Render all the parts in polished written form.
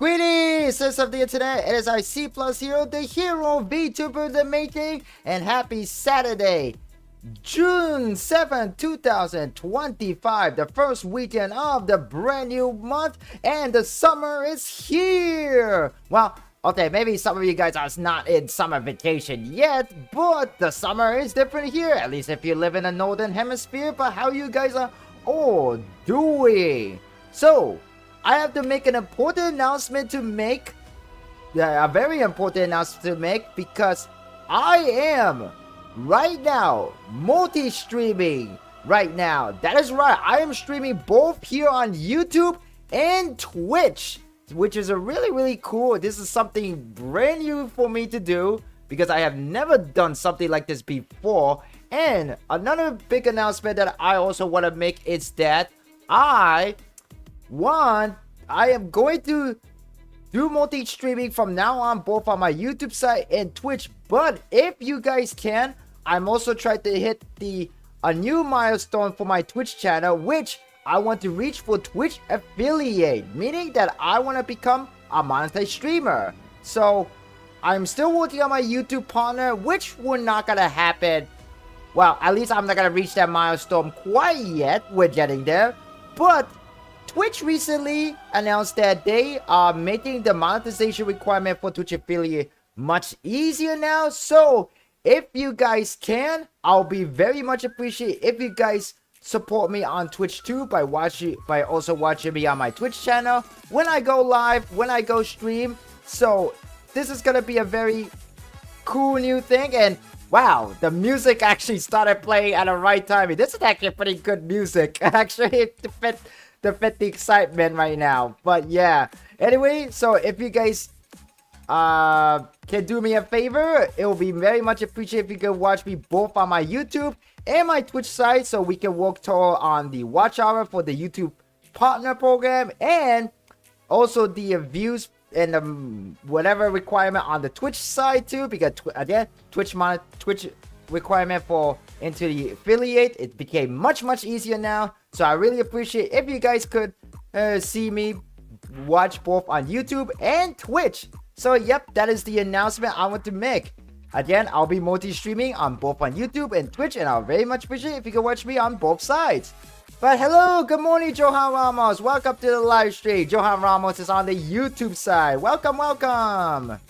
Greetings, citizens of the internet. It is our C+Hero, the hero, Vtuber, the making, and happy Saturday, June 7, 2025, the first weekend of the brand new month, and the summer is here. Well, okay, maybe some of you guys are not in summer vacation yet, but the summer is different here, at least if you live in the northern hemisphere. But how you guys are all doing? So, I have to make an important announcement to make, a very important announcement to make, because I am right now multi-streaming right now. That is right, I am streaming both here on YouTube and Twitch, which is a really cool. This is something brand new for me to do because I have never done something like this before. And another big announcement that I also want to make is that I am going to do multi-streaming from now on, both on my YouTube site and Twitch. But if you guys can, I'm also trying to hit a new milestone for my Twitch channel, which I want to reach for Twitch affiliate, meaning that I want to become a monetized streamer. So I'm still working on my YouTube partner, which we're not gonna happen. Well, at least I'm not gonna reach that milestone quite yet. We're getting there. But Twitch recently announced that they are making the monetization requirement for Twitch affiliate much easier now. So if you guys can, I'll be very much appreciated if you guys support me on Twitch too by also watching me on my Twitch channel when I go live, when I go stream. So this is gonna be a very cool new thing. And wow, the music actually started playing at the right time. This is actually pretty good music, actually, to fit the excitement right now. But yeah, anyway, so if you guys can do me a favor, it will be very much appreciated if you can watch me both on my YouTube and my Twitch site, so we can work toward on the watch hour for the YouTube partner program, and also the views and the whatever requirement on the Twitch side too, because again, Twitch requirement for into the affiliate, it became much easier now. So I really appreciate if you guys could see me watch both on YouTube and Twitch. So yep, that is the announcement I want to make. Again, I'll be multi-streaming on both on YouTube and Twitch, and I'll very much appreciate if you can watch me on both sides. But hello, good morning, Johan Ramos. Welcome to the live stream. Johan Ramos is on the YouTube side. Welcome. Welcome.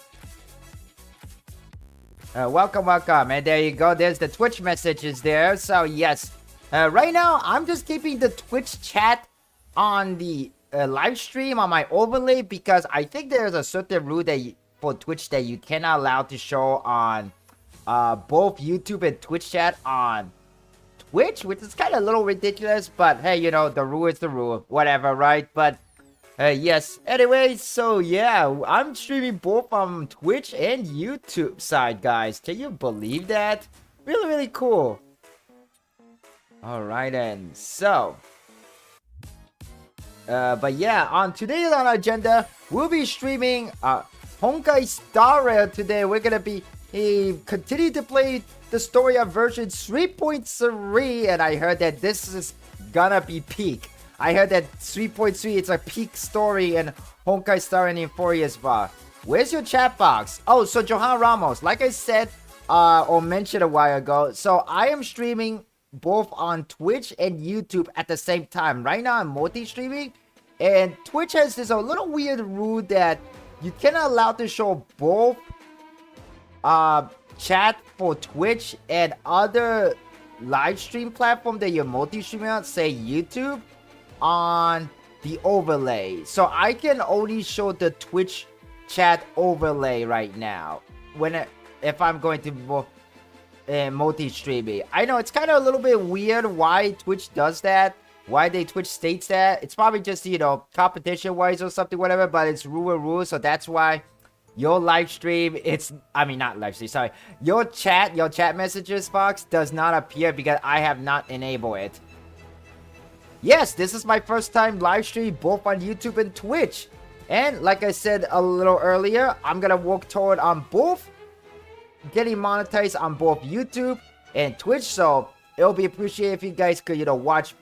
And there you go. There's the Twitch messages there. So yes, right now I'm just keeping the Twitch chat on the live stream on my overlay, because I think there's a certain rule that for Twitch that you cannot allow to show on both YouTube and Twitch chat on Twitch, which is kind of a little ridiculous, but hey, you know, the rule is the rule, whatever, right? But yes, anyway, so yeah, I'm streaming both on Twitch and YouTube side, guys. Can you believe that? Really cool. Alright then, so but yeah, on today's on our agenda, we'll be streaming Honkai Star Rail today. We're gonna be continue to play the story of version 3.3, and I heard that this is gonna be peak. I heard that 3.3, it's a peak story in Honkai Star Rail Euphoria's bar. Where's your chat box? Oh, so Johan Ramos, like I said or mentioned a while ago, so I am streaming both on Twitch and YouTube at the same time. Right now I'm multi-streaming, and Twitch has this a little weird rule that you cannot allow to show both chat for Twitch and other live stream platform that you're multi-streaming on, say YouTube, on the overlay. So I can only show the Twitch chat overlay right now if I'm going to multi-streaming. I know it's kind of a little bit weird why Twitch does that, why Twitch states that. It's probably just, you know, competition wise or something, whatever, but it's rule. So that's why your live stream, not live stream, sorry, your chat messages box does not appear because I have not enabled it. Yes, this is my first time live stream both on YouTube and Twitch, and like I said a little earlier, I'm gonna work toward on both getting monetized on both YouTube and Twitch. So it'll be appreciated if you guys could, you know, watch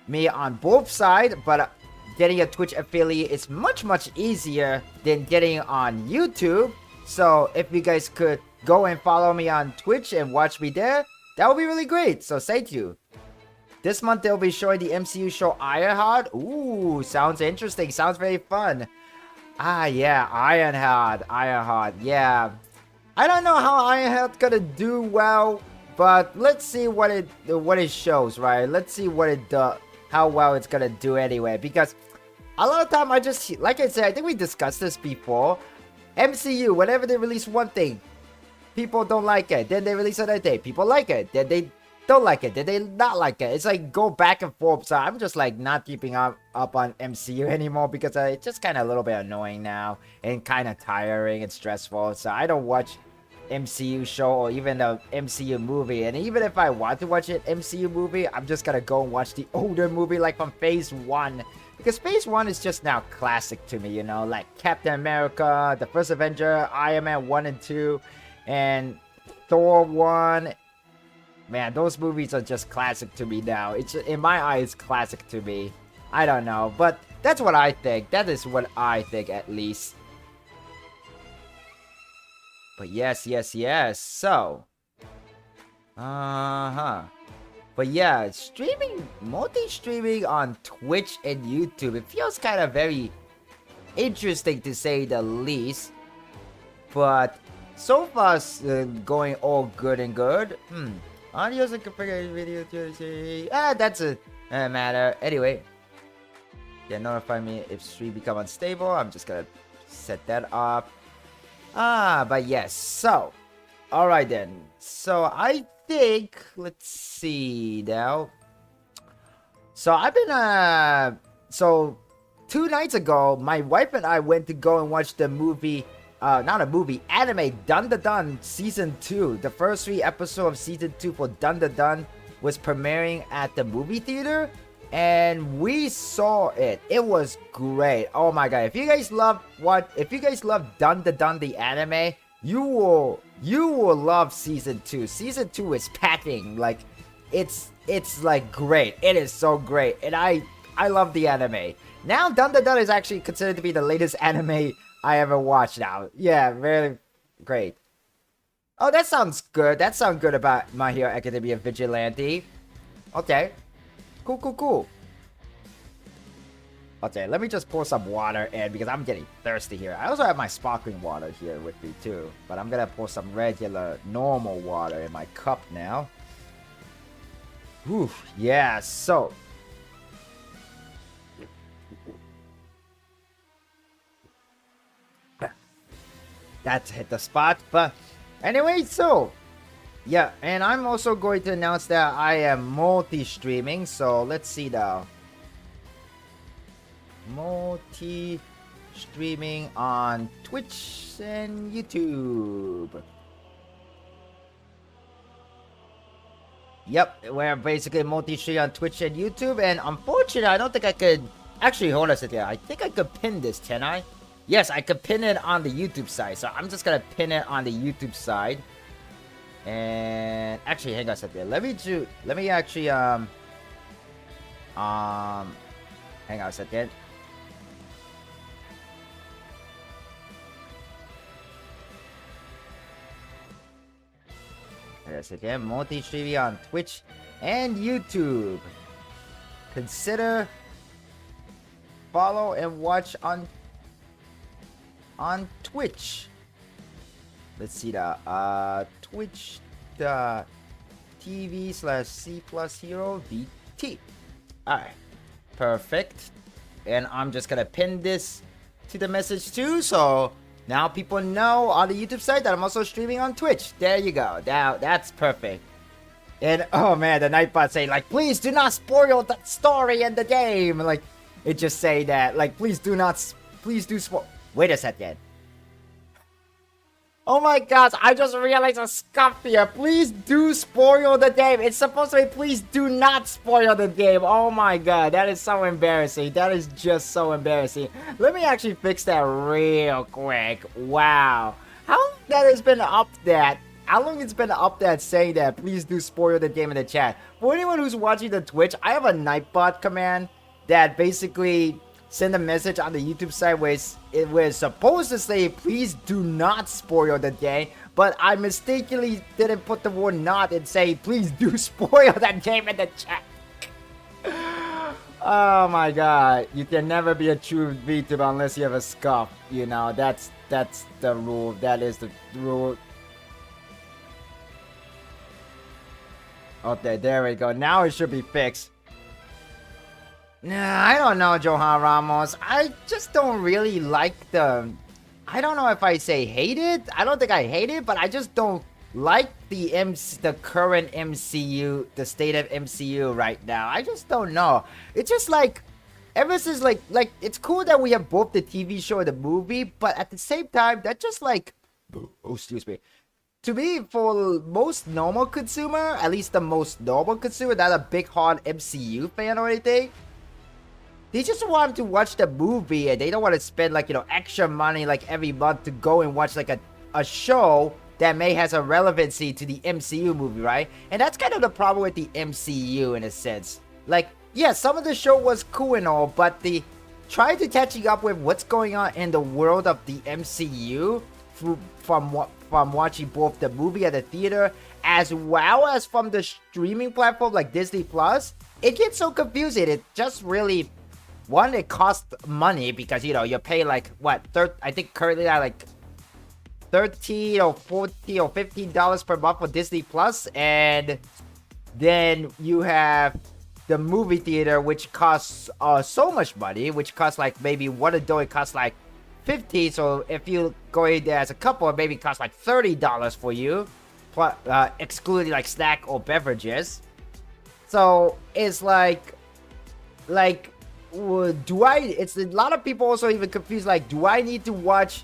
me on both sides. But getting a Twitch affiliate is much easier than getting on YouTube. So if you guys could go and follow me on Twitch and watch me there, that would be really great. So thank you. This month they'll be showing the MCU show Ironheart. Ooh, sounds interesting. Sounds very fun. Ah, yeah, Ironheart. Yeah, I don't know how Ironheart's gonna do well, but let's see what it shows, right? Let's see what how well it's gonna do anyway. Because a lot of time I just, like I said, I think we discussed this before. MCU, whenever they release one thing, people don't like it. Then they release another thing, people like it. Then they don't like it. Then they not like it. It's like go back and forth. So I'm just like not keeping up on MCU anymore because it's just kind of a little bit annoying now and kind of tiring and stressful. So I don't watch MCU show or even the MCU movie. And even if I want to watch an MCU movie, I'm just gonna go and watch the older movie like from Phase 1. Because Phase 1 is just now classic to me, you know, like Captain America, the First Avenger, Iron Man 1 and 2, and Thor 1. Man, those movies are just classic to me now. It's, in my eyes, classic to me. I don't know, but that's what I think. That is what I think, at least. But yes. So, but yeah, multi-streaming on Twitch and YouTube, it feels kind of very interesting to say the least. But so far, going all good and good. Audio and configure video to see. That's a matter. Anyway, yeah, notify me if stream become unstable. I'm just gonna set that up. But yes. So, all right then. So I think, let's see now. So I've been so 2 nights ago, my wife and I went to go and watch the movie. Not a movie, anime, Dun Da Dun Season 2. The first 3 episodes of Season 2 for Dun Da Dun was premiering at the movie theater. And we saw it. It was great. Oh my god. If you guys love Dun Da Dun the anime, you will love Season 2. Season 2 is packing. Like, it's like great. It is so great. And I love the anime. Now Dun Da Dun is actually considered to be the latest anime I ever watched now. Yeah, really great. Oh, that sounds good. That sounds good about My Hero Academia Vigilante. Okay. Cool. Okay, let me just pour some water in because I'm getting thirsty here. I also have my sparkling water here with me too. But I'm gonna pour some regular, normal water in my cup now. Whew, yeah, so... That hit the spot, but anyway, so yeah, and I'm also going to announce that I am multi-streaming, so let's see now. Multi-streaming on Twitch and YouTube. Yep, we're basically multi-streaming on Twitch and YouTube, and unfortunately, I don't think I could actually hold us here. I think I could pin this, can I? Yes, I could pin it on the YouTube side. So I'm just gonna pin it on the YouTube side. And actually, hang on a second. Let me actually hang on a second. Yes, again, multi-streaming on Twitch and YouTube. Consider follow and watch on Twitch. Let's see that. Twitch.tv/C+Hero VT. Alright. Perfect. And I'm just gonna pin this to the message too, so now people know on the YouTube site that I'm also streaming on Twitch. There you go. Now that's perfect. And oh man, the Nightbot saying like, please do not spoil the story in the game. Like, it just say that like, please do spoil. Wait a second. Oh my gosh, I just realized a scuff here. Please do spoil the game. It's supposed to be please do not spoil the game. Oh my god, that is so embarrassing. That is just so embarrassing. Let me actually fix that real quick. Wow. How long that has been up that? How long it's been up that saying that please do spoil the game in the chat? For anyone who's watching the Twitch, I have a Nightbot command that basically send a message on the YouTube site where it was supposed to say, please do not spoil the game, but I mistakenly didn't put the word not and say, please do spoil that game in the chat. Oh my god, you can never be a true VTuber unless you have a scuff, you know, that's the rule, that is the rule. Okay, there we go, now it should be fixed. Nah, I don't know, Johan Ramos, I just don't really like the, I don't know if I say hate it, I don't think I hate it, but I just don't like the current MCU, the state of MCU right now. I just don't know. It's just like, ever since like it's cool that we have both the TV show and the movie, but at the same time, that just like, oh excuse me, to me, for most normal consumer, at least the most normal consumer, not a big hard MCU fan or anything, they just want to watch the movie and they don't want to spend like, you know, extra money like every month to go and watch like a show that may has a relevancy to the MCU movie, right? And that's kind of the problem with the MCU in a sense. Like, yeah, some of the show was cool and all, but the trying to catching up with what's going on in the world of the MCU from watching both the movie at the theater as well as from the streaming platform like Disney Plus, it gets so confusing. It just really, one, it costs money because, you know, you pay like what, I think currently I like $13 or $14 or $15 per month for Disney Plus, and then you have the movie theater, which costs so much money, which costs like maybe one adult, it costs like $50. So if you go in there as a couple, it maybe costs like $30 for you, excluding like snack or beverages. So it's like do I? It's a lot of people also even confused. Like, do I need to watch,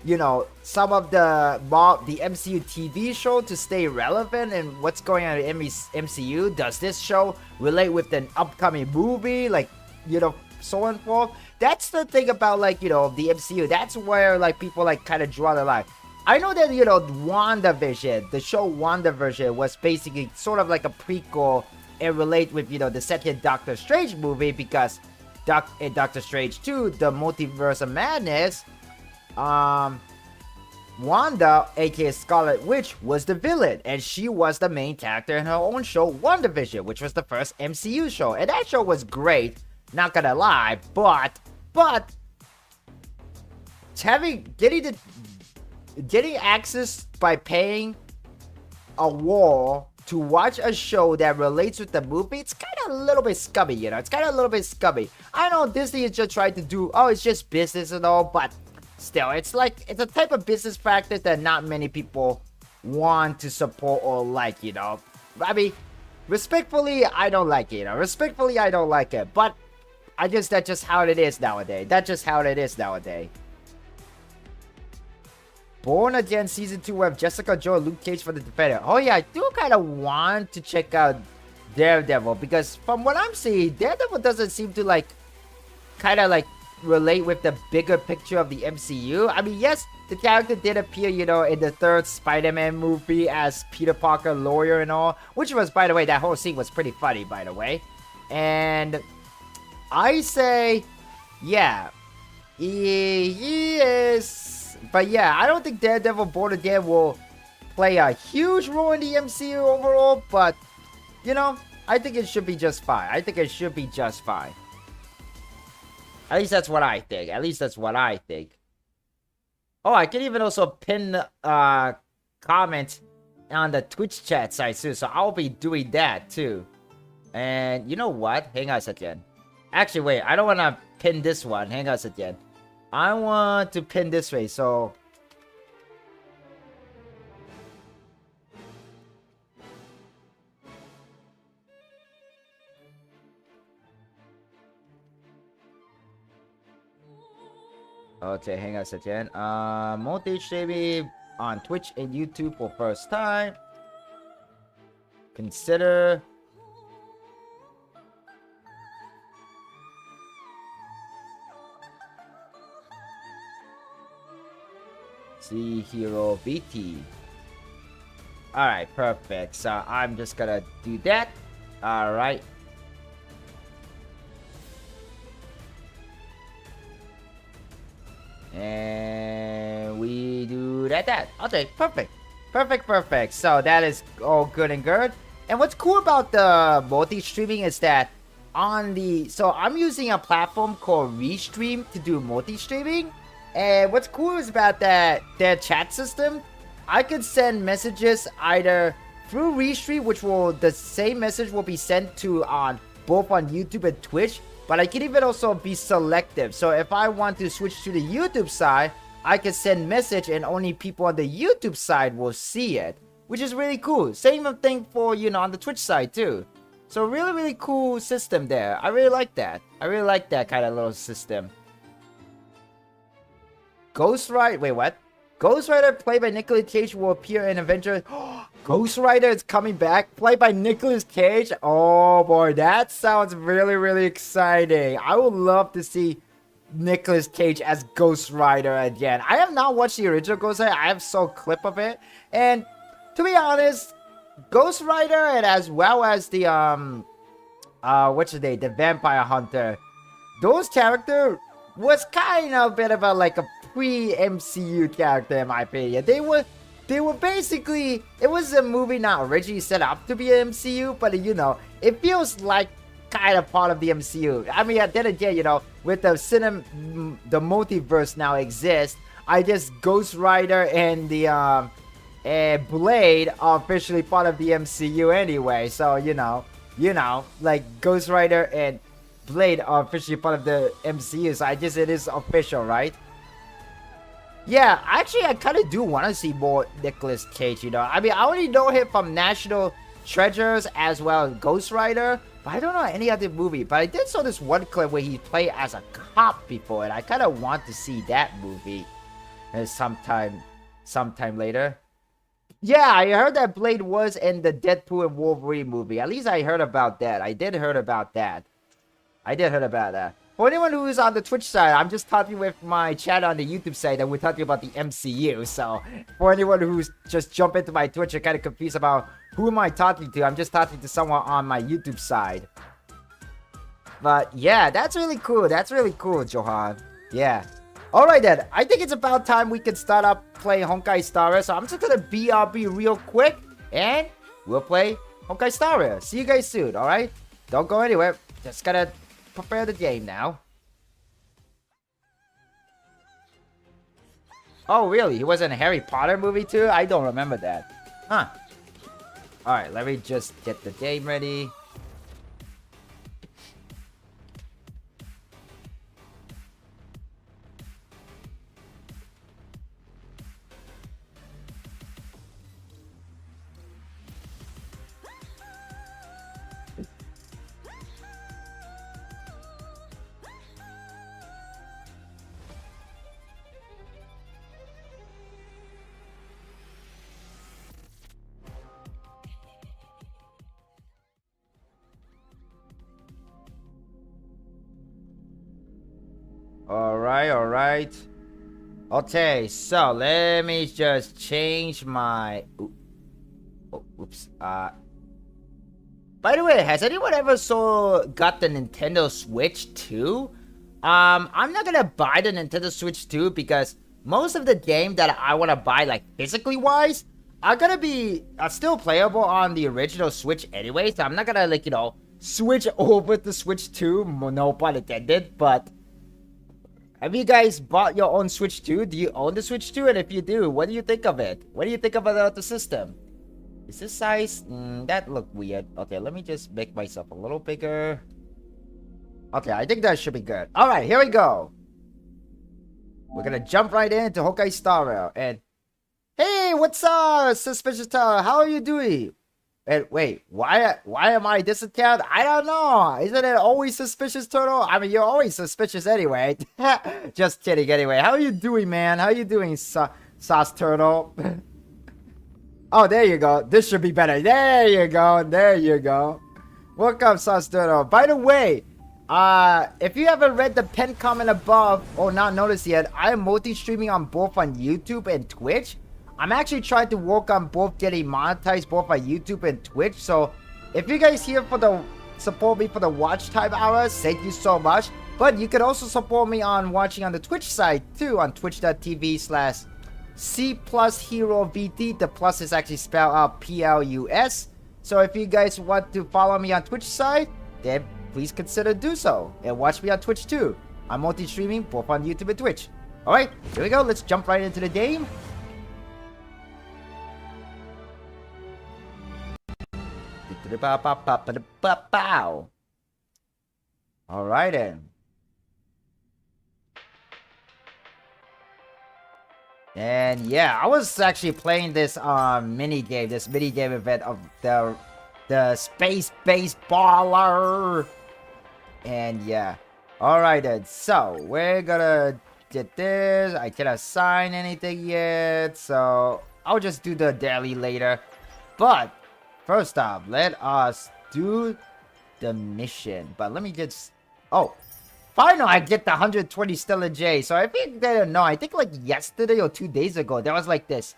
you know, some of the MCU TV show to stay relevant and what's going on in MCU? Does this show relate with an upcoming movie? Like, you know, so on and forth. That's the thing about, like, you know, the MCU. That's where, like, people, like, kind of draw the line. I know that, you know, WandaVision, the show WandaVision was basically sort of like a prequel and relate with, you know, the second Doctor Strange movie because in Doctor Strange 2, the Multiverse of Madness, Wanda, aka Scarlet Witch, was the villain, and she was the main character in her own show, WandaVision, which was the first MCU show, and that show was great, not gonna lie, but getting access by paying a wall to watch a show that relates with the movie, it's kind of a little bit scummy, you know, it's kind of a little bit scummy. I know Disney is just trying to do, oh, it's just business and all, but still, it's like, it's a type of business practice that not many people want to support or like, you know. I mean, respectfully, I don't like it, you know. Respectfully, I don't like it. But I guess that's just how it is nowadays. That's just how it is nowadays. Born Again Season 2 with Jessica Jones, Luke Cage for the Defender. Oh yeah, I do kind of want to check out Daredevil because from what I'm seeing, Daredevil doesn't seem to like, kind of like, relate with the bigger picture of the MCU. I mean, yes, the character did appear, you know, in the third Spider-Man movie as Peter Parker, lawyer and all, which was, by the way, that whole scene was pretty funny, by the way. And I say, yeah, he is, but yeah, I don't think Daredevil Born Again will play a huge role in the MCU overall, but, you know, I think it should be just fine. I think it should be just fine. At least that's what I think. At least that's what I think. Oh, I can even also pin comment on the Twitch chat site too. So I'll be doing that too. And you know what? Hang on a second. Actually, wait. I don't want to pin this one. Hang on a second. I want to pin this way. So... okay, hang on a second. Multi-streaming on Twitch and YouTube for first time. Consider... C+Hero VT. Alright, perfect. So I'm just gonna do that. Alright. And we do that. Okay, perfect. Perfect. So that is all good and good. And what's cool about the multi-streaming is that so I'm using a platform called Restream to do multi-streaming. And what's cool is about their chat system, I could send messages either through Restream, which the same message will be sent to both on YouTube and Twitch, but I can even also be selective. So if I want to switch to the YouTube side, I can send message and only people on the YouTube side will see it, which is really cool. Same thing for, on the Twitch side too. So really cool system there. I really like that. I really like that kind of little system. Ghost Rider, wait, what? Ghost Rider, played by Nicolas Cage, will appear in Avengers. Ghost Rider is coming back, played by Nicolas Cage. Oh boy, that sounds really exciting. I would love to see Nicolas Cage as Ghost Rider again. I have not watched the original Ghost Rider. I have saw a clip of it, and to be honest, Ghost Rider and as well as the the Vampire Hunter, those characters was kind of a bit of a pre-MCU character in my opinion. They were basically, it was a movie not originally set up to be an MCU, but it feels like kind of part of the MCU. I mean, then again, with the multiverse now exists, I guess Ghost Rider and the Blade are officially part of the MCU anyway. So like Ghost Rider and Blade are officially part of the MCU. So I guess it is official, right? Yeah, actually, I kind of do want to see more Nicolas Cage, I mean, I already know him from National Treasures as well as Ghost Rider, but I don't know any other movie. But I did saw this one clip where he played as a cop before, and I kind of want to see that movie sometime later. Yeah, I heard that Blade was in the Deadpool and Wolverine movie. At least I heard about that. I did heard about that. For anyone who's on the Twitch side, I'm just talking with my chat on the YouTube side, and we're talking about the MCU. So, for anyone who's just jumped into my Twitch and kind of confused about who am I talking to, I'm just talking to someone on my YouTube side. But yeah, that's really cool. Johan. Yeah. Alright then, I think it's about time we can start up playing Honkai Star Rail. So I'm just gonna BRB real quick, and we'll play Honkai Star Rail. See you guys soon, alright? Don't go anywhere. Just gotta prepare the game now. Oh, really? He was in a Harry Potter movie too? I don't remember that. Huh. Alright, let me just get the game ready. Alright. Okay, so let me just change my... Oops. By the way, has anyone ever got the Nintendo Switch 2? I'm not gonna buy the Nintendo Switch 2 because most of the game that I want to buy, physically wise, are gonna be still playable on the original Switch anyway. So I'm not gonna, switch over to Switch 2. No pun intended, but... Have you guys bought your own Switch 2? Do you own the Switch 2? And if you do, what do you think of it? What do you think about the system? Is this size? That looked weird. Okay, let me just make myself a little bigger. Okay, I think that should be good. Alright, here we go. We're gonna jump right into Honkai Star Rail. And hey, what's up, Suspicious Tower? How are you doing? And wait, why am I this account? I don't know. Isn't it always Suspicious Turtle? I mean, you're always suspicious anyway. Just kidding anyway. How are you doing, man? How are you doing, Sauce Turtle? Oh, there you go. This should be better. There you go. Welcome, Sauce Turtle. By the way, if you haven't read the pinned comment above or not noticed yet, I am multi-streaming on both on YouTube and Twitch. I'm actually trying to work on both getting monetized both on YouTube and Twitch. So if you guys here support me for the watch time hours, thank you so much. But you can also support me on watching on the Twitch side too, on twitch.tv/C+Hero VT. The plus is actually spelled out PLUS. So if you guys want to follow me on Twitch side, then please consider do so. And watch me on Twitch too. I'm multi-streaming both on YouTube and Twitch. Alright, here we go. Let's jump right into the game. Alright then. And yeah, I was actually playing this mini game event of the space baseballer. And yeah. Alright then. So we're gonna get this. I cannot sign anything yet, so I'll just do the daily later. But first off, let us do the mission. But let me just finally, I get the 120 Stellar J. So I think they don't know. I think like yesterday or 2 days ago, there was like this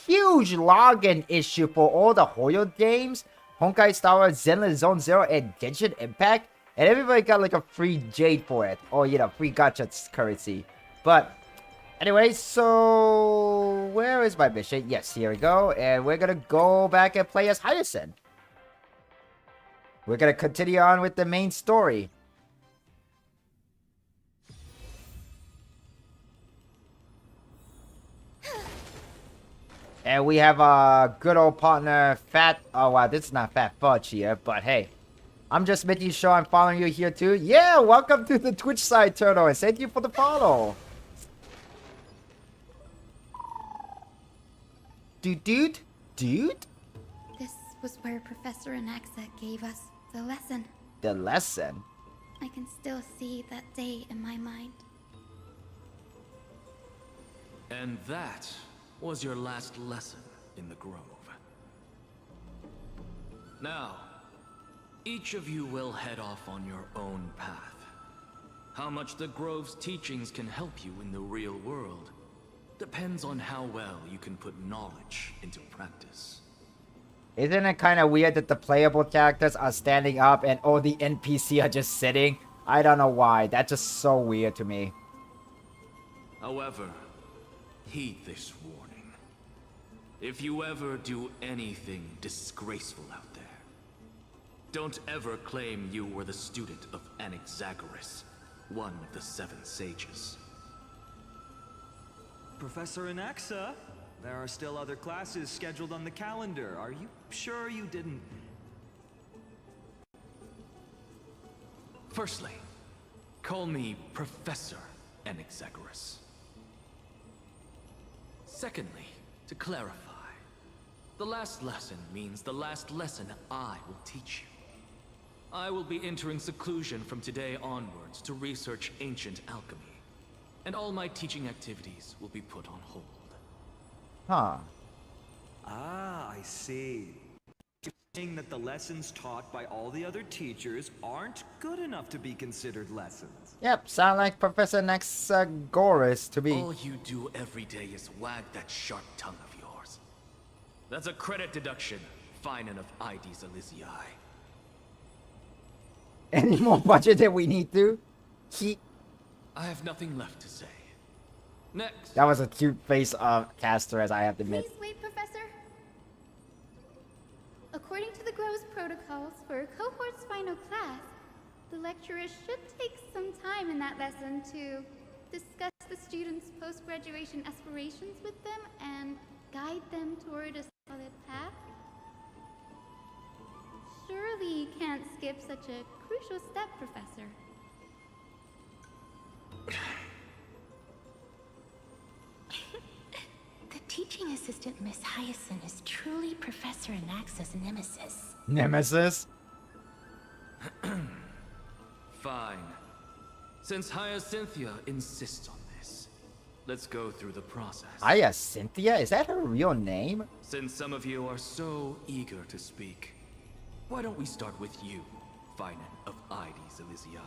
huge login issue for all the Hoyo games, Honkai Star Rail, Zenless Zone Zero, and Genshin Impact, and everybody got like a free Jade for it, or free gacha currency. But anyway, so where is my mission? Yes, here we go, and we're gonna go back and play as Hyacinth. We're gonna continue on with the main story. And we have a good old partner, Fat. Oh, wow, this is not Fat Fudge here, but hey. I'm just making sure I'm following you here too. Yeah, welcome to the Twitch side, Turtle, and thank you for the follow. Dude? This was where Professor Anaxa gave us the lesson. The lesson? I can still see that day in my mind. And that was your last lesson in the Grove. Now, each of you will head off on your own path. How much the Grove's teachings can help you in the real world depends on how well you can put knowledge into practice. Isn't it kind of weird that the playable characters are standing up and all the NPC are just sitting? I don't know why. That's just so weird to me. However, heed this warning. If you ever do anything disgraceful out there, don't ever claim you were the student of Anaxagoras, one of the 7 sages. Professor Anaxa, there are still other classes scheduled on the calendar. Are you sure you didn't... Firstly, call me Professor Anaxagoras. Secondly, to clarify, the last lesson means the last lesson I will teach you. I will be entering seclusion from today onwards to research ancient alchemy, and all my teaching activities will be put on hold. Huh. Ah, I see. You're saying that the lessons taught by all the other teachers aren't good enough to be considered lessons. Yep, sound like Professor Anaxagoras to me. All you do every day is wag that sharp tongue of yours. That's a credit deduction, fine enough IDs Elysiae. Any more budget than we need to? I have nothing left to say. Next. That was a cute face of Caster, as I have to admit. Please wait, Professor. According to the Grove's protocols for a cohort's final class, the lecturer should take some time in that lesson to discuss the students' post-graduation aspirations with them and guide them toward a solid path. Surely you can't skip such a crucial step, Professor. The teaching assistant, Miss Hyacinth, is truly Professor Anaxa's nemesis. Nemesis? Fine. Since Hyacinthia insists on this, let's go through the process. Hyacinthia? Is that her real name? Since some of you are so eager to speak, why don't we start with you, Finan of IDs Elysiae?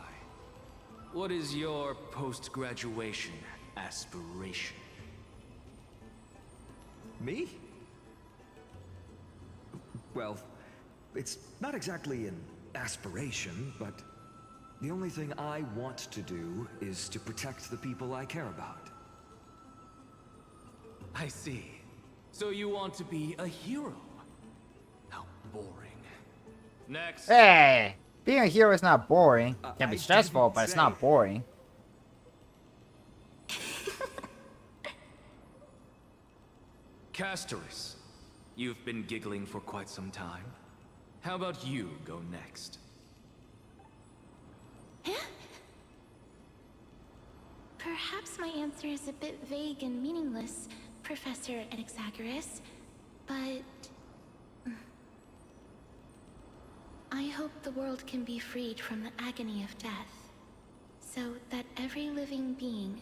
What is your post-graduation aspiration? Me? Well, it's not exactly an aspiration, but The only thing I want to do is to protect the people I care about. I see. So you want to be a hero? How boring. Next. Hey, being a hero is not boring. It can be I stressful, didn't but it's say- not boring. Castoris, you've been giggling for quite some time. How about you go next? Perhaps my answer is a bit vague and meaningless, Professor Anaxagoras, but... I hope the world can be freed from the agony of death, so that every living being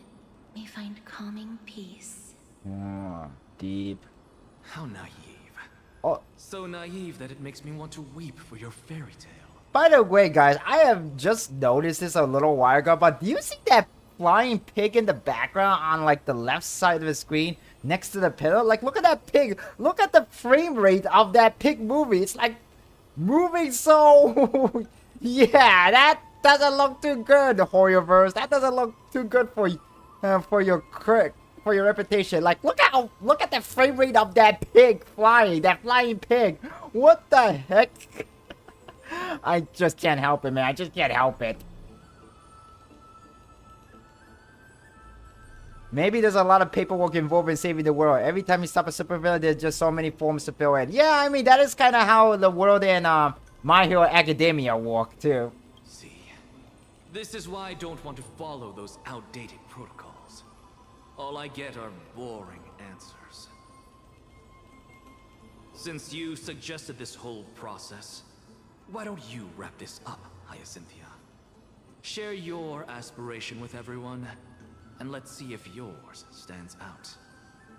may find calming peace. Oh, deep. How naive. Oh, So naive that it makes me want to weep for your fairy tale. by the way, guys, I have just noticed this a little while ago, but do you see that flying pig in the background on like the left side of the screen next to the pillar? Like, look at that pig. Look at the frame rate of that pig movie. It's like moving so... yeah, that doesn't look too good, Horrorverse. That doesn't look too good for your reputation. Like, look at the frame rate of that pig flying, that flying pig. What the heck? I just can't help it, man. I just can't help it. Maybe there's a lot of paperwork involved in saving the world. Every time you stop a supervillain, there's just so many forms to fill in. Yeah, I mean, that is kind of how the world in My Hero Academia work, too. See, this is why I don't want to follow those outdated protocols. All I get are boring answers. Since you suggested this whole process, why don't you wrap this up, Hyacinthia? Share your aspiration with everyone, and let's see if yours stands out.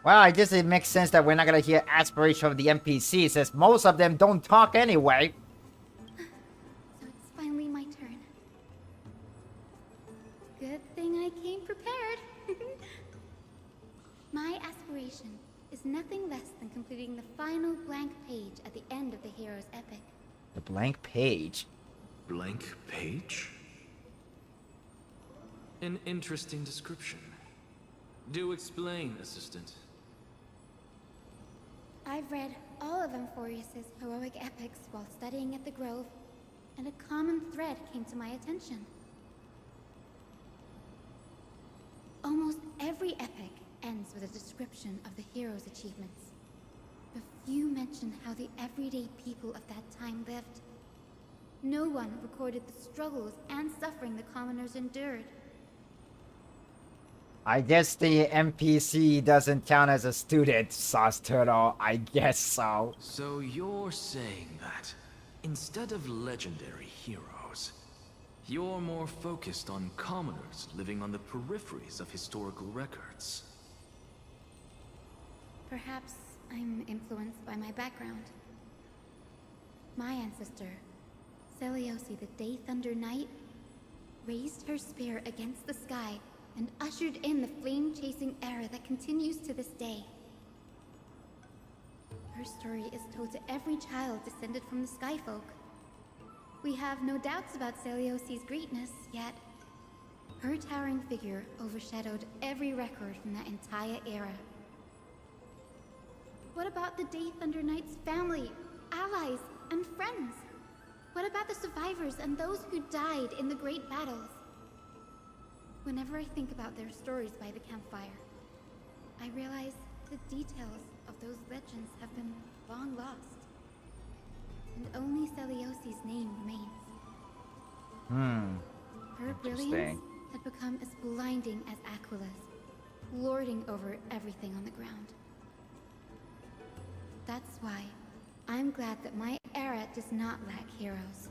Well, I guess it makes sense that we're not gonna hear aspiration of the NPCs, since most of them don't talk anyway. So it's finally my turn. Good thing I came prepared. My aspiration is nothing less than completing the final blank page at the end of the hero's epic. The blank page. Blank page? An interesting description. Do explain, assistant. I've read all of Amphorius's heroic epics while studying at the Grove, and a common thread came to my attention. Almost every epic ends with a description of the hero's achievements. But few mention how the everyday people of that time lived. No one recorded the struggles and suffering the commoners endured. I guess the NPC doesn't count as a student, Sauce Turtle. I guess so. So you're saying that, instead of legendary heroes, you're more focused on commoners living on the peripheries of historical records. Perhaps I'm influenced by my background. My ancestor, Seliosi the Day Thunder Knight, raised her spear against the sky and ushered in the flame-chasing era that continues to this day. Her story is told to every child descended from the Skyfolk. We have no doubts about Seliosi's greatness, yet her towering figure overshadowed every record from that entire era. What about the Day Thunder Knight's family, allies, and friends? What about the survivors and those who died in the great battles? Whenever I think about their stories by the campfire, I realize the details of those legends have been long lost. And only Seliosi's name remains. Her brilliance Interesting. had become as blinding as Aquila's, lording over everything on the ground. That's why I'm glad that my era does not lack heroes.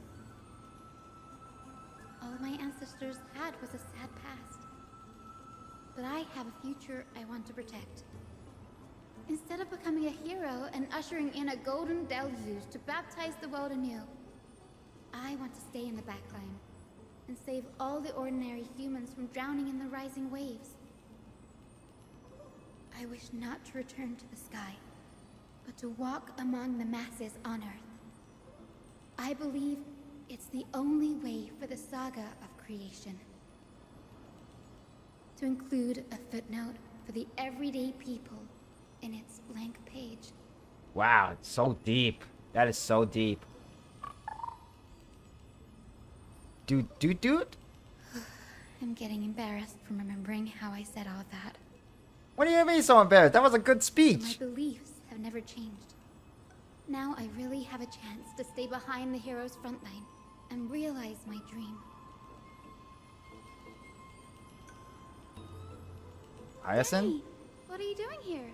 All my ancestors had was a sad past. But I have a future I want to protect. Instead of becoming a hero and ushering in a golden deluge to baptize the world anew, I want to stay in the backline and save all the ordinary humans from drowning in the rising waves. I wish not to return to the sky, but to walk among the masses on Earth. I believe it's the only way for the saga of creation. To include a footnote for the everyday people in its blank page. Wow, it's so deep. That is so deep. Dude? I'm getting embarrassed from remembering how I said all that. What do you mean so embarrassed? That was a good My speech. beliefs have never changed. Now I really have a chance to stay behind the hero's front line and realize my dream. Hyacinth? Hey, what are you doing here?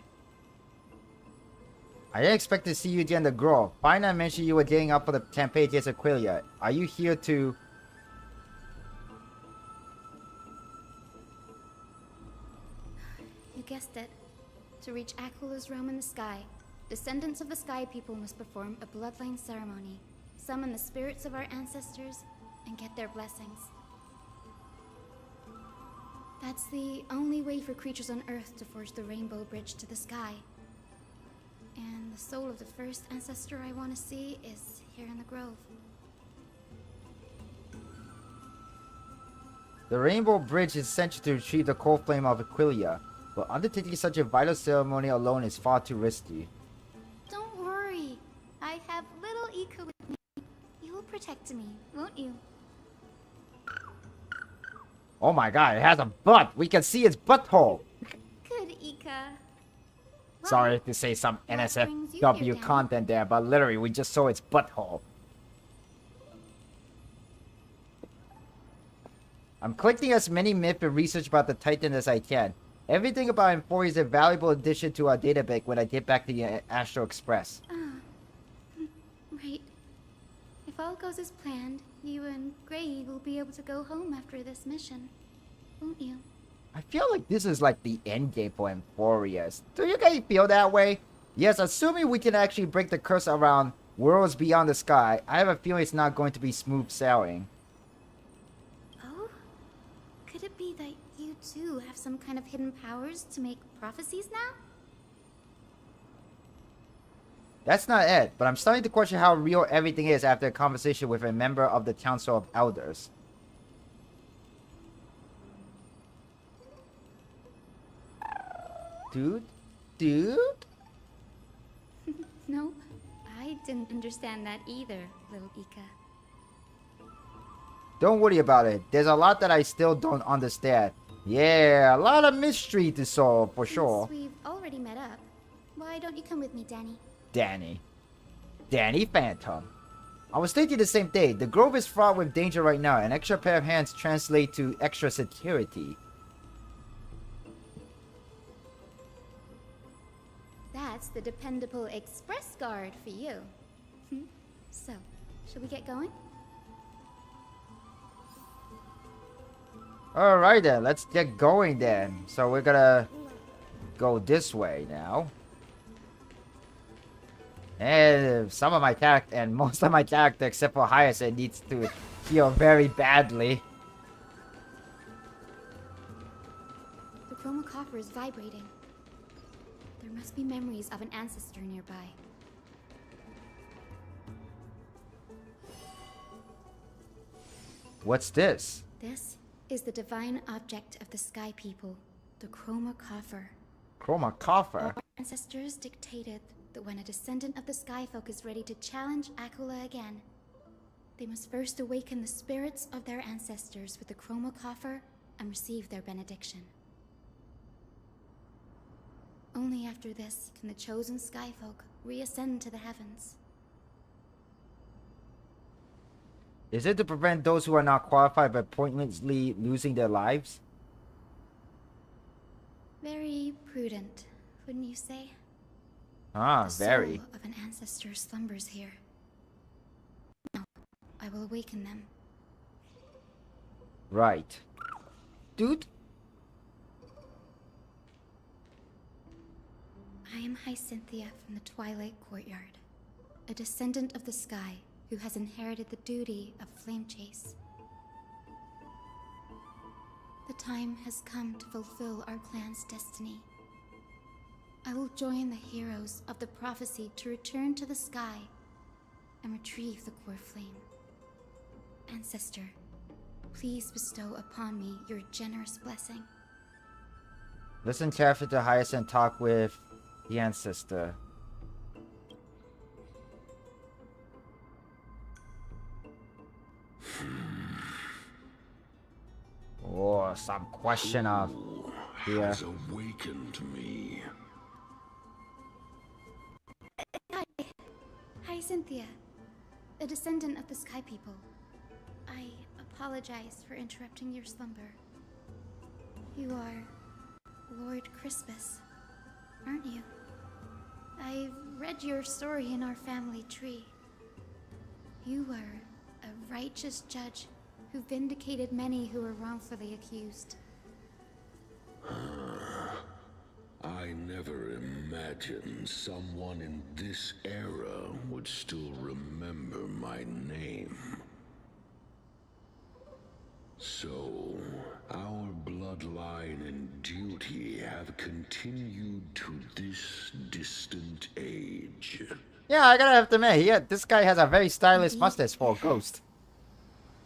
I didn't expect to see you again in the grove. Fine, I mentioned you were getting up for the campaign against Aquilia. Are you here to... You guessed it. To reach Aquila's realm in the sky, descendants of the Sky People must perform a bloodline ceremony, summon the spirits of our ancestors, and get their blessings. That's the only way for creatures on Earth to forge the rainbow bridge to the sky. And the soul of the first ancestor I want to see is here in the grove. The Rainbow Bridge is essential to retrieve the core flame of Aquilia, but undertaking such a vital ceremony alone is far too risky. Don't worry. I have little Ika with me. You will protect me, won't you? Oh my god, it has a butt! We can see its butthole! Good, Ika. Sorry to say some What brings you here, NSFW Danny? content there, but literally we just saw its butthole. I'm collecting as many myths and research about the Titan as I can. Everything about Emphoria is a valuable addition to our database when I get back to the Astro Express. Right. If all goes as planned, you and Gray will be able to go home after this mission. Won't you? I feel like this is like the end game for Emphoria. Do you guys feel that way? Yes, assuming we can actually break the curse around worlds beyond the sky, I have a feeling it's not going to be smooth sailing. Oh? Could it be that you too have some kind of hidden powers to make prophecies now? That's not it, but I'm starting to question how real everything is after a conversation with a member of the Council of Elders. Dude? No, I didn't understand that either, little Ika. Don't worry about it. There's a lot that I still don't understand. Yeah, a lot of mystery to solve, for sure. Since we've already met up, why don't you come with me, Danny? Danny Phantom. I was thinking the same thing. The grove is fraught with danger right now. An extra pair of hands translate to extra security. That's the dependable express guard for you. So, shall we get going? Alright then, let's get going then. So we're gonna go this way now. And some of my character, and most of my character except for Hyacinth, needs to heal very badly. The chroma coffer is vibrating. There must be memories of an ancestor nearby. What's this? This is the divine object of the Sky People, the chroma coffer. Chroma coffer? Our ancestors dictated that when a descendant of the Skyfolk is ready to challenge Aquila again, they must first awaken the spirits of their ancestors with the chroma coffer and receive their benediction. Only after this can the chosen Skyfolk reascend to the heavens. Is it to prevent those who are not qualified by pointlessly losing their lives? Very prudent, wouldn't you say? Ah, The very. soul of an ancestor slumbers here. Now, I will awaken them. Right. Dude? I am Hyacinthia from the Twilight Courtyard, a descendant of the sky who has inherited the duty of flame chase. The time has come to fulfill our clan's destiny. I will join the heroes of the prophecy to return to the sky and retrieve the core flame. Ancestor, Please bestow upon me your generous blessing. Listen carefully to Hyacinth talk with the ancestor. Oh, some question of here. Has awakened me. Hi, Cynthia. A descendant of the Sky People. I apologize for interrupting your slumber. You are Lord Crispus, aren't you? I've read your story in our family tree. You were a righteous judge who vindicated many who were wrongfully accused. I never imagined someone in this era would still remember my name. So, our bloodline and duty have continued to this distant age. Yeah, I gotta have to admit, this guy has a very stylish mustache for a ghost.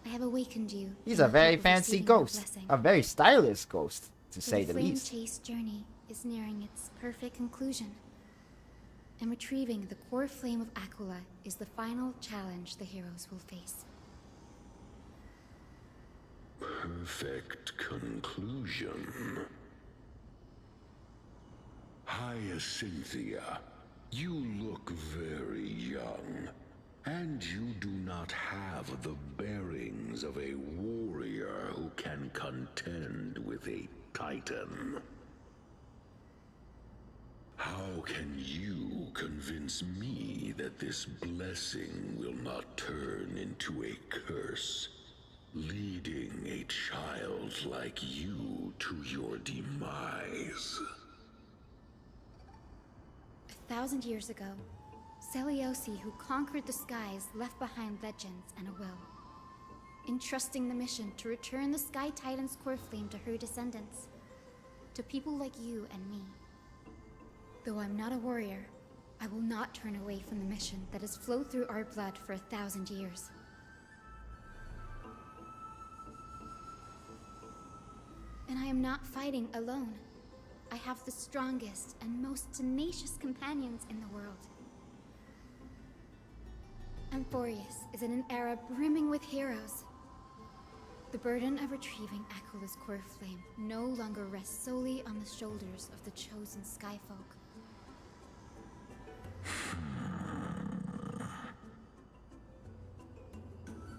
I have awakened you. He's a very fancy ghost. A very stylish ghost, to say the flame least. chase journey is nearing its perfect conclusion. And retrieving the core flame of Aquila is the final challenge the heroes will face. Perfect conclusion. Hyacinthia, you look very young, and you do not have the bearings of a warrior who can contend with a titan. How can you convince me that this blessing will not turn into a curse, leading a child like you to your demise? 1,000 years ago, Seliosi, who conquered the skies, left behind legends and a will, entrusting the mission to return the Sky Titan's core flame to her descendants, to people like you and me. Though I'm not a warrior, I will not turn away from the mission that has flowed through our blood for 1,000 years. And I am not fighting alone. I have the strongest and most tenacious companions in the world. Amphorius is in an era brimming with heroes. The burden of retrieving Aquila's core flame no longer rests solely on the shoulders of the chosen Skyfolk.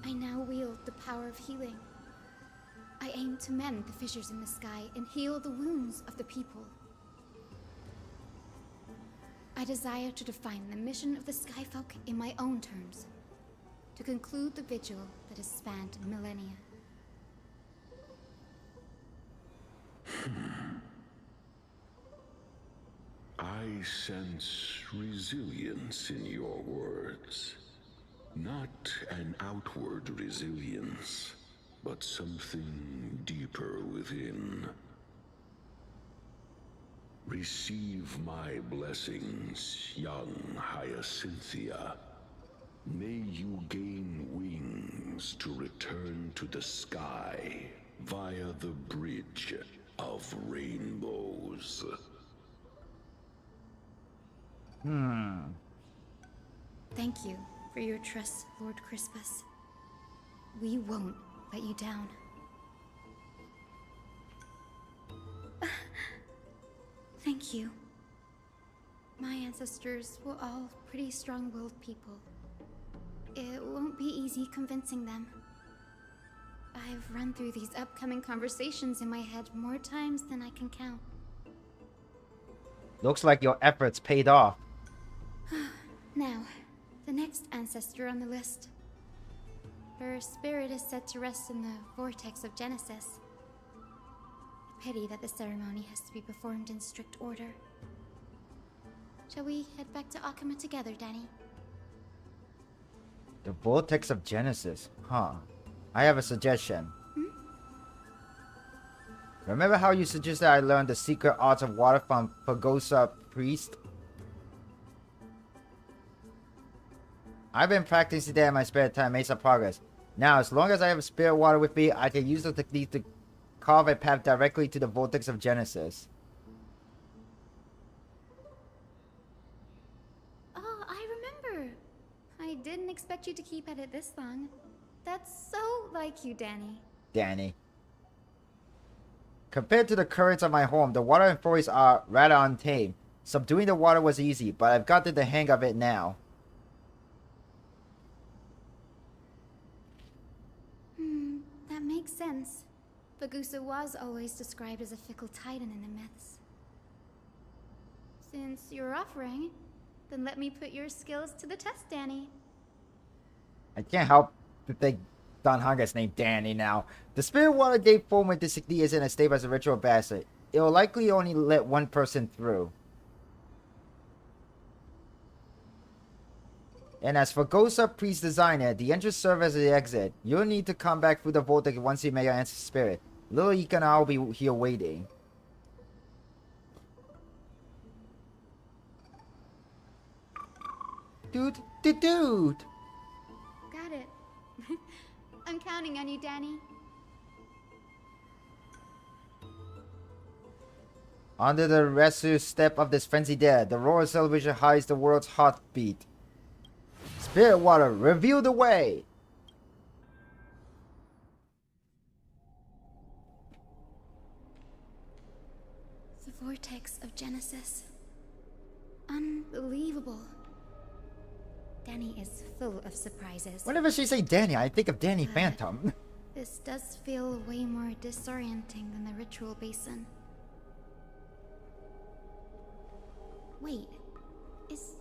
I now wield the power of healing. I aim to mend the fissures in the sky and heal the wounds of the people. I desire to define the mission of the Skyfolk in my own terms, to conclude the vigil that has spanned millennia. I sense resilience in your words. Not an outward resilience, but something deeper within. Receive my blessings, young Hyacinthia. May you gain wings to return to the sky via the bridge of rainbows. Thank you for your trust, Lord Crispus. We won't let you down. Thank you. My ancestors were all pretty strong-willed people. It won't be easy convincing them. I've run through these upcoming conversations in my head more times than I can count. Looks like your efforts paid off. Now, the next ancestor on the list. Her spirit is said to rest in the vortex of Genesis. Pity that the ceremony has to be performed in strict order. Shall we head back to Akama together, Danny? The vortex of Genesis. Huh. I have a suggestion. Remember how you suggested I learn the secret arts of water from Pagosa Priest? I've been practicing that in my spare time, made some progress. Now, as long as I have spirit water with me, I can use the technique to carve a path directly to the vortex of Genesis. Oh, I remember. I didn't expect you to keep at it this long. That's so like you, Danny. Danny. Compared to the currents of my home, the water and forest are rather untamed. Subduing the water was easy, but I've gotten the hang of it now. That makes sense. Bagusa was always described as a fickle titan in the myths. Since you're offering, then let me put your skills to the test, Danny. I can't help but think Don Honga's named Danny now. The spirit water gate form when this technique is in a state as a ritual basket. It will likely only let one person through. And as for Gosa Priest Designer, the entrance serves as the exit. You'll need to come back through the vortex once you may answer spirit. Little Ika and I will be here waiting. Dude. Got it. I'm counting on you, Danny. Under the resolute step of this frenzied dead, the roar of celebration hides the world's heartbeat. Spirit water, reveal the way! The vortex of Genesis. Unbelievable. Danny is full of surprises. Whenever she say Danny, I think of Danny Phantom. This does feel way more disorienting than the ritual basin. Wait, is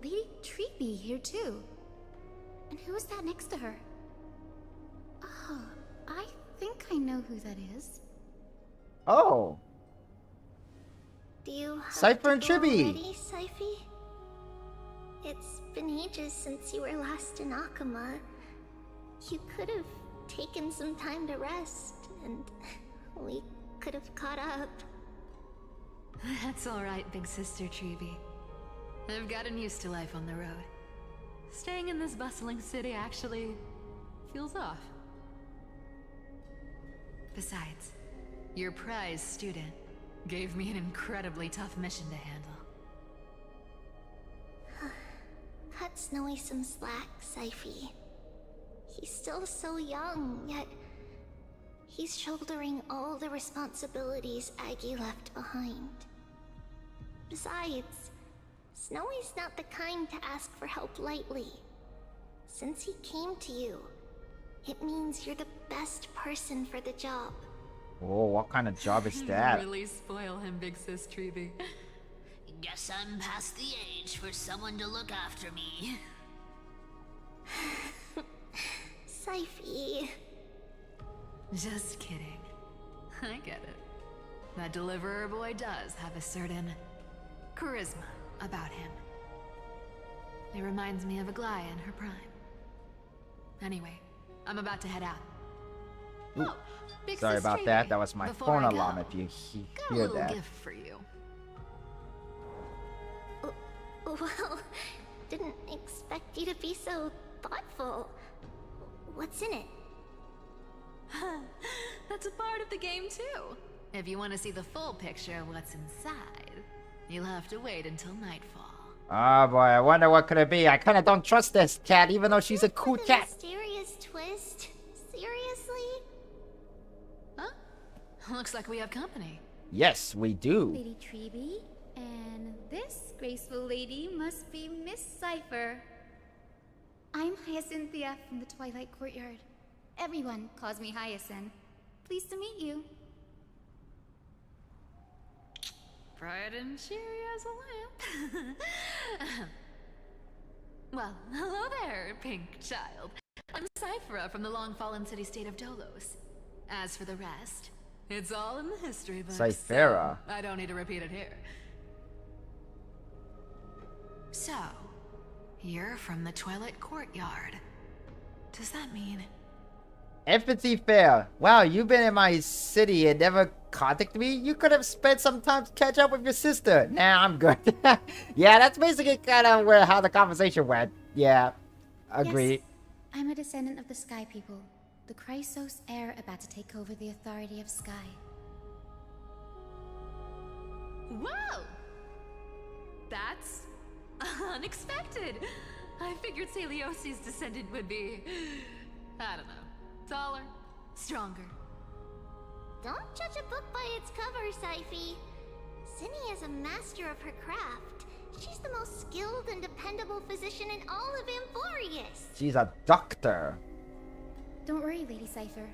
Lady Treeby here too? And who is that next to her? Oh, I think I know who that is. Oh, Do you have Cypher to and go Chibi. already, Cyphy? It's been ages since you were last in Akama. You could have taken some time to rest, and we could have caught up. That's alright, big sister Treeby. I've gotten used to life on the road. Staying in this bustling city actually feels off. Besides, your prize student gave me an incredibly tough mission to handle. Cut Snowy some slack, Cyphy. He's still so young, yet he's shouldering all the responsibilities Aggie left behind. Besides, Snowy's not the kind to ask for help lightly. Since he came to you, it means you're the best person for the job. Oh, what kind of job is that? Really spoil him, big sis Treeby. Guess I'm past the age for someone to look after me. Cyphy. Just kidding. I get it. That deliverer boy does have a certain charisma about him. It reminds me of Aglaya in her prime. Anyway, I'm about to head out. Ooh, Oh, big sorry sis about Treeby. that. That was my Before phone I go, alarm if you got a hear little that. gift for you. Well, didn't expect you to be so thoughtful. What's in it? That's a part of the game too. If you want to see the full picture of what's inside, you'll have to wait until nightfall. Oh boy, I wonder what could it be. I kind of don't trust this cat, even though she's a cool With a cat. mysterious twist? Seriously? Huh? Looks like we have company. Yes, we do. Lady Treeby, and this graceful lady must be Miss Cypher. I'm Hyacinthia from the Twilight Courtyard. Everyone calls me Hyacinth. Pleased to meet you. Bright and cheery as a lamp. Well, hello there, pink child. I'm Cyphera from the long-fallen city-state of Dolos. As for the rest, it's all in the history books. Cyphera. So I don't need to repeat it here. So, you're from the Twilight Courtyard. Does that mean... Empathy fair. Wow, you've been in my city and never contacted me? You could have spent some time to catch up with your sister. Nah, I'm good. Yeah, that's basically kind of how the conversation went. Yeah, agree. Yes, I'm a descendant of the Sky People, the Chrysos heir about to take over the authority of Sky. Whoa! That's unexpected. I figured Celiosi's descendant would be, I don't know, taller, stronger. Don't judge a book by its cover, Syphe. Zinni is a master of her craft. She's the most skilled and dependable physician in all of Amphorius. She's a doctor. Don't worry, Lady Cypher.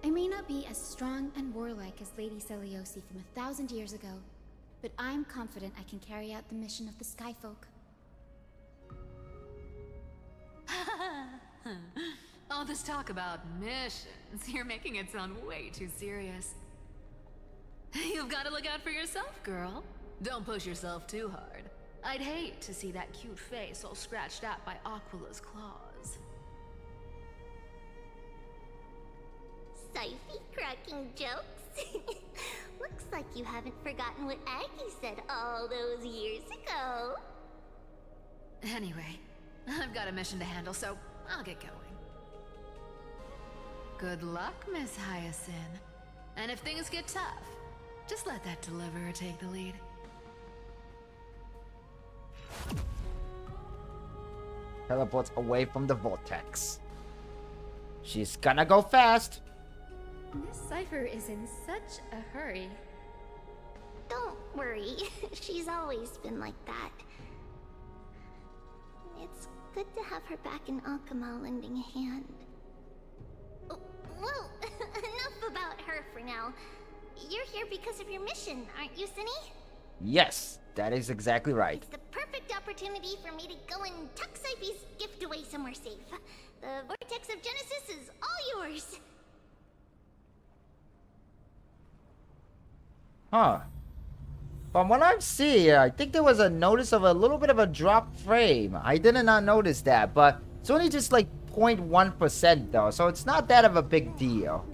I may not be as strong and warlike as Lady Celiosi from 1,000 years ago, but I'm confident I can carry out the mission of the Skyfolk. All this talk about missions, you're making it sound way too serious. You've got to look out for yourself, girl. Don't push yourself too hard. I'd hate to see that cute face all scratched out by Aquila's claws. Syphe cracking jokes? Looks like you haven't forgotten what Aggie said all those years ago. Anyway, I've got a mission to handle, so I'll get going. Good luck, Miss Hyacinth. And if things get tough, just let that deliverer take the lead. Teleports away from the vortex. She's gonna go fast. Miss Cypher is in such a hurry. Don't worry, she's always been like that. It's good to have her back in Akama lending a hand. Oh, well, enough about her for now. You're here because of your mission, aren't you, Zinni? Yes, that is exactly right. It's the perfect opportunity for me to go and tuck Syphe's gift away somewhere safe. The Vortex of Genesis is all yours. Huh. From what I'm seeing, I think there was a notice of a little bit of a drop frame. I did not notice that, but it's only just like 0.1% though, so it's not that of a big deal.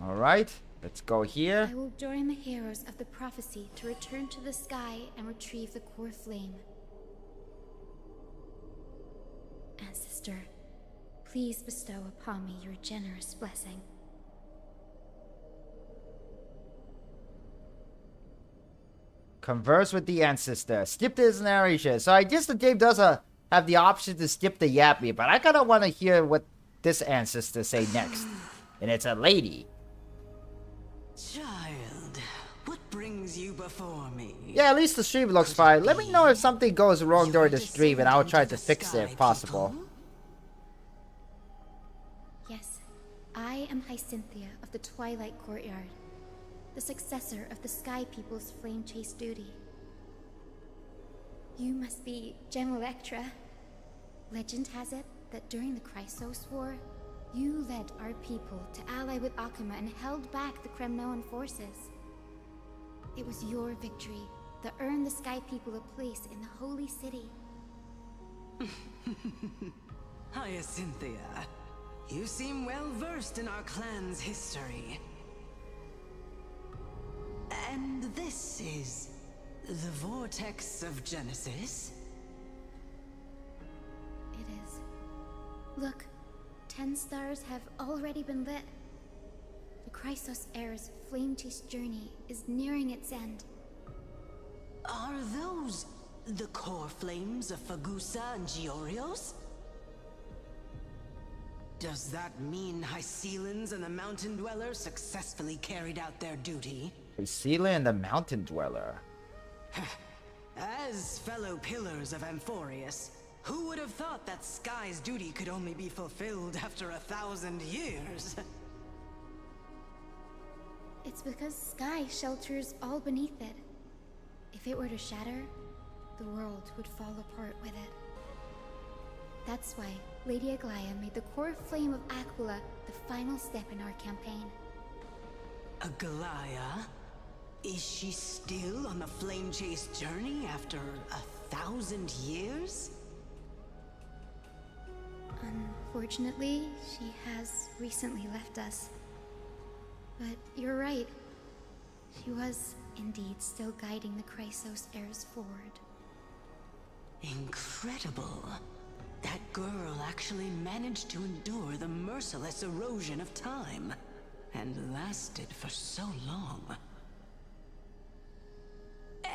Alright, let's go here. I will join the heroes of the prophecy to return to the sky and retrieve the core flame. Ancestor, please bestow upon me your generous blessing. Converse with the ancestor. Skip this narration. So I guess the game does have the option to skip the yappy, but I kind of want to hear what this ancestor say next. And it's a lady. Child, what brings you before me? Yeah, at least the stream looks fine. Let me know if something goes wrong during the stream and I'll try to fix it if possible. Yes, I am Hyacinthia of the Twilight Courtyard, the successor of the Sky People's Flame Chase duty. You must be Gem Electra. Legend has it that during the Chrysos War, you led our people to ally with Akama and held back the Kremnoan forces. It was your victory that earned the Sky People a place in the Holy City. Hyacinthia, you seem well versed in our clan's history. And this is the Vortex of Genesis? It is. Look, 10 stars have already been lit. The Chrysos heir's flame-chased journey is nearing its end. Are those the core flames of Fagusa and Giorios? Does that mean Hycelans and the Mountain Dweller successfully carried out their duty? Hycelia and the Mountain Dweller. As fellow pillars of Amphorius, who would have thought that Sky's duty could only be fulfilled after 1,000 years? It's because Sky shelters all beneath it. If it were to shatter, the world would fall apart with it. That's why Lady Aglaya made the core flame of Aquila the final step in our campaign. Aglaya? Is she still on the flame chase journey after 1,000 years? Unfortunately, she has recently left us. But you're right. She was indeed still guiding the Chrysos heirs forward. Incredible. That girl actually managed to endure the merciless erosion of time, and lasted for so long.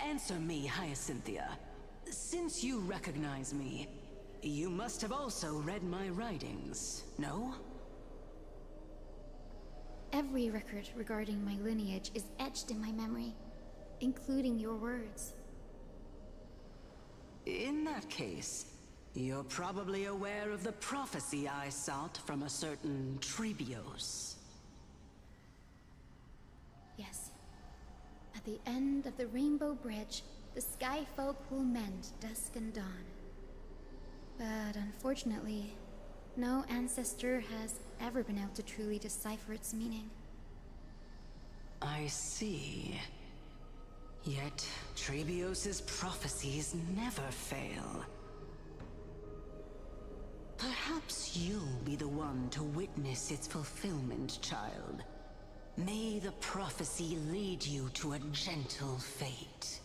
Answer me, Hyacinthia. Since you recognize me, you must have also read my writings, no? Every record regarding my lineage is etched in my memory, including your words. In that case, you're probably aware of the prophecy I sought from a certain Trebios. Yes. At the end of the Rainbow Bridge, the Sky Folk will mend dusk and dawn. But unfortunately, no ancestor has ever been able to truly decipher its meaning. I see. Yet, Trebios' prophecies never fail. Perhaps you'll be the one to witness its fulfillment, child. May the prophecy lead you to a gentle fate.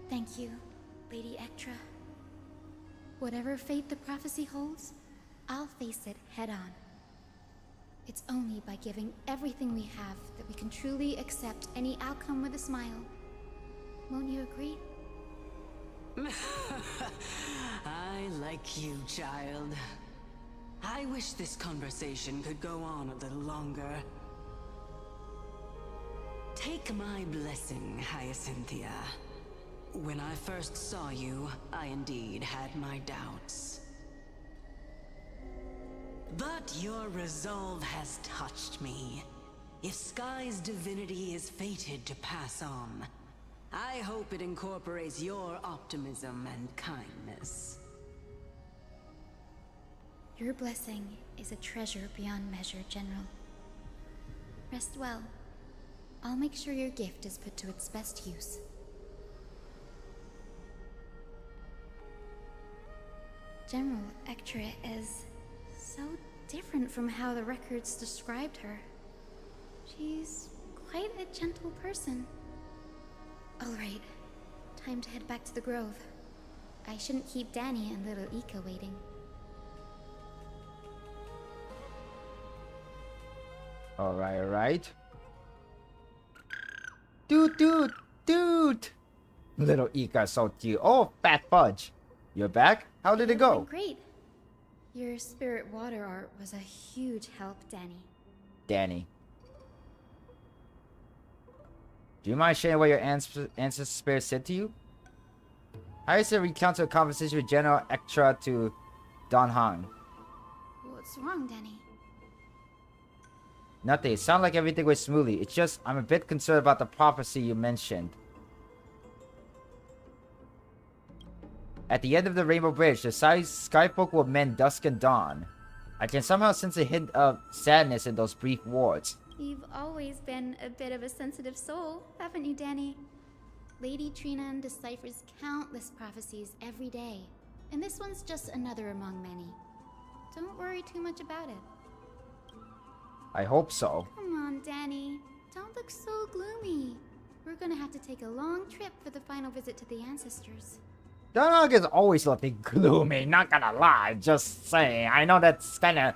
Thank you, Lady Ectra. Whatever fate the prophecy holds, I'll face it head-on. It's only by giving everything we have that we can truly accept any outcome with a smile. Won't you agree? I like you, child. I wish this conversation could go on a little longer. Take my blessing, Hyacinthia. When I first saw you, I indeed had my doubts. But your resolve has touched me. If Sky's divinity is fated to pass on, I hope it incorporates your optimism and kindness. Your blessing is a treasure beyond measure, General. Rest well. I'll make sure your gift is put to its best use. General Ectra is so different from how the records described her. She's quite a gentle person. All right, time to head back to the grove. I shouldn't keep Danny and little Ika waiting. Alright. Dude! Little Ika so cute. Oh, Fat Fudge. You're back? How did it go? Great. Your spirit water art was a huge help, Danny. Do you mind sharing what your ancestor spirit said to you? Hyacinth recounts a conversation with General Ectra to Don Han. What's wrong, Danny? Nothing. It sounded like everything went smoothly. It's just, I'm a bit concerned about the prophecy you mentioned. At the end of the Rainbow Bridge, the Skyfolk will mend dusk and dawn. I can somehow sense a hint of sadness in those brief words. You've always been a bit of a sensitive soul, haven't you, Danny? Lady Trinan deciphers countless prophecies every day, and this one's just another among many. Don't worry too much about it. I hope so. Come on, Danny. Don't look so gloomy. We're gonna have to take a long trip for the final visit to the ancestors. Donald is always looking gloomy, not gonna lie, just saying. I know that's kinda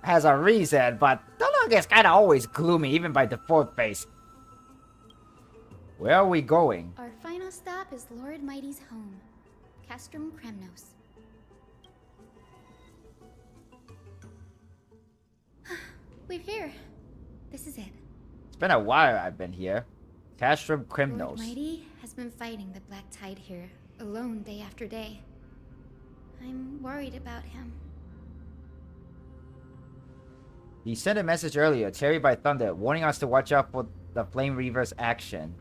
has a reason, but Donald is kinda always gloomy, even by default base. Where are we going? Our final stop is Lord Mighty's home, Castrum Kremnos. We're here. This is it. It's been a while I've been here. Castrum Lord Kremnos. Mighty has been fighting the Black Tide here, alone day after day. I'm worried about him. He sent a message earlier, Terry by Thunder, warning us to watch out for the Flame Reaver's action.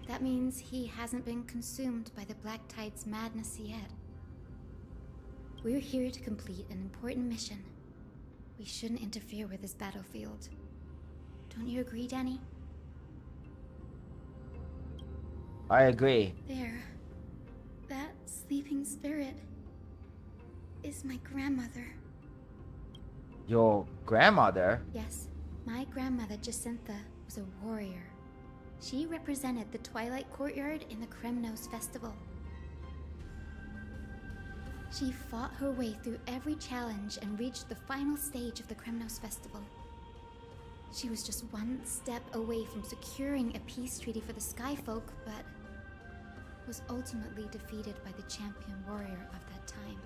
That means he hasn't been consumed by the Black Tide's madness yet. We're here to complete an important mission. We shouldn't interfere with this battlefield. Don't you agree, Danny? I agree. There. That sleeping spirit is my grandmother. Your grandmother? Yes, my grandmother Jacintha was a warrior. She represented the Twilight Courtyard in the Kremnos Festival. She fought her way through every challenge and reached the final stage of the Kremnos Festival. She was just one step away from securing a peace treaty for the Skyfolk, but was ultimately defeated by the champion warrior of that time.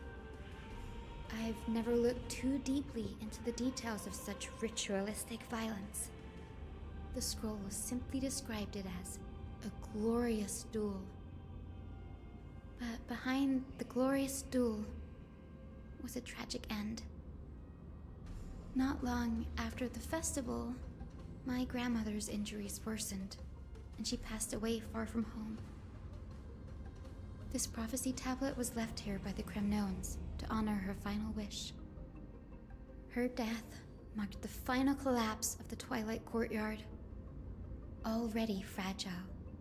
I've never looked too deeply into the details of such ritualistic violence. The scroll simply described it as a glorious duel. But behind the glorious duel was a tragic end. Not long after the festival, my grandmother's injuries worsened, and she passed away far from home. This prophecy tablet was left here by the Kremnoans to honor her final wish. Her death marked the final collapse of the Twilight Courtyard, already fragile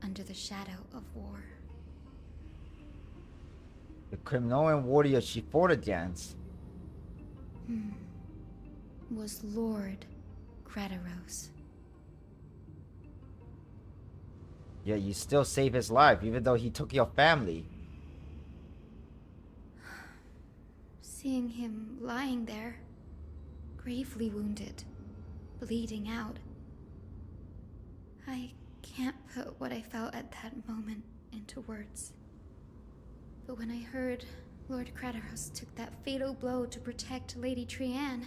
under the shadow of war. The Kremnoan warrior she fought against Was Lord Kratos. Yeah, you still saved his life, even though he took your family. Seeing him lying there, gravely wounded, bleeding out, I can't put what I felt at that moment into words. But when I heard Lord Kratos took that fatal blow to protect Lady Trianne,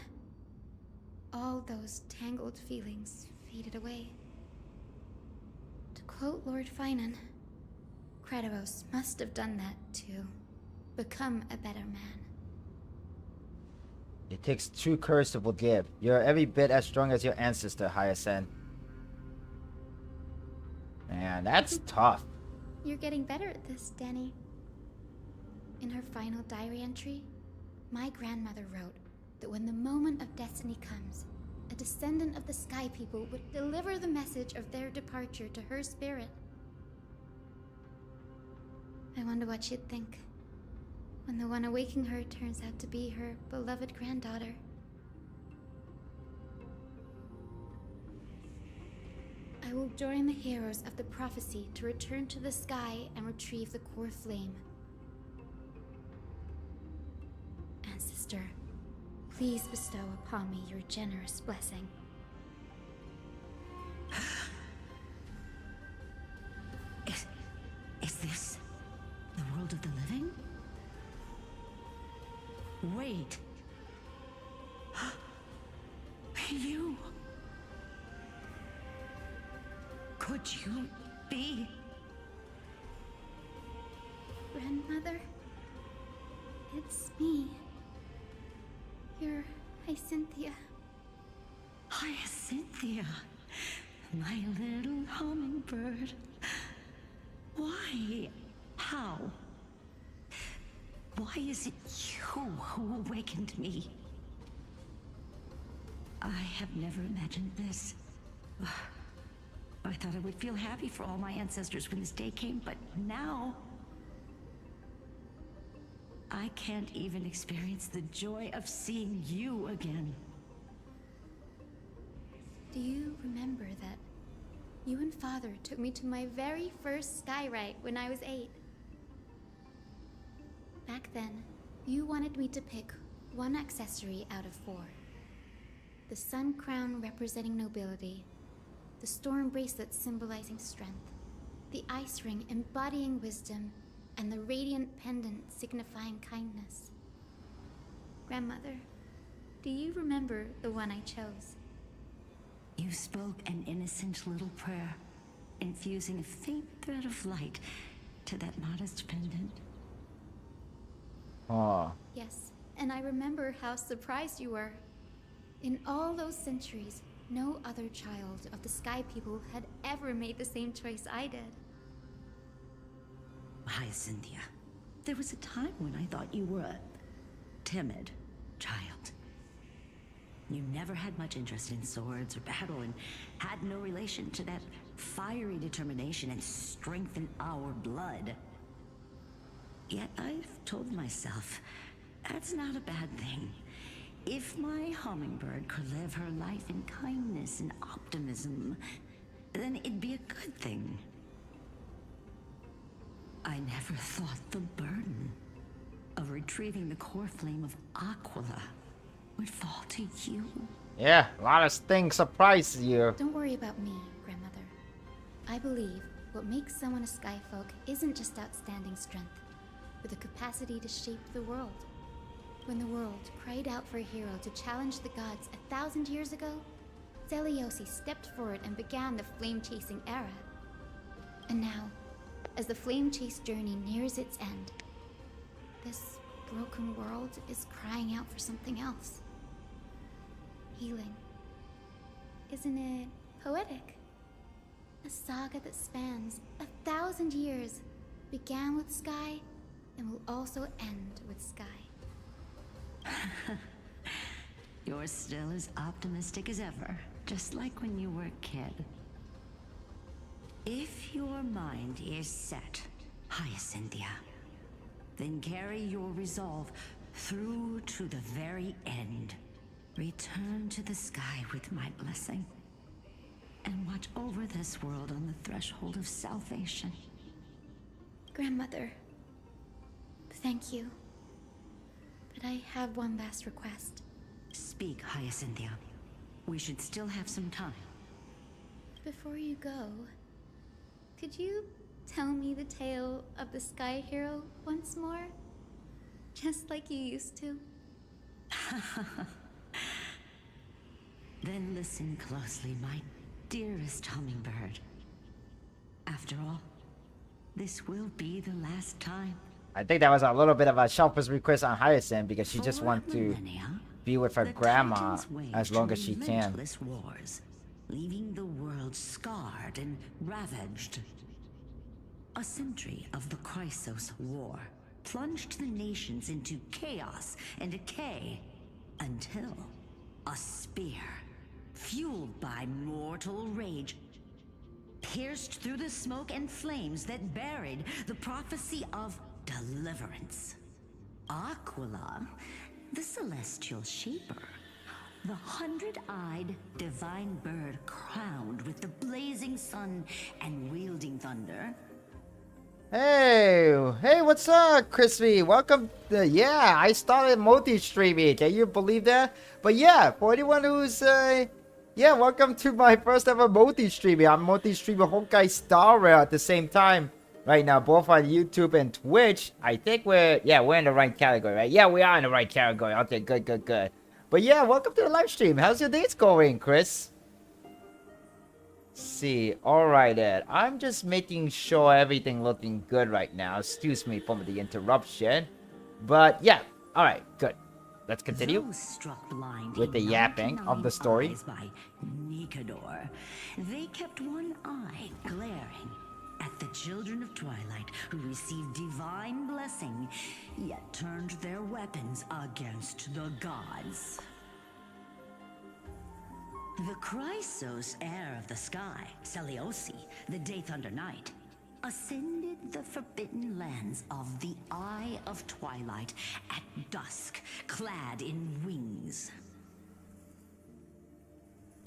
all those tangled feelings faded away. To quote Lord Finan, Kratos must have done that to become a better man. It takes true courage to forgive. You're every bit as strong as your ancestor, Hyacinth. Man, that's tough. You're getting better at this, Danny. In her final diary entry, my grandmother wrote that when the moment of destiny comes, a descendant of the Sky People would deliver the message of their departure to her spirit. I wonder what she'd think when the one awaking her turns out to be her beloved granddaughter. I will join the heroes of the prophecy to return to the sky and retrieve the core flame. Ancestor, please bestow upon me your generous blessing. Is this the world of the living? Wait. You... Could you be... Grandmother? It's me. You're Hyacinthia. Hyacinthia, my little hummingbird. Why? How? Why is it you who awakened me? I have never imagined this. I thought I would feel happy for all my ancestors when this day came, but now... I can't even experience the joy of seeing you again. Do you remember that you and Father took me to my very first skyride when I was 8? Back then, you wanted me to pick one accessory out of 4. The sun crown representing nobility, the storm bracelet symbolizing strength, the ice ring embodying wisdom, and the radiant pendant signifying kindness. Grandmother, do you remember the one I chose? You spoke an innocent little prayer, infusing a faint thread of light to that modest pendant. Aw. Yes, and I remember how surprised you were. In all those centuries, no other child of the Sky People had ever made the same choice I did. Hyacinthia, there was a time when I thought you were a timid child. You never had much interest in swords or battle and had no relation to that fiery determination and strength in our blood. Yet I've told myself, that's not a bad thing. If my hummingbird could live her life in kindness and optimism, then it'd be a good thing. I never thought the burden of retrieving the core flame of Aquila would fall to you. Yeah, a lot of things surprise you. Don't worry about me, Grandmother. I believe what makes someone a Skyfolk isn't just outstanding strength, but the capacity to shape the world. When the world cried out for a hero to challenge the gods 1,000 years ago, Zeliosi stepped forward and began the flame-chasing era. And now, as the flame chase journey nears its end, this broken world is crying out for something else. Healing. Isn't it poetic? A saga that spans 1,000 years, began with Sky, and will also end with Sky. You're still as optimistic as ever, just like when you were a kid. If your mind is set, Hyacinthia, then carry your resolve through to the very end. Return to the sky with my blessing, and watch over this world on the threshold of salvation. Grandmother, thank you. But I have one last request. Speak, Hyacinthia. We should still have some time. Before you go, could you tell me the tale of the Sky Hero once more? Just like you used to. Then listen closely, my dearest hummingbird. After all, this will be the last time. I think that was a little bit of a selfish request on Hyacinth because she just For wants to millennia, be with her the grandma Titans waged as long as she can. relentless wars, leaving the world scarred and ravaged. A century of the Chrysos War plunged the nations into chaos and decay until a spear, fueled by mortal rage, pierced through the smoke and flames that buried the prophecy of deliverance. Aquila, the celestial shaper, the 100-eyed divine bird crowned with the blazing sun and wielding thunder. Hey, what's up, Crispy? Welcome. Yeah, I started multi-streaming. Can you believe that? But yeah, for anyone who's yeah, welcome to my first ever multi-streaming. I'm multi-streaming Honkai Star Rail at the same time right now, both on YouTube and Twitch. I think we're in the right category, right? Yeah, we are in the right category. Okay, good. But yeah, welcome to the live stream. How's your days going, Chris? See, alright then. I'm just making sure everything looking good right now. Excuse me for the interruption. But yeah, alright, good. Let's continue Those struck blind with the in yapping of the story. eyes by Nikador, they kept one eye glaring at the children of Twilight who received divine blessing, yet turned their weapons against the gods. The Chrysos heir of the sky, Seliosi, the Day Thunder Knight, ascended the forbidden lands of the Eye of Twilight at dusk, clad in wings.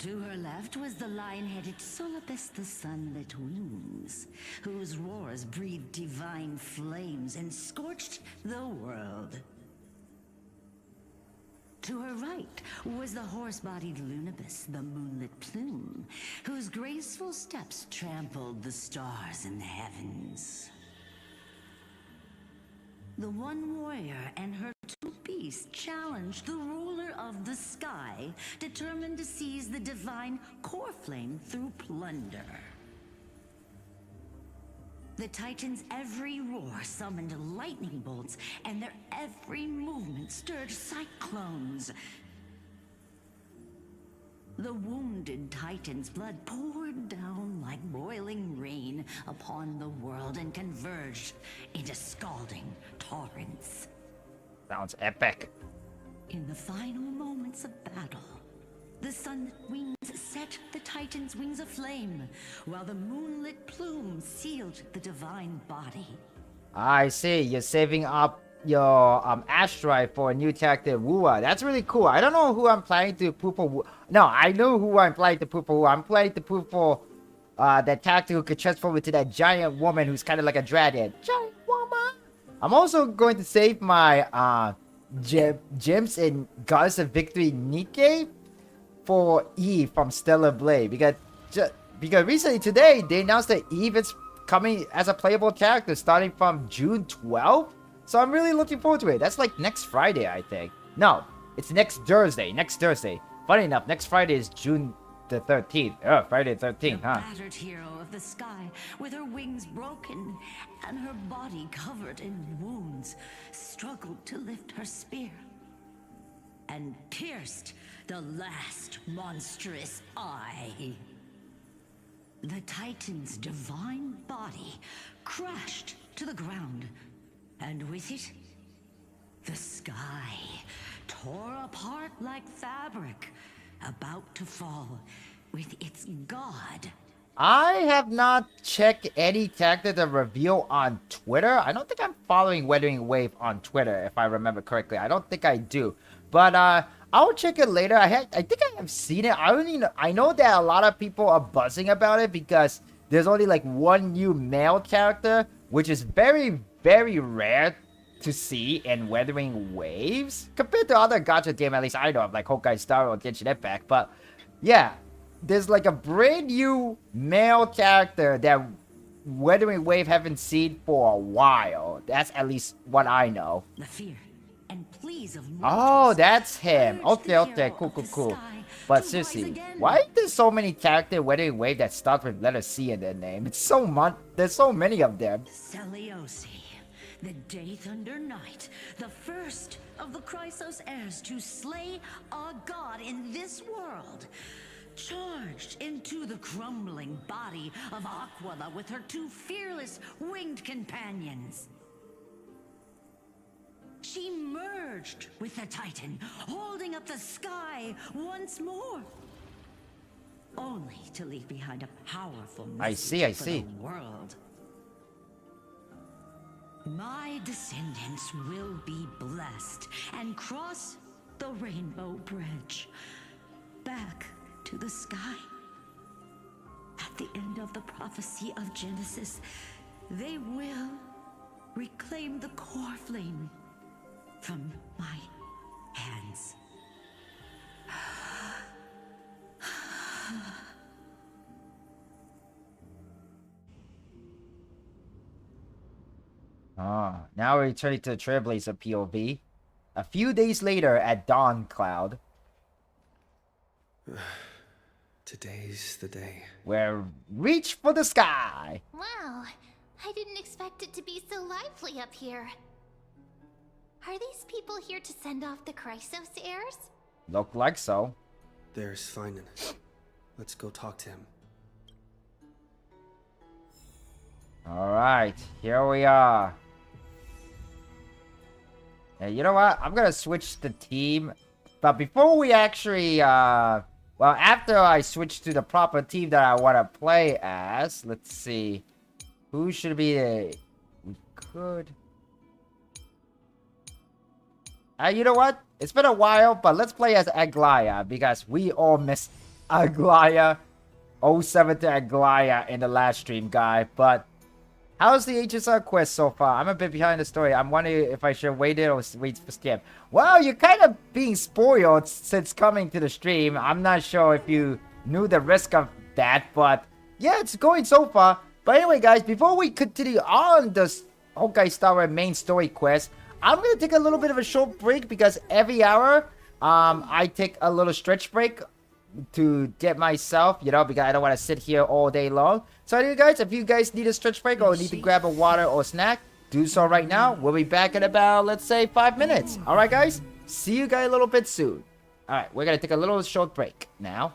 To her left was the lion-headed Solipus the Sunlit Wings, whose roars breathed divine flames and scorched the world. To her right was the horse-bodied Lunibus, the Moonlit Plume, whose graceful steps trampled the stars in the heavens. The one warrior and her two beasts challenged the ruler of the sky, determined to seize the divine core flame through plunder. The Titans' every roar summoned lightning bolts, and their every movement stirred cyclones. The wounded Titan's blood poured down like boiling rain upon the world and converged into scalding torrents. Sounds epic. In the final moments of battle, the Sunlit Wings set the Titan's wings aflame, while the Moonlit Plume sealed the divine body. I see. You're saving up your asteroid for a new tactic, Wua. That's really cool. I don't know who I'm planning to poop for. No, I know who I'm planning to poop for. I'm planning to poop for that character who could transform into that giant woman who's kind of like a dragon. Giant woman. I'm also going to save my gems in Goddess of Victory Nikkei for Eve from Stellar Blade, because recently today they announced that Eve is coming as a playable character starting from June 12th. So I'm really looking forward to it. That's like next Friday, I think. No, it's next Thursday. Next Thursday. Funny enough, next Friday is June the 13th. Oh, Friday the 13th, huh? The battered hero of the sky, with her wings broken and her body covered in wounds, struggled to lift her spear and pierced the last monstrous eye. The Titan's divine body crashed to the ground, and with it, the sky tore apart like fabric, about to fall with its god. I have not checked any character to reveal on Twitter. I don't think I'm following Weathering Wave on Twitter, if I remember correctly. I don't think I do. But I'll check it later. I think I have seen it. I know that a lot of people are buzzing about it because there's only like one new male character, which is very, very rare to see in Weathering Waves compared to other gacha game, at least I know of, like Honkai Star Rail or Genshin Impact. But yeah, there's like a brand new male character that Weathering Wave haven't seen for a while. That's at least what I know. The fear and pleas of Oh, that's him. Okay, cool. But seriously, why are there so many characters in Weathering Wave that start with letter C in their name? It's so much. There's so many of them. Seliosi, the Day Thunder Knight, the first of the Chrysos heirs to slay a god in this world, charged into the crumbling body of Aquila with her two fearless winged companions. She merged with the Titan, holding up the sky once more, only to leave behind a powerful message I for see. the world. My descendants will be blessed and cross the Rainbow Bridge back to the sky. At the end of the prophecy of Genesis, they will reclaim the core flame from my hands. Now we're returning to the Trailblazer POV. A few days later at Dawn Cloud. Today's the day. We're reach for the sky. Wow, I didn't expect it to be so lively up here. Are these people here to send off the Chrysos heirs? Look like so. There's Finan. Let's go talk to him. Alright, here we are. Hey, you know what? I'm gonna switch the team. But before we actually, well, after I switch to the proper team that I want to play as, let's see. Who should be the... We could... you know what? It's been a while, but let's play as Aglaya, because we all missed Aglaya. 07 to Aglaya in the last stream, guy. But how's the HSR quest so far? I'm a bit behind the story. I'm wondering if I should wait it or wait for Skip. Well, you're kind of being spoiled since coming to the stream. I'm not sure if you knew the risk of that, but yeah, it's going so far. But anyway, guys, before we continue on this Honkai Star Rail main story quest, I'm going to take a little bit of a short break because every hour, I take a little stretch break to get myself, you know, because I don't want to sit here all day long. So anyway, guys, if you guys need a stretch break or need to grab a water or snack, do so right now. We'll be back in about, let's say, 5 minutes. All right, guys? See you guys a little bit soon. All right, we're going to take a little short break now.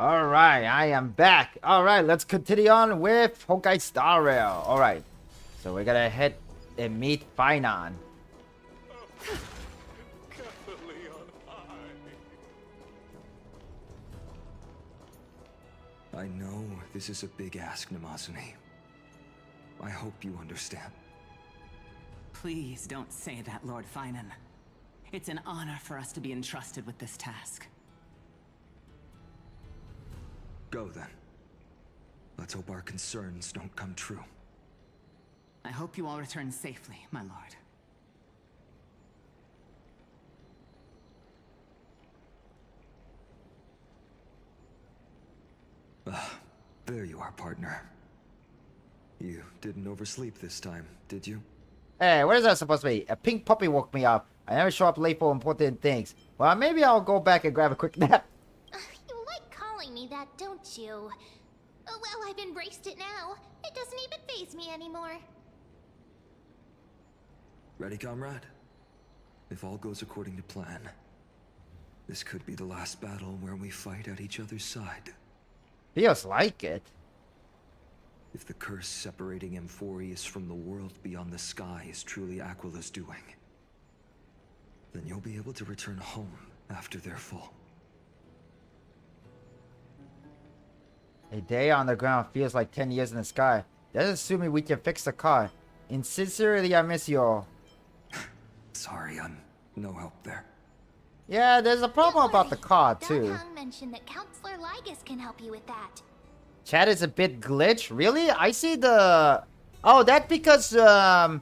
Alright, I am back. Alright, let's continue on with Honkai Star Rail. Alright, so we're gonna head and meet Finon. I know this is a big ask, Namazune. I hope you understand. Please don't say that, Lord Finon. It's an honor for us to be entrusted with this task. Go then. Let's hope our concerns don't come true. I hope you all return safely, my lord. There you are, partner. You didn't oversleep this time, did you? Hey, what is that supposed to be? A pink puppy woke me up. I never show up late for important things. Well, maybe I'll go back and grab a quick nap. You like calling me that, don't you? Oh, well, I've embraced it now. It doesn't even faze me anymore. Ready, comrade? If all goes according to plan, this could be the last battle where we fight at each other's side. Feels like it. If the curse separating Amphorius from the world beyond the sky is truly Aquila's doing, then you'll be able to return home after their fall. A day on the ground feels like 10 years in the sky. That's assuming we can fix the car. And sincerely, I miss you all. Sorry, I'm no help there. Yeah, there's a problem about the car, too. Donghang mentioned that Counselor Lygus can help you with that. Chat is a bit glitch. Really? I see the... Oh, that's because, Ooh,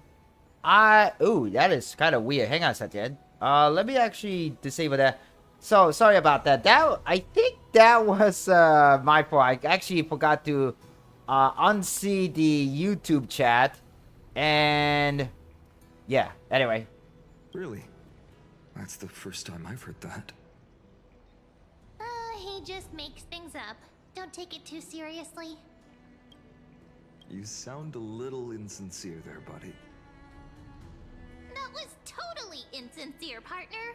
that is kind of weird. Hang on a second. Let me actually disable that. So, sorry about that. I think that was, my fault. I actually forgot to, unsee the YouTube chat. And... Yeah, anyway. Really? That's the first time I've heard that. He just makes things up. Don't take it too seriously. You sound a little insincere there, buddy. That was totally insincere, partner.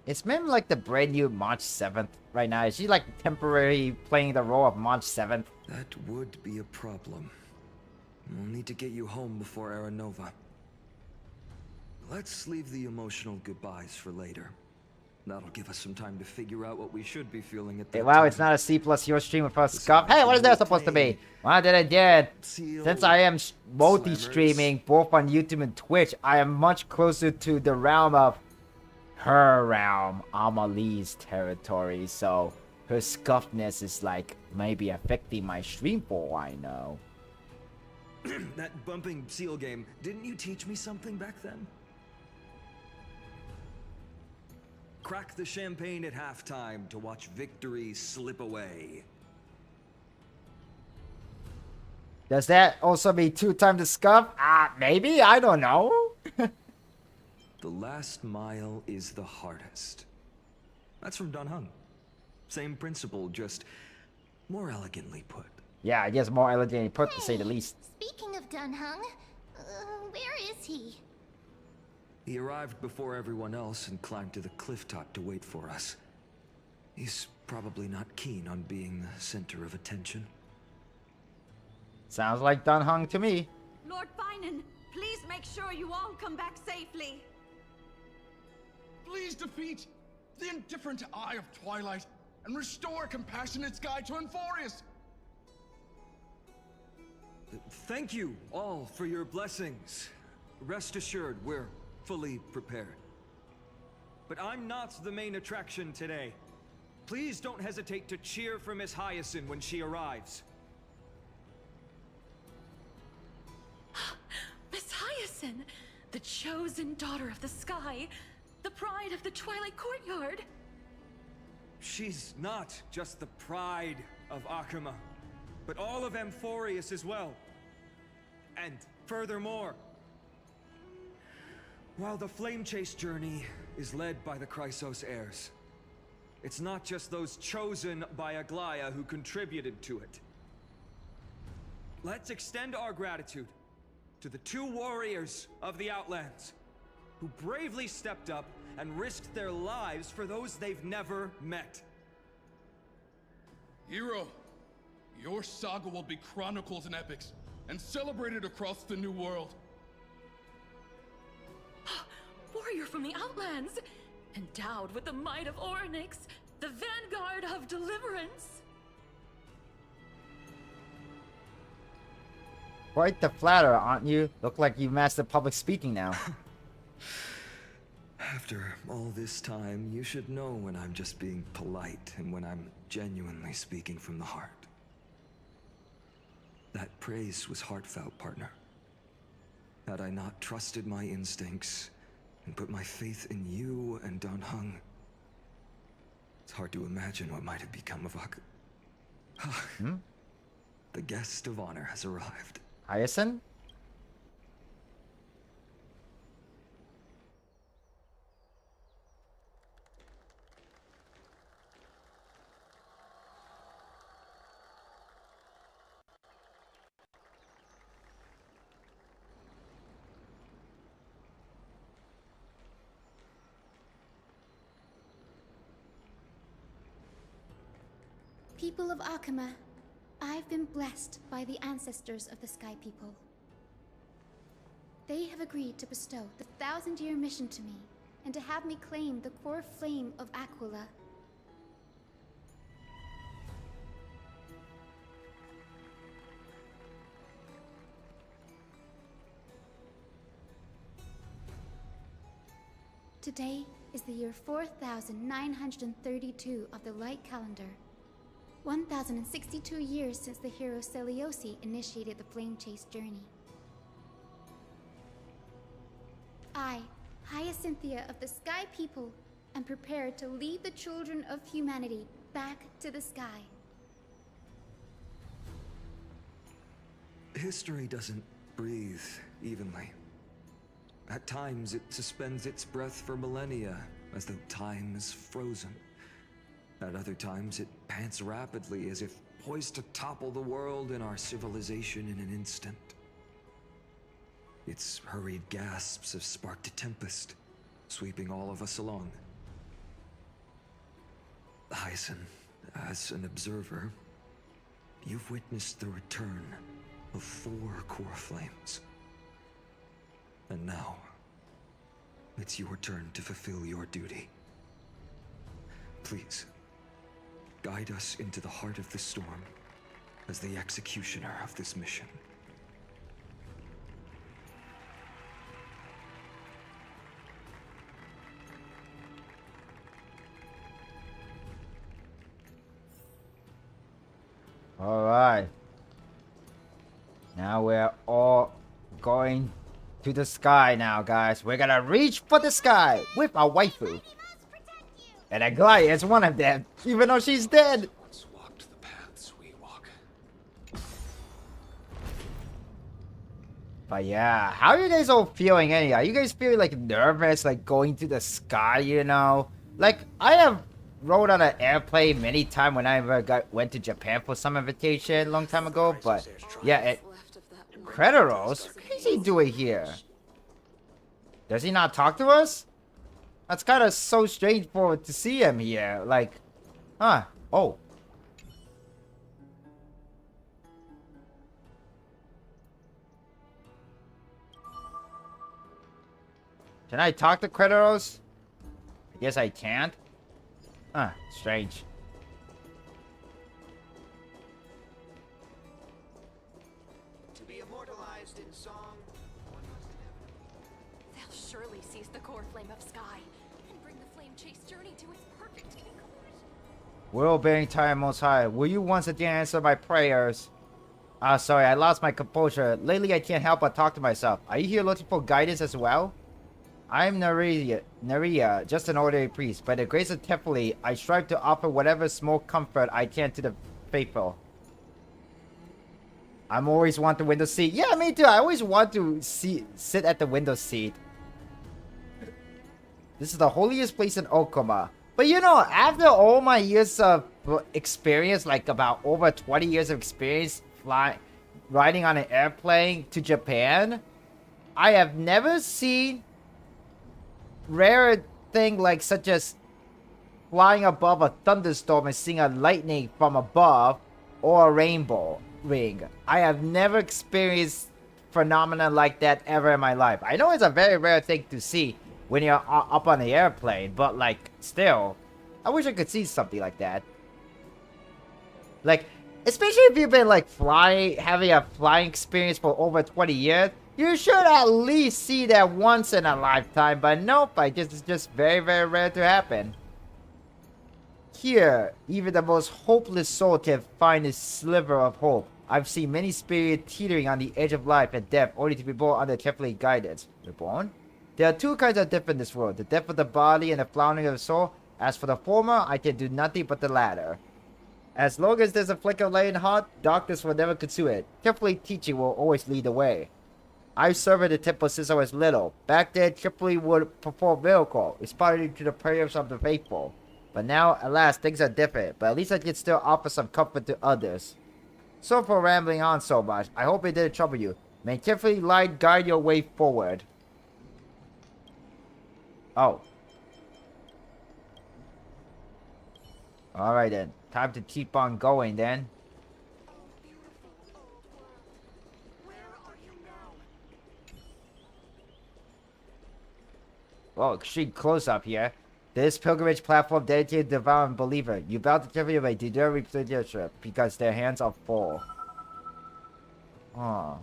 It's Mim like the brand new March 7th right now? Is she like temporarily playing the role of March 7th? That would be a problem. We'll need to get you home before Aranova. Let's leave the emotional goodbyes for later. That'll give us some time to figure out what we should be feeling at that Wow, time. it's not a C+Hero stream with us scuff. Hey, what is that supposed to be? What did I get? Since I am multi-streaming both on YouTube and Twitch, I am much closer to the realm of her realm, Amalie's territory. So her scuffness is like maybe affecting my stream for all I know. That bumping seal game, didn't you teach me something back then? Crack the champagne at halftime to watch victory slip away. Does that also mean 2 times the scuff? Maybe? I don't know. The last mile is the hardest. That's from Donghang. Same principle, just more elegantly put. Yeah, I guess more elegantly put, to say the least. Speaking of Donghang, where is he? He arrived before everyone else and climbed to the cliff top to wait for us. He's probably not keen on being the center of attention. Sounds like Donghang to me. Lord Finon, please make sure you all come back safely. Please defeat the indifferent eye of Twilight and restore a compassionate sky to Amphorius. Thank you all for your blessings. Rest assured, we're fully prepared. But I'm not the main attraction today. Please don't hesitate to cheer for Miss Hyacinth when she arrives. Miss Hyacinth, the chosen daughter of the sky, the pride of the Twilight Courtyard. She's not just the pride of Akuma, but all of Amphorius as well. And furthermore, while the Flame Chase journey is led by the Chrysos heirs, it's not just those chosen by Aglaya who contributed to it. Let's extend our gratitude to the 2 warriors of the Outlands who bravely stepped up and risked their lives for those they've never met. Hero, your saga will be chronicled in epics and celebrated across the New World. Warrior from the Outlands! Endowed with the might of Orynyx, the vanguard of deliverance! Quite the flatterer, aren't you? Look like you mastered public speaking now. After all this time, you should know when I'm just being polite and when I'm genuinely speaking from the heart. That praise was heartfelt, partner. Had I not trusted my instincts and put my faith in you and Dan Heng, it's hard to imagine what might have become of Ak. The guest of honor has arrived. Hyacinth? People of Akama, I've been blessed by the ancestors of the Sky People. They have agreed to bestow the 1,000-year mission to me, and to have me claim the core flame of Aquila. Today is the year 4932 of the Light Calendar. 1,062 years since the hero Seliosi initiated the Flame Chase journey. I, Hyacinthia of the Sky People, am prepared to lead the children of humanity back to the sky. History doesn't breathe evenly. At times, it suspends its breath for millennia, as though time is frozen. At other times, it pants rapidly, as if poised to topple the world and our civilization in an instant. Its hurried gasps have sparked a tempest, sweeping all of us along. Hyacinth, as an observer, you've witnessed the return of 4 core flames. And now, it's your turn to fulfill your duty. Please, guide us into the heart of the storm as the executioner of this mission. All right. Now we're all going to the sky now, guys. We're gonna reach for the sky with our waifu. And Aglaia is one of them, even though she's dead. Once walked the paths we walk. But yeah, how are you guys all feeling anyhow? Are you guys feeling like nervous, like going to the sky, you know? Like, I have rode on an airplane many times when I went to Japan for some invitation a long time ago, but yeah, Crediros, what is he doing here? Does he not talk to us? That's kind of so strange to see him here. Like, huh? Oh. Can I talk to Crediros? I guess I can't. Huh, strange. To be immortalized in song, one must never... They'll surely seize the core flame of sky and bring the flame chase journey to its perfect conclusion. World-bearing time most high, will you once again answer my prayers? Sorry, I lost my composure. Lately, I can't help but talk to myself. Are you here looking for guidance as well? I'm Naria, just an ordinary priest. By the grace of Tefali, I strive to offer whatever small comfort I can to the faithful. I'm always want the window seat. Yeah, me too. I always want to sit at the window seat. This is the holiest place in Okuma. But you know, after all my years of experience, like about over 20 years of experience riding on an airplane to Japan, I have never seen rare thing like such as flying above a thunderstorm and seeing a lightning from above or a rainbow ring. I have never experienced phenomena like that ever in my life. I know it's a very rare thing to see when you're up on the airplane, but like, still, I wish I could see something like that. Like, especially if you've been like having a flying experience for over 20 years, you should at least see that once in a lifetime, but nope, it's just very, very rare to happen. Here, even the most hopeless soul can find a sliver of hope. I've seen many spirits teetering on the edge of life and death, only to be born under carefully guidance. Reborn? There are two kinds of death in this world, the death of the body and the floundering of the soul. As for the former, I can do nothing but the latter. As long as there's a flicker of light in heart, darkness will never consume it. Carefully teaching will always lead the way. I've served at the temple since I was little. Back then, Tripoli would perform miracles, responding to the prayers of the faithful. But now, alas, things are different. But at least I can still offer some comfort to others. So for rambling on so much, I hope it didn't trouble you. May carefully light guide your way forward. Oh. Alright then. Time to keep on going then. Whoa, extreme close up here. This pilgrimage platform dedicated to devout believer. You bow to every way to their reputation because their hands are full. Oh.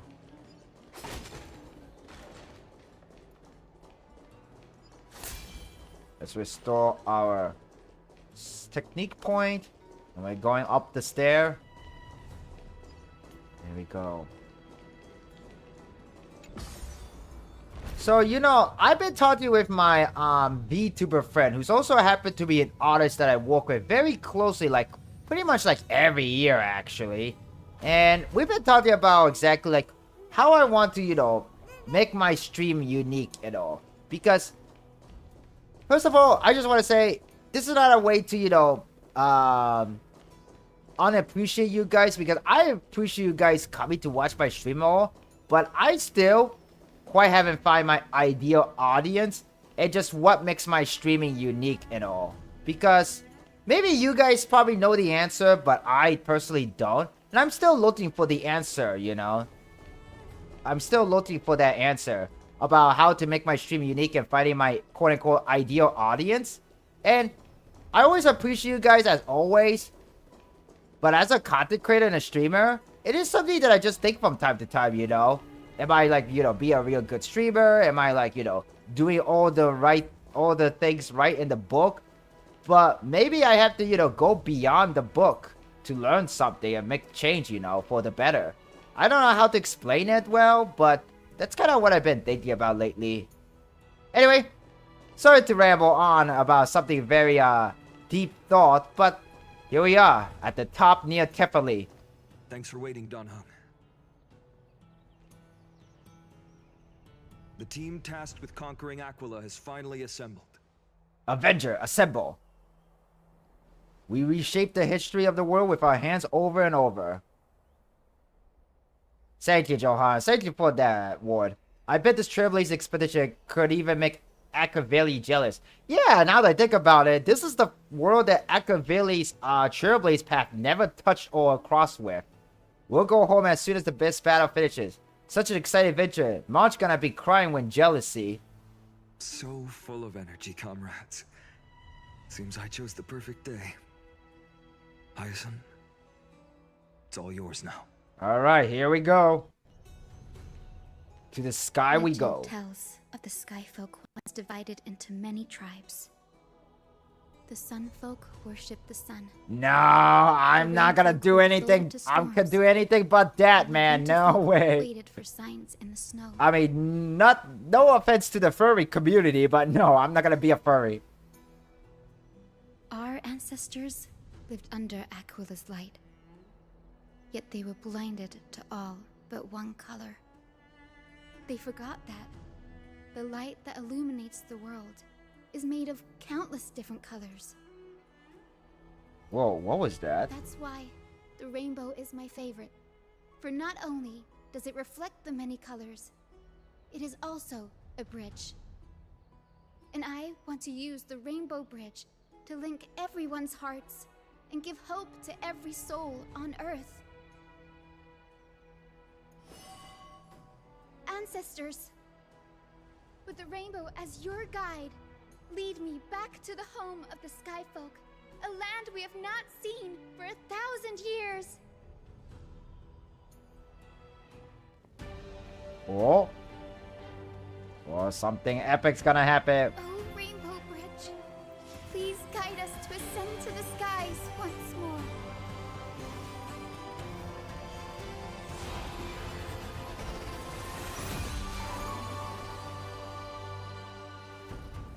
Let's restore our technique point. And we're going up the stair. There we go. So, you know, I've been talking with my Vtuber friend, who's also happened to be an artist that I work with very closely, like, pretty much like every year, actually. And we've been talking about exactly, like, how I want to, you know, make my stream unique and all. Because, first of all, I just want to say, this is not a way to, you know, unappreciate you guys, because I appreciate you guys coming to watch my stream and all, but I still quite haven't found my ideal audience and just what makes my streaming unique and all. Because maybe you guys probably know the answer, but I personally don't. And I'm still looking for the answer, you know. I'm still looking for that answer about how to make my stream unique and finding my quote-unquote ideal audience. And I always appreciate you guys as always. But as a content creator and a streamer, it is something that I just think from time to time, you know. Am I like, you know, be a real good streamer? Am I like, you know, doing all the things right in the book? But maybe I have to, you know, go beyond the book to learn something and make change, you know, for the better. I don't know how to explain it well, but that's kind of what I've been thinking about lately. Anyway, sorry to ramble on about something very, deep thought, but here we are, at the top near Kefali. Thanks for waiting, Donhung. The team tasked with conquering Aquila has finally assembled. Avenger, assemble. We reshaped the history of the world with our hands over and over. Thank you, Johan. Thank you for that, Ward. I bet this Trailblaze expedition could even make Akaveli jealous. Yeah, now that I think about it, this is the world that Akaveli's Trailblaze path never touched or crossed with. We'll go home as soon as the best battle finishes. Such an exciting adventure. March gonna be crying when jealousy. So full of energy, comrades. Seems I chose the perfect day. Hyacin, it's all yours now. Alright, here we go. To the sky we go. Legend tells of the sky folk once divided into many tribes. The sun folk worship the sun. No, I'm not gonna do anything. I'm gonna do anything but that, man. No way. Waited for signs in the snow. I mean, no offense to the furry community, but no, I'm not gonna be a furry. Our ancestors lived under Aquila's light. Yet they were blinded to all but one color. They forgot that the light that illuminates the world is made of countless different colors. Whoa, what was that? That's why the rainbow is my favorite. For not only does it reflect the many colors, it is also a bridge. And I want to use the rainbow bridge to link everyone's hearts and give hope to every soul on Earth. Ancestors, with the rainbow as your guide, lead me back to the home of the Skyfolk, a land we have not seen for 1,000 years. Oh. Or something epic's gonna happen. Oh, Rainbow Bridge, please guide us to ascend to the skies once more.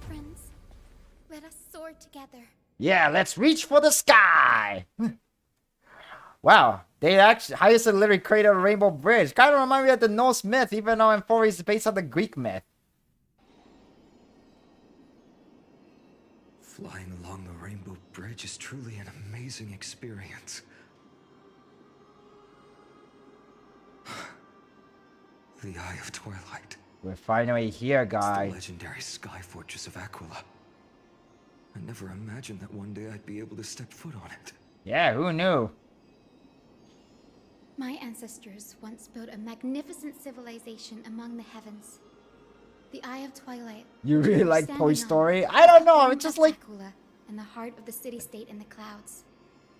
Friends, let us soar together. Yeah, let's reach for the sky! Wow, they actually highest and literally created a rainbow bridge. Kind of remind me of the Norse myth, even though M4 is based on the Greek myth. Flying along the Rainbow Bridge is truly an amazing experience. The Eye of Twilight. We're finally here, It's guys. the legendary sky fortress of Aquila. I never imagined that one day I'd be able to step foot on it. Yeah, who knew? My ancestors once built a magnificent civilization among the heavens. The Eye of Twilight. You really like standing Toy on Story? the I don't know, throne it's just of like... Aquila, in the heart of the city-state in the clouds.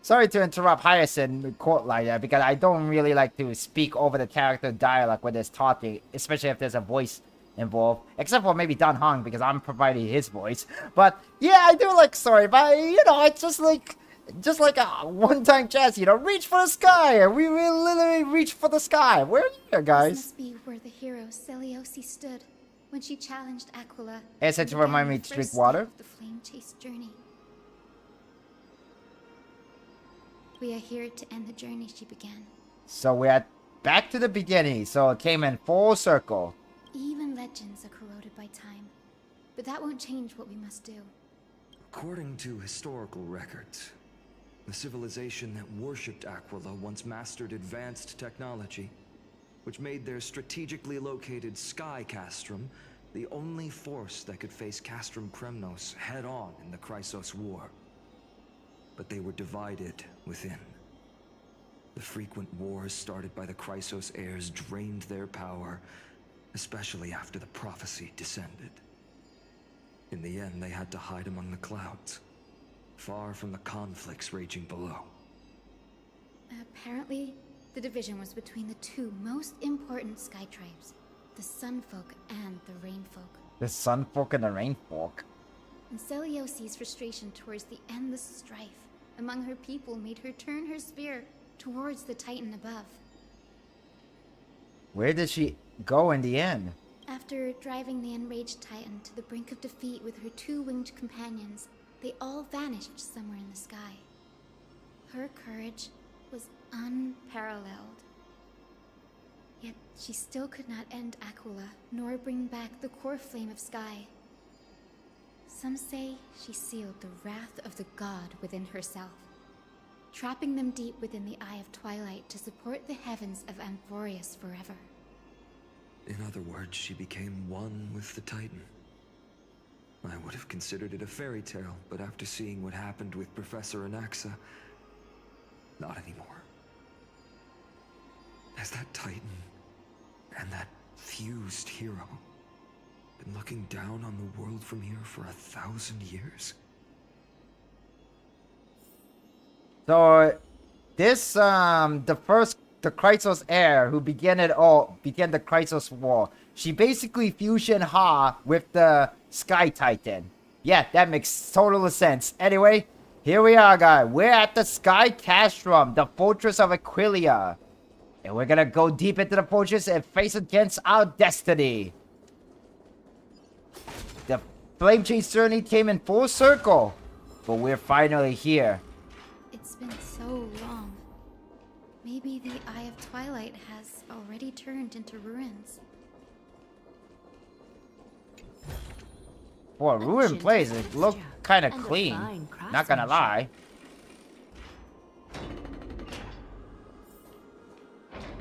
Sorry to interrupt Hyacinth quote like that, because I don't really like to speak over the character dialogue when there's talking, especially if there's a voice involved. Except for maybe Dan Hong, because I'm providing his voice. But yeah, I do like story, but you know, it's just like a one-time chance, you know, reach for the sky, and we will literally reach for the sky. We're here, This guys. must be where the hero Seliosi stood when she challenged Aquila. Is it and to began remind me the to drink first water? step of the flame chase journey. We are here to end the journey she began. So we're at back to the beginning, so it came in full circle. Even legends are corroded by time, but that won't change what we must do. According to historical records, the civilization that worshipped Aquila once mastered advanced technology, which made their strategically located Sky Castrum the only force that could face Castrum Kremnos head-on in the Chrysos War. But they were divided within. The frequent wars started by the Chrysos heirs drained their power, especially after the prophecy descended. In the end, they had to hide among the clouds, far from the conflicts raging below. Apparently, the division was between the two most important sky tribes, the Sunfolk and the Rainfolk. The Sunfolk and the Rainfolk. And Seliosi's frustration towards the endless strife among her people made her turn her spear towards the Titan above. Where did she go in the end? After driving the enraged Titan to the brink of defeat with her two winged companions, they all vanished somewhere in the sky. Her courage was unparalleled. Yet she still could not end Aquila, nor bring back the core flame of sky. Some say she sealed the wrath of the god within herself, trapping them deep within the Eye of Twilight to support the heavens of Amphorius forever. In other words, she became one with the Titan. I would have considered it a fairy tale, but after seeing what happened with Professor Anaxa, not anymore. Has that Titan and that fused hero been looking down on the world from here for 1,000 years? So, this, the Chrysos heir who began the Chrysos War, she basically fusioned Ha with the Sky Titan. Yeah, that makes total sense. Anyway, here we are, guys. We're at the Sky Castrum, the Fortress of Aquilia. And we're gonna go deep into the fortress and face against our destiny. The Flame Chase journey came in full circle, but we're finally here. It's been so long. Maybe the Eye of Twilight has already turned into ruins. For a ruined place, it looked kind of clean. Not gonna lie.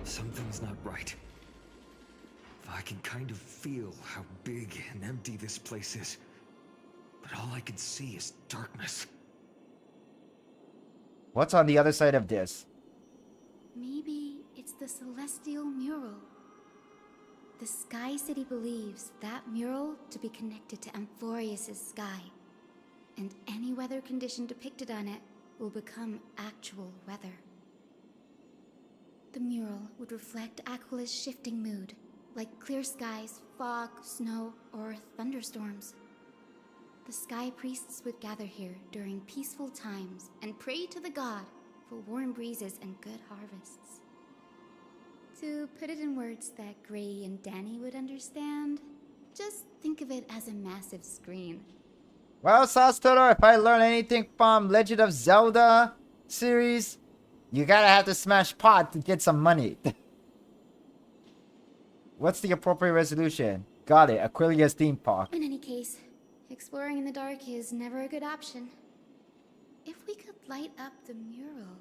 Something's not right. I can kind of feel how big and empty this place is. But all I can see is darkness. What's on the other side of this? Maybe it's the celestial mural. The Sky City believes that mural to be connected to Amphorius' sky, and any weather condition depicted on it will become actual weather. The mural would reflect Aquila's shifting mood, like clear skies, fog, snow, or thunderstorms. The Sky Priests would gather here during peaceful times and pray to the god for warm breezes and good harvests. To put it in words that Gray and Danny would understand, just think of it as a massive screen. Well, Sasutoro, if I learn anything from Legend of Zelda series, you gotta have to smash pot to get some money. What's the appropriate resolution? Got it, Aquilia's theme park. In any case, exploring in the dark is never a good option. If we could light up the mural,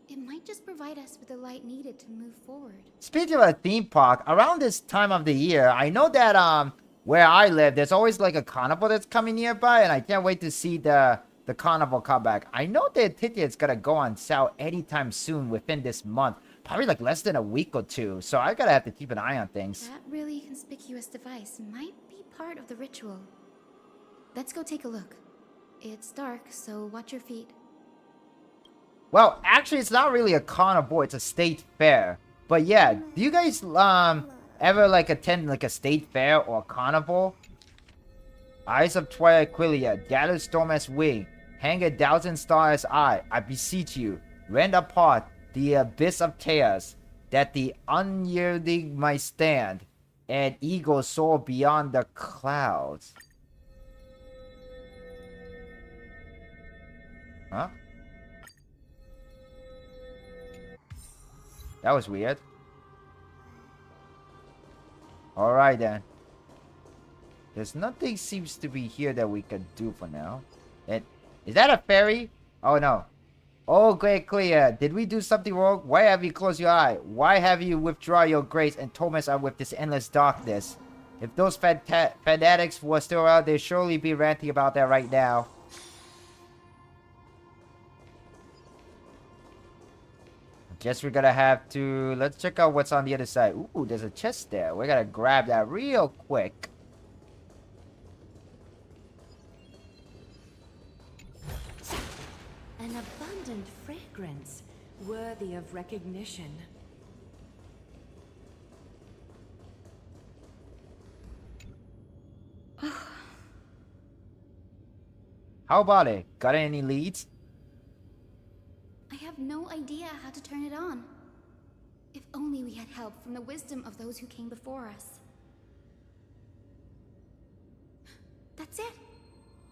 it might just provide us with the light needed to move forward. Speaking of a theme park, around this time of the year, I know that where I live, there's always like a carnival that's coming nearby, and I can't wait to see the carnival come back. I know the ticket's gonna go on sale anytime soon within this month. Probably like less than a week or two, so I gotta have to keep an eye on things. That really conspicuous device might be part of the ritual. Let's go take a look. It's dark, so watch your feet. Well, actually, it's not really a carnival, it's a state fair. But yeah, do you guys ever like attend like a state fair or a carnival? Eyes of Twilight Aquilia, gather storm as wing, hang 1,000 stars eye, I beseech you, rend apart the abyss of chaos, that the unyielding might stand, and eagles soar beyond the clouds. Huh? That was weird. Alright then. There's nothing seems to be here that we can do for now. And is that a fairy? Oh no. Oh great clear. Did we do something wrong? Why have you closed your eye? Why have you withdrawn your grace and torment us with this endless darkness? If those fanatics were still around, they'd surely be ranting about that right now. Guess we're gonna have to... Let's check out what's on the other side. Ooh, there's a chest there. We're gonna grab that real quick. An abundant fragrance, worthy of recognition. How about it? Got any leads? I have no idea how to turn it on. If only we had help from the wisdom of those who came before us. That's it.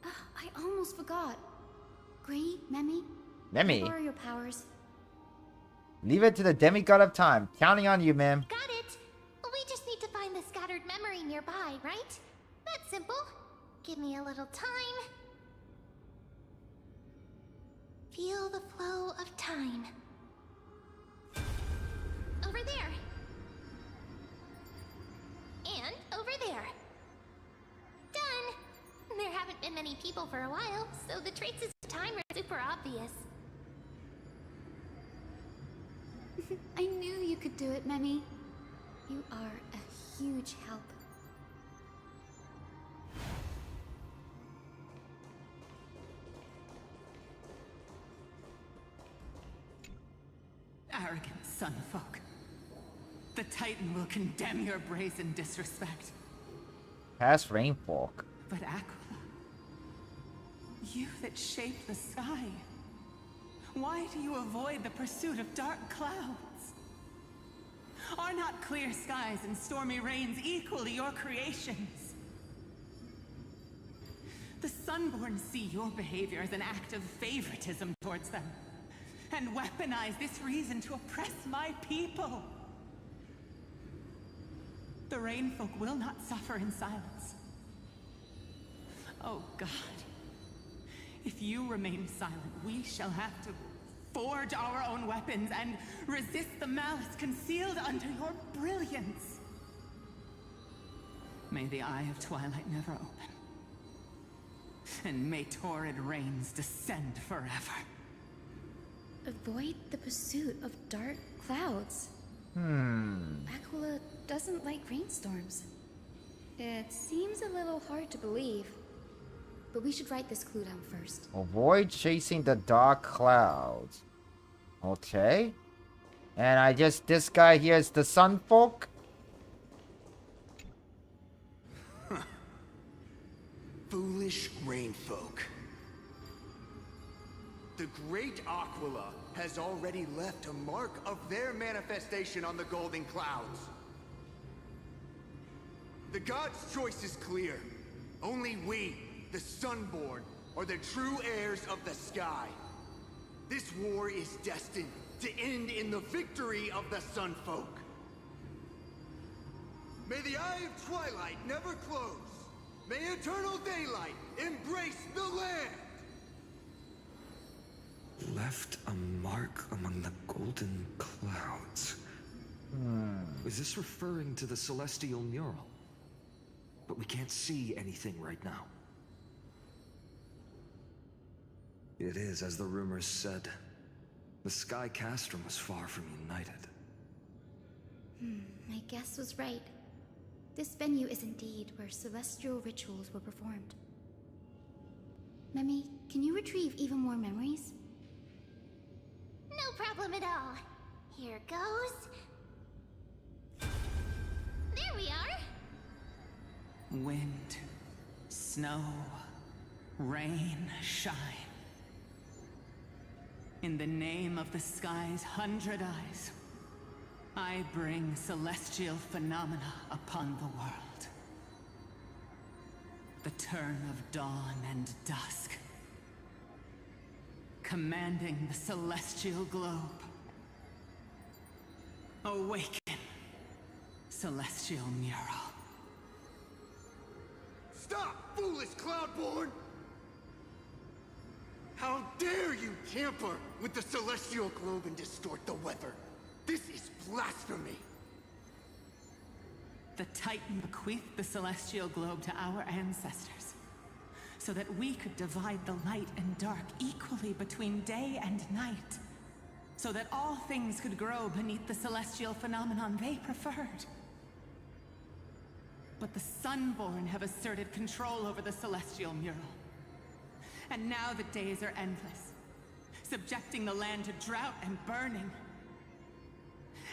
I almost forgot. Gray, Memi. Memi? What are your powers? Leave it to the demigod of time. Counting on you, ma'am. Got it! We just need to find the scattered memory nearby, right? That's simple. Give me a little time. Feel the flow of time. Over there. And over there. Done! There haven't been many people for a while, so the traces of time are super obvious. I knew you could do it, Memi. You are a huge help. Arrogant sunfolk. The Titan will condemn your brazen disrespect. Past Rainfolk. But Aquila, you that shape the sky, why do you avoid the pursuit of dark clouds? Are not clear skies and stormy rains equally your creations? The Sunborn see your behavior as an act of favoritism towards them, and weaponize this reason to oppress my people. The Rainfolk will not suffer in silence. Oh God, if you remain silent, we shall have to forge our own weapons and resist the malice concealed under your brilliance. May the Eye of Twilight never open, and may torrid rains descend forever. Avoid the pursuit of dark clouds. Aquila doesn't like rainstorms. It seems a little hard to believe. But we should write this clue down first. Avoid chasing the dark clouds. Okay. And I guess this guy here is the sun folk? Foolish rain folk. The great Aquila has already left a mark of their manifestation on the golden clouds. The gods' choice is clear. Only we, the Sunborn, are the true heirs of the sky. This war is destined to end in the victory of the Sunfolk. May the Eye of Twilight never close. May eternal daylight embrace the land! Left a mark among the golden clouds. Is this referring to the celestial mural? But we can't see anything right now. It is, as the rumors said. The Sky Castrum was far from united. My guess was right. This venue is indeed where celestial rituals were performed. Memi, can you retrieve even more memories? No problem at all. Here goes. There we are. Wind, snow, rain, shine. In the name of the sky's 100 eyes, I bring celestial phenomena upon the world. The turn of dawn and dusk, commanding the celestial globe. Awaken, celestial mural. Stop, foolish Cloudborn! How dare you tamper with the celestial globe and distort the weather? This is blasphemy! The Titan bequeathed the celestial globe to our ancestors, so that we could divide the light and dark equally between day and night, so that all things could grow beneath the celestial phenomenon they preferred. But the Sunborn have asserted control over the celestial mural. And now the days are endless, subjecting the land to drought and burning.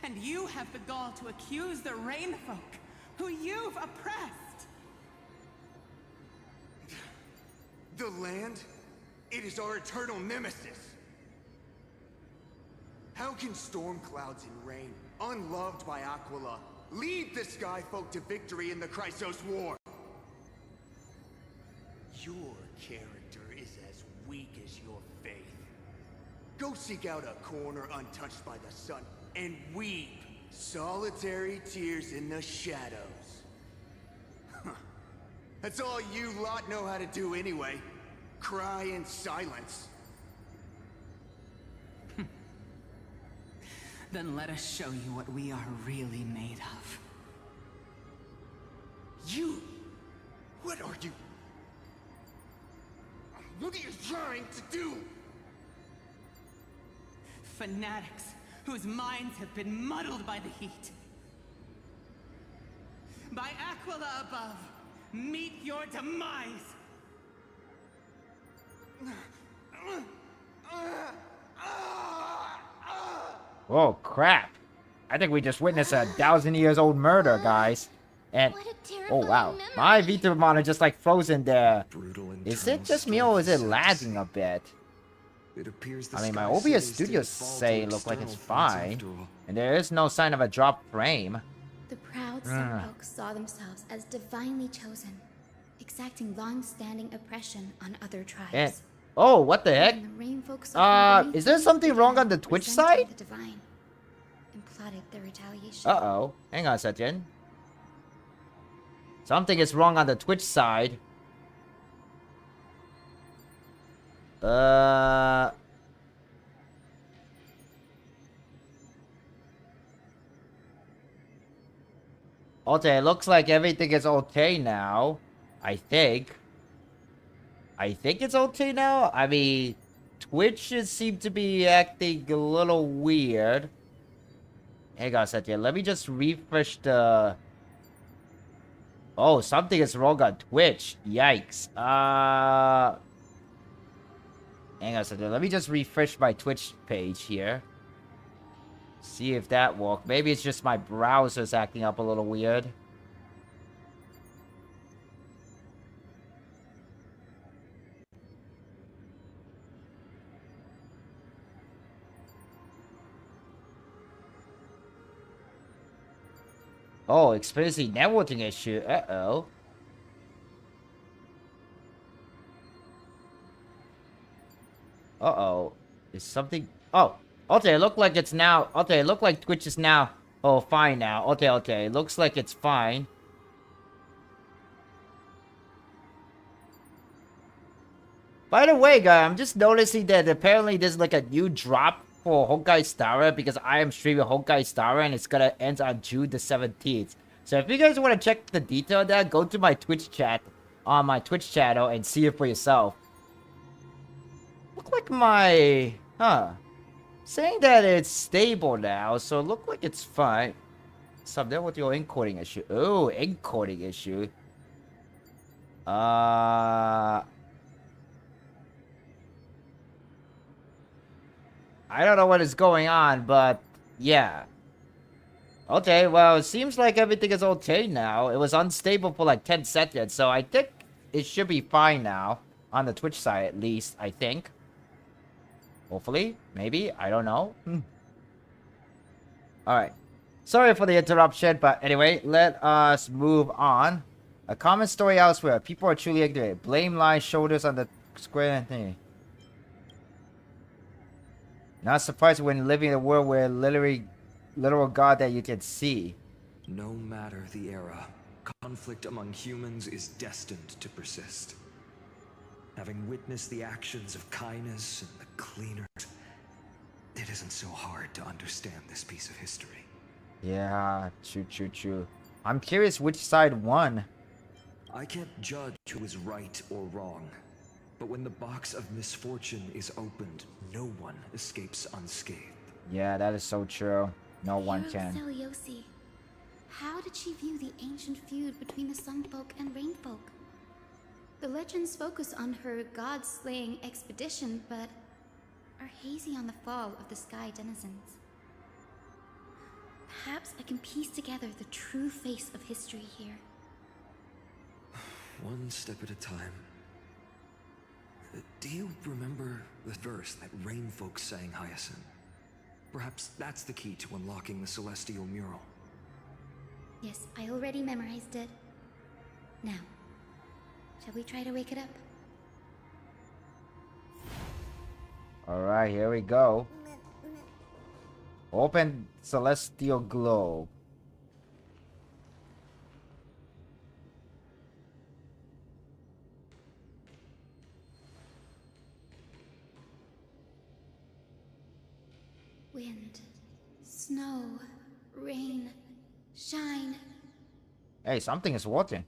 And you have the gall to accuse the Rainfolk, who you've oppressed. The land? It is our eternal nemesis. How can storm clouds and rain, unloved by Aquila, lead the Skyfolk to victory in the Chrysos War? Your character is as weak as your faith. Go seek out a corner untouched by the sun and weep solitary tears in the shadows. That's all you lot know how to do anyway. Cry in silence. Then let us show you what we are really made of. You? What are you? What are you trying to do? Fanatics whose minds have been muddled by the heat. By Aquila above, meet your demise! Oh crap. I think we just witnessed a 1,000 years old murder, guys. And oh wow, my Vtuber monitor just like frozen there. Is it just me or is it lagging a bit? I mean, my OBS studios say look like it's fine, and there is no sign of a drop frame. The proud Sunfolk saw themselves as divinely chosen, exacting long-standing oppression on other tribes. And, oh, what the heck? And the Rainfolk saw Is there something wrong on the Twitch side? The divine, and plotted their retaliation. Uh-oh. Hang on a second. Something is wrong on the Twitch side. Okay, it looks like everything is okay now. I think it's okay now. I mean, Twitch seems to be acting a little weird. Hang on a second. Let me just refresh the... Oh, something is wrong on Twitch. Yikes. Hang on a second. Let me just refresh my Twitch page here. See if that works. Maybe it's just my browser's acting up a little weird. Oh, experiencing networking issue. Uh-oh. Uh-oh. Is something... Oh. Okay, it look like it's now... Okay, it look like Twitch is now... Oh, fine now. Okay, okay. It looks like it's fine. By the way, guys, I'm just noticing that apparently there's like a new drop for Honkai Star Rail because I am streaming Honkai Star Rail and it's gonna end on June the 17th. So if you guys want to check the detail of that, go to my Twitch chat on my Twitch channel and see it for yourself. Look like my... Huh. Saying that it's stable now, so it look like it's fine. Something with your encoding issue. Oh, encoding issue. I don't know what is going on, but yeah. Okay, well, it seems like everything is okay now. It was unstable for like 10 seconds, so I think it should be fine now. On the Twitch side, at least, I think. Hopefully, maybe, I don't know. Alright. Sorry for the interruption, but anyway, let us move on. A common story elsewhere. People are truly ignorant. Blame lies shoulders on the square thing. Not surprised when living in a world where literal God that you can see. No matter the era, conflict among humans is destined to persist. Having witnessed the actions of kindness and the cleaners, it isn't so hard to understand this piece of history. Yeah, true. I'm curious which side won. I can't judge who is right or wrong, but when the box of misfortune is opened, no one escapes unscathed. Yeah, that is so true. No one can. Seliosi. How did she view the ancient feud between the Sunfolk and Rainfolk? The legends focus on her god-slaying expedition, but are hazy on the fall of the sky denizens. Perhaps I can piece together the true face of history here. One step at a time. Do you remember the verse that Rainfolk sang, Hyacinth? Perhaps that's the key to unlocking the Celestial Mural. Yes, I already memorized it. Now, shall we try to wake it up? Alright, here we go. Open Celestial Globe. Wind, snow, rain, shine. Hey, something is working.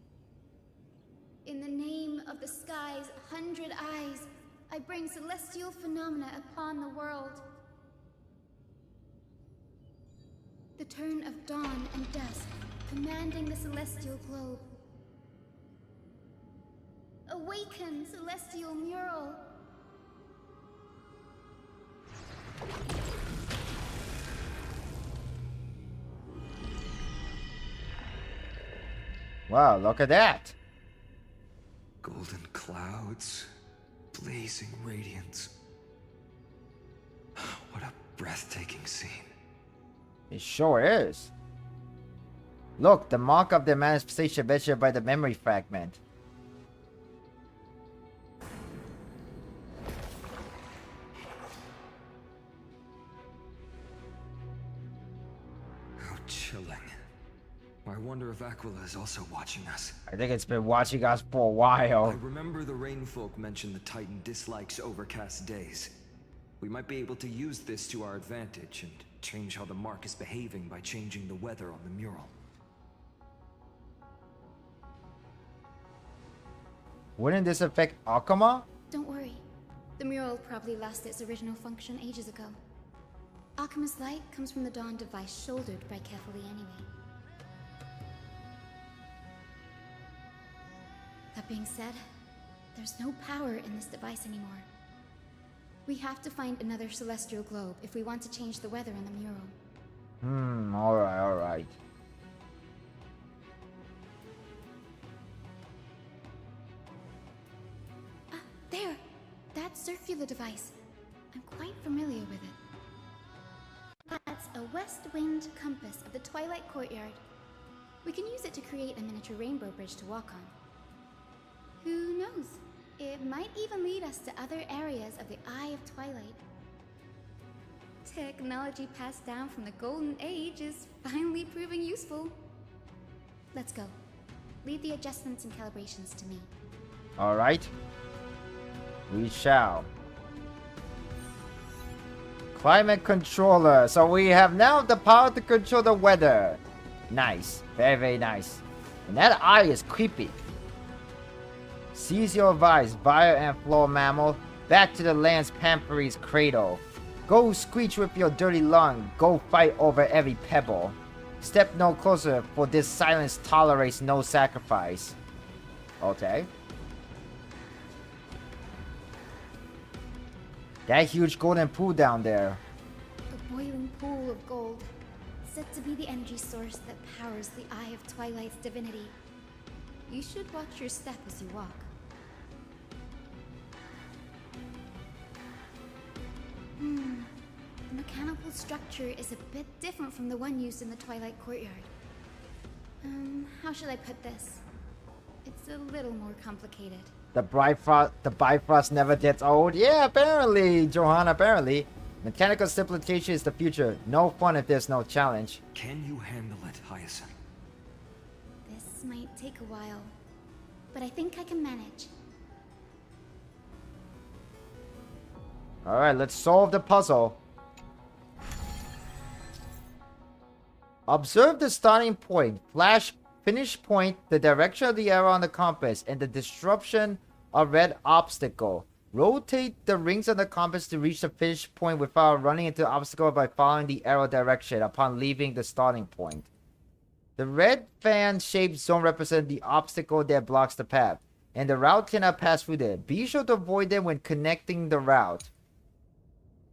In the name of the sky's 100 eyes, I bring celestial phenomena upon the world. The turn of dawn and dusk, commanding the celestial globe. Awaken, celestial mural! Wow, look at that. Golden clouds, blazing radiance. What a breathtaking scene. It sure is. Look, the mark of the manifestation measured by the memory fragment. How chilling. I wonder if Aquila is also watching us. I think it's been watching us for a while. I remember the Rainfolk mentioned the Titan dislikes overcast days. We might be able to use this to our advantage and change how the mark is behaving by changing the weather on the mural. Wouldn't this affect Akama? Don't worry. The mural probably lost its original function ages ago. Akima's light comes from the dawn device shouldered by Kefali anyway. That being said, there's no power in this device anymore. We have to find another celestial globe if we want to change the weather in the mural. Alright. There! That circular device. I'm quite familiar with it. That's a west wind compass of the Twilight Courtyard. We can use it to create a miniature rainbow bridge to walk on. Who knows? It might even lead us to other areas of the Eye of Twilight. Technology passed down from the Golden Age is finally proving useful. Let's go. Leave the adjustments and calibrations to me. Alright. We shall. Climate controller. So we have now the power to control the weather. Nice. Very, very nice. And that eye is creepy. Seize your advice, bio and floor mammal. Back to the land's Pampery's cradle. Go screech with your dirty lung. Go fight over every pebble. Step no closer, for this silence tolerates no sacrifice. Okay. That huge golden pool down there. A boiling pool of gold, said to be the energy source that powers the Eye of Twilight's divinity. You should watch your step as you walk. The mechanical structure is a bit different from the one used in the Twilight Courtyard. How should I put this? It's a little more complicated. The Bifrost never gets old? Yeah, apparently, Johanna, apparently. Mechanical simplification is the future. No fun if there's no challenge. Can you handle it, Hyacinth? This might take a while, but I think I can manage. Alright, let's solve the puzzle. Observe the starting point, finish point, the direction of the arrow on the compass, and the disruption of red obstacle. Rotate the rings on the compass to reach the finish point without running into the obstacle by following the arrow direction upon leaving the starting point. The red fan-shaped zone represents the obstacle that blocks the path, and the route cannot pass through there. Be sure to avoid them when connecting the route.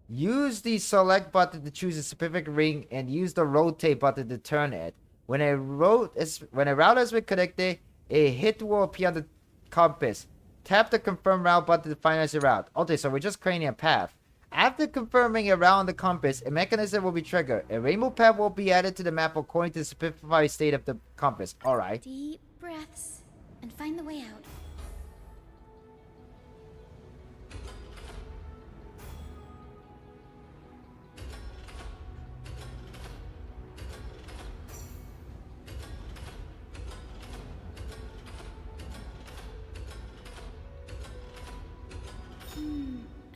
Use the select button to choose a specific ring and use the rotate button to turn it. When a route has been connected, a hit will appear on the compass. Tap the confirm route button to finalize the route. Okay, so we're just creating a path. After confirming a route on the compass, a mechanism will be triggered. A rainbow path will be added to the map according to the specified state of the compass. Alright. Deep breaths and find the way out.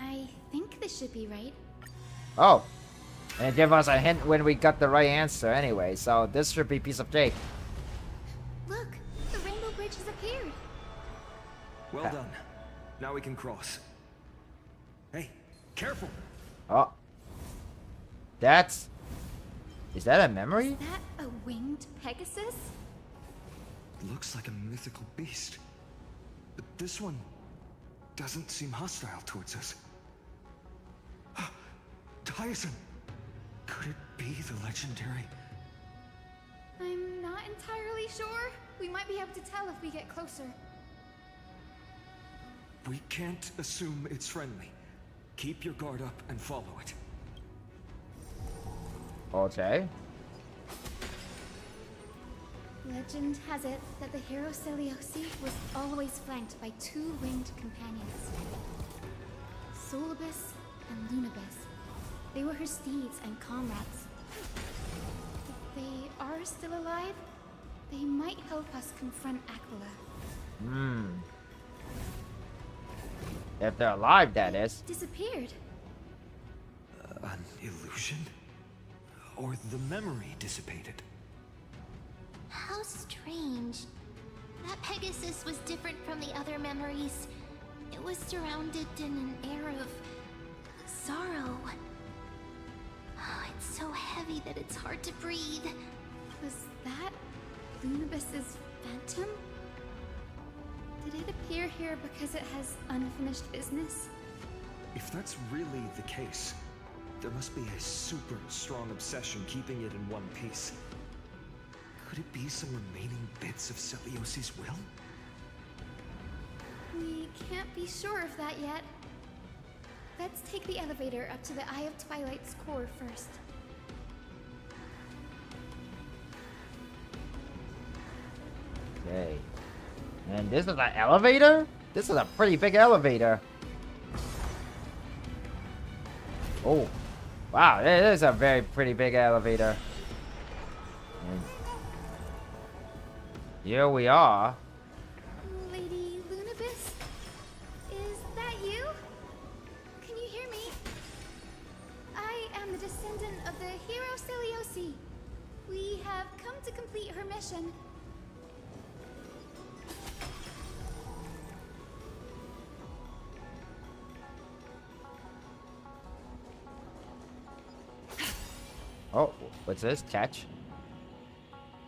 I think this should be right. Oh. And it gave us a hint when we got the right answer anyway, so this should be a piece of cake. Look, the rainbow bridge has appeared. Well done. Now we can cross. Hey, careful! Oh. That's... Is that a memory? Is that a winged Pegasus? Looks like a mythical beast. But this one doesn't seem hostile towards us. Hyacinth! Could it be the legendary? I'm not entirely sure. We might be able to tell if we get closer. We can't assume it's friendly. Keep your guard up and follow it. Okay. Legend has it that the hero Celiosi was always flanked by two winged companions. Solibus and Lunibus. They were her steeds and comrades. If they are still alive, they might help us confront Aquila. If they're alive, that is. Disappeared. An illusion? Or the memory dissipated? How strange. That Pegasus was different from the other memories. It was surrounded in an air of sorrow. Oh, it's so heavy that it's hard to breathe. Was that Lunibus's phantom? Did it appear here because it has unfinished business? If that's really the case, there must be a super strong obsession keeping it in one piece. Could it be some remaining bits of Celiosi's will? We can't be sure of that yet. Let's take the elevator up to the Eye of Twilight's core first. Okay. And this is an elevator? This is a pretty big elevator. Oh. Wow, it is a very pretty big elevator. And here we are. Lady Lunibus? Is that you? Can you hear me? I am the descendant of the hero Celiosi. We have come to complete her mission. Oh, what's this? Catch?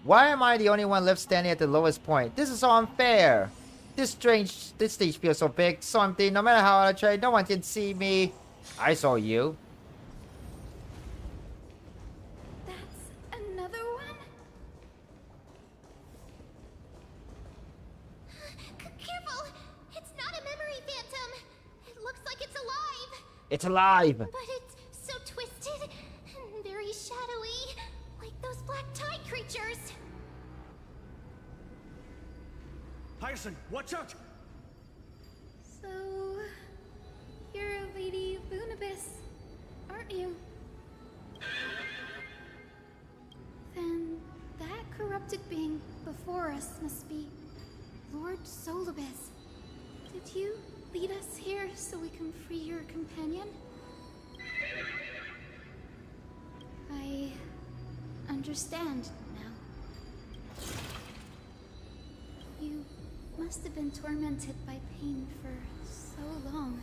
Why am I the only one left standing at the lowest point? This is so unfair. This stage feels so big, so empty. No matter how I try, no one can see me. I saw you. That's another one? Careful! It's not a memory phantom! It looks like it's alive! It's alive! But it's so twisted and very shadowy, like those black tide creatures. Hyacinth, watch out! So, you're Lady Lunibus, aren't you? Then that corrupted being before us must be Lord Solibus. Did you lead us here so we can free your companion? I understand now. You must have been tormented by pain for so long.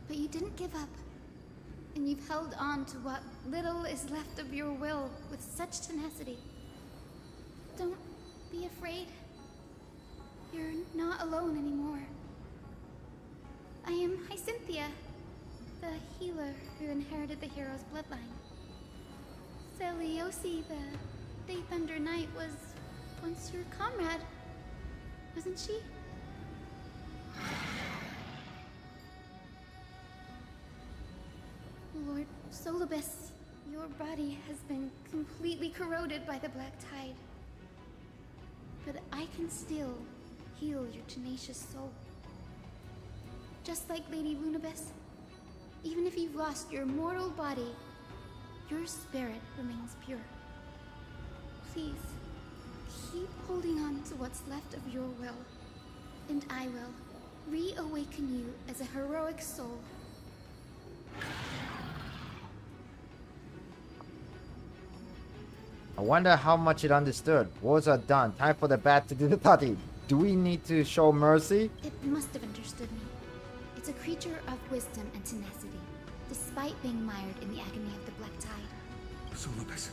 But you didn't give up. And you've held on to what little is left of your will with such tenacity. Don't be afraid. You're not alone anymore. I am Hyacinthia, the healer who inherited the hero's bloodline. Celiosi, the Day Thunder Knight, was once your comrade, wasn't she? Lord Solibus, your body has been completely corroded by the black tide. But I can still heal your tenacious soul. Just like Lady Lunibus, even if you've lost your mortal body, your spirit remains pure. Please, keep holding on to what's left of your will, and I will reawaken you as a heroic soul. I wonder how much it understood. Wars are done. Time for the bat to do the party. Do we need to show mercy? It must have understood me. It's a creature of wisdom and tenacity, despite being mired in the agony of the black tide. Solibus,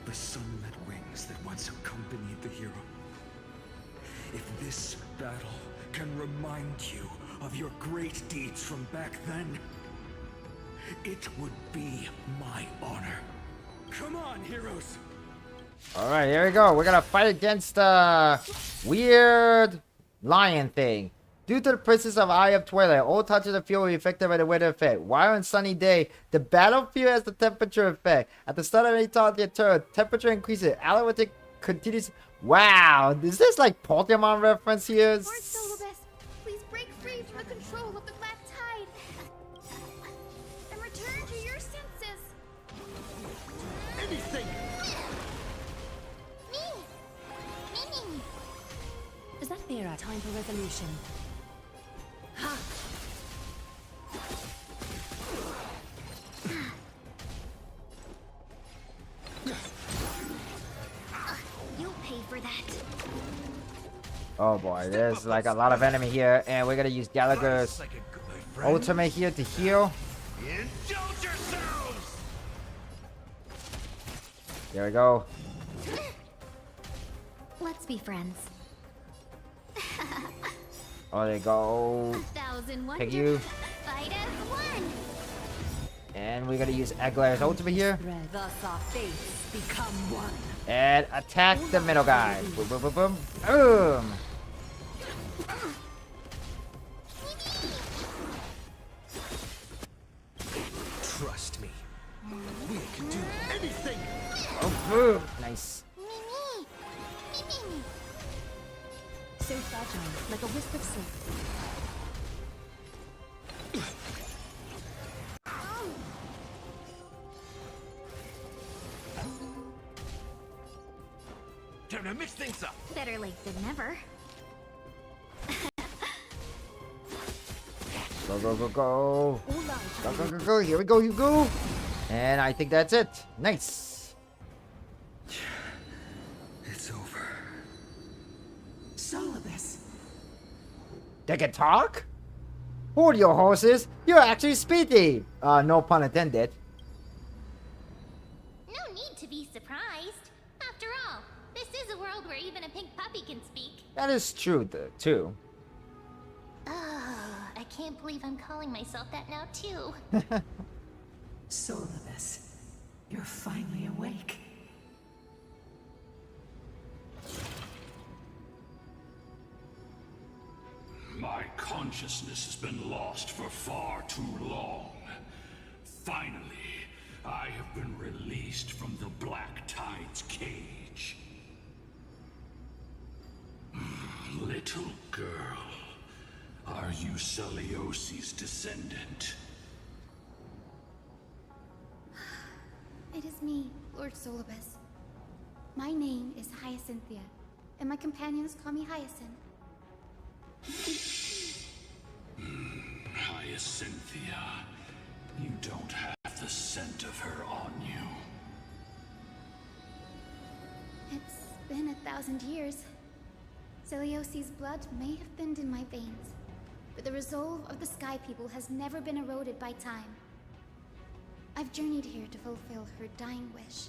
the sunlit wings that once accompanied the hero. If this battle can remind you of your great deeds from back then, it would be my honor. Come on, heroes! Alright, here we go. We're gonna fight against the weird lion thing. Due to the presence of Eye of Twilight, all touches of the field will be affected by the weather effect. While on sunny day, the battlefield has the temperature effect. At the start of any target turn, temperature increases. Allometric continues. Wow, is this like Pokemon reference here? Lord Solibus, please break free from the control of the black tide and return to your senses. Anything! Is that Vera time for resolution? Ha! You'll pay for that. Oh boy, there's like a lot of enemy here, and we're gonna use Gallagher's ultimate here to heal. Indulge yourselves! There we go. Let's be friends. Oh, there you go. 1,000 Take wonders. you. Fight as one. And we're gonna use Aguilar's ultimate here. Thus our fates become one. And attack the middle guy. Boom, boom, boom, boom. Boom. Trust me. We can do anything. Oh, boom. Nice. So fragile, like a wisp of silk. Time to mix things up. Better late than never. Go, go, go, go. Go, go, go, go. Here we go, you go. And I think that's it. Nice. It's over. Solibus. They can talk? Hold your horses. You're actually speaking. No pun intended. No need to be surprised. After all, this is a world where even a pink puppy can speak. That is true, too. I can't believe I'm calling myself that now, too. Solibus, you're finally awake. My consciousness has been lost for far too long. Finally, I have been released from the Black Tide's cage. Little girl, are you Celiosi's descendant? It is me, Lord Solibus. My name is Hyacinthia, and my companions call me Hyacinth. Hyacinthia, you don't have the scent of her on you. It's been 1,000 years. Celiosi's blood may have thinned in my veins, but the resolve of the Sky People has never been eroded by time. I've journeyed here to fulfill her dying wish.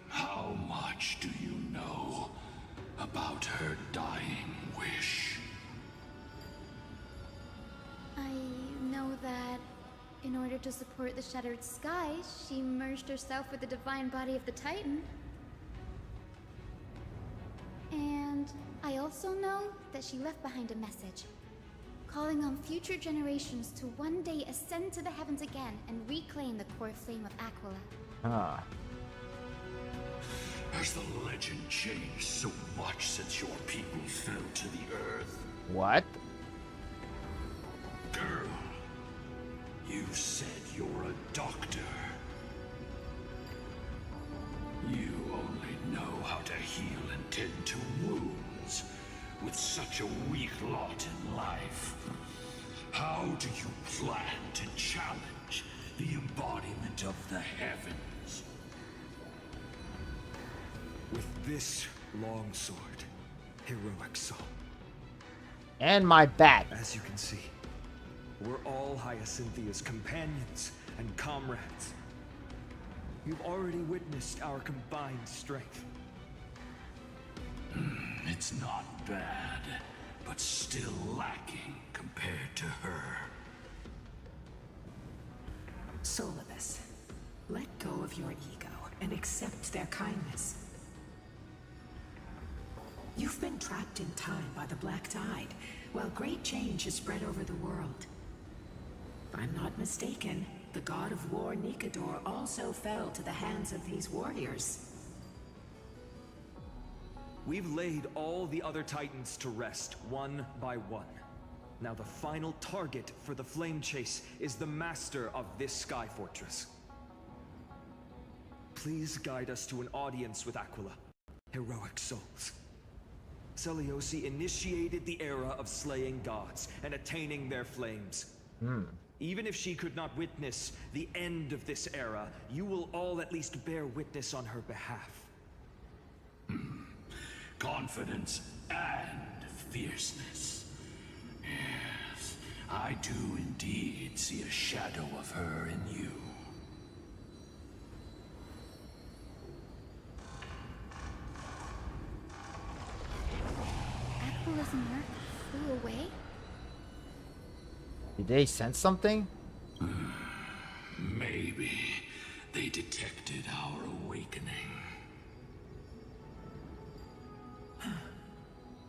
How much do you know about her dying wish? I know that in order to support the shattered sky, she merged herself with the divine body of the Titan. And I also know that she left behind a message, calling on future generations to one day ascend to the heavens again and reclaim the core flame of Aquila. Ah. Has the legend changed so much since your people fell to the earth? What? Girl, you said you're a doctor. You only know how to heal and tend to wounds with such a weak lot in life. How do you plan to challenge the embodiment of the heavens? With this longsword, heroic soul. And my bat. As you can see, we're all Hyacinthia's companions and comrades. You've already witnessed our combined strength. It's not bad, but still lacking compared to her. Solibus, let go of your ego and accept their kindness. You've been trapped in time by the Black Tide, while great change has spread over the world. If I'm not mistaken, the god of war Nikador also fell to the hands of these warriors. We've laid all the other Titans to rest, one by one. Now the final target for the flame chase is the master of this sky fortress. Please guide us to an audience with Aquila, heroic souls. Celiosi initiated the era of slaying gods and attaining their flames. Even if she could not witness the end of this era, you will all at least bear witness on her behalf. confidence and fierceness. Yes, I do indeed see a shadow of her in you. Aquilus Mark flew away? Did they sense something? Maybe they detected our awakening.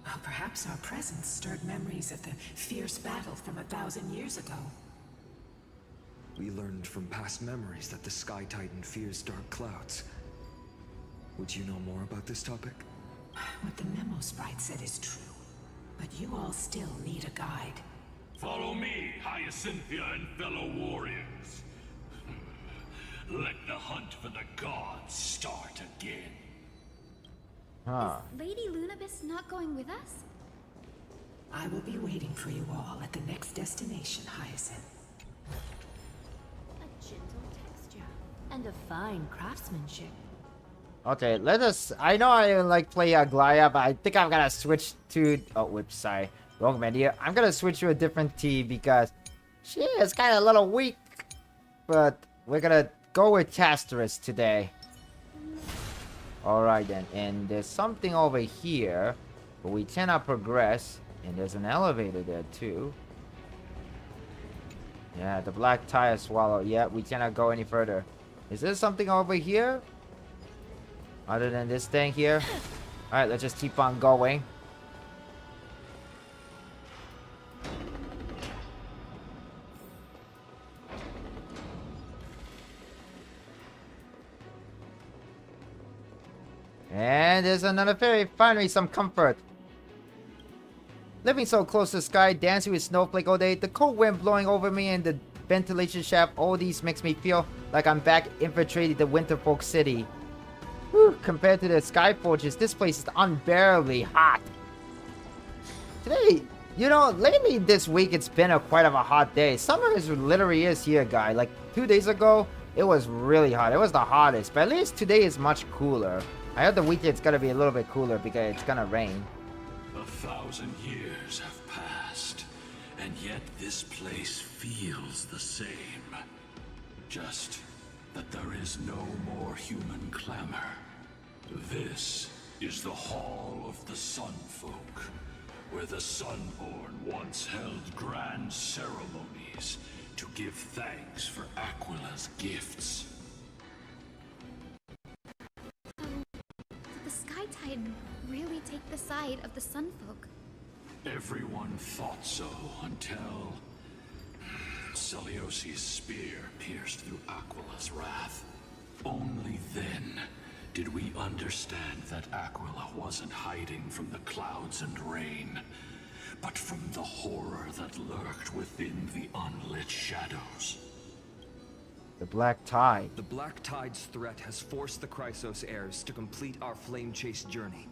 Well, perhaps our presence stirred memories of the fierce battle from 1,000 years ago. We learned from past memories that the Sky Titan fears dark clouds. Would you know more about this topic? What the memo sprite said is true. But you all still need a guide. Follow me, Hyacinthia and fellow warriors. Let the hunt for the gods start again. Huh. Is Lady Lunabis not going with us? I will be waiting for you all at the next destination, Hyacinth. A gentle texture and a fine craftsmanship. Okay, let us. I know I like play Aglaya, but I think I'm gonna switch to. Oh, whoops, sorry. Wrong menu. I'm gonna switch to a different team because she is kind of a little weak. But we're gonna go with Casterus today. Alright then, and there's something over here, but we cannot progress. And there's an elevator there too. Yeah, the black tire swallow. Yeah, we cannot go any further. Is there something over here? Other than this thing here? Alright, let's just keep on going. And there's another fairy. Finally, some comfort. Living so close to the sky, dancing with snowflake all day, the cold wind blowing over me and the ventilation shaft, all these makes me feel like I'm back infiltrating the Winterfolk city. Whew, compared to the Sky Forges, this place is unbearably hot. Today, you know, lately this week it's been quite of a hot day. Summer literally is here, guy. Like 2 days ago, it was really hot. It was the hottest, but at least today is much cooler. I heard the weekend's gonna be a little bit cooler because it's gonna rain. 1,000 years have passed, and yet this place feels the same. Just that there is no more human clamor. This is the Hall of the Sun Folk, where the Sunborn once held grand ceremonies to give thanks for Aquila's gifts. Did the Sky Titan really take the side of the Sunfolk? Everyone thought so until Celiosi's spear pierced through Aquila's wrath. Only then did we understand that Aquila wasn't hiding from the clouds and rain, but from the horror that lurked within the unlit shadows. The Black Tide. The Black Tide's threat has forced the Chrysos heirs to complete our flame chase journey,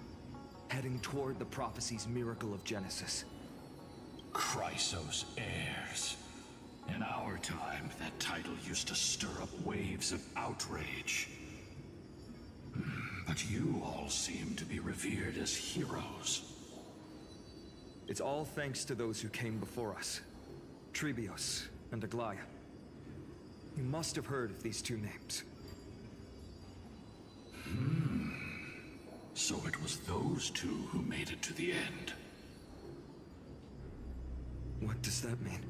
heading toward the prophecy's miracle of Genesis. Chrysos heirs. In our time, that title used to stir up waves of outrage. But you all seem to be revered as heroes. It's all thanks to those who came before us. Trebios and Aglaya. You must have heard of these two names. So it was those two who made it to the end. What does that mean?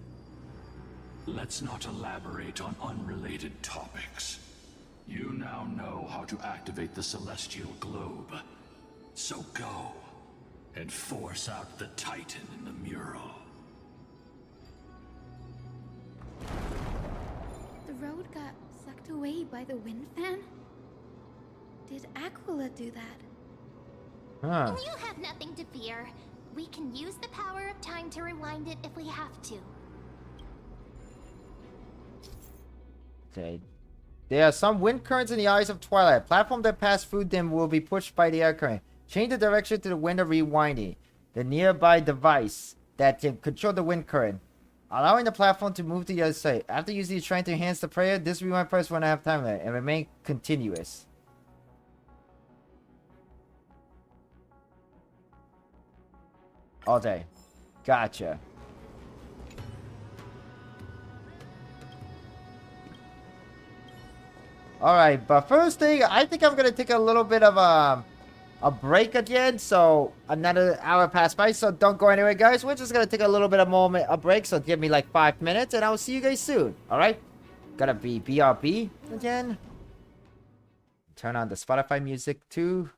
Let's not elaborate on unrelated topics. You now know how to activate the celestial globe. So go, and force out the Titan in the mural. The road got sucked away by the wind fan? Did Aquila do that? Huh. You have nothing to fear. We can use the power of time to rewind it if we have to. Okay. There are some wind currents in the eyes of twilight. Platform that pass through them will be pushed by the air current. Change the direction to the wind of rewinding. The nearby device that can control the wind current, allowing the platform to move to the other side. After using the trying to enhance the prayer, this rewind first when I have time limit and remain continuous. All day. Gotcha. Alright, but first thing, I think I'm gonna take a little bit of a break again. So another hour passed by, so don't go anywhere, guys. We're just gonna take a little bit of a break, so give me like 5 minutes, and I'll see you guys soon. Alright? Gotta be BRB again. Turn on the Spotify music too.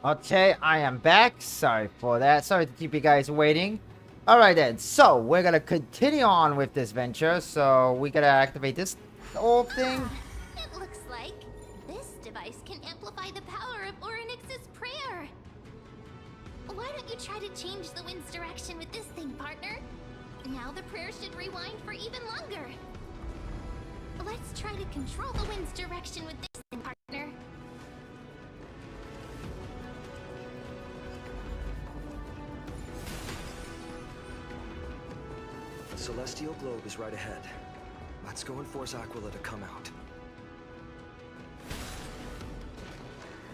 Okay, I am back. Sorry for that. Sorry to keep you guys waiting. Alright then, so we're gonna continue on with this venture. So we gotta activate this old thing. It looks like this device can amplify the power of Why don't you try to change the wind's direction with this thing, partner? Now the prayer should rewind for even longer. Let's try to control the wind's direction with this thing, partner. The celestial globe is right ahead. Let's go and force Aquila to come out.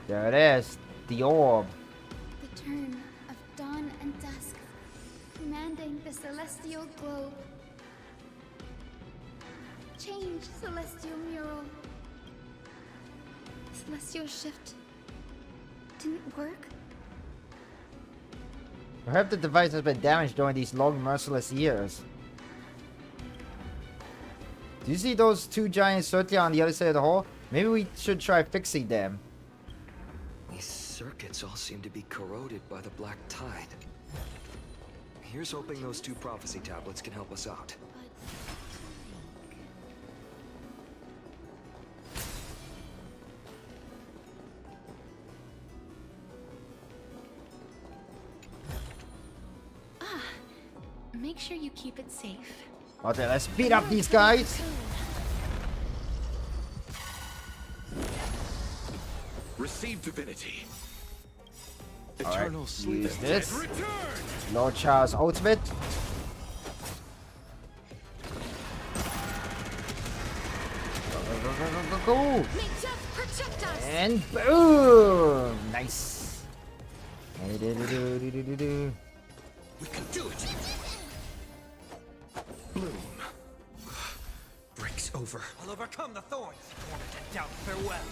There it is. The orb. The turn of dawn and dusk, commanding the celestial globe. Change, celestial mural. Celestial shift didn't work. Perhaps the device has been damaged during these long, merciless years. Do you see those two giant circuits on the other side of the hole? Maybe we should try fixing them. These circuits all seem to be corroded by the black tide. Here's hoping those two prophecy tablets can help us out. Make sure you keep it safe. Okay, let's beat up these guys. Receive divinity. Alright, use this. Lord Charles ultimate. Go. And boom! Nice. We can do it. Bloom. Breaks over. I'll overcome the thorns in order to doubt farewell.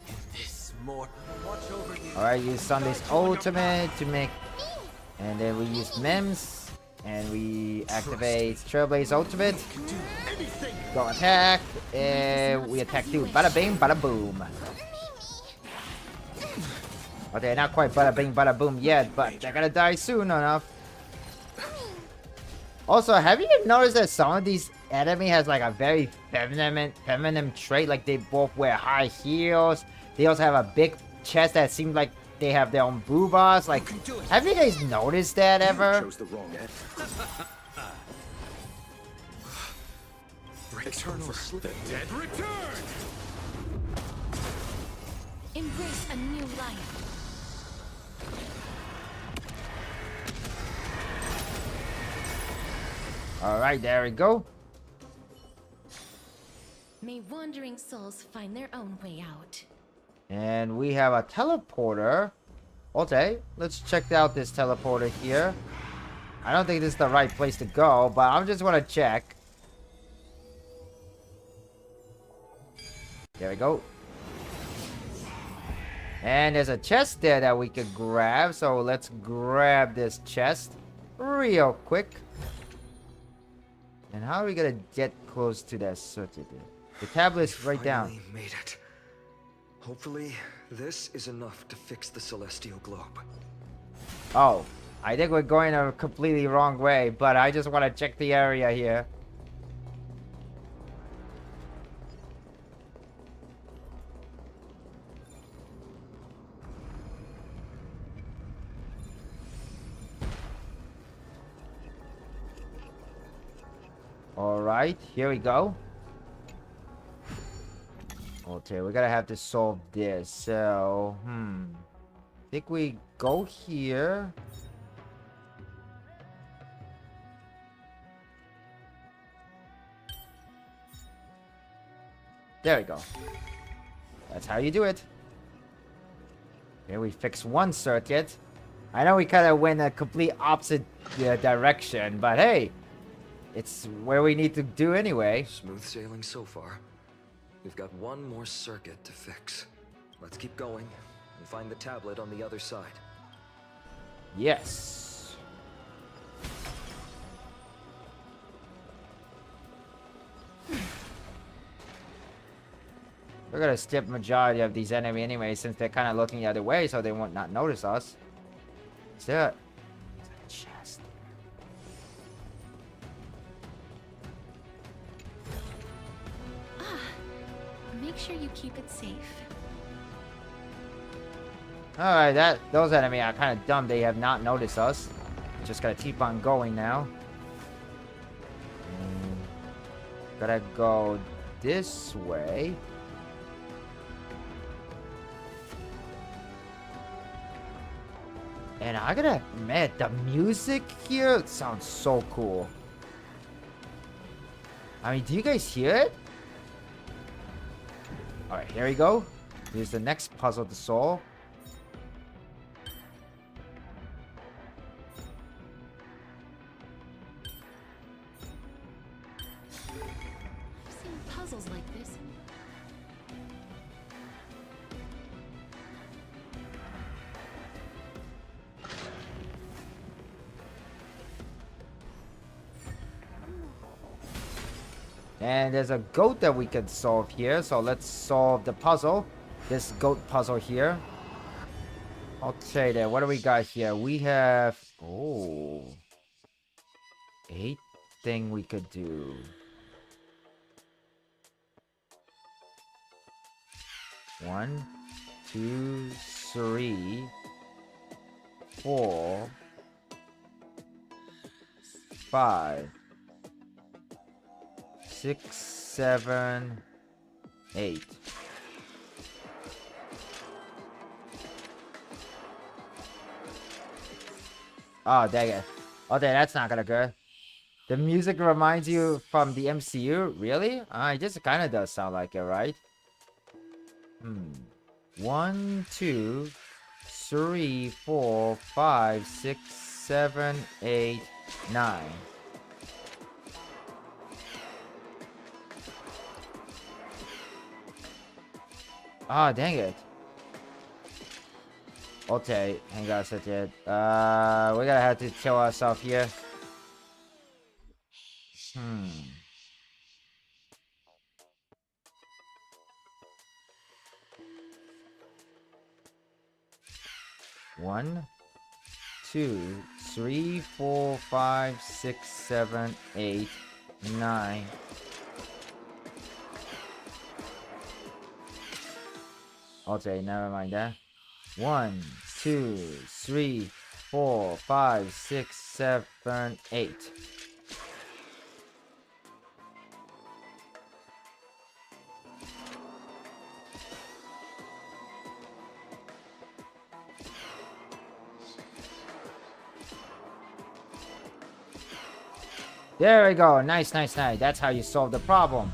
In this mortal. Watch over you. Alright, use Sunday's ultimate to make. And then we use Mims. And we activate Trailblaze ultimate. Go attack. And we attack too. Bada bing, bada boom. Okay, not quite bada bing, bada boom yet, but they're gonna die soon enough. Also, have you noticed that some of these enemy has like a very feminine trait? Like they both wear high heels. They also have a big chest that seems like they have their own boobas. Like, have you guys noticed that ever? Chose the wrong end. Eternal slip. The dead return. Embrace a new life. Alright, there we go. May wandering souls find their own way out. And we have a teleporter. Okay, let's check out this teleporter here. I don't think this is the right place to go, but I just want to check. There we go. And there's a chest there that we could grab, so let's grab this chest real quick. And how are we gonna get close to that circuit? The tablet's right down. Made it. Hopefully, this is enough to fix the celestial globe. Oh, I think we're going a completely wrong way, but I just want to check the area here. Alright, here we go. Okay, we're gonna have to solve this. So, I think we go here. There we go. That's how you do it. Here we fix one circuit. I know we kind of went a complete opposite direction, but hey, it's where we need to do anyway. Smooth sailing so far. We've got one more circuit to fix. Let's keep going and find the tablet on the other side. Yes. We're gonna skip majority of these enemy anyway, since they're kind of looking the other way, so they won't not notice us. Is there a chest? Make sure you keep it safe. Alright, those enemy are kind of dumb. They have not noticed us. Just gotta keep on going now. Gotta go this way. And I gotta admit, the music here sounds so cool. I mean, do you guys hear it? Alright, here we go. Here's the next puzzle to solve. I've seen puzzles like this. And there's a goat that we can solve here. So let's solve the puzzle. This goat puzzle here. Okay then, what do we got here? We have... Oh. 8 thing we could do. One, 2, 3, 4, 5, 6, 7, 8. Oh, dang it. Oh, dang, that's not gonna go. The music reminds you from the MCU? Really? It just kind of does sound like it, right? 1, 2, 3, 4, 5, 6, 7, 8, 9. Ah, dang it. Okay, hang on a second. We're gonna have to kill ourselves here. One, 2, 3, 4, 5, 6, 7, 8, 9. Okay, never mind that. 1, 2, 3, 4, 5, 6, 7, 8. There we go. Nice, nice, nice. That's how you solve the problem.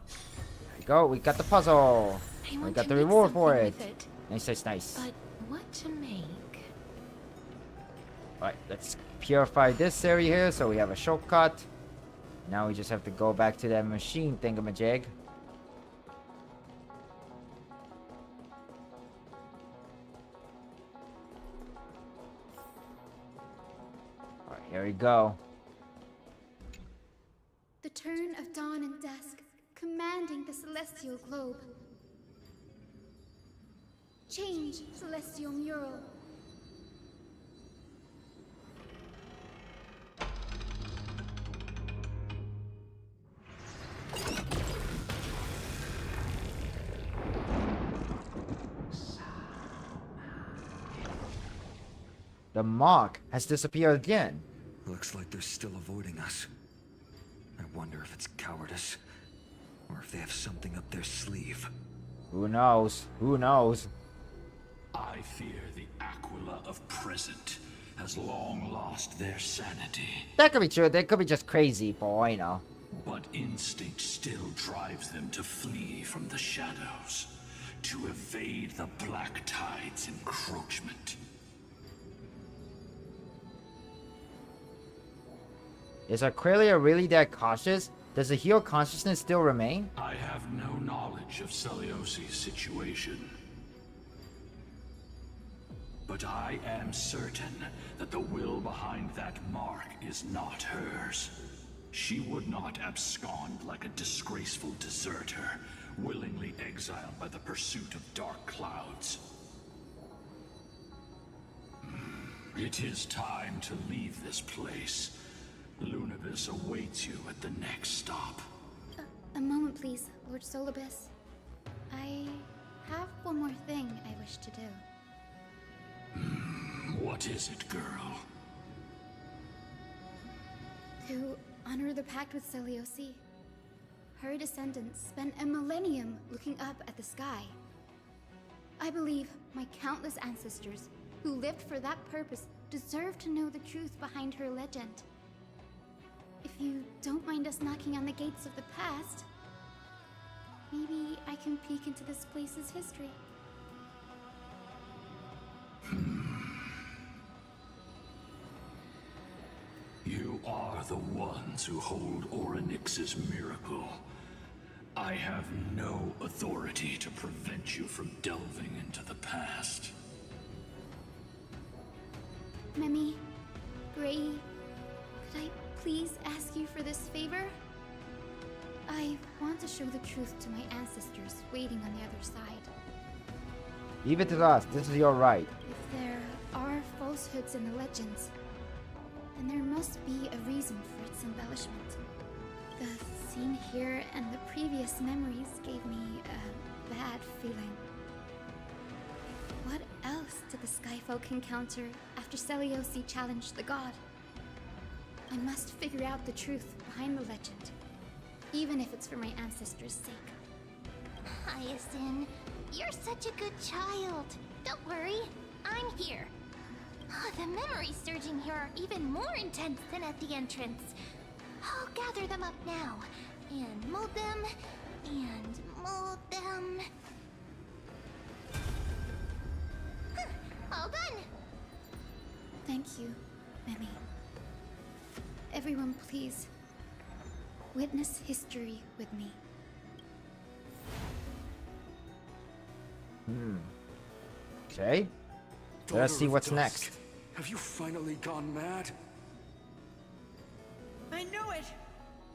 There we go. We got the puzzle. We got the reward for it. Nice, nice, nice. But what to make? Alright, let's purify this area here so we have a shortcut. Now we just have to go back to that machine thingamajig. Alright, here we go. The turn of dawn and dusk, commanding the celestial globe. Change, celestial mural. The mark has disappeared again. Looks like they're still avoiding us. I wonder if it's cowardice, or if they have something up their sleeve. Who knows? Who knows? I fear the Aquila of present has long lost their sanity. That could be true. They could be just crazy for all I know. But instinct still drives them to flee from the shadows, to evade the Black Tide's encroachment. Is Aquila really that cautious? Does the hero consciousness still remain? I have no knowledge of Celiosi's situation. But I am certain that the will behind that mark is not hers. She would not abscond like a disgraceful deserter, willingly exiled by the pursuit of dark clouds. It is time to leave this place. Lunibus awaits you at the next stop. A moment, please, Lord Solibus. I have one more thing I wish to do. What is it, girl? To honor the pact with Seliosi. Her descendants spent a millennium looking up at the sky. I believe my countless ancestors who lived for that purpose deserve to know the truth behind her legend. If you don't mind us knocking on the gates of the past, maybe I can peek into this place's history. You are the ones who hold Orynyx's miracle. I have no authority to prevent you from delving into the past. Memi, Gray, could I please ask you for this favor? I want to show the truth to my ancestors waiting on the other side. Leave it to us. This is your right. If there are falsehoods in the legends, then there must be a reason for its embellishment. The scene here and the previous memories gave me a bad feeling. What else did the Skyfolk encounter after Seliosi challenged the god? I must figure out the truth behind the legend, even if it's for my ancestors' sake. Hyacinth, you're such a good child. Don't worry, I'm here. Oh, the memories surging here are even more intense than at the entrance. I'll gather them up now, and mold them, and mold them. Huh, all done! Thank you, Memi. Everyone, please, witness history with me. Okay. Let's see what's next. Have you finally gone mad? I knew it!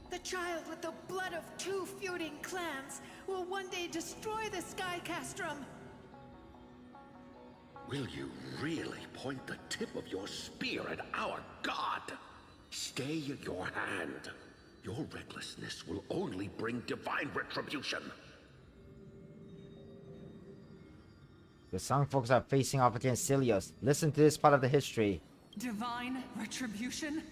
The child with the blood of 2 feuding clans will one day destroy the Sky Castrum! Will you really point the tip of your spear at our god? Stay your hand. Your recklessness will only bring divine retribution. The Song folks are facing off against Cilios. Listen to this part of the history. Divine retribution?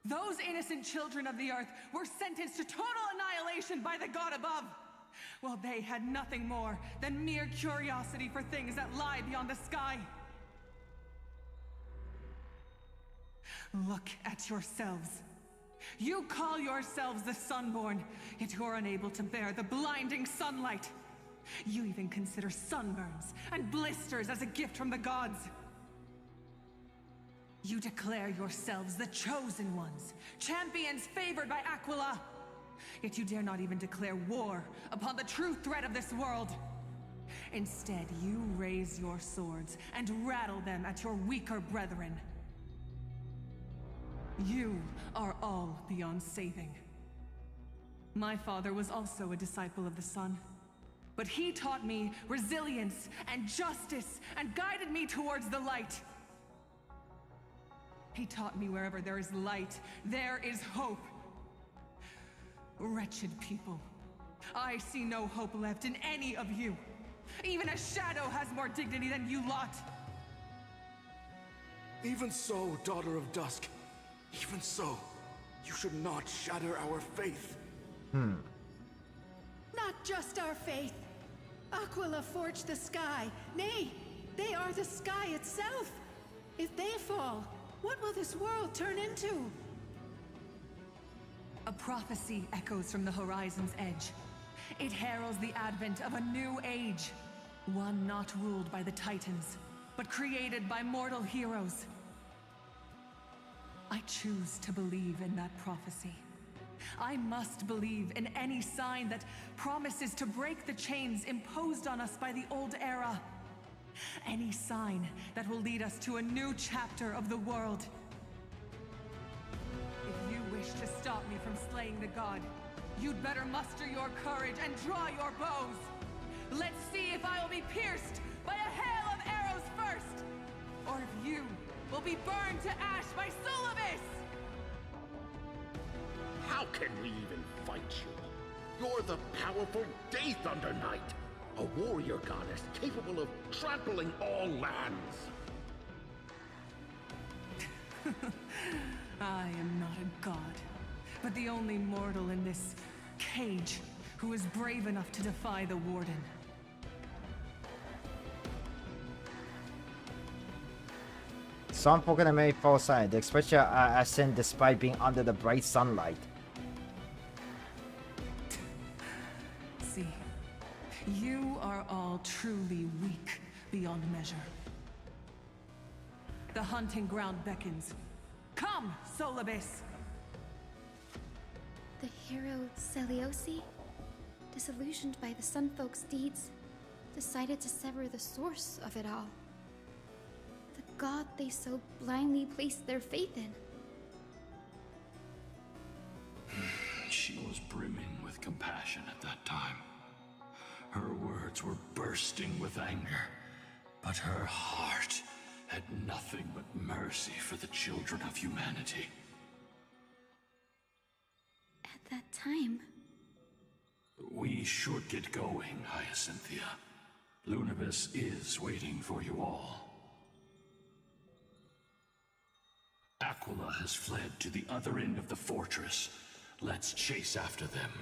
Those innocent children of the earth were sentenced to total annihilation by the god above. Well, they had nothing more than mere curiosity for things that lie beyond the sky. Look at yourselves. You call yourselves the Sunborn, yet you're unable to bear the blinding sunlight. You even consider sunburns and blisters as a gift from the gods. You declare yourselves the chosen ones, champions favored by Aquila. Yet you dare not even declare war upon the true threat of this world. Instead, you raise your swords and rattle them at your weaker brethren. You are all beyond saving. My father was also a disciple of the sun. But he taught me resilience and justice and guided me towards the light. He taught me wherever there is light, there is hope. Wretched people, I see no hope left in any of you. Even a shadow has more dignity than you lot. Even so, Daughter of Dusk, even so, you should not shatter our faith. Not just our faith. Aquila forged the sky. Nay, they are the sky itself. If they fall, what will this world turn into? A prophecy echoes from the horizon's edge. It heralds the advent of a new age. One not ruled by the Titans, but created by mortal heroes. I choose to believe in that prophecy. I must believe in any sign that promises to break the chains imposed on us by the old era. Any sign that will lead us to a new chapter of the world. If you wish to stop me from slaying the god, you'd better muster your courage and draw your bows. Let's see if I will be pierced by a hail of arrows first, or if you will be burned to ash by Solobis! How can we even fight you? You're the powerful Day Thunder Knight, a warrior goddess capable of trampling all lands. I am not a god, but the only mortal in this cage who is brave enough to defy the Warden. Some folk in may fall silent. The expression ascend despite being under the bright sunlight. See, you are all truly weak beyond measure. The hunting ground beckons. Come, Solibus! The hero Celiosi, disillusioned by the Sunfolk's deeds, decided to sever the source of it all. The god they so blindly placed their faith in. She was brimming with compassion at that time. Her words were bursting with anger, but her heart had nothing but mercy for the children of humanity. At that time... We should get going, Hyacinthia. Lunibus is waiting for you all. Aquila has fled to the other end of the fortress. Let's chase after them.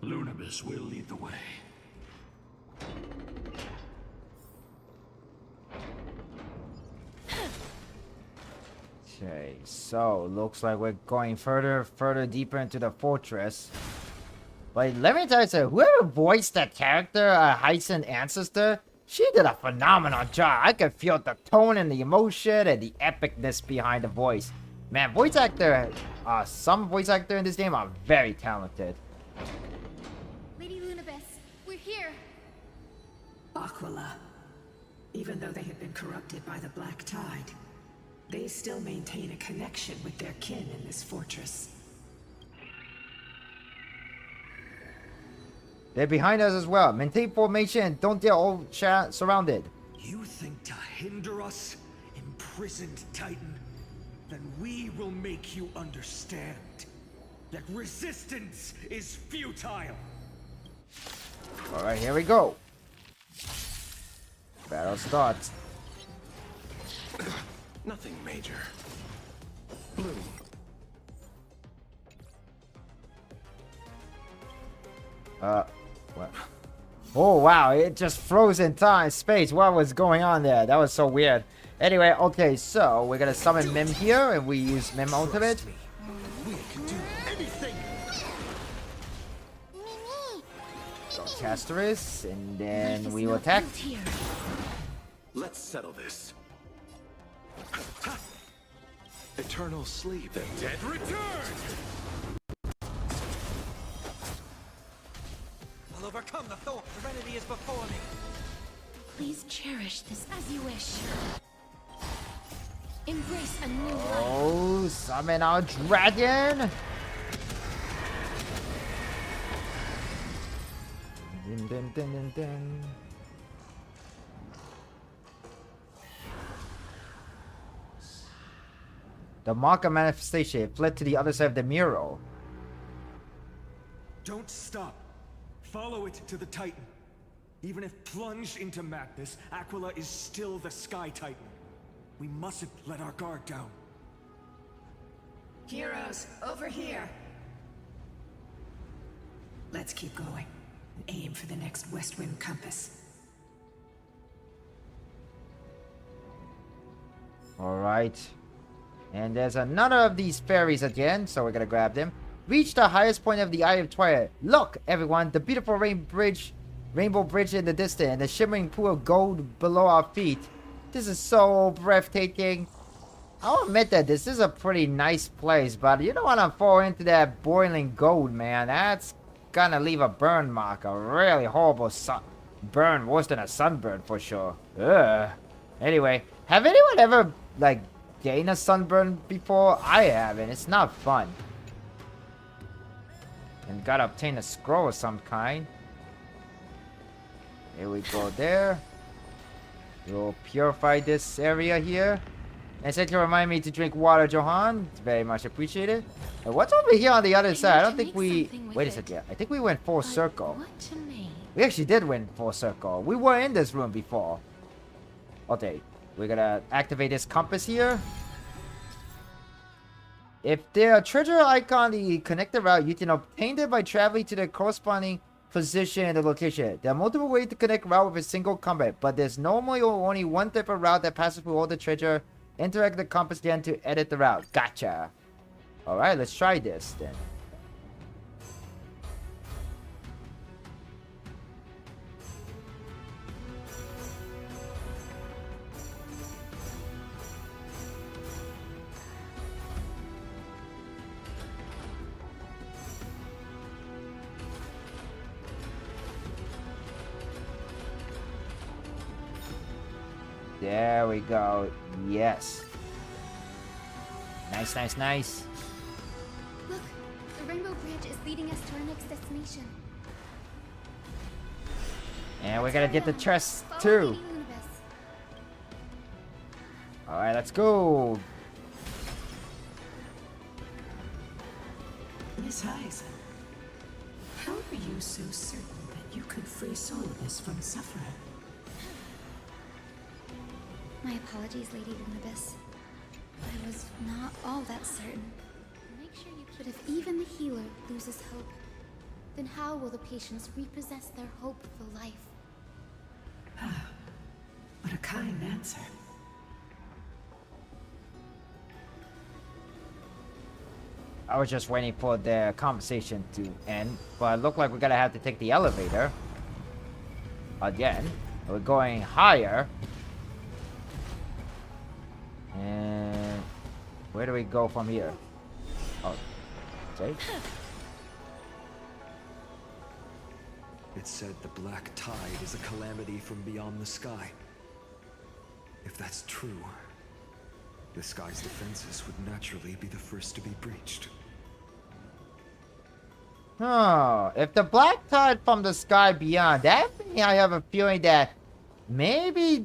Lunibus will lead the way. Okay, so looks like we're going further deeper into the fortress. But let me tell you something, whoever voiced that character, Hyacinth Ancestor, she did a phenomenal job. I could feel the tone and the emotion and the epicness behind the voice. Man, some voice actor in this game are very talented. Lady Lunibus, we're here! Aquila. Even though they have been corrupted by the Black Tide, they still maintain a connection with their kin in this fortress. They're behind us as well. Maintain formation and don't get all surrounded. You think to hinder us, imprisoned Titan? Then we will make you understand that resistance is futile. Alright, here we go. Battle starts. Nothing major. Blue. What? Oh wow, it just froze in time, space. What was going on there? That was so weird. Anyway, okay, so we're gonna summon Mim here, and we use Mim ultimate. We can do anything. So Casterus, and then we will attack. Let's settle this. Eternal sleep. The dead return! I'll overcome the thought serenity is before me. Please cherish this as you wish. Embrace a new life. Oh, summon our dragon! Dun, dun, dun, dun, dun. The Maka manifestation fled to the other side of the mural. Don't stop. Follow it to the Titan. Even if plunged into madness, Aquila is still the Sky Titan. We mustn't let our guard down. Heroes, over here! Let's keep going and aim for the next West Wind compass. Alright. And there's another of these fairies again, so we're gonna grab them. Reach the highest point of the Eye of Twilight. Look, everyone, the beautiful rainbow bridge in the distance, and the shimmering pool of gold below our feet. This is so breathtaking. I'll admit that this is a pretty nice place, but you don't want to fall into that boiling gold, man. That's gonna leave a burn mark, a really horrible burn, worse than a sunburn for sure. Ugh. Anyway, have anyone ever, like, gained a sunburn before? I haven't. It's not fun. And gotta obtain a scroll of some kind. Here we go there. We'll purify this area here. And said to remind me to drink water, Johan. It's very much appreciated. And what's over here on the other side? I don't think we... Wait a second. I think we went full circle. What to make? We actually did win full circle. We were in this room before. Okay. We're gonna activate this compass here. If there are treasure icon the connected route, you can obtain it by traveling to the corresponding position in the location. There are multiple ways to connect route with a single combat, but there's normally only one type of route that passes through all the treasure. Interact the compass again to edit the route. Gotcha. Alright, let's try this then. There we go. Yes. Nice, nice, nice. Look, the Rainbow Bridge is leading us to our next destination. And we're gonna get the chest too. Alright, let's go. Miss Heisen, how are you so certain that you could free Solidus from suffering? My apologies, Lady Lunibus. I was not all that certain. Make sure you keep. But if even the healer loses hope, then how will the patients repossess their hope for life? What a kind answer. I was just waiting for the conversation to end, but it looked like we're gonna have to take the elevator again. We're going higher. And where do we go from here? Oh, okay. It said the black tide is a calamity from beyond the sky. If that's true, the sky's defenses would naturally be the first to be breached. Oh, if the black tide from the sky beyond, that means I have a feeling that maybe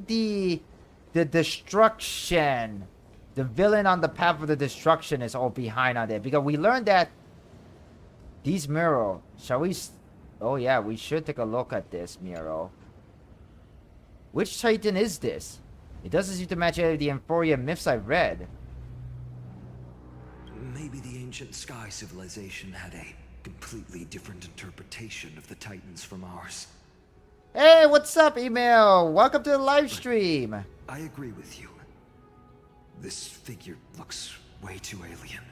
the destruction, the villain on the path of the destruction is all behind on there. Because we learned that these mural, shall we... Oh yeah, we should take a look at this mural. Which Titan is this? It doesn't seem to match any of the Euphoria myths I've read. Maybe the ancient sky civilization had a completely different interpretation of the Titans from ours. Hey, what's up, Email? Welcome to the live stream. I agree with you. This figure looks way too alien.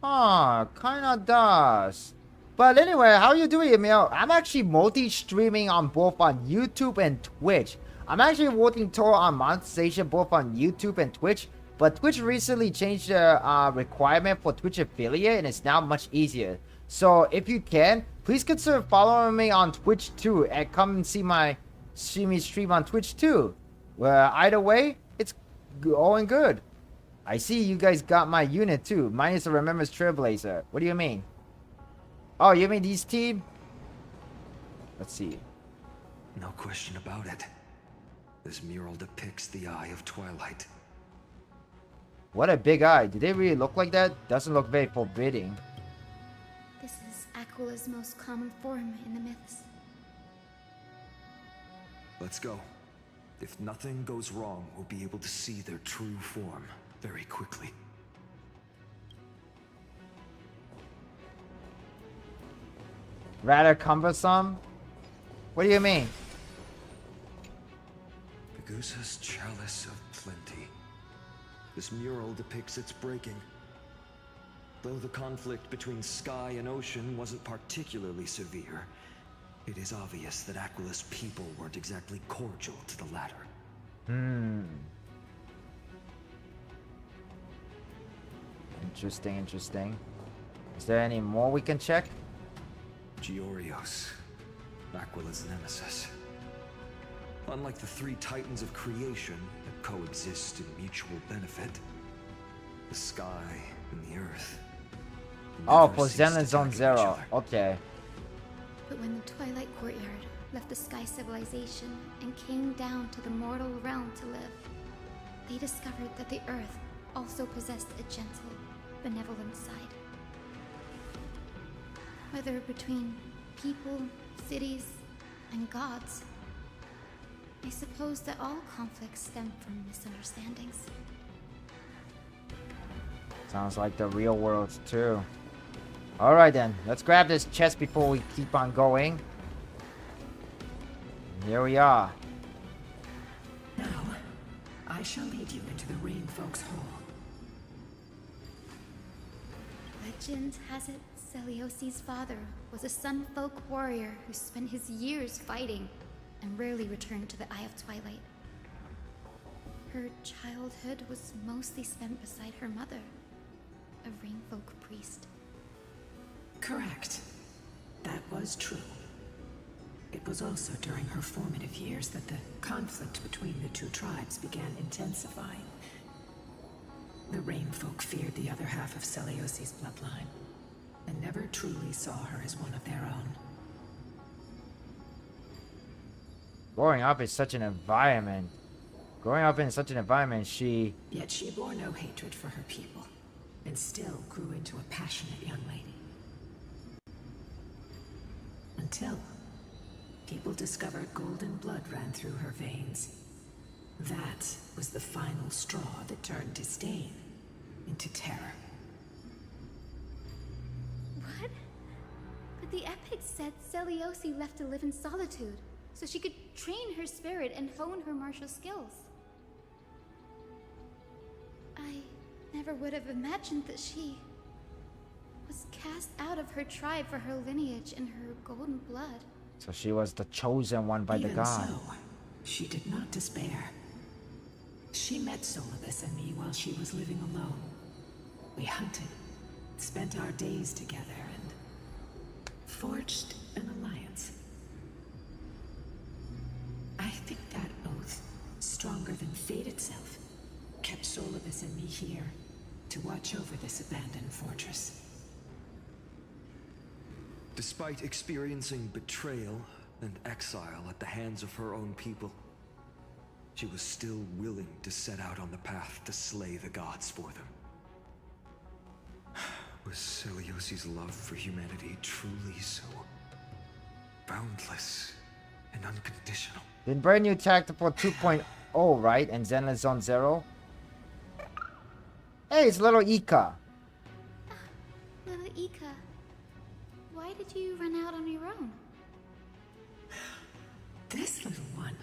Huh, kinda does. But anyway, how you doing, Emil? I'm actually multi-streaming on both on YouTube and Twitch. I'm actually working toward on monetization both on YouTube and Twitch. But Twitch recently changed the requirement for Twitch affiliate, and it's now much easier. So if you can, please consider following me on Twitch too, and come and see me stream on Twitch too. Well, either way, it's going good. I see you guys got my unit too, minus the Remembrance Trailblazer. What do you mean? Oh, you mean these team? Let's see. No question about it. This mural depicts the Eye of Twilight. What a big eye. Do they really look like that? Doesn't look very forbidding. This is Aquila's most common form in the myths. Let's go. If nothing goes wrong, we'll be able to see their true form very quickly. Rather cumbersome? What do you mean? Pegusa's Chalice of Plenty. This mural depicts its breaking. Though the conflict between sky and ocean wasn't particularly severe, it is obvious that Aquila's people weren't exactly cordial to the latter. Interesting, interesting. Is there any more we can check? Giorios, Aquila's nemesis. Unlike the three titans of creation that coexist in mutual benefit, the sky and the earth. Oh, for Zenless Zone Zero. Okay. But when the Twilight Courtyard left the Sky Civilization and came down to the mortal realm to live, they discovered that the Earth also possessed a gentle, benevolent side. Whether between people, cities, and gods, I suppose that all conflicts stem from misunderstandings. Sounds like the real world too. Alright then, let's grab this chest before we keep on going. Here we are. Now, I shall lead you into the Rain Folks Hall. Legend has it Celiosi's father was a Sun Folk warrior who spent his years fighting and rarely returned to the Eye of Twilight. Her childhood was mostly spent beside her mother, a Rainfolk priest. Correct. That was true. It was also during her formative years that the conflict between the two tribes began intensifying. The Rainfolk feared the other half of Celiosi's bloodline, and never truly saw her as one of their own. Growing up in such an environment. Yet she bore no hatred for her people, and still grew into a passionate young lady. Until people discovered golden blood ran through her veins. That was the final straw that turned disdain into terror. What? But the epic said Celiosi left to live in solitude, so she could train her spirit and hone her martial skills. I never would have imagined that she was cast out of her tribe for her lineage and her golden blood. So she was the chosen one by the god. Even so, she did not despair. She met Solibus and me while she was living alone. We hunted, spent our days together, and forged an alliance. I think that oath, stronger than fate itself, kept Solibus and me here to watch over this abandoned fortress. Despite experiencing betrayal and exile at the hands of her own people, she was still willing to set out on the path to slay the gods for them. Was Celiosi's love for humanity truly so boundless and unconditional? Then brand new Tactical 2.0, right? And Zenless Zone 0. Hey, it's little Ika. Little Ika, why did you run out on your own? This little one.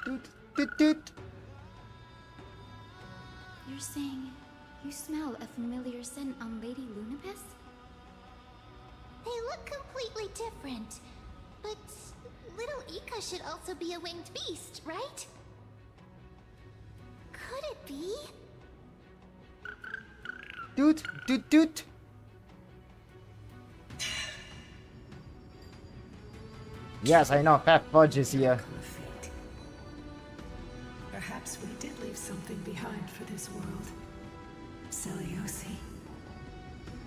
Doot, doot, doot. You're saying you smell a familiar scent on Lady Lunapis? They look completely different. But little Ika should also be a winged beast, right? Could it be? Doot, doot, doot. Yes, I know. Fat Fudge is here. Perhaps we did leave something behind for this world. Celiosi.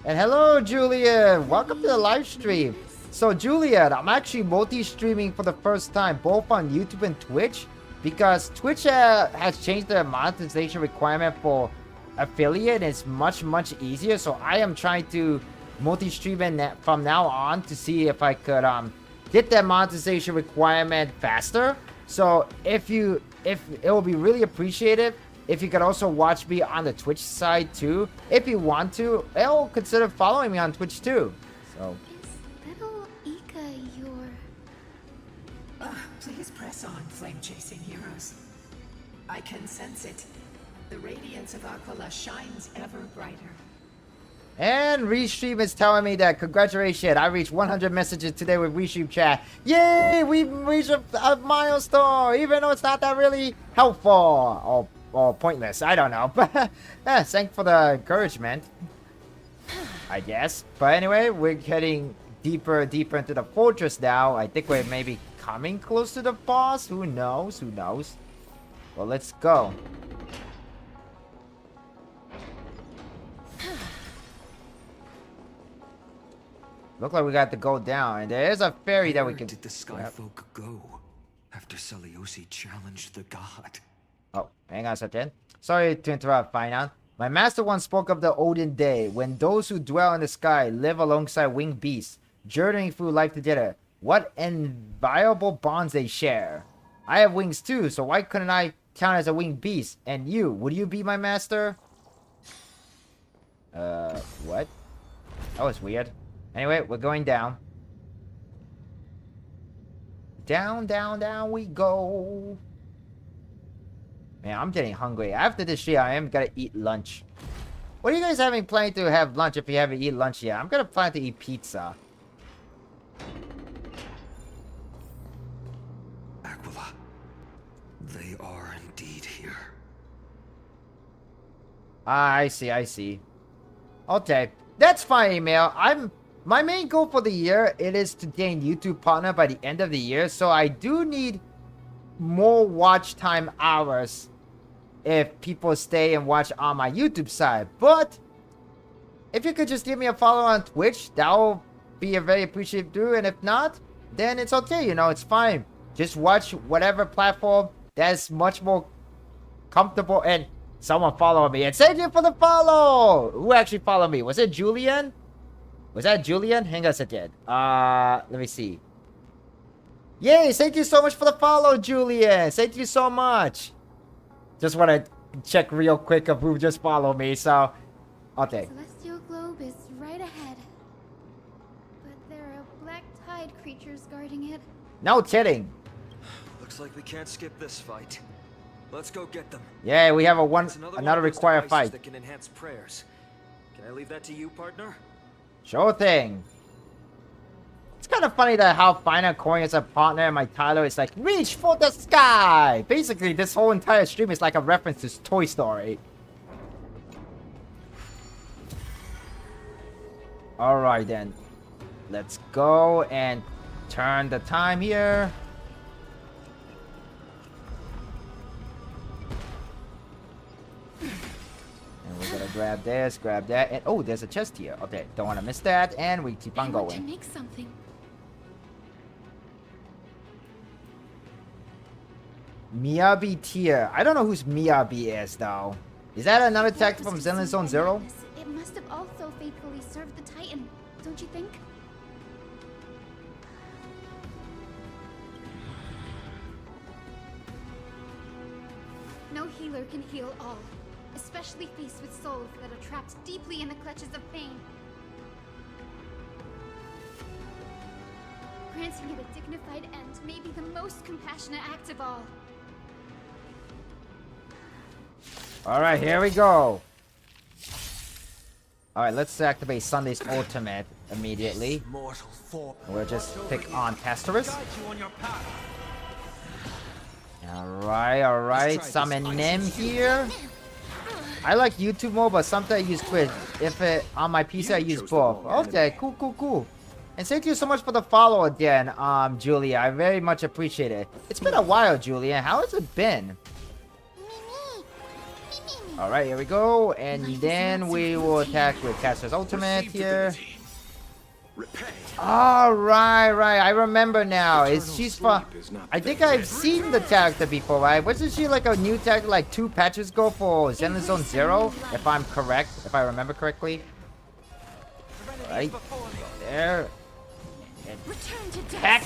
And hello, Juliet. Welcome to the live stream. So, Juliet, I'm actually multi-streaming for the first time, both on YouTube and Twitch, because Twitch has changed their monetization requirement for affiliate. It's much easier. So, I am trying to multi-stream from now on to see if I could get that monetization requirement faster. So, if it will be really appreciated if you could also watch me on the Twitch side too. If you want to, I'll consider following me on Twitch too. So. Is little Ika your... Please press on, flame-chasing heroes. I can sense it. The radiance of Aquila shines ever brighter. And Restream is telling me that congratulations, I reached 100 messages today with Restream chat. Yay, we reached a milestone, even though it's not that really helpful or pointless. I don't know, but thanks for the encouragement, I guess. But anyway, we're heading deeper into the fortress now. I think we're maybe coming close to the boss. Who knows? Well, let's go. Look like we got to go down, and there is a ferry that we can. Where did the Sky Folk go after Celiosi challenged the god? Oh, hang on a second. Sorry to interrupt, Finan. My master once spoke of the olden day when those who dwell in the sky live alongside winged beasts, journeying through life together. What inviolable bonds they share. I have wings too, so why couldn't I count as a winged beast? And you, would you be my master? What? That was weird. Anyway, we're going down. Down, down, down we go. Man, I'm getting hungry. After this shit, I am gonna eat lunch. What are you guys having planned to have lunch if you haven't eaten lunch yet? I'm gonna plan to eat pizza. Aquila, they are indeed here. Ah, I see, I see. Okay, that's fine, email. My main goal for the year, it is to gain YouTube partner by the end of the year, so I do need more watch time hours if people stay and watch on my YouTube side. But if you could just give me a follow on Twitch, that will be a very appreciative do. And if not, then it's okay, you know, it's fine. Just watch whatever platform that's much more comfortable. And someone follow me. And thank you for the follow. Who actually followed me? Was it Julian? Was that Julian? Hang on a second. Let me see. Yay, thank you so much for the follow, Julian. Thank you so much. Just want to check real quick of who just followed me, so... Okay. Celestial globe is right ahead. But there are black tide creatures guarding it. No kidding. Looks like we can't skip this fight. Let's go get them. Yeah, we have It's another required fight. that can enhance prayers. Can I leave that to you, partner? Sure thing. It's kind of funny that how Final Coin is a partner and my title is like, reach for the sky! Basically, this whole entire stream is like a reference to Toy Story. Alright then. Let's go and turn the time here. And we're gonna grab this, grab that, and oh, there's a chest here. Okay, don't want to miss that, and we keep on I want to going. make something. Miyabi tier. I don't know who's Miyabi is though. Is that another tech from Zenless Zone Zero? It must have also faithfully served the Titan, don't you think? No healer can heal all, especially faced with souls that are trapped deeply in the clutches of pain. Granting it a dignified end may be the most compassionate act of all. Alright, here we go. Alright, let's activate Sunday's ultimate immediately. We'll just pick on Castorus. Alright. Summon Nim here. I like YouTube mode, but sometimes I use Twitch. If it on my PC, I use both. Okay, cool. And thank you so much for the follow again, Julia. I very much appreciate it. It's been a while, Julia. How has it been? Alright, here we go. And then we will attack with Caster's ultimate here. Alright. I remember now. She's from... I think I've seen the character before, right? Wasn't she like a new character like 2 patches ago for Zenless Zone Zero? If I'm correct. If I remember correctly. Alright. There. And attack.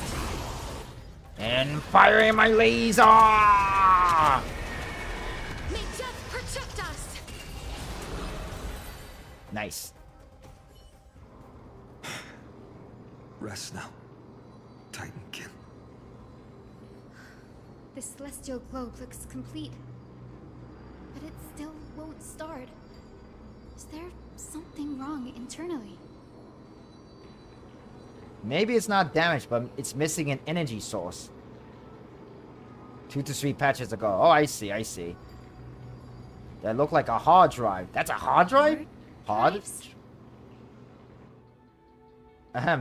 And firing my laser! May death protect us. Nice. Rest now, Titankin. The celestial globe looks complete, but it still won't start. Is there something wrong internally? Maybe it's not damaged, but it's missing an energy source. 2 to 3 patches ago. Oh, I see. That looked like a hard drive. That's a hard drive? Hard?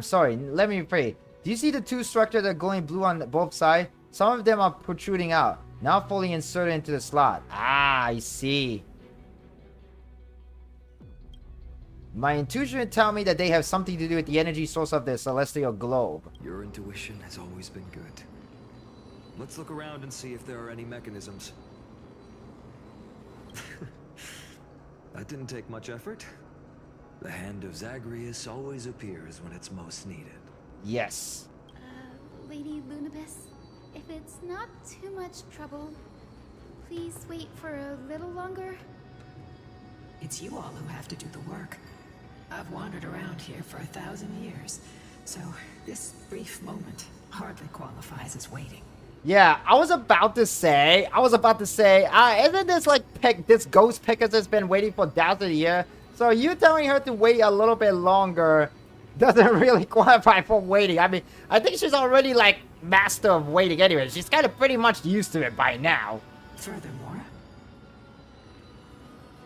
Sorry, let me rephrase. Do you see the 2 structures that are glowing blue on both sides? Some of them are protruding out, now fully inserted into the slot. Ah, I see. My intuition would tell me that they have something to do with the energy source of the celestial globe. Your intuition has always been good. Let's look around and see if there are any mechanisms. That didn't take much effort. The hand of Zagreus always appears when it's most needed. Yes. Lady Lunabis, if it's not too much trouble, please wait for a little longer. It's you all who have to do the work. I've wandered around here for 1,000 years, so this brief moment hardly qualifies as waiting. Yeah, I was about to say, isn't this like this ghost Pegasus has been waiting for thousands of years? So you telling her to wait a little bit longer doesn't really qualify for waiting. I mean, I think she's already like master of waiting anyway. She's kind of pretty much used to it by now. Furthermore,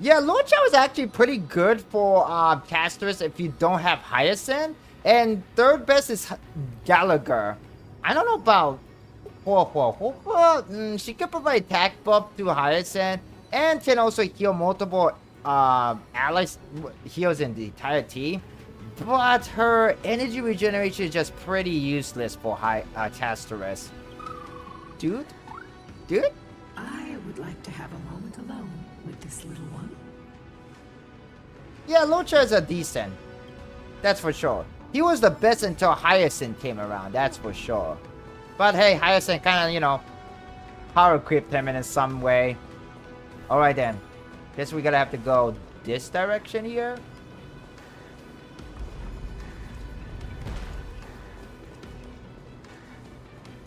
yeah, Lord Chow is actually pretty good for casters if you don't have Hyacinth. And third best is Gallagher. I don't know about she can provide attack buff to Hyacinth and can also heal multiple allies heals in the entire team. But her energy regeneration is just pretty useless for Casteress. Dude? I would like to have a moment alone with this little one. Yeah, Locha is a decent. That's for sure. He was the best until Hyacinth came around, that's for sure. But hey, Hyacinth kind of, you know, power creeped him in some way. Alright then. Guess we gotta have to go this direction here.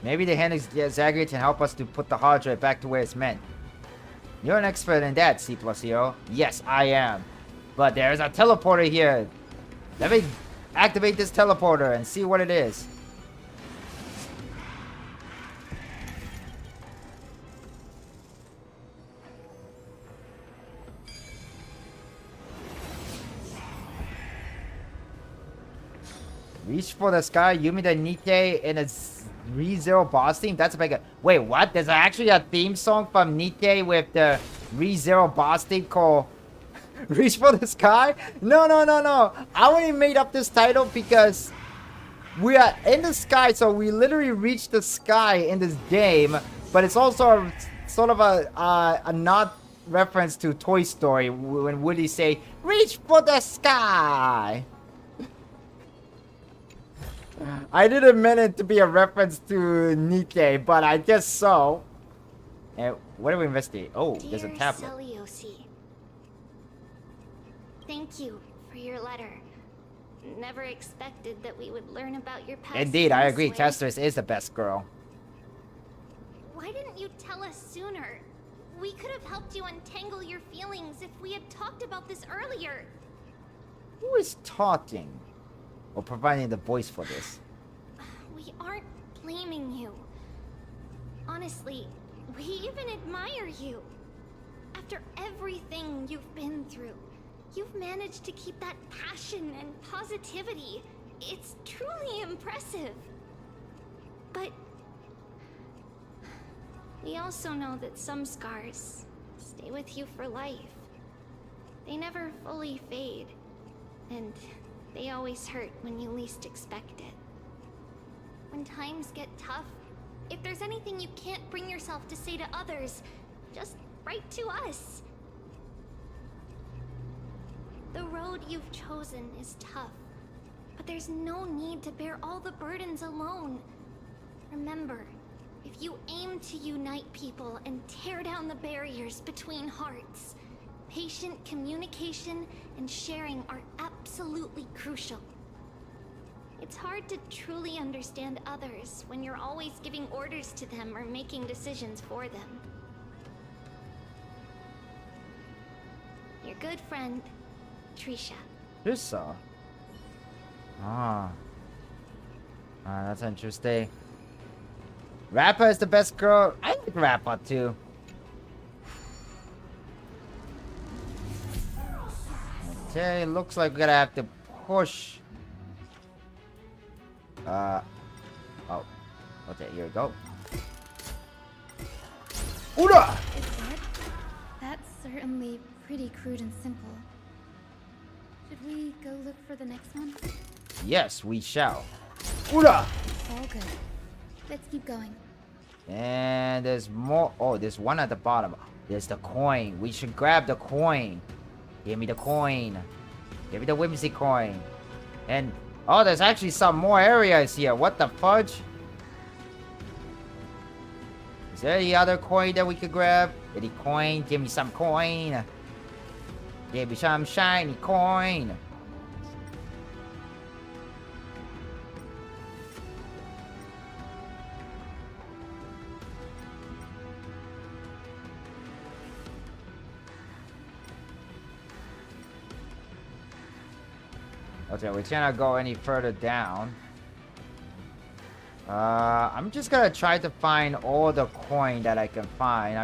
Maybe the hand is Zagreus can help us to put the hard drive back to where it's meant. You're an expert in that, C+Hero. Yes, I am. But there's a teleporter here. Let me activate this teleporter and see what it is. Reach for the sky, Yumi the Nikkei in a ReZero boss theme? That's a big... Wait, what? There's actually a theme song from Nikkei with the ReZero boss theme called Reach for the Sky? No. I only made up this title because we are in the sky, so we literally reach the sky in this game. But it's also sort of a nod reference to Toy Story when Woody say, "Reach for the sky." I didn't mean it to be a reference to Nikkei, but I guess so. And what do we investigate? Oh, there's a tablet. Seliosi, thank you for your letter. Never expected that we would learn about your past. Indeed, I agree. Casteress is the best girl. Why didn't you tell us sooner? We could have helped you untangle your feelings if we had talked about this earlier. Who is talking? Or providing the voice for this? We aren't blaming you. Honestly, we even admire you. After everything you've been through, you've managed to keep that passion and positivity. It's truly impressive. But we also know that some scars stay with you for life. They never fully fade, and they always hurt when you least expect it. When times get tough, if there's anything you can't bring yourself to say to others, just write to us. The road you've chosen is tough, but there's no need to bear all the burdens alone. Remember, if you aim to unite people and tear down the barriers between hearts, patient communication and sharing are absolutely crucial. It's hard to truly understand others when you're always giving orders to them or making decisions for them. Your good friend, Trisha. Trisha? That's interesting. Rappa is the best girl. I like Rappa too. Okay, looks like we're gonna have to push. Oh. Okay, here we go. Oda! That's certainly pretty crude and simple. Should we go look for the next one? Yes, we shall. Oda! All good. Let's keep going. And there's more. Oh, there's one at the bottom. There's the coin. We should grab the coin. Give me the coin. Give me the whimsy coin. And, oh, there's actually some more areas here. What the fudge? Is there any other coin that we could grab? Any coin? Give me some coin. Give me some shiny coin. Okay, we cannot go any further down. I'm just gonna try to find all the coin that I can find.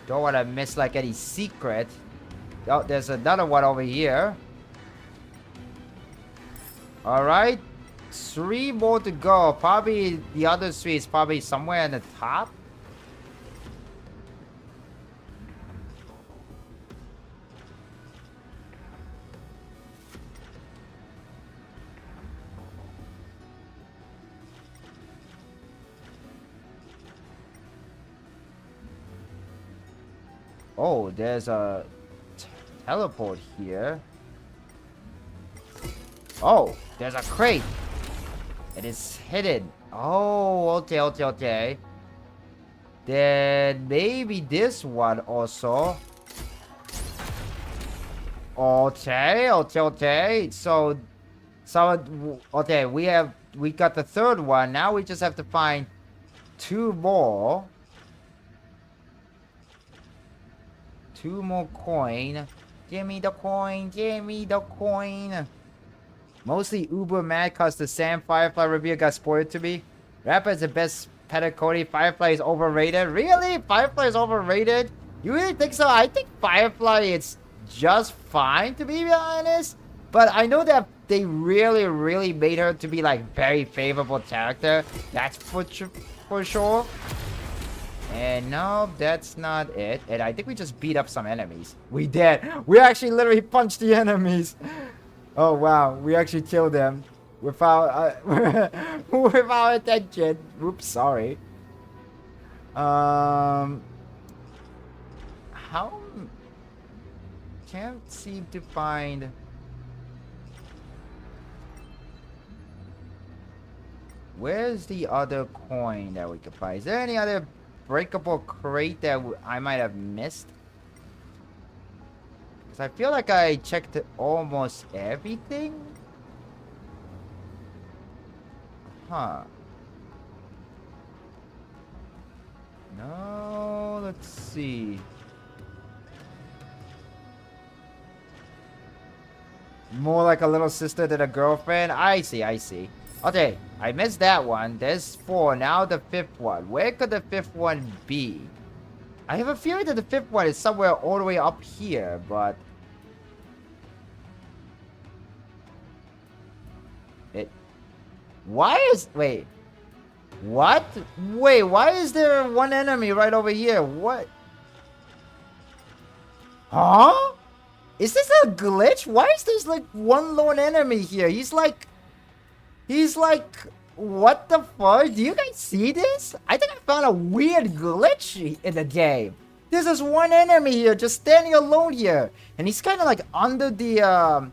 Don't want to miss like any secret. Oh, there's another one over here. Alright. 3 more to go. Probably the other 3 is probably somewhere in the top. Oh, there's a teleport here. Oh, there's a crate. It is hidden. Oh, okay. Then maybe this one also. Okay. So, okay, we got the third one. Now we just have to find 2 more. 2 more coin. Give me the coin. Give me the coin. Mostly uber mad cause the Sam Firefly review got spoiled to me. Rapper is the best pedicody. Firefly is overrated. Really? Firefly is overrated? You really think so? I think Firefly is just fine, to be honest. But I know that they really made her to be like very favorable character. That's for sure. And no, that's not it. And I think we just beat up some enemies. We did. We actually literally punched the enemies. Oh wow, we actually killed them without without attention. Oops, sorry. How? Can't seem to find. Where's the other coin that we could find? Is there any other breakable crate that I might have missed? Because I feel like I checked almost everything. Huh. No, let's see. More like a little sister than a girlfriend. I see. Okay, I missed that one. There's 4. Now the 5th one. Where could the 5th one be? I have a feeling that the 5th one is somewhere all the way up here, but... Wait. What? Wait, why is there one enemy right over here? What? Huh? Is this a glitch? Why is there like one lone enemy here? He's like, what the fuck? Do you guys see this? I think I found a weird glitch in the game. There's this one enemy here, just standing alone here. And he's kind of like under the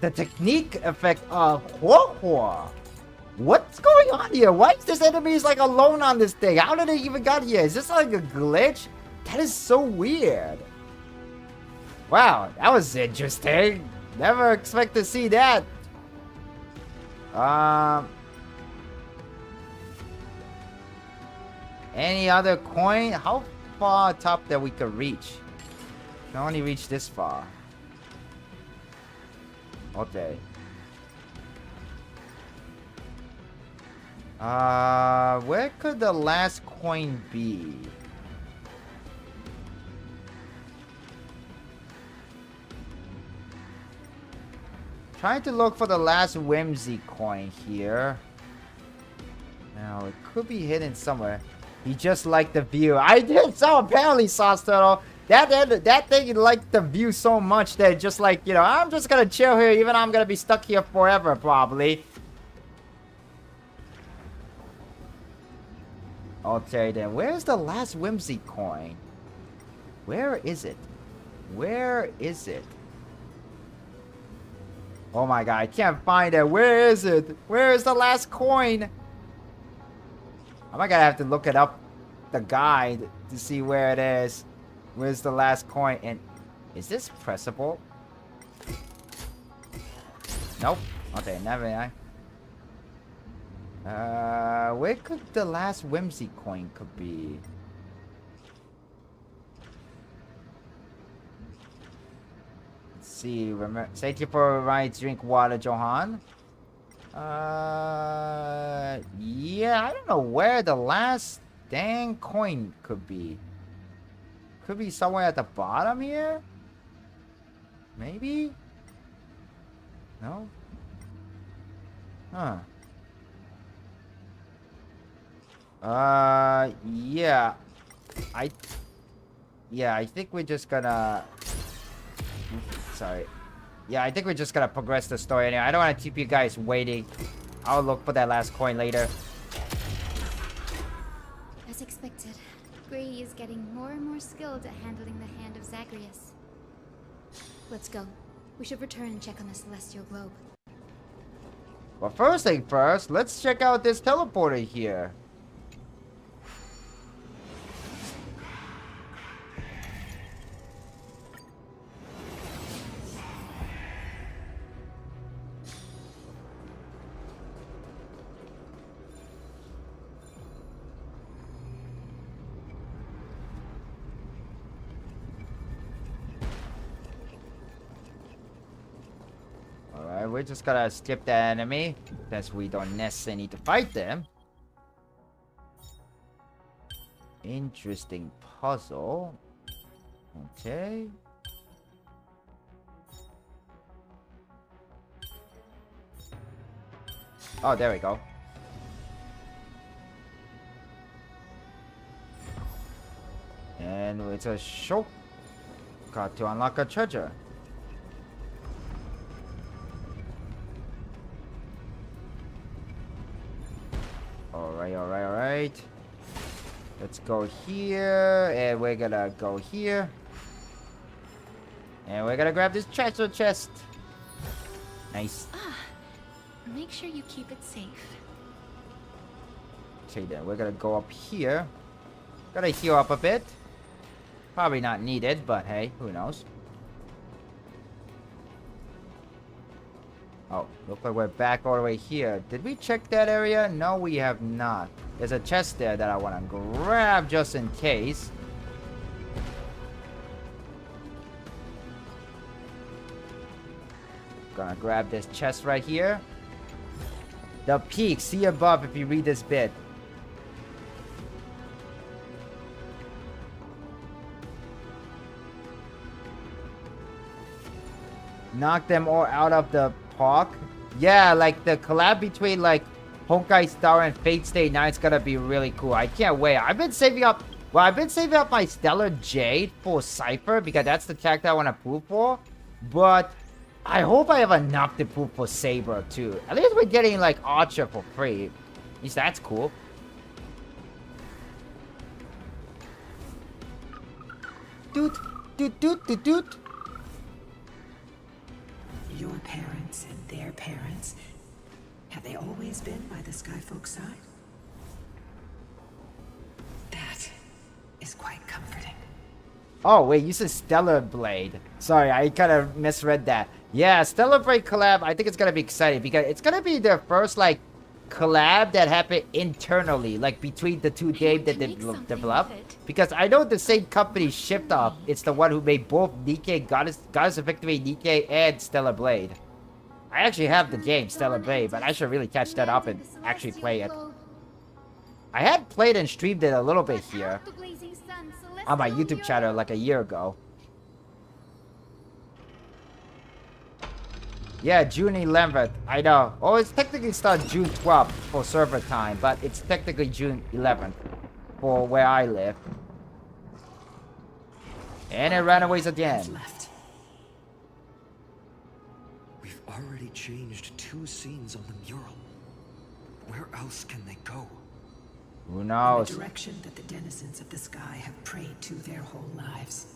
technique effect of Hua. What's going on here? Why is this enemy like alone on this thing? How did they even got here? Is this like a glitch? That is so weird. Wow, that was interesting. Never expect to see that. Any other coin? How far top that we could reach? Can only reach this far. Okay. Where could the last coin be? Trying to look for the last whimsy coin here. Now, it could be hidden somewhere. He just liked the view. I did so apparently, Sauce Turtle. That thing liked the view so much that just like, you know, I'm just gonna chill here, even though I'm gonna be stuck here forever, probably. Okay, then. Where's the last whimsy coin? Where is it? Where is it? Oh my god, I can't find it. Where is it? Where is the last coin? I might gotta have to look it up, the guide, to see where it is. Where's the last coin? And is this pressable? Nope. Okay, never mind. Where could the last Whimsy coin could be? Let's see. Remember, thank you for right. Drink water, Johan. Yeah, I don't know where the last dang coin could be. Could be somewhere at the bottom here? Maybe? No? Huh. Yeah. I think we're just gonna... Sorry. Yeah, I think we're just gonna progress the story anyway. I don't want to keep you guys waiting. I'll look for that last coin later. As expected, Grady is getting more and more skilled at handling the hand of Zagreus. Let's go. We should return and check on the celestial globe. But first thing first, let's check out this teleporter here. We're just gonna skip the enemy, since we don't necessarily need to fight them. Interesting puzzle. Okay. Oh, there we go. And it's a shortcut to unlock a treasure. Alright. Let's go here, and we're gonna go here. And we're gonna grab this treasure chest. Nice. Make sure you keep it safe. Okay then, we're gonna go up here. Gotta heal up a bit. Probably not needed, but hey, who knows. Oh, looks like we're back all the way here. Did we check that area? No, we have not. There's a chest there that I want to grab just in case. Gonna grab this chest right here. The peak, see above if you read this bit. Knock them all out of the park. Yeah, like the collab between like Honkai Star and Fate Stay Night's gonna be really cool. I can't wait. I've been saving up my Stellar Jade for Cypher because that's the character I want to poop for. But I hope I have enough to poop for Saber too. At least we're getting like Archer for free. At least that's cool. Doot. Your parents and their parents, have they always been by the Skyfolk side? That is quite comforting. Oh, wait, you said Stellar Blade. Sorry, I kind of misread that. Yeah, Stellar Blade collab, I think it's going to be exciting because it's going to be their first, like, collab that happened internally, like, between the two games that they developed. Because I know the same company, Shift Up, it's the one who made both Nikkei, Goddess of Victory, Nikkei, and Stellar Blade. I actually have the game, Stellar Blade, but I should really catch that up and actually play it. I had played and streamed it a little bit here on my YouTube channel like a year ago. Yeah, June 11th. I know. Oh, it's technically starts June 12th for server time, but it's technically June 11th for where I live. And it ran away again. We've already changed 2 scenes on the mural. Where else can they go? Who knows? In the direction that the denizens of the sky have prayed to their whole lives.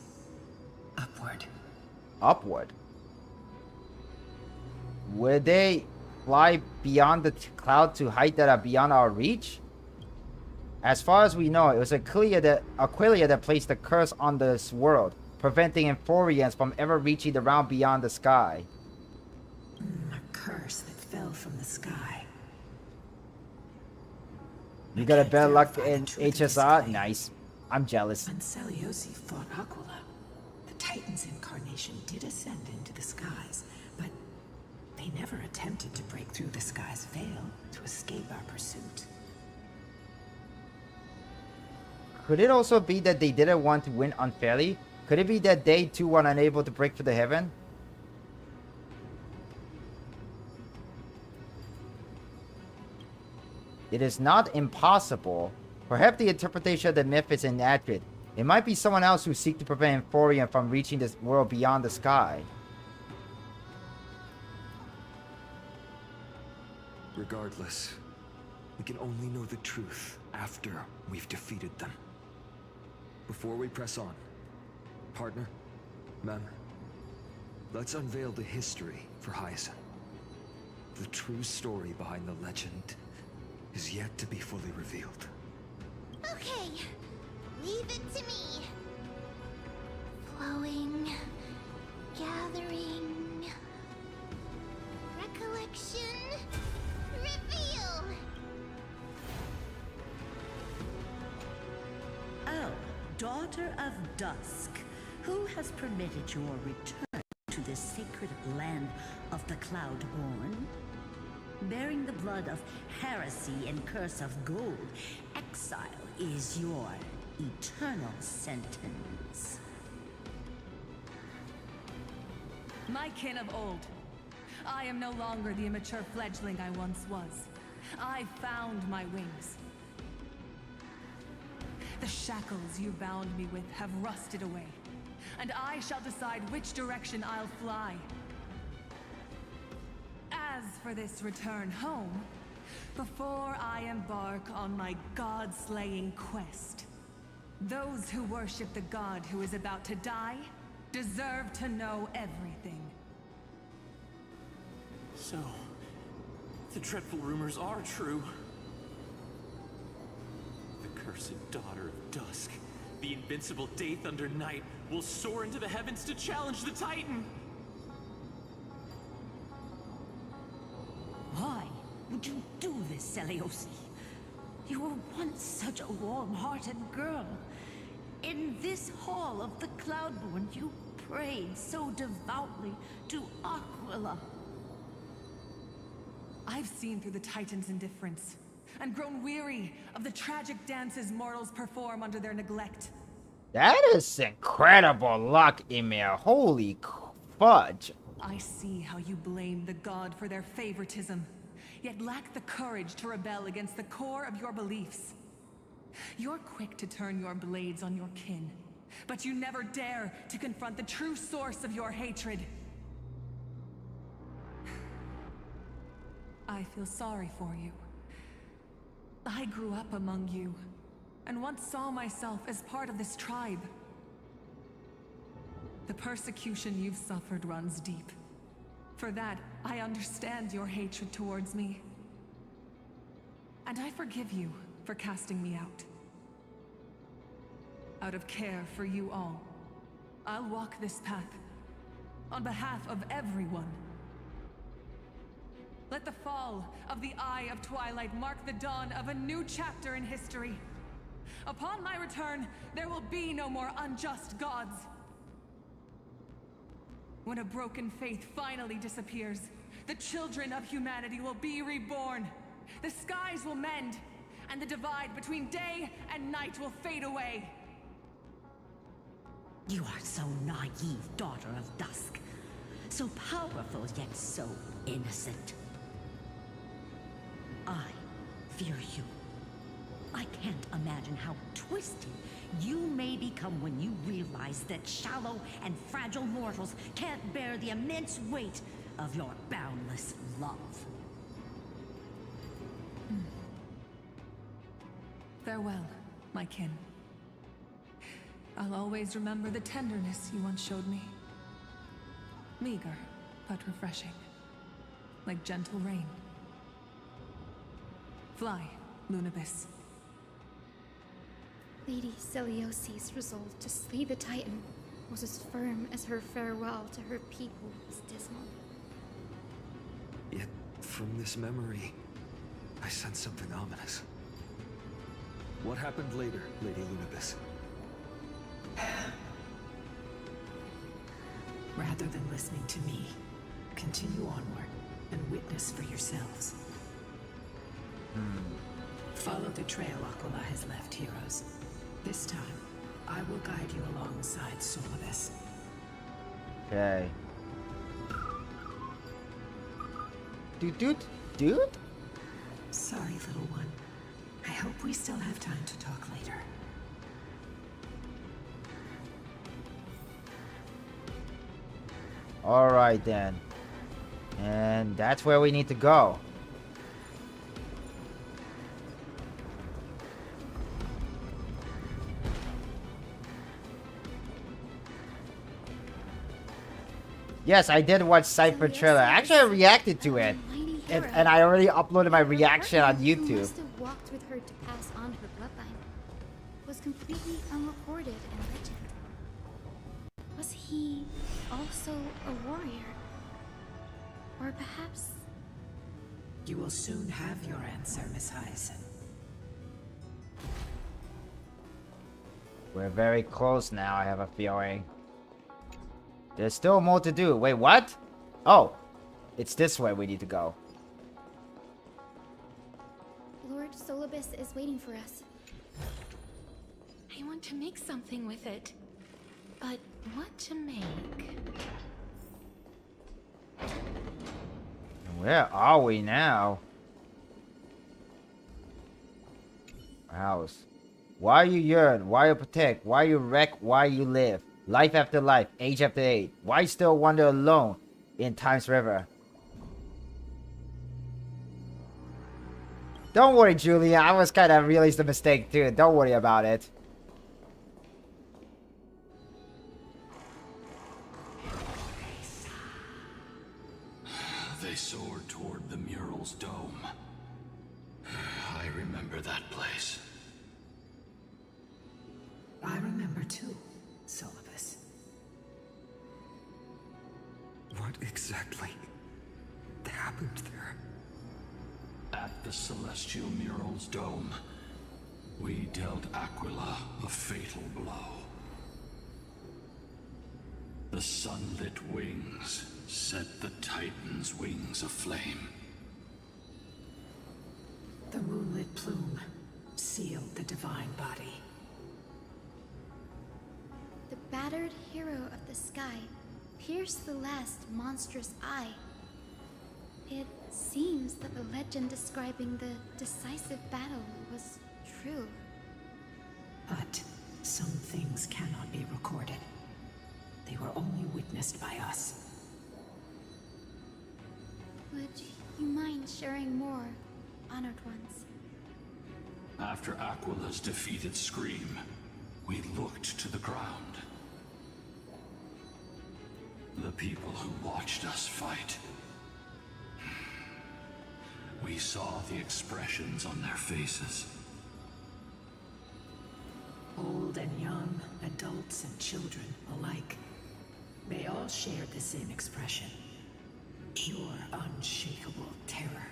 Upward. Upward. Would they fly beyond the cloud to height that are beyond our reach? As far as we know, it was Aquilia that placed the curse on this world, preventing Emporians from ever reaching the realm beyond the sky. A curse that fell from the sky. You got a better luck in HSR? Nice. I'm jealous. When Celiosi fought Aquila, the Titan's incarnation did ascend into the skies, but they never attempted to break through the sky's veil to escape our pursuit. Could it also be that they didn't want to win unfairly? Could it be that they too were unable to break through the heaven? It is not impossible. Perhaps the interpretation of the myth is inaccurate. It might be someone else who seeks to prevent Emporion from reaching this world beyond the sky. Regardless, we can only know the truth after we've defeated them. Before we press on, partner, ma'am, let's unveil the history for Hyacinth. The true story behind the legend is yet to be fully revealed. Okay, leave it to me. Flowing, gathering, recollection, reveal. Oh, daughter of dusk, who has permitted your return to this sacred land of the Cloudborn? Bearing the blood of heresy and curse of gold, exile is your eternal sentence. My kin of old, I am no longer the immature fledgling I once was. I found my wings. The shackles you bound me with have rusted away, and I shall decide which direction I'll fly. As for this return home, before I embark on my god-slaying quest, those who worship the god who is about to die deserve to know everything. So, the dreadful rumors are true. The cursed daughter of dusk, the invincible Day Thunder Knight, will soar into the heavens to challenge the Titan! Why would you do this, Celiosi? You were once such a warm-hearted girl. In this hall of the Cloudborn, you prayed so devoutly to Aquila. I've seen through the Titan's indifference, and grown weary of the tragic dances mortals perform under their neglect. That is incredible luck, Emir. Holy fudge. I see how you blame the god for their favoritism, yet lack the courage to rebel against the core of your beliefs. You're quick to turn your blades on your kin, but you never dare to confront the true source of your hatred. I feel sorry for you. I grew up among you, and once saw myself as part of this tribe. The persecution you've suffered runs deep. For that, I understand your hatred towards me. And I forgive you for casting me out. Out of care for you all, I'll walk this path on behalf of everyone. Let the fall of the Eye of Twilight mark the dawn of a new chapter in history. Upon my return, there will be no more unjust gods. When a broken faith finally disappears, the children of humanity will be reborn. The skies will mend, and the divide between day and night will fade away. You are so naive, daughter of dusk. So powerful, yet so innocent. I fear you. I can't imagine how twisted you may become when you realize that shallow and fragile mortals can't bear the immense weight of your boundless love. Farewell, my kin. I'll always remember the tenderness you once showed me. Meager, but refreshing. Like gentle rain. Fly, Lunabis. Lady Celiosi's resolve to slay the Titan was as firm as her farewell to her people was dismal. Yet, from this memory, I sense something ominous. What happened later, Lady Lunabis? Rather than listening to me, continue onward and witness for yourselves. Follow the trail Aquila has left, heroes. This time, I will guide you alongside Solibus. Okay. Dude? Sorry, little one. I hope we still have time to talk later. Alright then. And that's where we need to go. Yes, I did watch Cypher trailer. Actually, I reacted to it. And I already uploaded my reaction on Who YouTube. must have walked with her to pass on her bloodline was completely unrecorded in legend. Was he also a warrior? Or perhaps... You will soon have your answer, Miss Hyacinth. We're very close now, I have a feeling. There's still more to do. Wait, what? Oh, it's this way we need to go. Lord Solibus is waiting for us. I want to make something with it. But what to make? Where are we now? House. Why you yearn? Why you protect? Why you wreck? Why you live? Life after life, age after age. Why still wander alone in time's river? Don't worry, Julia. I was kind of realized the mistake too. Don't worry about it. They soared toward the mural's dome. I remember that place. I remember too, Solibus. What exactly happened there? At the celestial mural's dome, we dealt Aquila a fatal blow. The sunlit wings set the Titan's wings aflame. The moonlit plume sealed the divine body. The battered hero of the sky pierced the last monstrous eye. It seems that the legend describing the decisive battle was true. But some things cannot be recorded. They were only witnessed by us. Would you mind sharing more, honored ones? After Aquila's defeated scream, we looked to the ground. The people who watched us fight. We saw the expressions on their faces. Old and young, adults and children alike. They all shared the same expression. Pure, unshakable terror.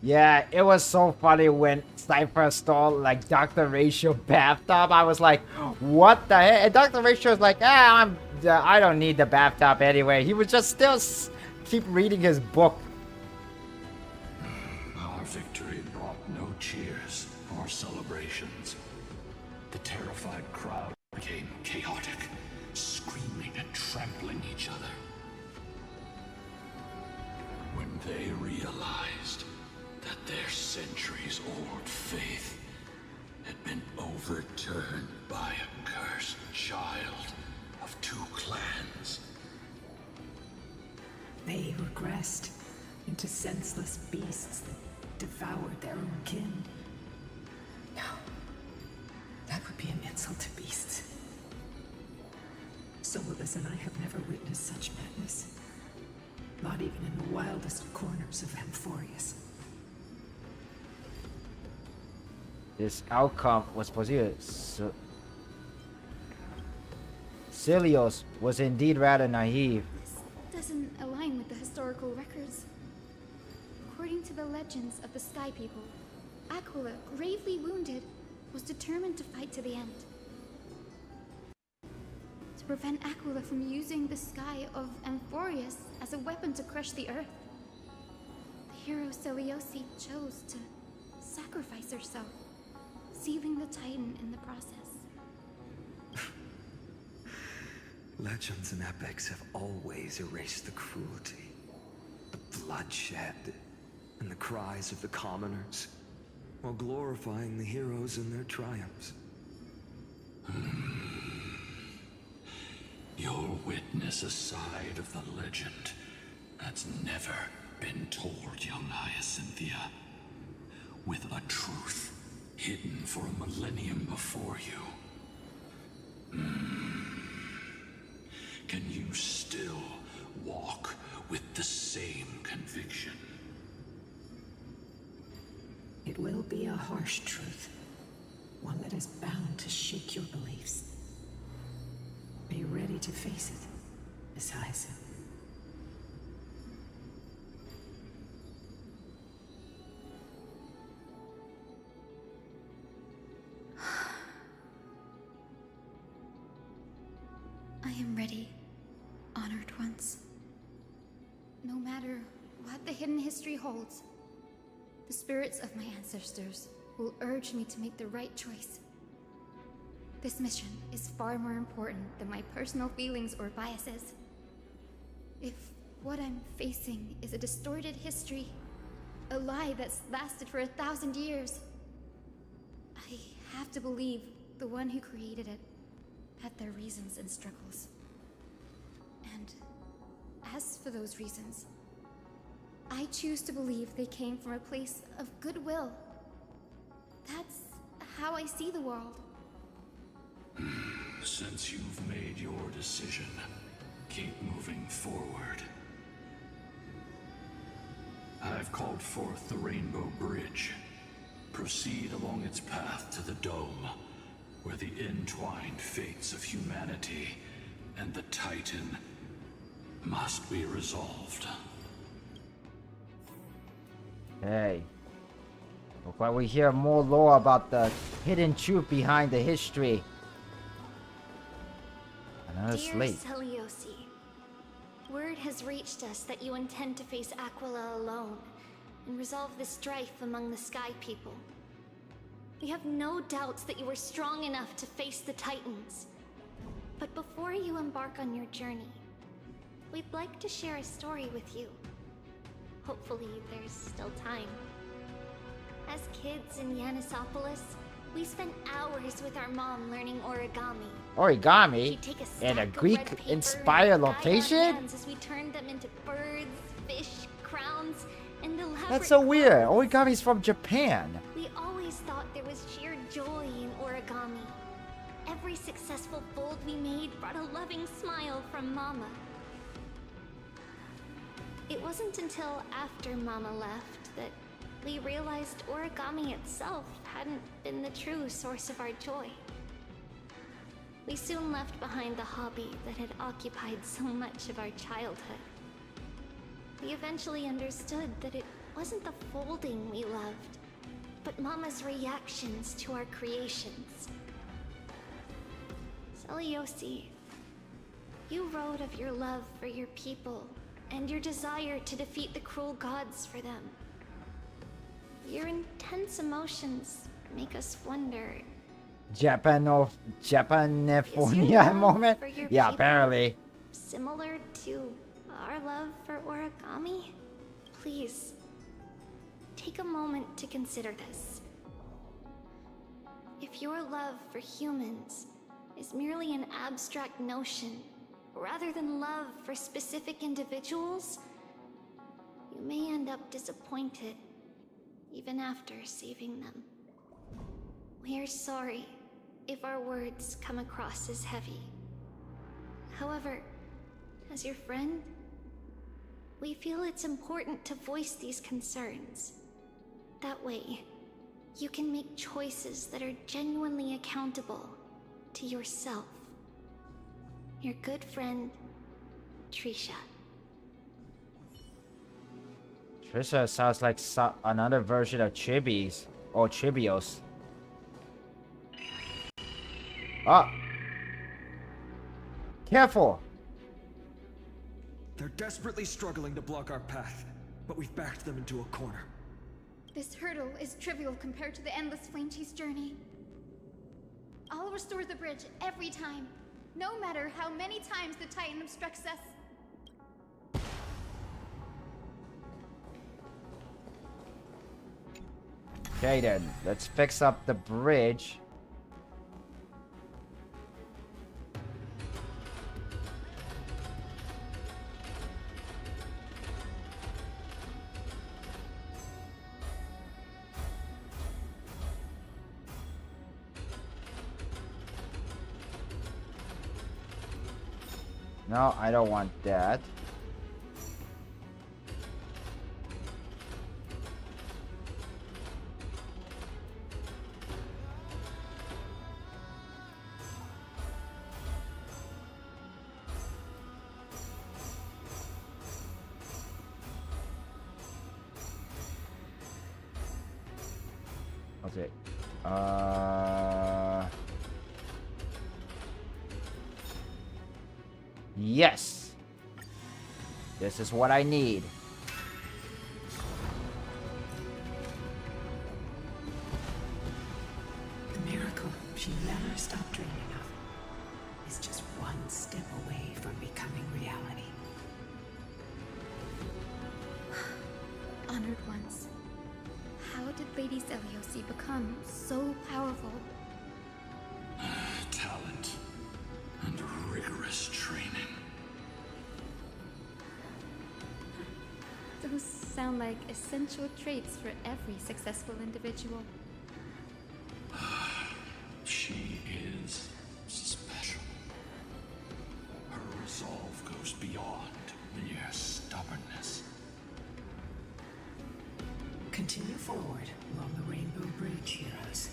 Yeah, it was so funny when Cypher stole like Dr. Ratio bathtub. I was like, what the heck? And Dr. Ratio was like, I don't need the bathtub anyway. He would just still keep reading his book. Our victory brought no cheers or celebrations. The terrified crowd became chaotic, screaming and trampling each other. When they realized that their centuries-old faith had been overturned by a cursed child of two clans. They regressed into senseless beasts that devoured their own kin. No. That would be an insult to beasts. Solus and I have never witnessed such madness. Not even in the wildest corners of Amphorius. This outcome was positive. Celios was indeed rather naive. This doesn't align with the historical records. According to the legends of the Sky People, Aquila, gravely wounded, was determined to fight to the end. To prevent Aquila from using the sky of Amphorius as a weapon to crush the earth, the hero Celiosi chose to sacrifice herself, sealing the Titan in the process. Legends and epics have always erased the cruelty, the bloodshed, and the cries of the commoners, while glorifying the heroes and their triumphs. You'll witness a side of the legend that's never been told, young Hyacinthia. With a truth hidden for a millennium before you. Can you still walk with the same conviction? It will be a harsh truth. One that is bound to shake your beliefs. Be ready to face it, Miss Hyacinth. I am ready, honored ones. No matter what the hidden history holds, the spirits of my ancestors will urge me to make the right choice. This mission is far more important than my personal feelings or biases. If what I'm facing is a distorted history, a lie that's lasted for 1,000 years, I have to believe the one who created it had their reasons and struggles. And as for those reasons, I choose to believe they came from a place of goodwill. That's how I see the world. Since you've made your decision, keep moving forward. I've called forth the Rainbow Bridge. Proceed along its path to the Dome, where the entwined fates of humanity and the Titan must be resolved. Hey. But while we hear more lore about the hidden truth behind the history. Another Dear slate. Celiosi, word has reached us that you intend to face Aquila alone and resolve the strife among the Sky People. We have no doubts that you are strong enough to face the Titans. But before you embark on your journey, we'd like to share a story with you. Hopefully there's still time. As kids in Yanisopolis, we spent hours with our mom learning origami. Origami? She'd take a In a stack of red Greek-inspired paper and guide our location? hands as we turned them into birds, fish, crowns, and elaborate That's so weird. clothes. Origami's from Japan. We always thought there was sheer joy in origami. Every successful fold we made brought a loving smile from Mama. It wasn't until after Mama left that we realized origami itself hadn't been the true source of our joy. We soon left behind the hobby that had occupied so much of our childhood. We eventually understood that it wasn't the folding we loved, but Mama's reactions to our creations. Celiosi, you wrote of your love for your people and your desire to defeat the cruel gods for them. Your intense emotions make us wonder. Japanifornia moment? for your Yeah, people apparently. Similar to our love for origami? Please, take a moment to consider this. If your love for humans is merely an abstract notion, rather than love for specific individuals, you may end up disappointed, even after saving them. We are sorry if our words come across as heavy. However, as your friend, we feel it's important to voice these concerns. That way, you can make choices that are genuinely accountable to yourself. Your good friend, Trisha. Trisha sounds like another version of Chibis or Chibios. Ah! Careful! They're desperately struggling to block our path, but we've backed them into a corner. This hurdle is trivial compared to the endless flame chase journey. I'll restore the bridge every time, no matter how many times the Titan obstructs us. Okay then, let's fix up the bridge. No, I don't want that. Okay. Yes. This is what I need. The miracle she never stopped dreaming of is just one step away from becoming reality. Honored ones. How did Lady Seliosi become so powerful? Talent and rigorous training. Those sound like essential traits for every successful individual. She is special. Her resolve goes beyond mere stubbornness. Continue forward along the Rainbow Bridge, heroes.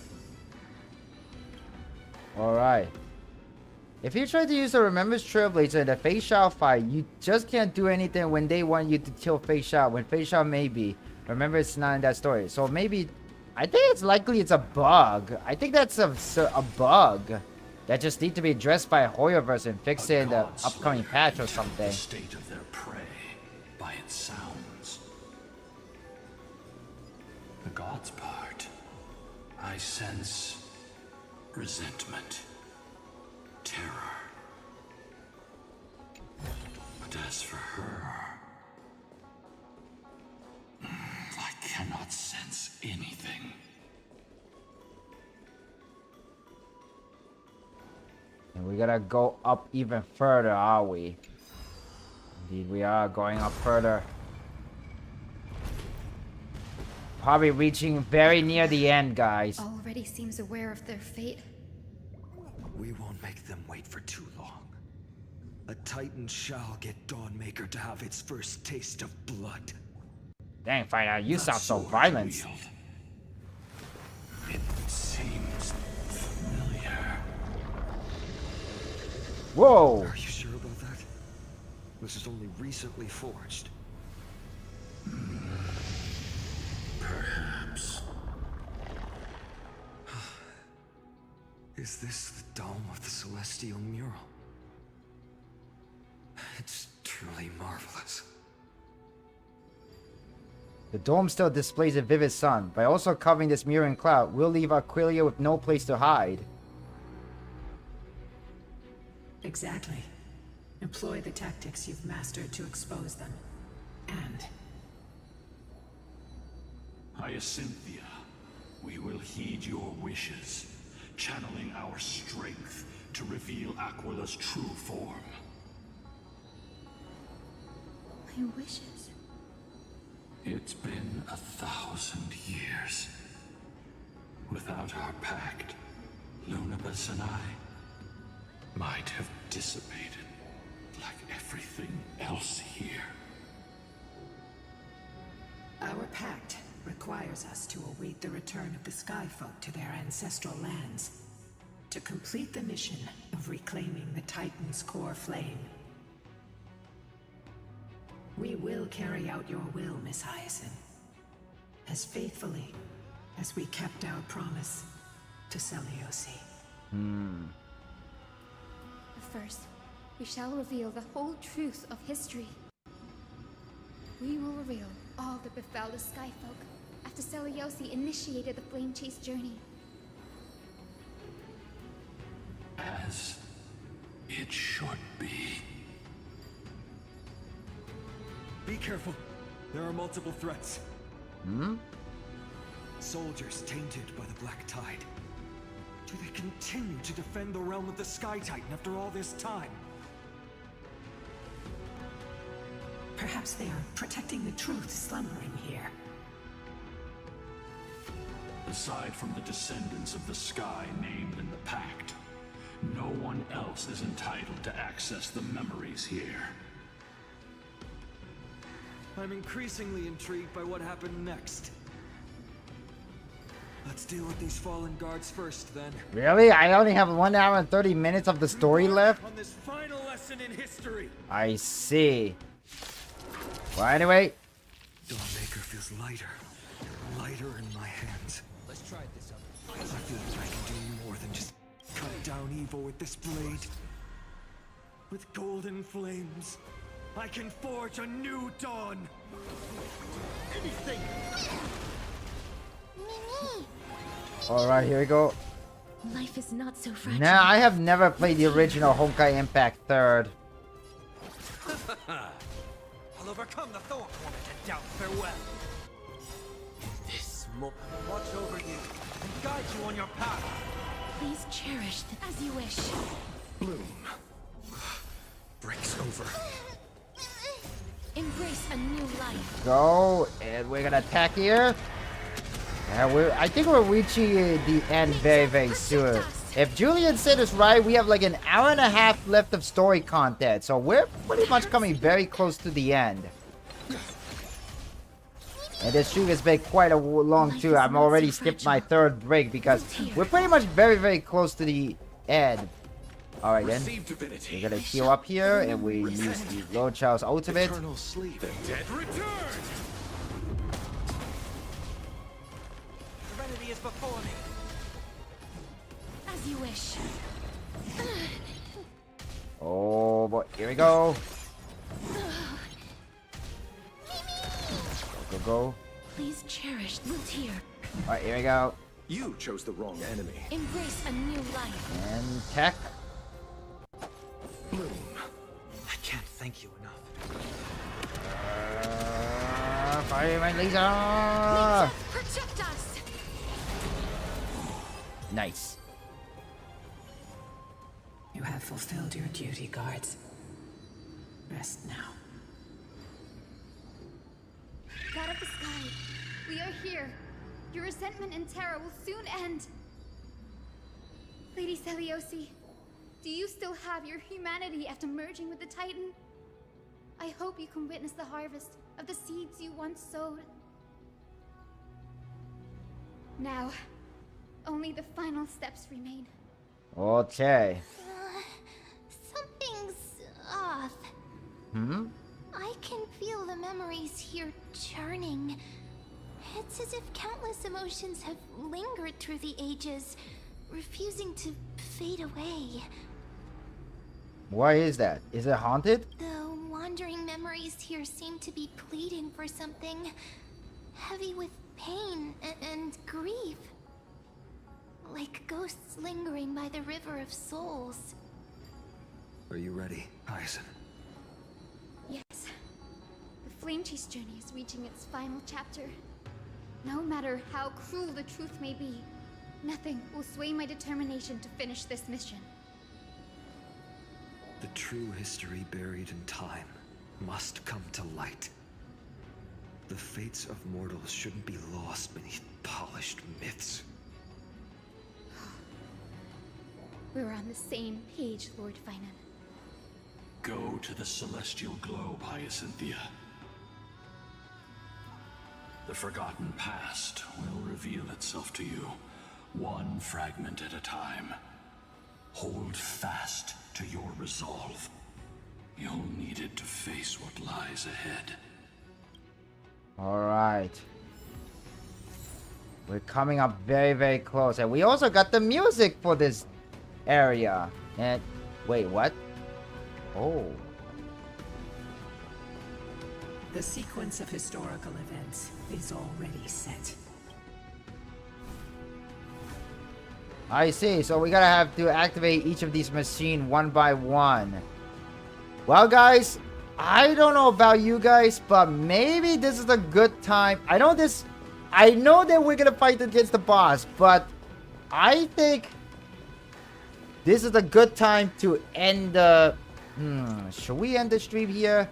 Alright. If you try to use the Remembrance Trailblazer in the Fei Shao fight, you just can't do anything when they want you to kill Fei Shao, when Fei Shao may be. Remember, it's not in that story. So maybe, I think it's likely it's a bug. I think that's a bug that just need to be addressed by Hoyoverse and fixed in the upcoming patch or something. The state of their prey by its sounds. The gods part, I sense resentment, terror. But as for her, I cannot sense anything. And we gotta go up even further, are we? Indeed, we are going up further. Probably reaching very near the end, guys. Already seems aware of their fate. We won't make them wait for too long. A Titan shall get Dawnmaker to have its first taste of blood. Dang, Final, you sound so violent. It seems familiar. Whoa! Are you sure about that? This is only recently forged. Perhaps. Is this the dome of the Celestial Mural? It's truly marvelous. The dome still displays a vivid sun. By also covering this mirror in cloud, we'll leave Aquilia with no place to hide. Exactly. Employ the tactics you've mastered to expose them. And... Hyacinthia, we will heed your wishes, channeling our strength to reveal Aquila's true form. My wishes? It's been 1,000 years. Without our pact, Lunabus and I might have dissipated. like everything else here. Our pact requires us to await the return of the Skyfolk to their ancestral lands, to complete the mission of reclaiming the Titan's core flame. We will carry out your will, Miss Hyacinth, as faithfully as we kept our promise to Seliosi. First, we shall reveal the whole truth of history. We will reveal all that befell the Skyfolk after Seliosi initiated the Flame Chase journey. As it should be. Be careful. There are multiple threats. Soldiers tainted by the Black Tide. Do they continue to defend the realm of the Sky Titan after all this time? Perhaps they are protecting the truth slumbering here. Aside from the descendants of the Sky named in the Pact, no one else is entitled to access the memories here. I'm increasingly intrigued by what happened next. Let's deal with these fallen guards first, then. Really? I only have 1 hour and 30 minutes of the story left? On this final lesson in history. I see. Well, anyway. Dawnmaker feels lighter. Lighter in my hands. Let's try this out. I feel like I can do more than just cut down evil with this blade. With golden flames, I can forge a new dawn. Anything. Alright, here we go. Life is not so fragile. Nah, I have never played the original Honkai Impact 3rd. I'll overcome the thorn moment and doubt farewell. This moment will watch over you and guide you on your path. Please cherish as you wish. Bloom. Breaks over. Embrace a new life. Go, and we're gonna attack here. Yeah, I think we're reaching the end very, very soon. If Julian said is right, we have like an hour and a half left of story content. So we're pretty much coming very close to the end. And this stream has been quite a long too. I'm already skipped my 3rd break because we're pretty much very, very close to the end. Alright then. We're gonna heal up here and we use the Lord Child's ultimate. Eternal sleep. The dead return. Serenity is before me. As you wish. Oh boy, here we go. Go, go. Please cherish what's here. Alright, here we go. You chose the wrong enemy. Embrace a new life. And tech. Bloom. I can't thank you enough. Fireman laser! Protect us! Nice. You have fulfilled your duty, guards. Rest now. God of the Sky, we are here. Your resentment and terror will soon end. Lady Seliosi, do you still have your humanity after merging with the Titan? I hope you can witness the harvest of the seeds you once sowed. Now, only the final steps remain. Okay. Something's off. I can feel the memories here churning. It's as if countless emotions have lingered through the ages, refusing to fade away. Why is that? Is it haunted? The wandering memories here seem to be pleading for something, heavy with pain and grief. Like ghosts lingering by the river of souls. Are you ready, Hyacinth? Yes. The Flame Chase journey is reaching its final chapter. No matter how cruel the truth may be, nothing will sway my determination to finish this mission. The true history buried in time must come to light. The fates of mortals shouldn't be lost beneath polished myths. We're on the same page, Lord Finan. Go to the celestial globe, Hyacinthia. The forgotten past will reveal itself to you, one fragment at a time. Hold fast to your resolve. You'll need it to face what lies ahead. Alright. We're coming up very, very close. And we also got the music for this area. And wait, what? Oh. The sequence of historical events is already set. I see. So we gotta have to activate each of these machines one by one. Well, guys, I don't know about you guys, but maybe this is a good time. I know that we're gonna fight against the boss, but I think this is a good time to end the... should we end the stream here?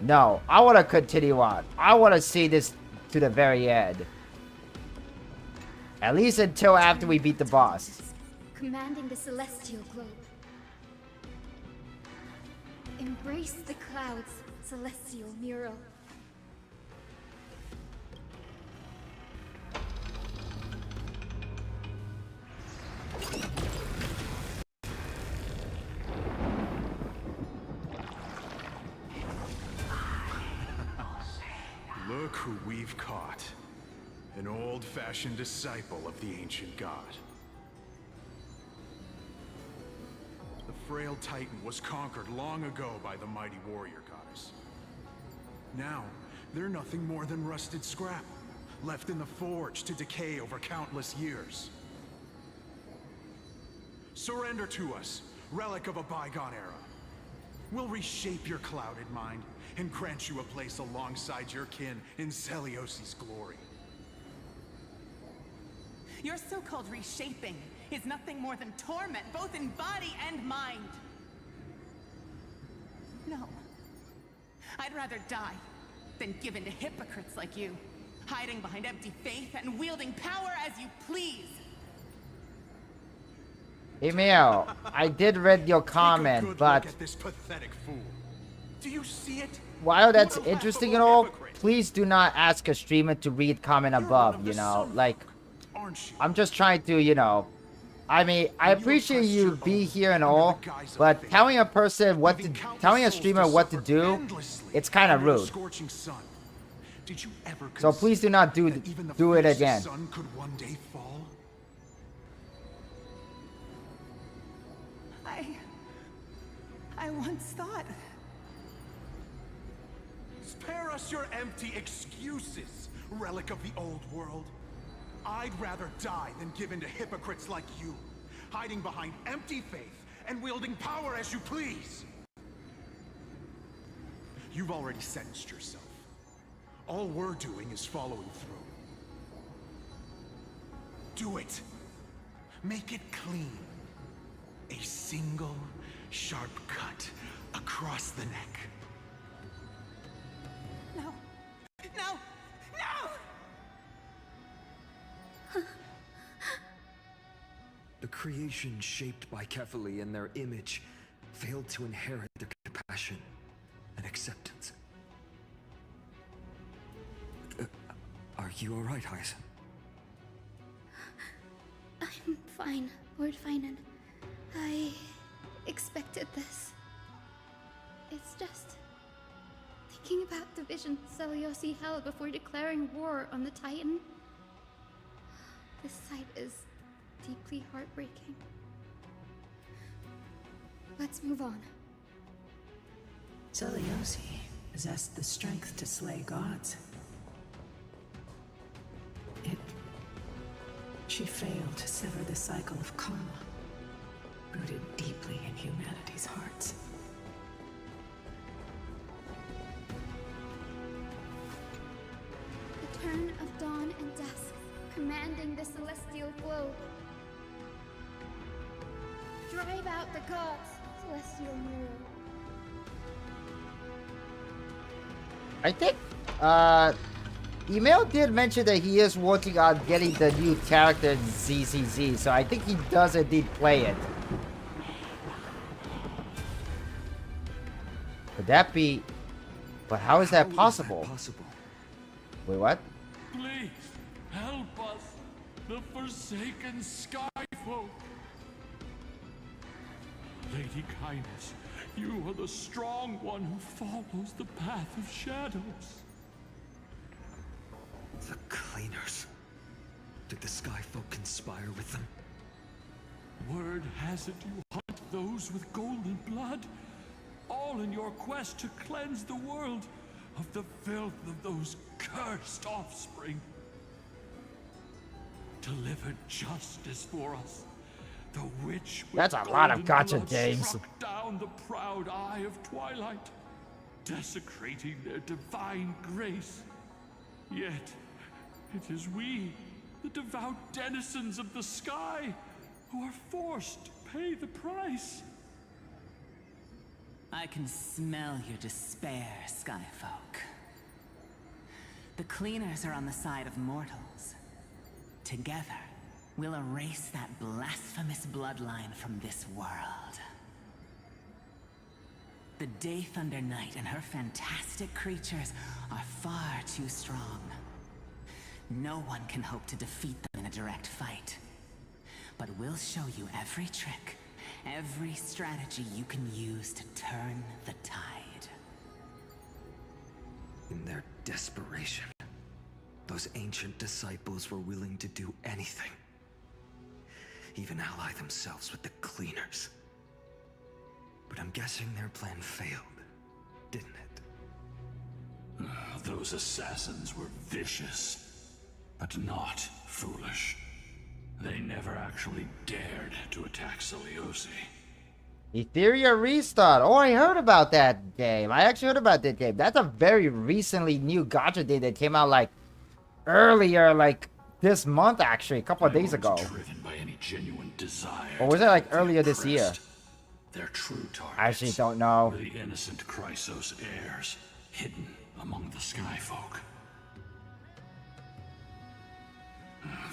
No, I want to continue on. I want to see this to the very end. At least until after we beat the boss. Commanding the celestial globe. Embrace the clouds, celestial mural. Look who we've caught. An old-fashioned disciple of the ancient god. The frail titan was conquered long ago by the mighty warrior goddess. Now, they're nothing more than rusted scrap, left in the forge to decay over countless years. Surrender to us, relic of a bygone era. We'll reshape your clouded mind and grant you a place alongside your kin in Celiosi's glory. Your so-called reshaping is nothing more than torment, both in body and mind. No. I'd rather die than give in to hypocrites like you, hiding behind empty faith and wielding power as you please. Emil, I did read your comment, but Look at this pathetic fool. Do you see it? while that's interesting and all, please do not ask a streamer to read comment above, you know, like, I'm just trying to, you know, I mean, I appreciate you be here and all, but telling a person what to, telling a streamer what to do, it's kind of rude. So please do not do it again. I once thought... Spare us your empty excuses, relic of the old world. I'd rather die than give in to hypocrites like you, hiding behind empty faith and wielding power as you please. You've already sentenced yourself. All we're doing is following through. Do it. Make it clean. A single sharp cut across the neck. No. No! No! The creation shaped by Kefali in their image failed to inherit their compassion and acceptance. Are you alright, Hyacinth? I'm fine, Lord Finan. I expected this. It's just thinking about the vision Celiosi held before declaring war on the Titan. This sight is deeply heartbreaking. Let's move on. Celiosi possessed the strength to slay gods. Yet, she failed to sever the cycle of karma, rooted deeply in humanity's hearts. The turn of dawn and dusk, commanding the celestial globe. Drive out the gods, celestial mirror. I think, Email did mention that he is working on getting the new character in ZZZ, so I think he does indeed play it. Would that be... But how is that possible? Wait, what? Please, help us, the forsaken Skyfolk. Lady Kindness, you are the strong one who follows the path of shadows. The Cleaners. Did the Skyfolk conspire with them? Word has it you hunt those with golden blood, all in your quest to cleanse the world of the filth of those cursed offspring. Deliver justice for us. The witch with That's a lot of golden gotcha blood games. struck down the proud eye of twilight, desecrating their divine grace. Yet, it is we, the devout denizens of the sky, who are forced to pay the price. I can smell your despair, Skyfolk. The Cleaners are on the side of mortals. Together, we'll erase that blasphemous bloodline from this world. The Day Thunder Knight and her fantastic creatures are far too strong. No one can hope to defeat them in a direct fight. But we'll show you every trick, every strategy you can use to turn the tide. In their desperation, those ancient disciples were willing to do anything. Even ally themselves with the Cleaners. But I'm guessing their plan failed, didn't it? Those assassins were vicious, but not foolish. They never actually dared to attack Celiosi. Etheria Restart. Oh, I heard about that game. I actually heard about that game. That's a very recently new gacha game that came out like earlier, like this month actually, a couple of days ago. Driven by any genuine desire. Or was it like earlier this year? Their true targets. I actually don't know. Were the innocent Chrysos heirs, hidden among the Skyfolk.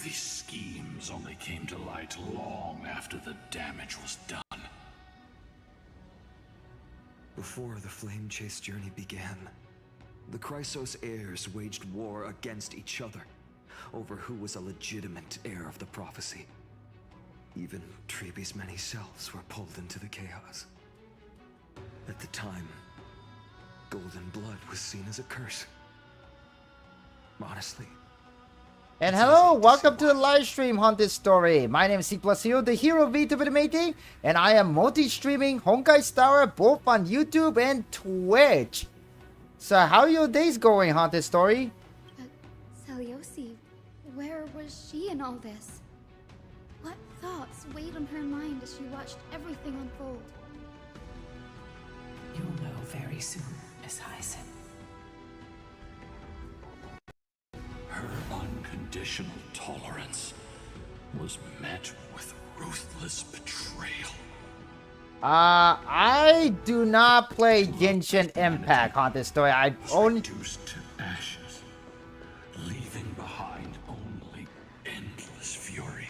These schemes only came to light long after the damage was done. Before the Flame Chase journey began, the Chrysos heirs waged war against each other over who was a legitimate heir of the prophecy. Even Treeby's many selves were pulled into the chaos. At the time, golden blood was seen as a curse. Honestly. And hello, welcome to the live stream Haunted Story. My name is C+Hero, the hero of Vtuber making, and I am multi-streaming Honkai Star Rail both on YouTube and Twitch. So how are your days going, Haunted Story? Celiosi, where was she in all this? What thoughts weighed on her mind as she watched everything unfold? You'll know very soon, Miss Hyson. Her unconditional tolerance was met with ruthless betrayal. I do not play Genshin Impact, Haunted Story. I only... Reduced to ashes, leaving behind only endless fury.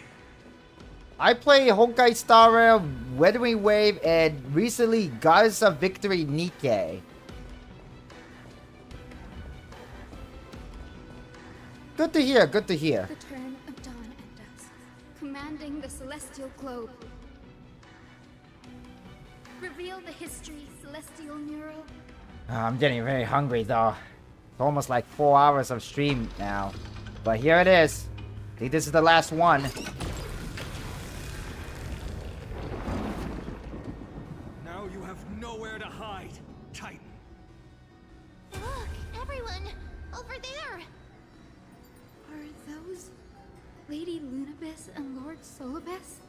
I play Honkai Star Rail, Weathering Wave, and recently Goddess of Victory Nikke. Good to hear, good to hear. The turn of dawn and dusk, commanding the celestial globe. Reveal the history, celestial neural. I'm getting very hungry though. It's almost like 4 hours of stream now. But here it is. I think this is the last one. Now you have nowhere to hide, Titan. Look, everyone! Over there! Are those Lady Lunabis and Lord Solibus?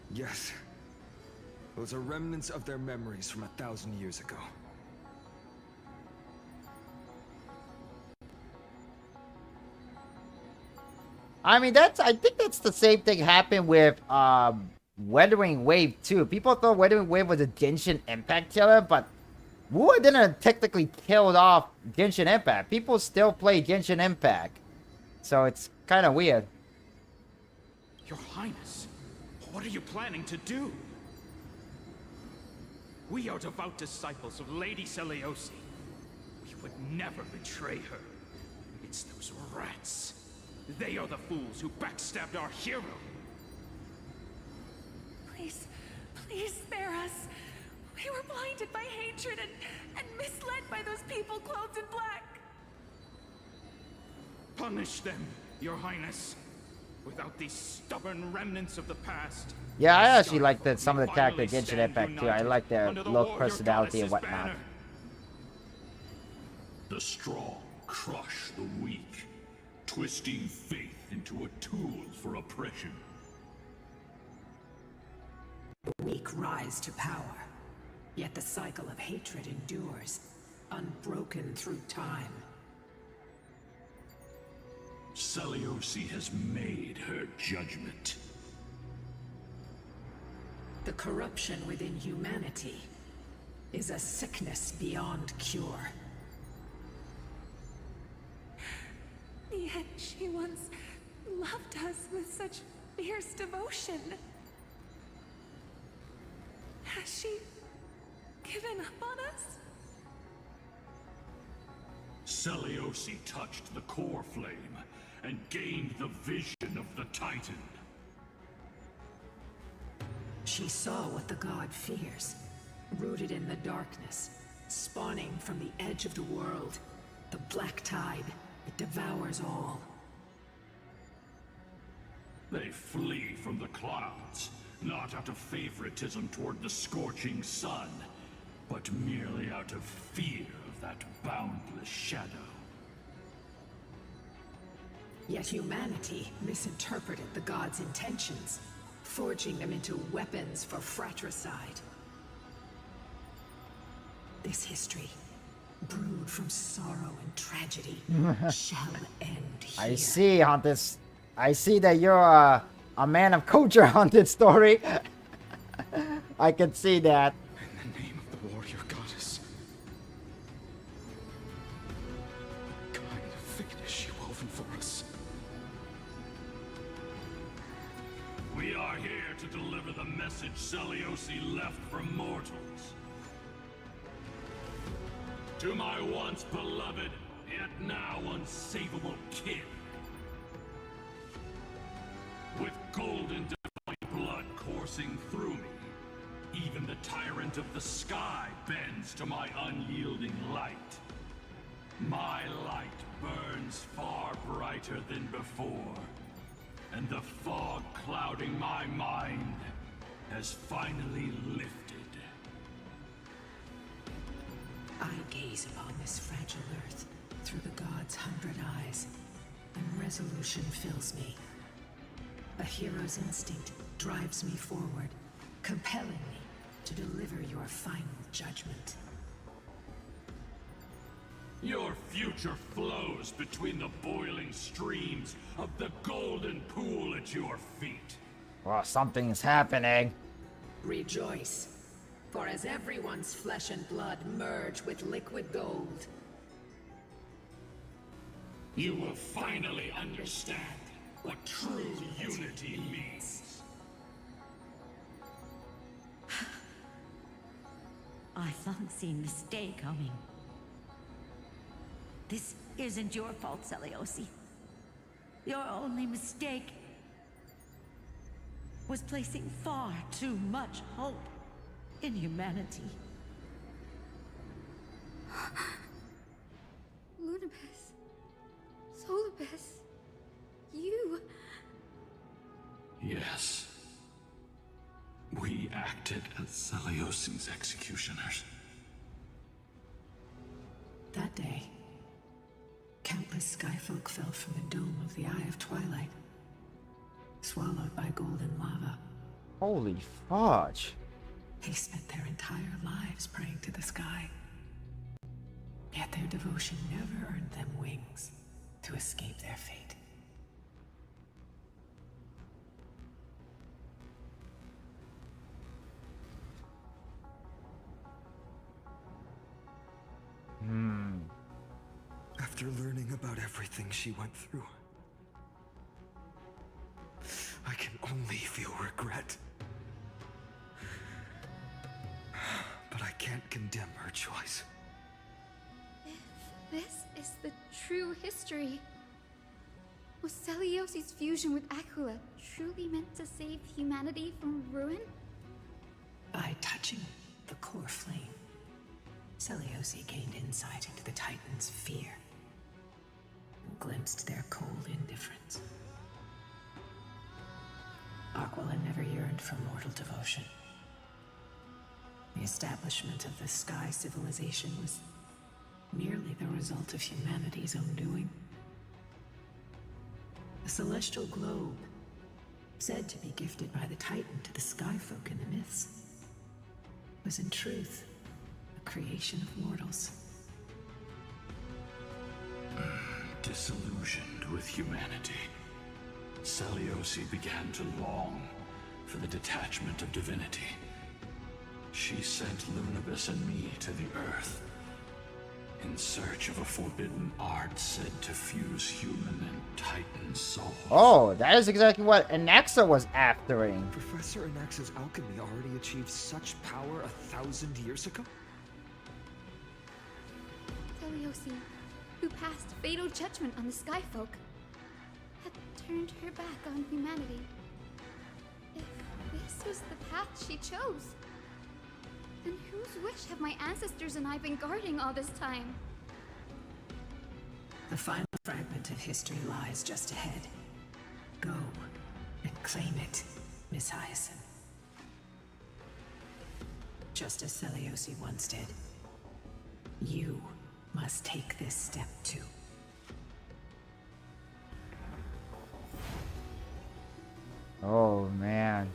Yes. Those are remnants of their memories from 1,000 years ago. I mean, I think that's the same thing happened with Weathering Wave too. People thought Weathering Wave was a Genshin Impact killer, but Wu didn't technically kill off Genshin Impact. People still play Genshin Impact. So it's kind of weird. Your Highness, what are you planning to do? We are devout disciples of Lady Seliosi. We would never betray her. It's those rats. They are the fools who backstabbed our hero. Please, please spare us. We were blinded by hatred and misled by those people clothed in black. Punish them, Your Highness. Without these stubborn remnants of the past. Yeah, I actually like that some of the character Genshin Impact too. I like their look, personality, and whatnot. The strong crush the weak, twisting faith into a tool for oppression. The weak rise to power, yet the cycle of hatred endures, unbroken through time. Seliosi has made her judgment. The corruption within humanity is a sickness beyond cure. Yet she once loved us with such fierce devotion. Has she given up on us? Seliosi touched the core flame and gained the vision of the Titan. She saw what the god fears, rooted in the darkness, spawning from the edge of the world, the black tide that devours all. They flee from the clouds, not out of favoritism toward the scorching sun, but merely out of fear of that boundless shadow. Yet humanity misinterpreted the gods' intentions, forging them into weapons for fratricide. This history, brewed from sorrow and tragedy, shall end here. I see, Haunted. I see that you're a man of culture, Haunted Story. I can see that. In the name of the warrior goddess. What kind of fate is she woven for us? We are here to deliver the message Seliosi left for mortals. To my once beloved, yet now unsavable kin. With golden divine blood coursing through me, even the tyrant of the sky bends to my unyielding light. My light burns far brighter than before, and the fog clouding my mind has finally lifted. I gaze upon this fragile earth through the gods' 100 eyes, and resolution fills me. A hero's instinct drives me forward, compelling me to deliver your final judgment. Your future flows between the boiling streams of the golden pool at your feet. Well, something's happening. Rejoice, for as everyone's flesh and blood merge with liquid gold, you will finally understand what true unity means. I thought I'd seen mistake coming. This isn't your fault, Seliosi. Your only mistake was placing far too much hope in humanity. Lunabes. Solibes. You. Yes. We acted as Seliosi's executioners. that day, countless skyfolk fell from the dome of the Eye of Twilight, swallowed by golden lava. Holy fudge. They spent their entire lives praying to the sky. Yet their devotion never earned them wings to escape their fate. After learning about everything she went through, I can only feel regret. But I condemn her choice. If this is the true history, was Celiosi's fusion with Aquila truly meant to save humanity from ruin? By touching the core flame, Celiosi gained insight into the Titans' fear and glimpsed their cold indifference. Aquila never yearned for mortal devotion. The establishment of the Sky Civilization was merely the result of humanity's own doing. The celestial globe, said to be gifted by the Titan to the Skyfolk in the myths, was in truth a creation of mortals. Disillusioned with humanity, Celiosi began to long for the detachment of divinity. She sent Lunabus and me to the Earth in search of a forbidden art said to fuse human and Titan souls. Oh, that is exactly what Anaxa was aftering. Professor Anaxa's alchemy already achieved such power 1,000 years ago? Celiosi, who passed fatal judgment on the Skyfolk, had turned her back on humanity. If this was the path she chose, then whose wish have my ancestors and I been guarding all this time? The final fragment of history lies just ahead. Go and claim it, Miss Hyacinth. Just as Celiosi once did, you must take this step too. Oh man.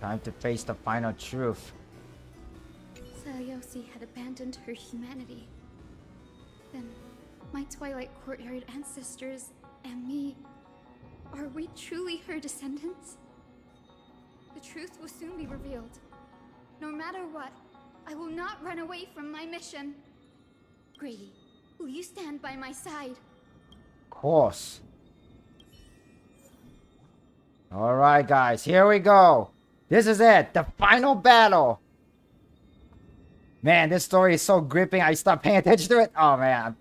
Time to face the final truth. Celiosi had abandoned her humanity. Then, my Twilight Courtyard ancestors and me, are we truly her descendants? The truth will soon be revealed. No matter what, I will not run away from my mission. Grady, will you stand by my side? Of course. Alright guys, here we go. This is it, the final battle. Man, this story is so gripping, I stopped paying attention to it. Oh man,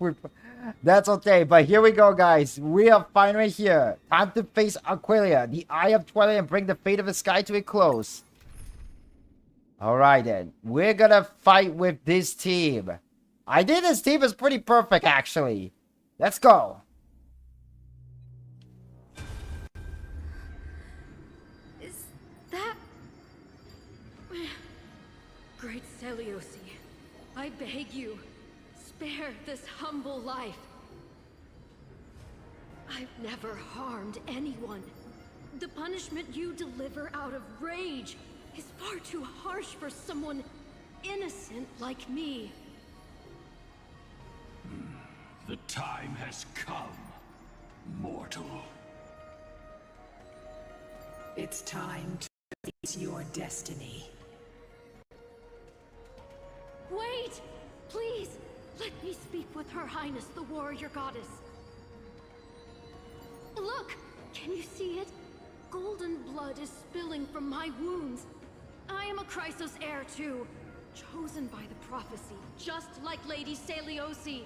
that's okay, but here we go guys. We are finally here. Time to face Aquila, the Eye of Twilight, and bring the fate of the sky to a close. Alright then, we're gonna fight with this team. I think this team is pretty perfect actually. Let's go. Is that... Great Celiosi, I beg you, spare this humble life. I've never harmed anyone. The punishment you deliver out of rage is far too harsh for someone innocent like me. The time has come, mortal. It's time to face your destiny. Wait! Please, let me speak with Her Highness, the warrior goddess. Look! Can you see it? Golden blood is spilling from my wounds. I am a Chrysos heir too, chosen by the prophecy, just like Lady Celiosi.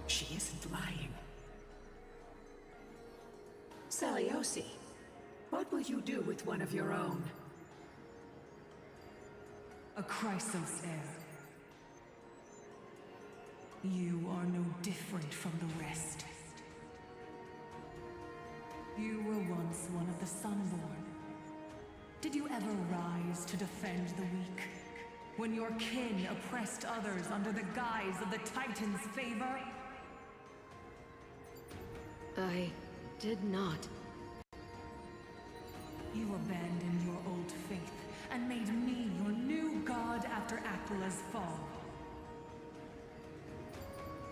She isn't lying. Celiosi, what will you do with one of your own? A Chrysos heir. You are no different from the rest. You were once one of the Sunborn. Did you ever rise to defend the weak? When your kin oppressed others under the guise of the Titan's favor? I did not. You abandoned your old faith and made me your new god after Aquila's fall.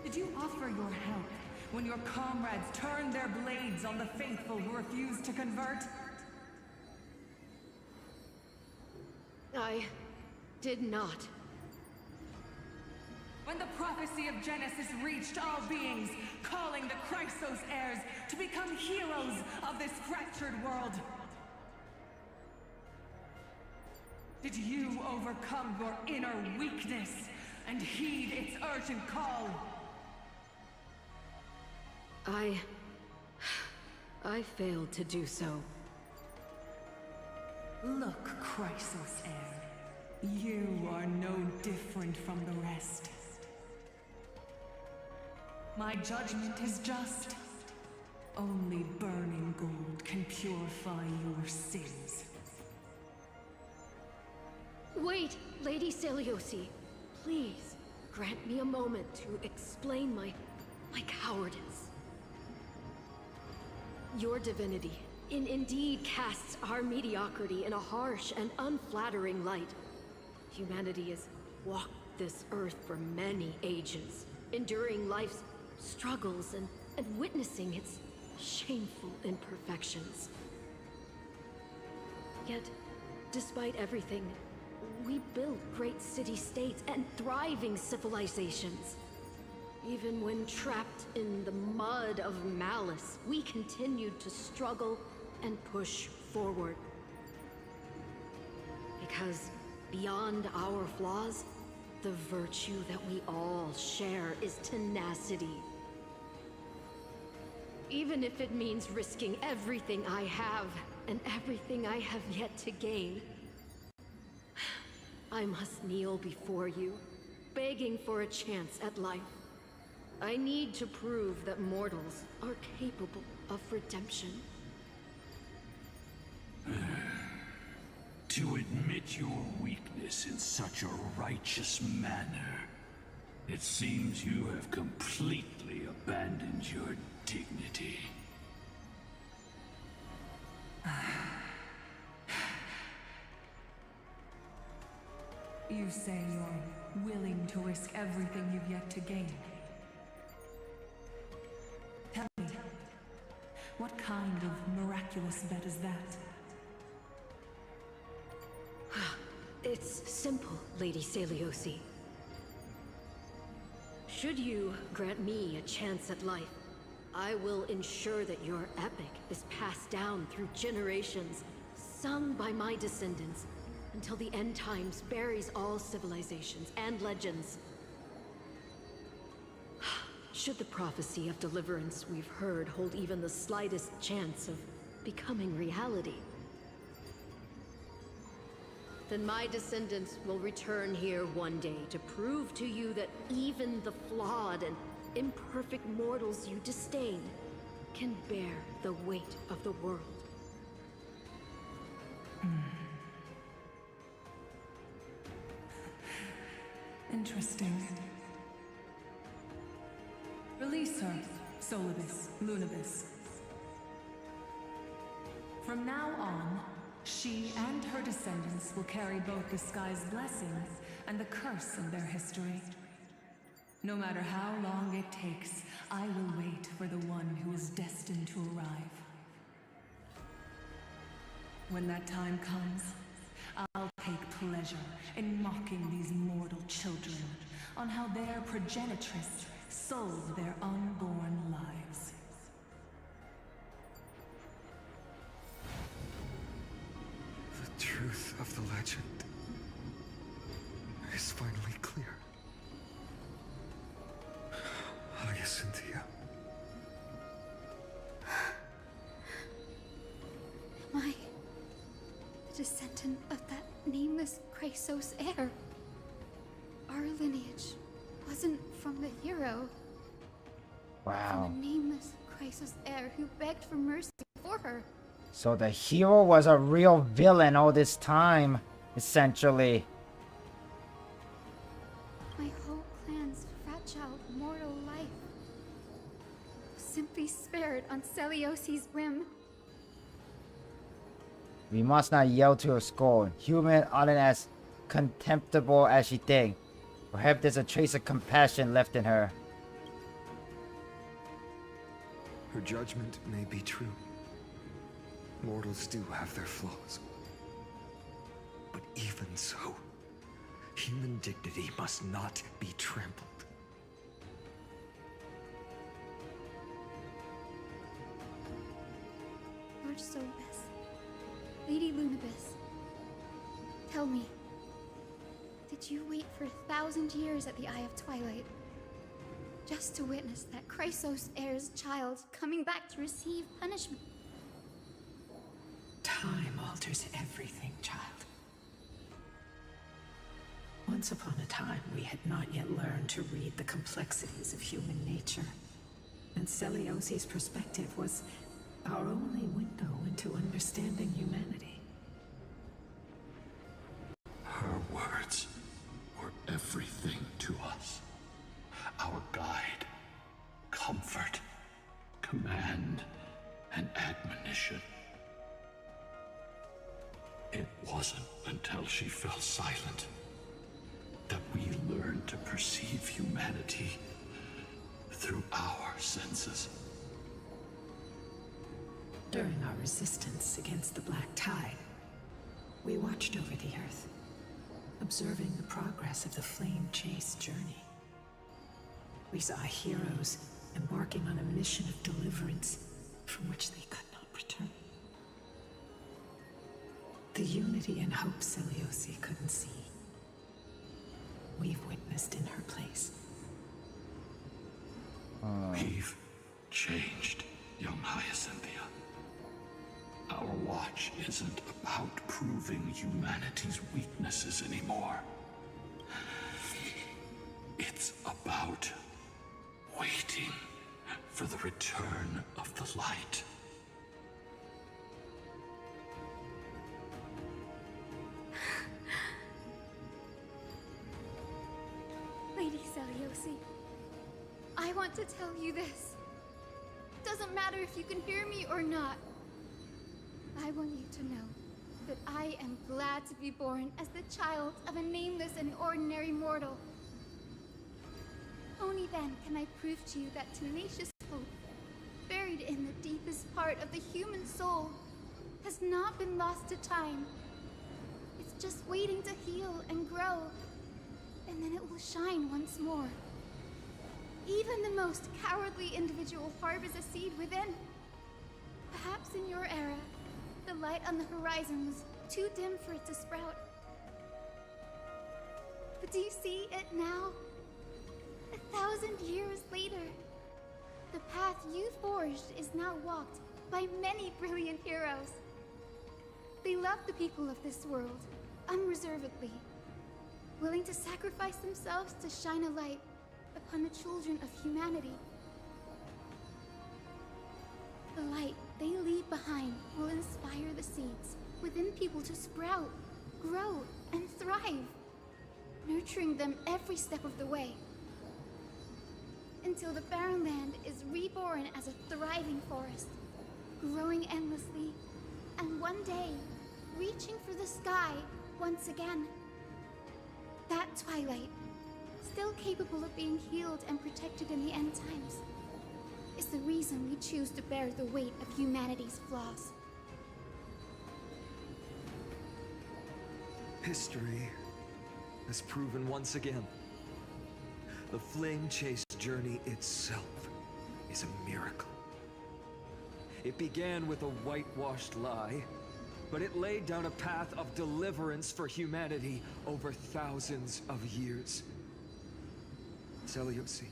Did you offer your help when your comrades turned their blades on the faithful who refused to convert? I did not. When the prophecy of Genesis reached all beings, calling the Chrysos heirs to become heroes of this fractured world. Did you overcome your inner weakness and heed its urgent call? I failed to do so. Look, Chrysos Heir. You are no different from the rest. My judgment is just. Only burning gold can purify your sins. Wait, Lady Seliosi. Please, grant me a moment to explain my cowardice. Your divinity indeed casts our mediocrity in a harsh and unflattering light. Humanity has walked this earth for many ages, enduring life's struggles and witnessing its shameful imperfections. Yet, despite everything, we built great city-states and thriving civilizations. Even when trapped in the mud of malice, we continued to struggle and push forward. Because beyond our flaws, the virtue that we all share is tenacity. Even if it means risking everything I have and everything I have yet to gain. I must kneel before you, begging for a chance at life. I need to prove that mortals are capable of redemption. To admit your weakness in such a righteous manner, it seems you have completely abandoned your dignity. You say you're willing to risk everything you've yet to gain. Tell me, what kind of miraculous bet is that? It's simple, Lady Seliosi. Should you grant me a chance at life, I will ensure that your epic is passed down through generations, sung by my descendants, until the end times buries all civilizations and legends. Should the prophecy of deliverance we've heard hold even the slightest chance of becoming reality, then my descendants will return here one day to prove to you that even the flawed and imperfect mortals you disdain can bear the weight of the world. Interesting. Release her, Solibus, Lunibus. From now on, she and her descendants will carry both the sky's blessings and the curse of their history. No matter how long it takes, I will wait for the one who is destined to arrive. When that time comes, I'll take pleasure in mocking these mortal children on how their progenitress sold their unborn lives. The truth of the legend is finally clear. Hyacinthia. Am I the descendant of that nameless Chrysos heir? Our lineage wasn't from the hero. Wow. From the nameless Chrysos heir who begged for mercy for her. So the hero was a real villain all this time, essentially. My whole clan's fragile mortal life was simply spared on Celiosi's whim. We must not yell to her scorn. Human aren't as contemptible as she thinks. Perhaps there's a trace of compassion left in her. Her judgment may be true. Mortals do have their flaws. But even so, human dignity must not be trampled. Lord Solibus, Lady Lunibus, Tell me, did you wait for 1,000 years at the Eye of Twilight just to witness that Chrysos heir's child coming back to receive punishment? Time alters everything, child. Once upon a time, we had not yet learned to read the complexities of human nature, and Celiosi's perspective was our only window into understanding humanity. Her words were everything to us. Our guide, comfort, command, and admonition. It wasn't until she fell silent that we learned to perceive humanity through our senses. During our resistance against the Black Tide, we watched over the Earth, observing the progress of the Flame Chase journey. We saw heroes embarking on a mission of deliverance from which they could not return. The unity and hope Celiosi couldn't see, we've witnessed in her place. We've changed, young Hyacinthia. Our watch isn't about proving humanity's weaknesses anymore. It's about waiting for the return of the light. Lady Celiosi, I want to tell you this. Doesn't matter if you can hear me or not. I want you to know that I am glad to be born as the child of a nameless and ordinary mortal. Only then can I prove to you that tenacious hope, buried in the deepest part of the human soul, has not been lost to time. It's just waiting to heal and grow, and then it will shine once more. Even the most cowardly individual harbors a seed within. Perhaps in your era, the light on the horizon was too dim for it to sprout. But do you see it now? 1,000 years later, the path you forged is now walked by many brilliant heroes. They love the people of this world, unreservedly, willing to sacrifice themselves to shine a light upon the children of humanity. The light they leave behind will inspire the seeds within people to sprout, grow, and thrive, nurturing them every step of the way, until the barren land is reborn as a thriving forest, growing endlessly, and one day, reaching for the sky once again. That twilight, still capable of being healed and protected in the end times, is the reason we choose to bear the weight of humanity's flaws. History has proven once again, the Flame Chase journey itself is a miracle. It began with a whitewashed lie, but it laid down a path of deliverance for humanity over thousands of years. Celiosi,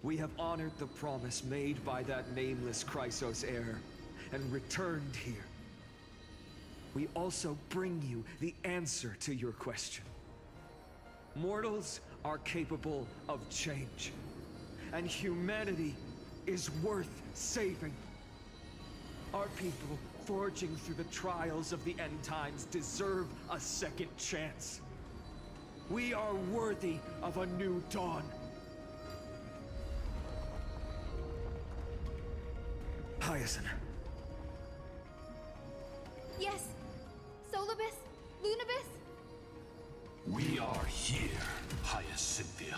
we have honored the promise made by that nameless Chrysos heir and returned here. We also bring you the answer to your question. Mortals are capable of change, and humanity is worth saving. Our people, forging through the trials of the end times, deserve a second chance. We are worthy of a new dawn. Hyacinth. Yes, Solibus, Lunibus. We are here, Hyacinthia.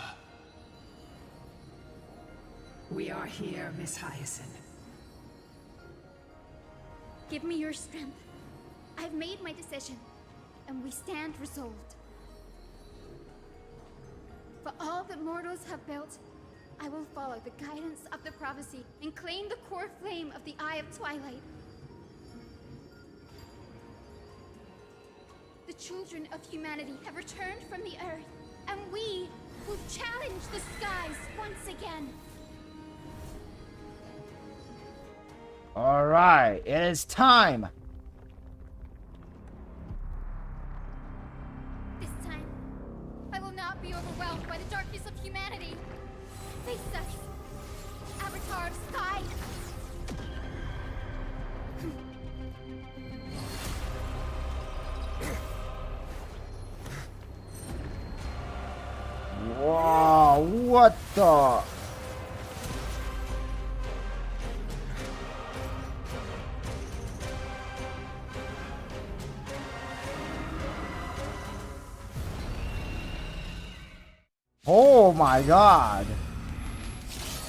We are here, Miss Hyacinth. Give me your strength. I've made my decision, and we stand resolved. For all that mortals have built, I will follow the guidance of the prophecy and claim the core flame of the Eye of Twilight. The The children of humanity have returned from the earth, and we will challenge the skies once again. Alright, it is time. This time, I will not be overwhelmed by the darkness of humanity. Face us, Avatar of Sky. Wow, what the? Oh my god.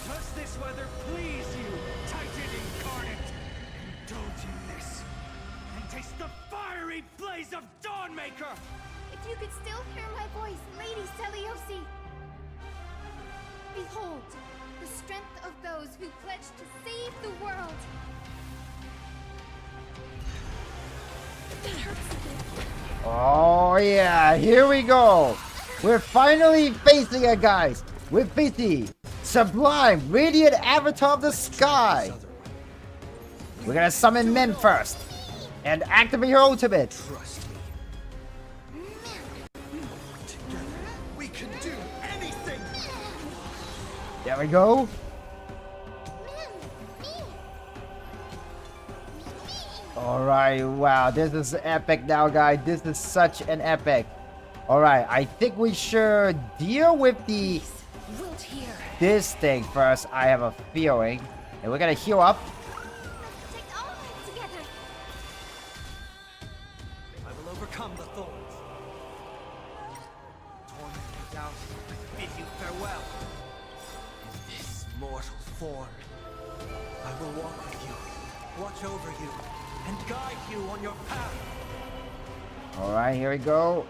Does this weather please you, Titan incarnate? Indulge in this, and taste the fiery blaze of Dawnmaker! If you could still hear my voice, Lady Seliosi. Behold, the strength of those who pledged to save the world. That hurts a bit. Oh yeah, here we go. We're finally facing it, guys. We're facing Sublime Radiant Avatar of the Sky. We're gonna summon men first and activate her ultimate. Trust me. Together, we can do anything. There we go. Alright, wow, this is epic now, guys. This is such an epic. Alright, I think we should deal with this thing first. I have a feeling. And we're gonna heal up. I will overcome the thorns. Tormented doubt, I bid you farewell. In this mortal form, I will walk with you, watch over you, and guide you on your path. Alright, here we go.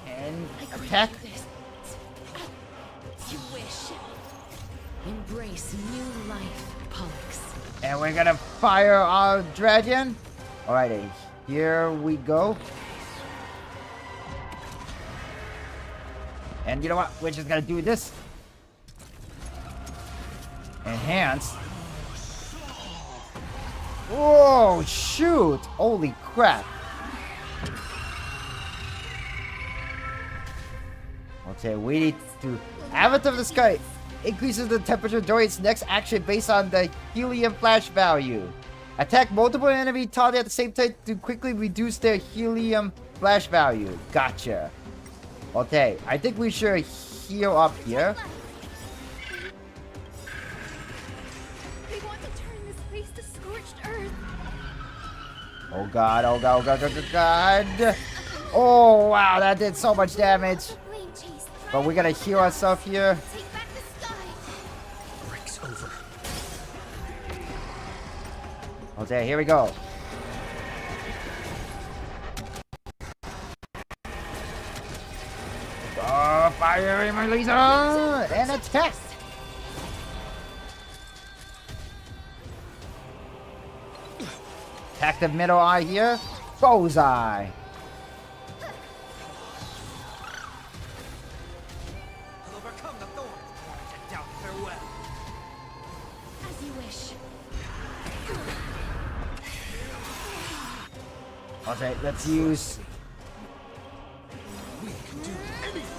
And attack. You wish. Embrace new life, Pollux. And we're gonna fire our dragon. Alright, here we go. And you know what? We're just gonna do this. Enhance. Whoa, shoot! Holy crap. Okay, we need to... Avatar of the Sky increases the temperature during its next action based on the helium flash value. Attack multiple enemy targets at the same time to quickly reduce their helium flash value. Gotcha. Okay, I think we should heal up here. They want to turn this place to scorched earth. Oh god, oh god, oh god, oh god, oh god. Oh wow, that did so much damage. But we gotta heal ourselves here. Breaks over. Okay, here we go. Oh, fire my laser and attack. Attack the middle eye here. Bullseye. Okay, let's use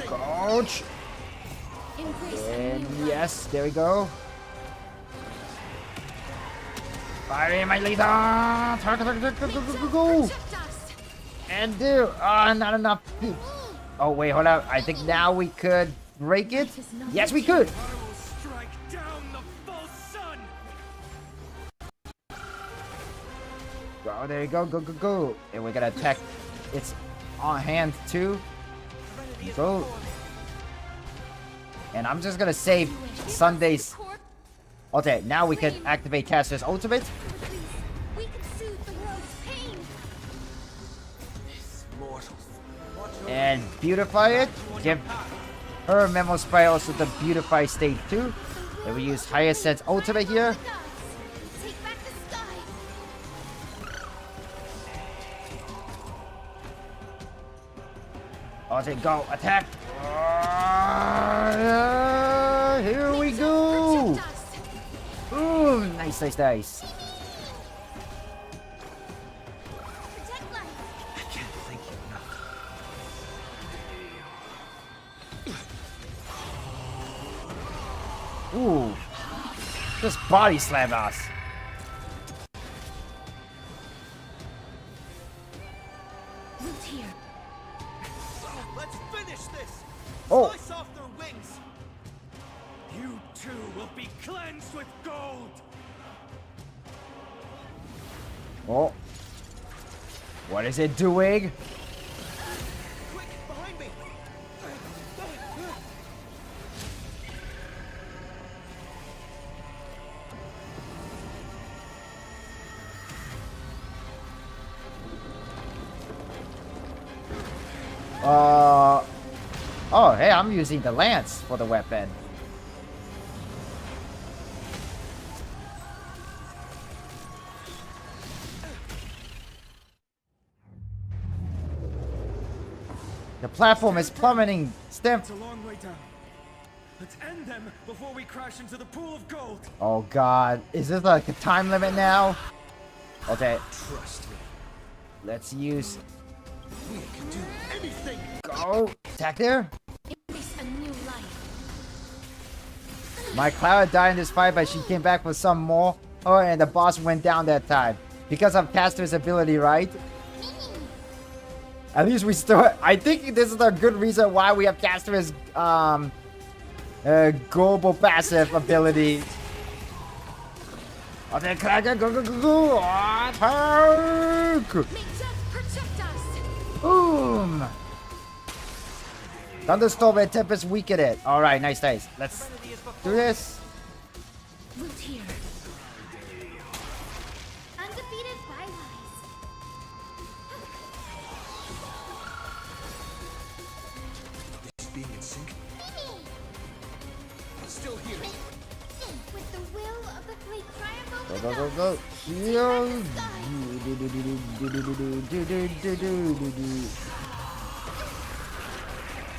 Coach. And yes, there we go. Fire my laser. Go. And do. Not enough. Oh wait, hold up. I think now we could break it. Yes, we could. Oh, there you go, go, go, go. And we're gonna attack its on hand too. Go. And I'm just gonna save Sunday's. Okay, now we can activate Caster's ultimate. And beautify it. Give her Memo Spray also the beautify state too. And we use Hyacinth's ultimate here. Okay, go. Attack. Here we go. Ooh, nice, nice, nice. I can't thank you enough. Ooh. Just body slam us. Loot here. Let's finish this! Oh. Slice off their wings! You too will be cleansed with gold! Oh. What is it doing? Quick, behind me! Oh, hey, I'm using the lance for the weapon. The platform is plummeting. Stamp. It's a long way down. Let's end them before we crash into the pool of gold. Oh God, is this like a time limit now? Okay. Trust me. Let's use. We can do anything! Go. Attack there. Embrace a new life. My Cloud died in this fight, but she came back for some more. Oh, and the boss went down that time. Because of Caster's ability, right? At least we still... I think this is a good reason why we have Caster's global passive ability. Okay, Kraken, go, go, go, go! Attack! Boom! Thunderstorm and Tempest weaken it. Alright, nice, nice. Let's do this. Loot here. Undefeated bywise. This being in sync. Still here. With the will of the great triumph Go, over go, go, the go. Heal.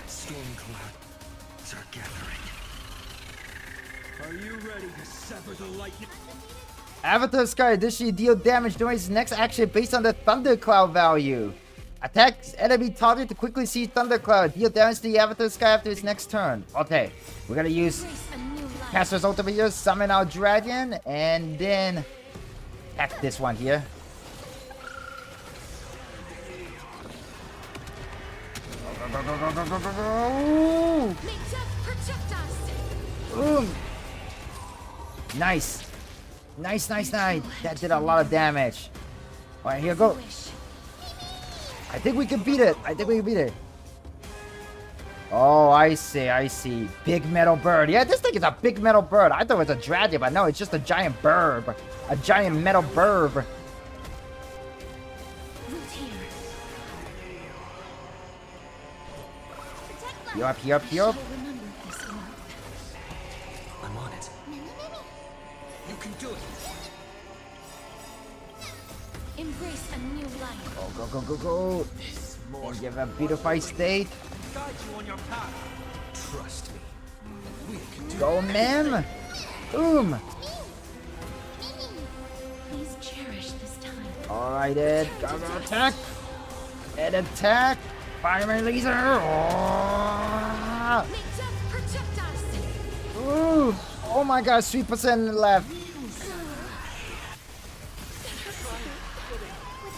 Storm clouds are gathering. Are you ready to sever the lightning? Avatar Sky additionally deal damage during his next action based on the Thundercloud value. Attack enemy target to quickly see Thundercloud. Deal damage to the Avatar Sky after his next turn. Okay, we're gonna use Caster's ultimate here, summon our dragon, and then attack this one here. Go, go, go, go, go, go, go. Boom. Nice. Nice, nice, nice. That did a lot of damage. All right, here go. I think we can beat it. I think we can beat it. Oh, I see, I see. Big metal bird. Yeah, this thing is a big metal bird. I thought it was a dragon, but no, it's just a giant bird. A giant metal bird. You up, you up, you up. I'm on it. You can do it. Embrace a new life. Go, go, go, go, go. And give a beautified state. Guide you on your path. Trust me. We can do Go, man. Boom. Please cherish this time. All right, Ed. Go, go, attack. Ed, attack. Fire laser. Oh. Ooh. Oh my God, 3% left. With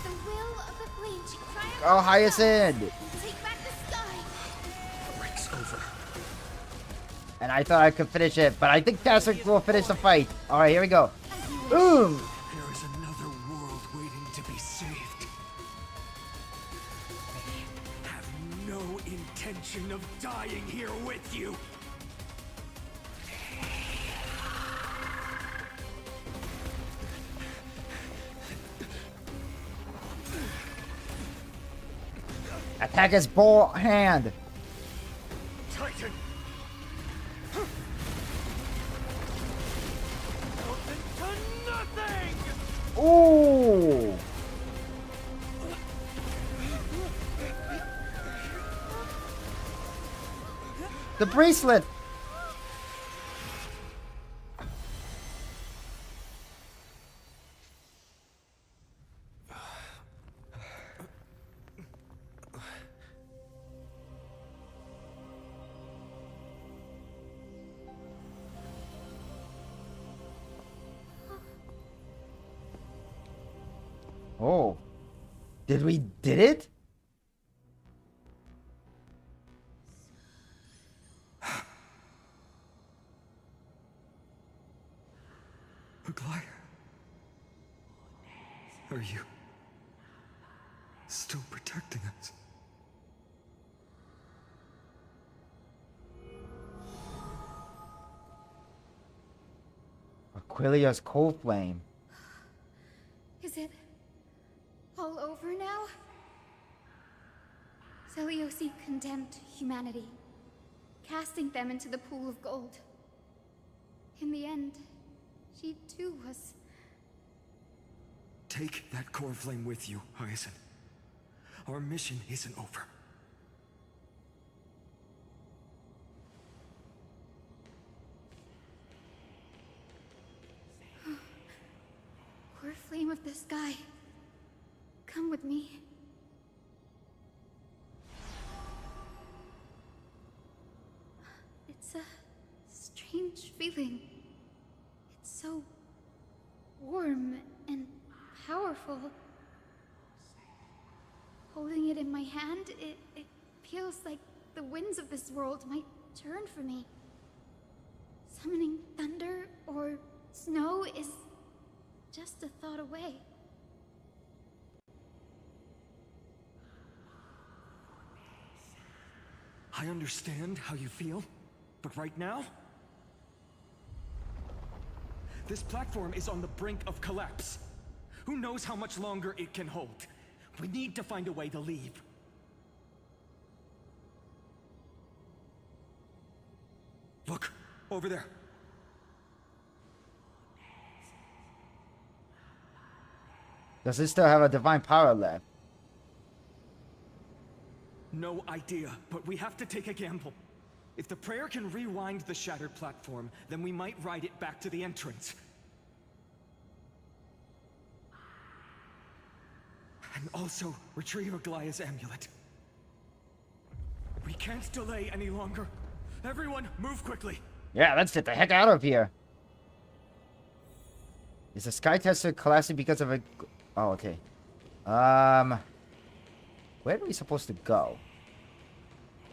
the will of the great triumph Go, Hyacinth. take back the sky. breaks over. And I thought I could finish it, but I think Caster will finish the fight. All right, here we go. Boom. There is another world waiting to be saved. We have no intention of dying here with you. Attack his ball hand. Titan! Into nothing! Ooh. The bracelet! Oh. Did it? Aglaya, are you still protecting us? Aquilia's cold flame. Is it all over now? Celiosi condemned humanity, casting them into the pool of gold. In the end, she too was... Take that core flame with you, Hyacinth. Our mission isn't over. Core flame of the sky, come with me. It's a strange feeling. It's so warm and powerful. Holding it in my hand, it feels like the winds of this world might turn for me. Summoning thunder or snow is just a thought away. I understand how you feel, but right now, this platform is on the brink of collapse. Who knows how much longer it can hold? We need to find a way to leave. Look, over there. Does it still have a divine power left? No idea, but we have to take a gamble. If the prayer can rewind the shattered platform, then we might ride it back to the entrance. And also retrieve Aglaya's amulet. We can't delay any longer. Everyone, move quickly. Yeah, let's get the heck out of here. Is the sky tester collapsing because of a... Oh, okay. Where are we supposed to go?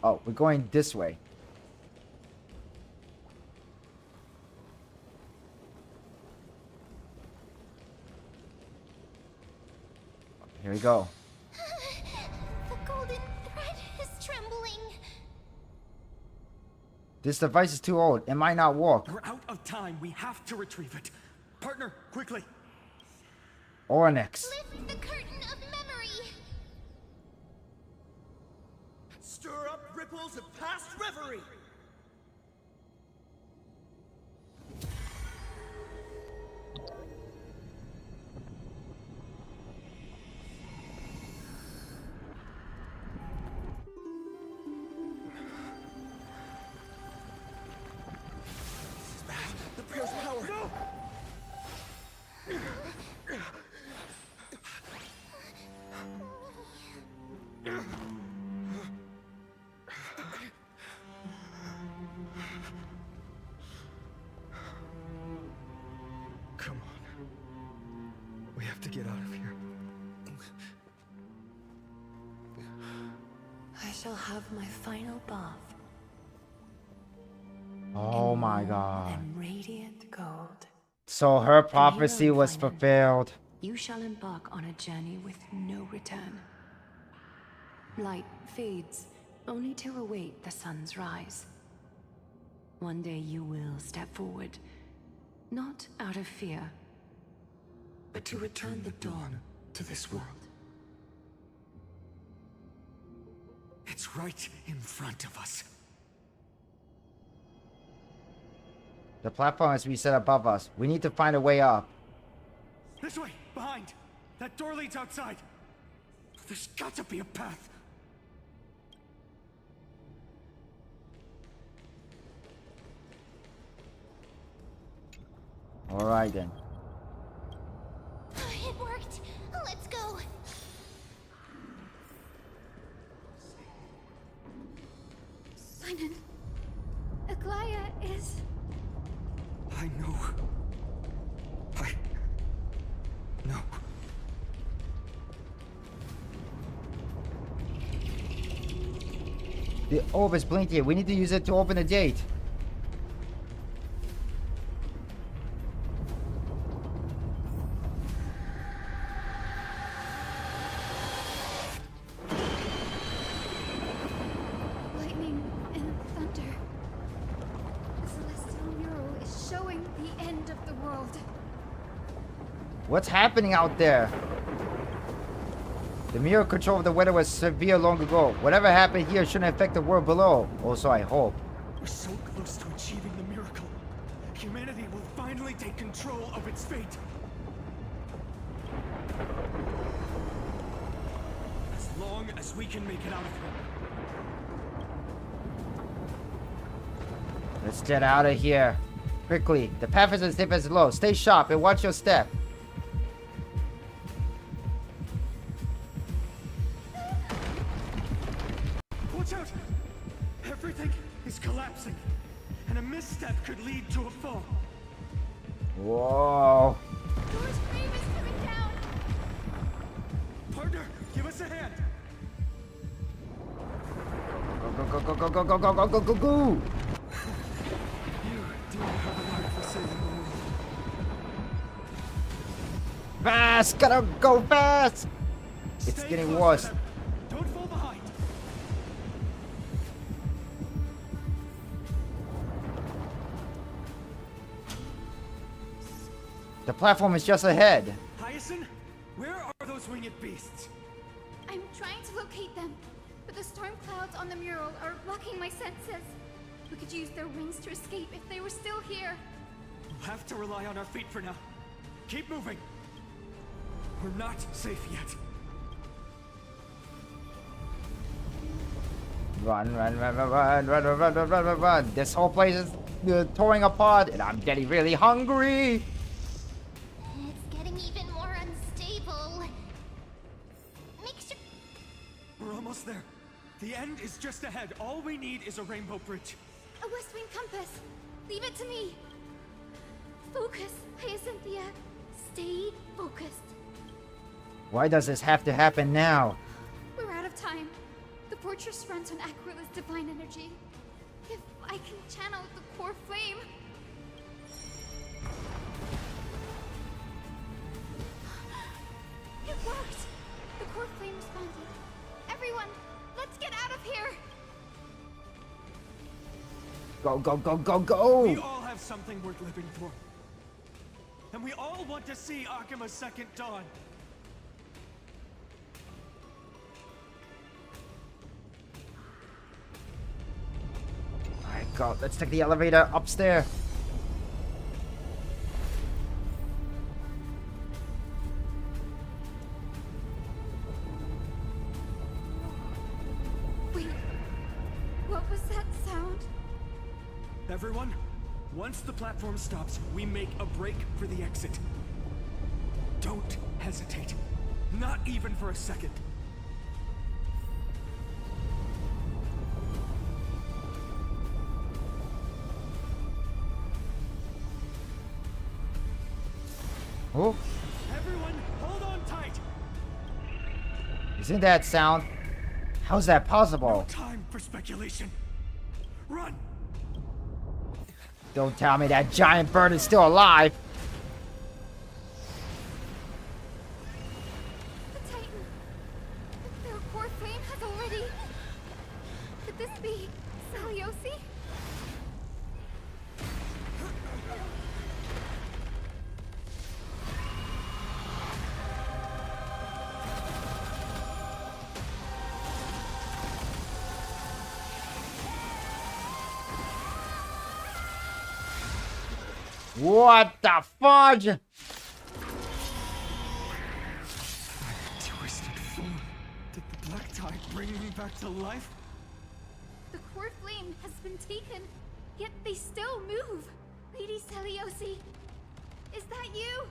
Oh, we're going this way. Here we go. The golden thread is trembling. This device is too old. It might not work. We're out of time. We have to retrieve it. Partner, quickly. Onyx. Lift the curtain of memory. Stir up ripples of past reverie. The prayer's power. No! Come on. We have to get out of here. I shall have my final bath. Oh my god. And radiant gold. So her prophecy was fulfilled. You shall embark on a journey with no return. Light fades, only to await the sun's rise. One day you will step forward, not out of fear, but to return the dawn to this world. It's right in front of us. The platform has to be set above us. We need to find a way up. This way, behind. That door leads outside. There's got to be a path. Alright then. It worked. Let's go. Simon, Aglaya is... I know. No. The orb is blinking. We need to use it to open the gate. Lightning and thunder. The celestial mural is showing the end of the world. What's happening out there? The mirror control of the weather was severe long ago. Whatever happened here shouldn't affect the world below. Also, I hope. We're so close to achieving the miracle. Humanity will finally take control of its fate. As long as we can make it out of here. Let's get out of here. Quickly. The path is as steep as low. Stay sharp and watch your step. Watch out! Everything is collapsing, and a misstep could lead to a fall. Whoa. Door's frame is coming down. Partner, give us a hand. Go, go, go, go, go, go, go, go, go, go, go. You do have a heart for saving the world. Fast! Gotta go fast! It's Stay getting close worse. to them. Don't fall behind. The platform is just ahead. Hyacinth, where are those winged beasts? I'm trying to locate them, but the storm clouds on the mural are blocking my senses. We could use their wings to escape if they were still here. We'll have to rely on our feet for now. Keep moving. We're not safe yet. Run, run, run, run, run, run, run, run, run, run, run, run. This whole place is tearing apart, and I'm getting really hungry. It's getting even more unstable. Make sure... We're almost there. The end is just ahead. All we need is a rainbow bridge. A West Wind compass. Leave it to me. Focus, Hyacinthia. Stay focused. Why does this have to happen now? We're out of time. The fortress runs on Aquila's divine energy. If I can channel the core flame... It worked! The core flame responded. Everyone, let's get out of here! Go, go, go, go, go! We all have something worth living for. And we all want to see Akima's second dawn. Alright, go. Let's take the elevator upstairs. Wait, what was that sound? Everyone, once the platform stops, we make a break for the exit. Don't hesitate. Not even for a second. Oh, Everyone, hold on tight. isn't that sound? How's that possible? Time for speculation. Run! Don't tell me that giant bird is still alive. The Titan. Their core flame has already... Could this be Saliosi? What the fudge? Twisted fool. Did the black tide bring me back to life? The core flame has been taken, yet they still move. Lady Celiosi. Is that you?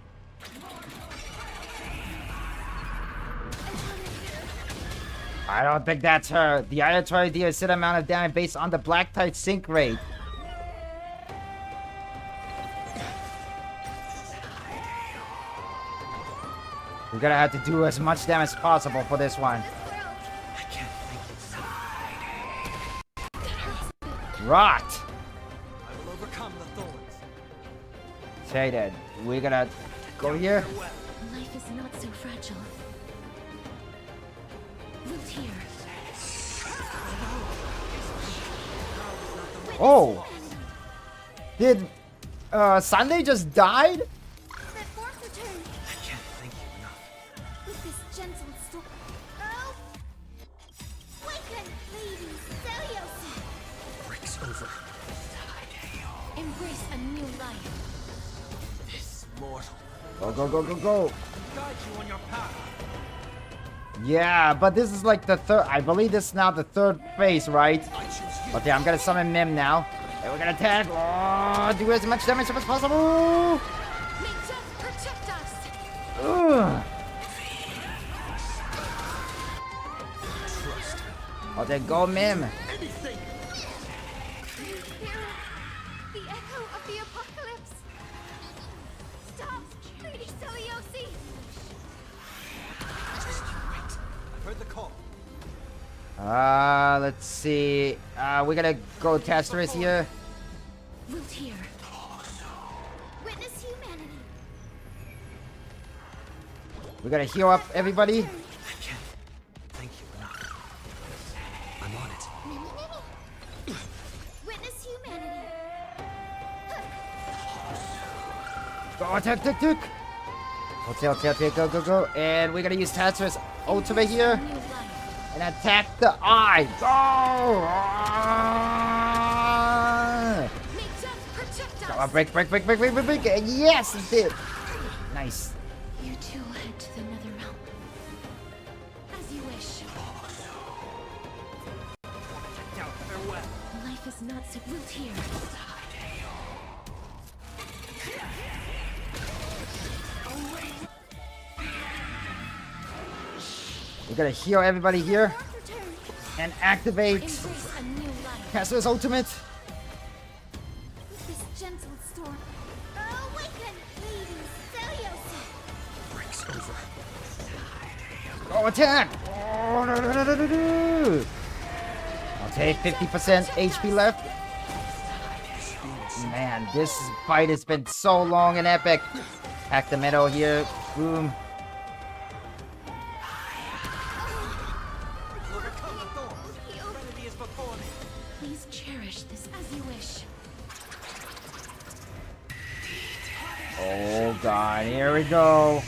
I don't think that's her. The arbitrary deal is set amount of damage based on the black type sync rate. We're gonna have to do as much damage as possible for this one. Rot! I will overcome the thorns. Say that. We're gonna go here. Life is not so fragile. Root here. Oh! Did Sunday just died? That force return. I can't thank you enough. With this gentle storm. Oh! Waken, Lady Seliosi. Breaks over. Embrace a new life. This mortal. Go, go, go, go, go. Guide you on your path. Yeah, but this is like the third. I believe this is now the third phase, right? Okay, I'm gonna summon Mim now. And we're gonna attack. Oh, do as much damage as possible. May death protect us. Ugh. Okay, go Mim. Hero, the echo of the apocalypse. Stop, Lady Seliosi. I've heard the call. Let's see. We're gonna go Testers here. Root here. Witness humanity. We're gonna heal up everybody. Thank you enough. I'm on it. Witness humanity. Go attack, tick, tick. Okay, go, go, go. And we're gonna use Testers ultimate here. And attack the eye. Go! Go on, break. And yes, it did. Nice. You too head to the nether realm. As you wish. Now, farewell. Life is not so root here. We're gonna heal everybody here. And activate Embrace a new life. Caster's ultimate. With this gentle storm. Awaken, Lady Seliosi. Breaks over. Go attack. Oh, no. Okay, 50% HP left. Man, this fight has been so long and epic. Hack the metal here. Boom. Overcome the thorns. Serenity is before me. Please cherish this as you wish. Oh god, here we go.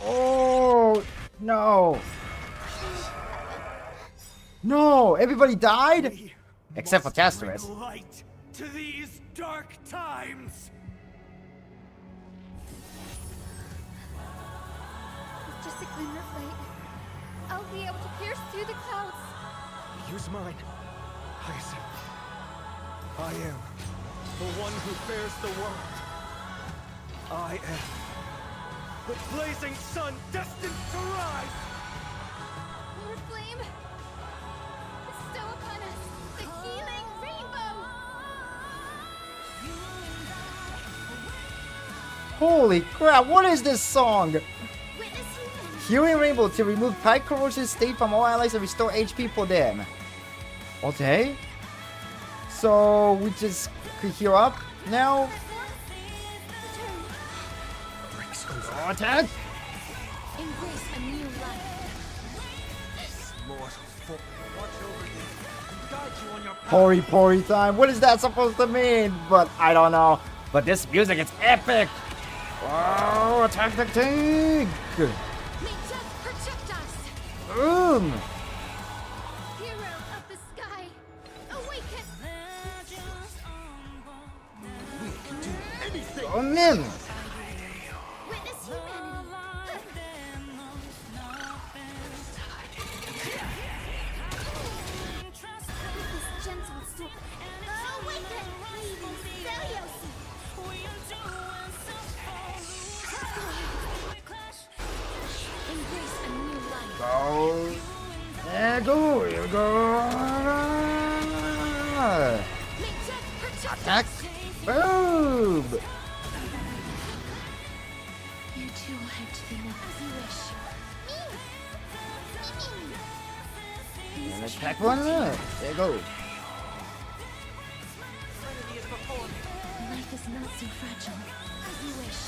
Oh no. No, everybody died? Except for Tasteris. Bring light to these dark times. With just a glimmer of light, I'll be able to pierce through the clouds. Use mine. Hyacinth. I am the one who bears the world. I am the blazing sun destined to rise. Lord Flame, bestow upon us the healing rainbow. Holy crap, what is this song? Witness humanity. Healing Rainbow to remove tight corrosion state from all allies and restore HP for them. Okay. So we just could heal up now. Go attack. Embrace a new life. This mortal foot will watch over you and guide you on your path. Pori time. What is that supposed to mean? But I don't know. But this music is epic. Oh, attack the tank. May death protect us. Boom. Hero of the sky, awaken. We can do anything. Go Nim. Witness humanity. With this gentle storm, awaken, Lady Seliosi. go. There go. Here we go. Attack. Boom. You two will head to the north as you wish. And attack one more. There you go. Life is not so fragile as you wish.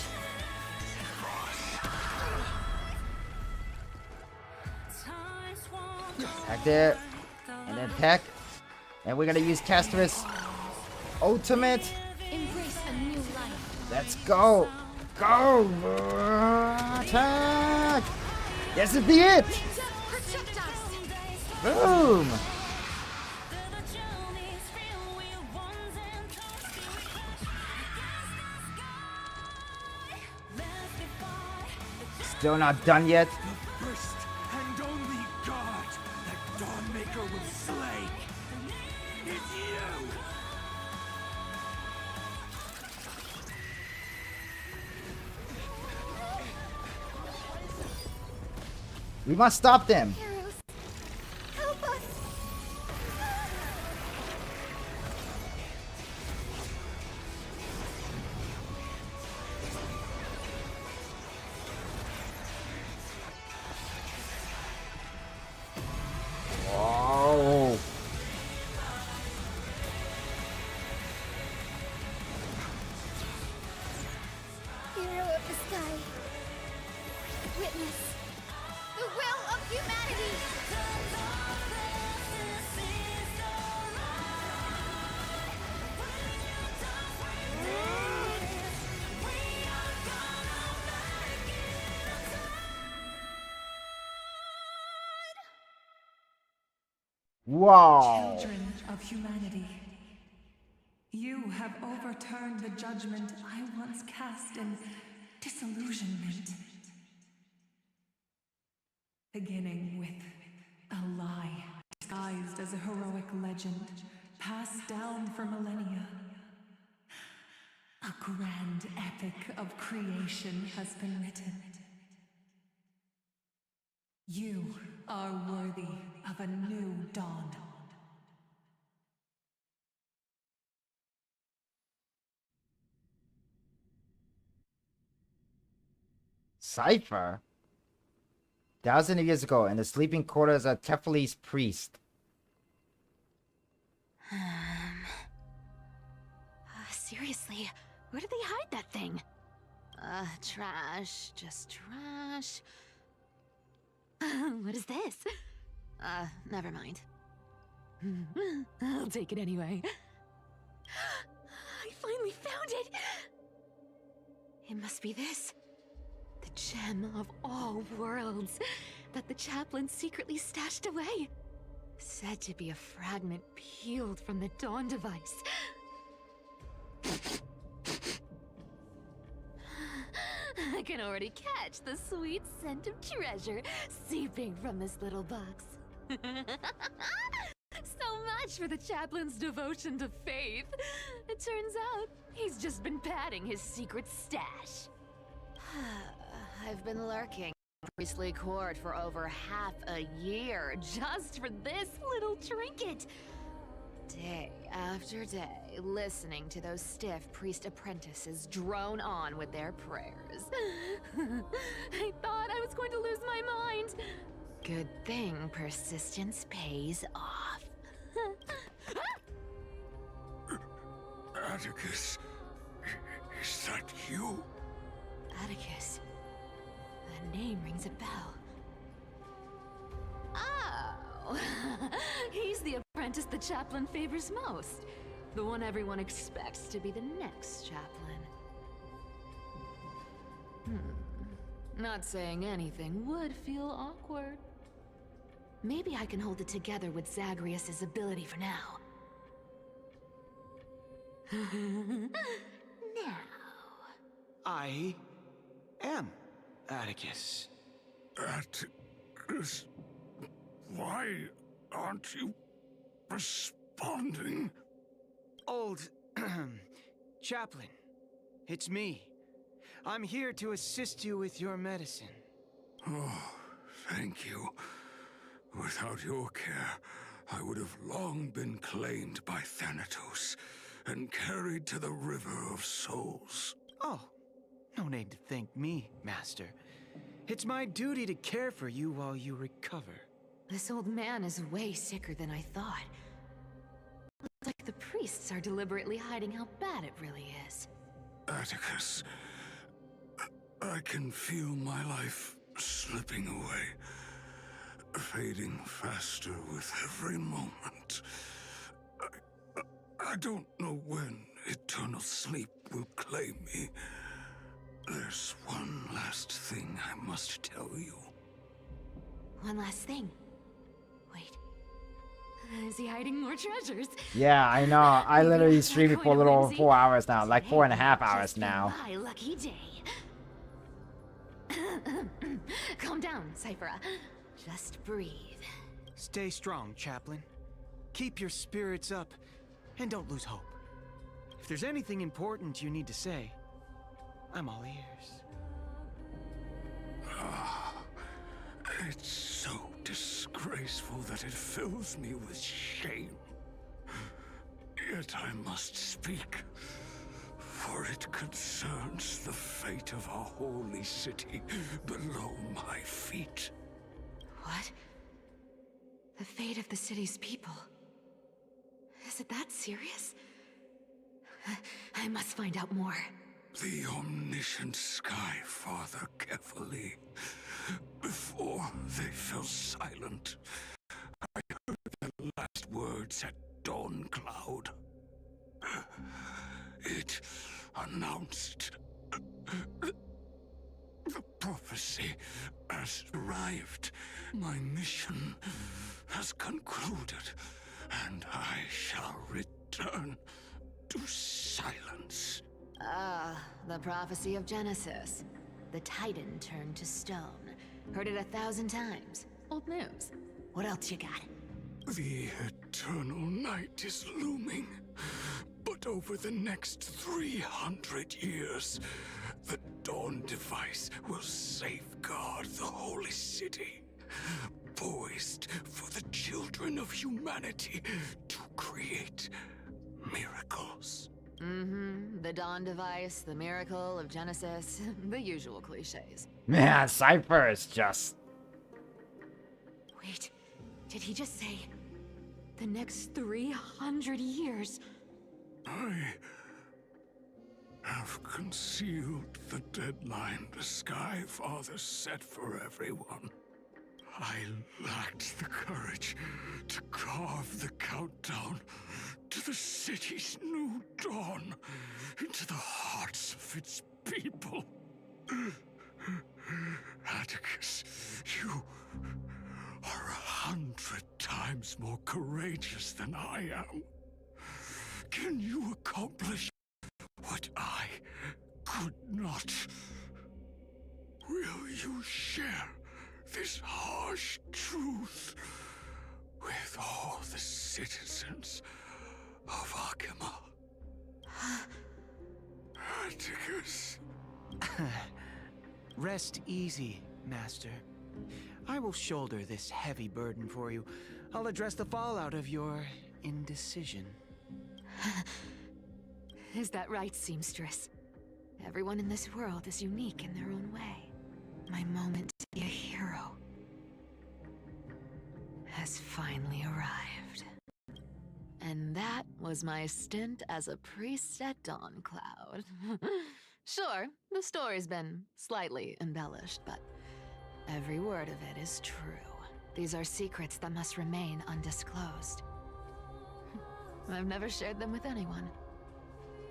Attack there. And then attack. And we're gonna use Castor's ultimate. Embrace a new life. Let's go. Go. Attack. This is the it. Protect us. Boom. Still not done yet. The first and only god that Dawnmaker would slay is you! We must stop them. Heroes, help us! Whoa. Hero of the sky, witness the will of humanity! Wow. Children of humanity, you have overturned the judgment I once cast in disillusionment. Beginning with a lie, disguised as a heroic legend, passed down for millennia. A grand epic of creation has been written. You are worthy of a new dawn. Cypher? Thousands of years ago, in the sleeping quarters of Tefli's priest. Seriously, where did they hide that thing? Trash. Just trash. What is this? Never mind. I'll take it anyway. I finally found it! It must be this. The gem of all worlds that the chaplain secretly stashed away. Said to be a fragment peeled from the Dawn device. I can already catch the sweet scent of treasure seeping from this little box. So much for the chaplain's devotion to faith. It turns out he's just been padding his secret stash. I've been lurking in priestly court for over half a year just for this little trinket. Day after day, listening to those stiff priest apprentices drone on with their prayers. I thought I was going to lose my mind. Good thing persistence pays off. Atticus, is that you? Atticus. That name rings a bell. Oh! He's the apprentice the chaplain favors most. The one everyone expects to be the next chaplain. Not saying anything would feel awkward. Maybe I can hold it together with Zagreus's ability for now. Now. I am Atticus. Atticus, why aren't you responding? Old chaplain, it's me. I'm here to assist you with your medicine. Oh, thank you. Without your care, I would have long been claimed by Thanatos and carried to the River of Souls. Oh, no need to thank me, Master. It's my duty to care for you while you recover. This old man is way sicker than I thought. Looks like the priests are deliberately hiding how bad it really is. Atticus, I can feel my life slipping away, fading faster with every moment. I don't know when eternal sleep will claim me. There's one last thing I must tell you. One last thing. Wait. Is he hiding more treasures? Yeah, I know. I literally streamed it for a little over 4 hours now. Like 4.5 hours now. My lucky day. Calm down, Cyphera. Just breathe. Stay strong, Chaplain. Keep your spirits up, and don't lose hope. If there's anything important you need to say, I'm all ears. It's so disgraceful that it fills me with shame. Yet I must speak, for it concerns the fate of our holy city below my feet. What? The fate of the city's people? Is it that serious? I must find out more. The omniscient Sky Father carefully. Before they fell silent, I heard their last words at Dawn Cloud. It announced the prophecy has arrived. My mission has concluded, and I shall return to silence. Ah, the prophecy of Genesis. The Titan turned to stone. Heard it 1,000 times. Old news. What else you got? The eternal night is looming. But over the next 300 years, the Dawn device will safeguard the holy city, poised for the children of humanity to create miracles. Mm-hmm. The Dawn device, the miracle of Genesis, the usual cliches. Man, Cypher is just... Wait, did he just say the next 300 years? I have concealed the deadline the Sky Father set for everyone. I lacked the courage to carve the countdown to the city's new dawn into the hearts of its people. Atticus, you are 100 times more courageous than I am. Can you accomplish what I could not? Will you share this harsh truth with all the citizens of Akima? Atticus. Rest easy, Master. I will shoulder this heavy burden for you. I'll address the fallout of your indecision. Is that right, seamstress? Everyone in this world is unique in their own way. My moment to be a hero has finally arrived. And that was my stint as a priest at Dawn Cloud. Sure, the story's been slightly embellished, but every word of it is true. These are secrets that must remain undisclosed. I've never shared them with anyone.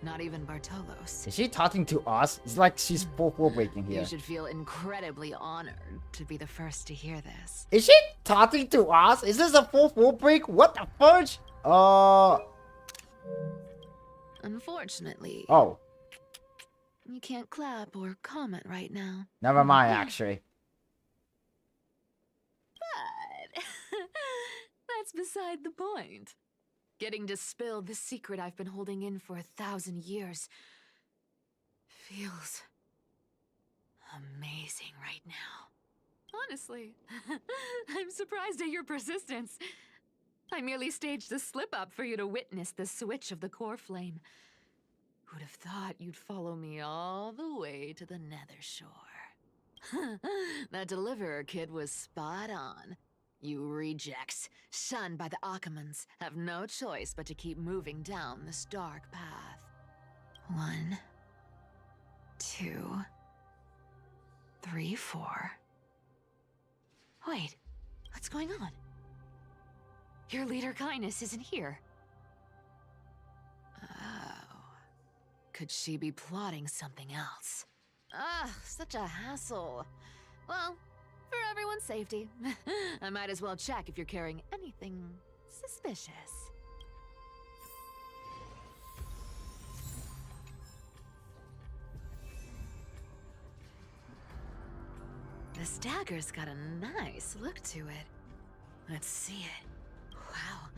Not even Bartolos. Is she talking to us? It's like she's fourth wall breaking here. You should feel incredibly honored to be the first to hear this. Is she talking to us? Is this a fourth wall break? What the fudge? Unfortunately. Oh. You can't clap or comment right now. Never mind, actually. But that's beside the point. Getting to spill the secret I've been holding in for 1,000 years feels amazing right now. Honestly, I'm surprised at your persistence. I merely staged a slip-up for you to witness the switch of the core flame. Who'd have thought you'd follow me all the way to the Nether Shore? That Deliverer kid was spot on. You rejects, shunned by the Akamans, have no choice but to keep moving down this dark path. 1, 2, 3, 4. Wait, what's going on? Your leader Kindness isn't here. Oh. Could she be plotting something else? Ah, such a hassle. Well, for everyone's safety, I might as well check if you're carrying anything suspicious. This dagger's got a nice look to it. Let's see it. Wow.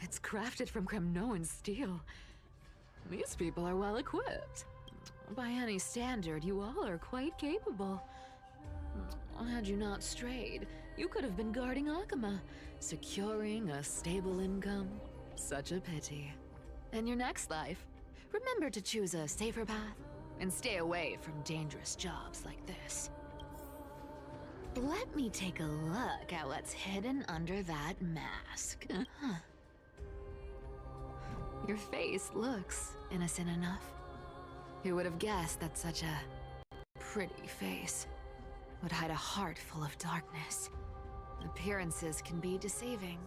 It's crafted from Kremnoan steel. These people are well equipped. By any standard, you all are quite capable. Had you not strayed, you could have been guarding Akama, securing a stable income. Such a pity. In your next life, remember to choose a safer path and stay away from dangerous jobs like this. Let me take a look at what's hidden under that mask. Your face looks innocent enough. Who would have guessed that such a pretty face would hide a heart full of darkness? Appearances can be deceiving.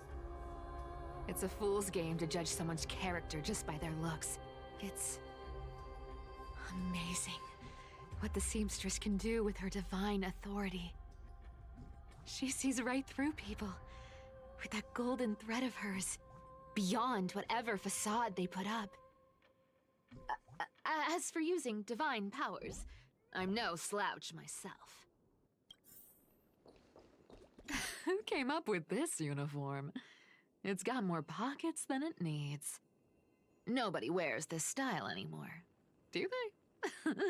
It's a fool's game to judge someone's character just by their looks. It's amazing what the seamstress can do with her divine authority. She sees right through people with that golden thread of hers, beyond whatever facade they put up. As for using divine powers, I'm no slouch myself. Who came up with this uniform? It's got more pockets than it needs. Nobody wears this style anymore, do they?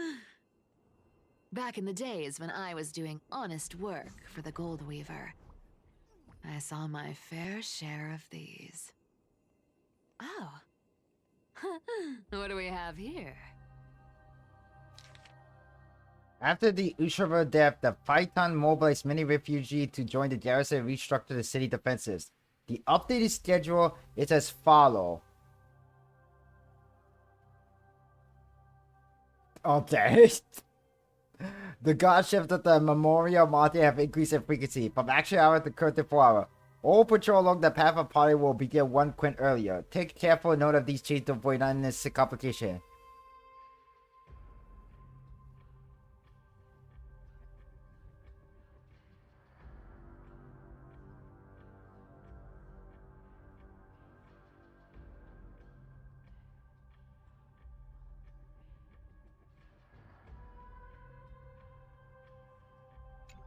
Back in the days when I was doing honest work for the Gold Weaver, I saw my fair share of these. Oh. What do we have here? After the Ushava death, the Phaeton mobilized many refugees to join the garrison and restructure the city defenses. The updated schedule is as follows. Okay. The god shift of the Memorial Mountain have increased in frequency from action hour to current 4 hour. All patrol along the path of party will begin 1 quint earlier. Take careful note of these changes to avoid unnecessary complication.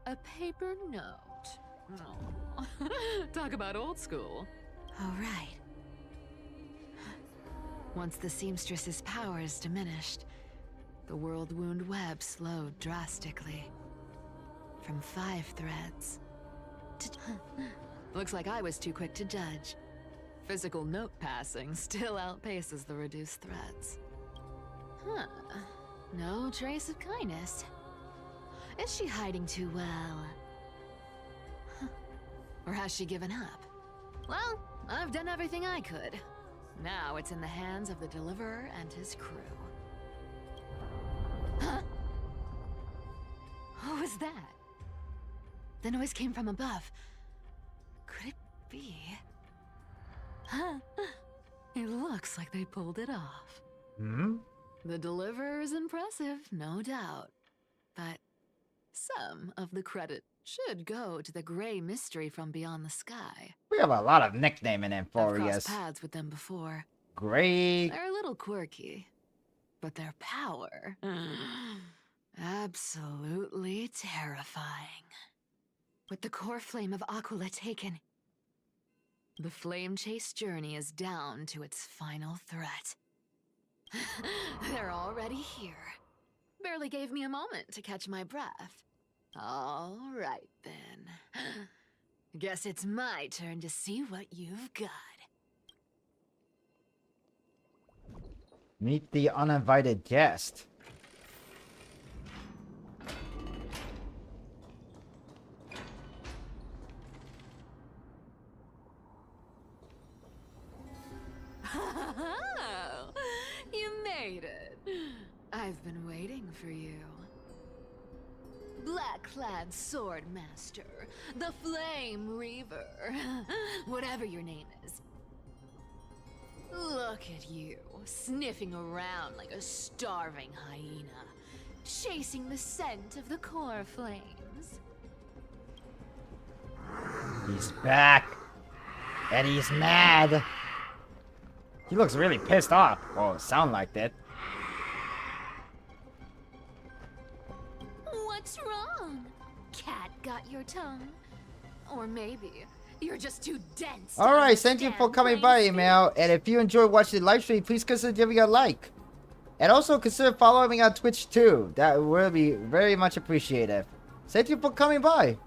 A paper note. Oh. Talk about old school. All right. Once the seamstress's powers diminished, the world wound web slowed drastically. From 5 threads to... Looks like I was too quick to judge. Physical note passing still outpaces the reduced threads. Huh. No trace of kindness. Is she hiding too well? Or has she given up? Well, I've done everything I could. Now it's in the hands of the Deliverer and his crew. Huh? What was that? The noise came from above. Could it be? Huh? It looks like they pulled it off. Hmm? The Deliverer is impressive, no doubt. But some of the credit should go to the gray mystery from beyond the sky. We have a lot of nicknaming in I've crossed Forias. paths with them before. Great. They're a little quirky, but their power... absolutely terrifying. With the core flame of Aquila taken, the flame chase journey is down to its final threat. They're already here. Barely gave me a moment to catch my breath. All right then. Guess it's my turn to see what you've got. Meet the uninvited guest. You made it. I've been waiting for you. Black-clad sword master, the Flame Reaver, whatever your name is. Look at you, sniffing around like a starving hyena, chasing the scent of the core flames. He's back. And he's mad. He looks really pissed off. Well, it sounds like that. What's wrong? Cat got your tongue? Or maybe you're just too dense. Alright, thank you for coming by, email. And if you enjoyed watching the live stream, please consider giving a like. And also consider following me on Twitch too. That will be very much appreciated. Thank you for coming by.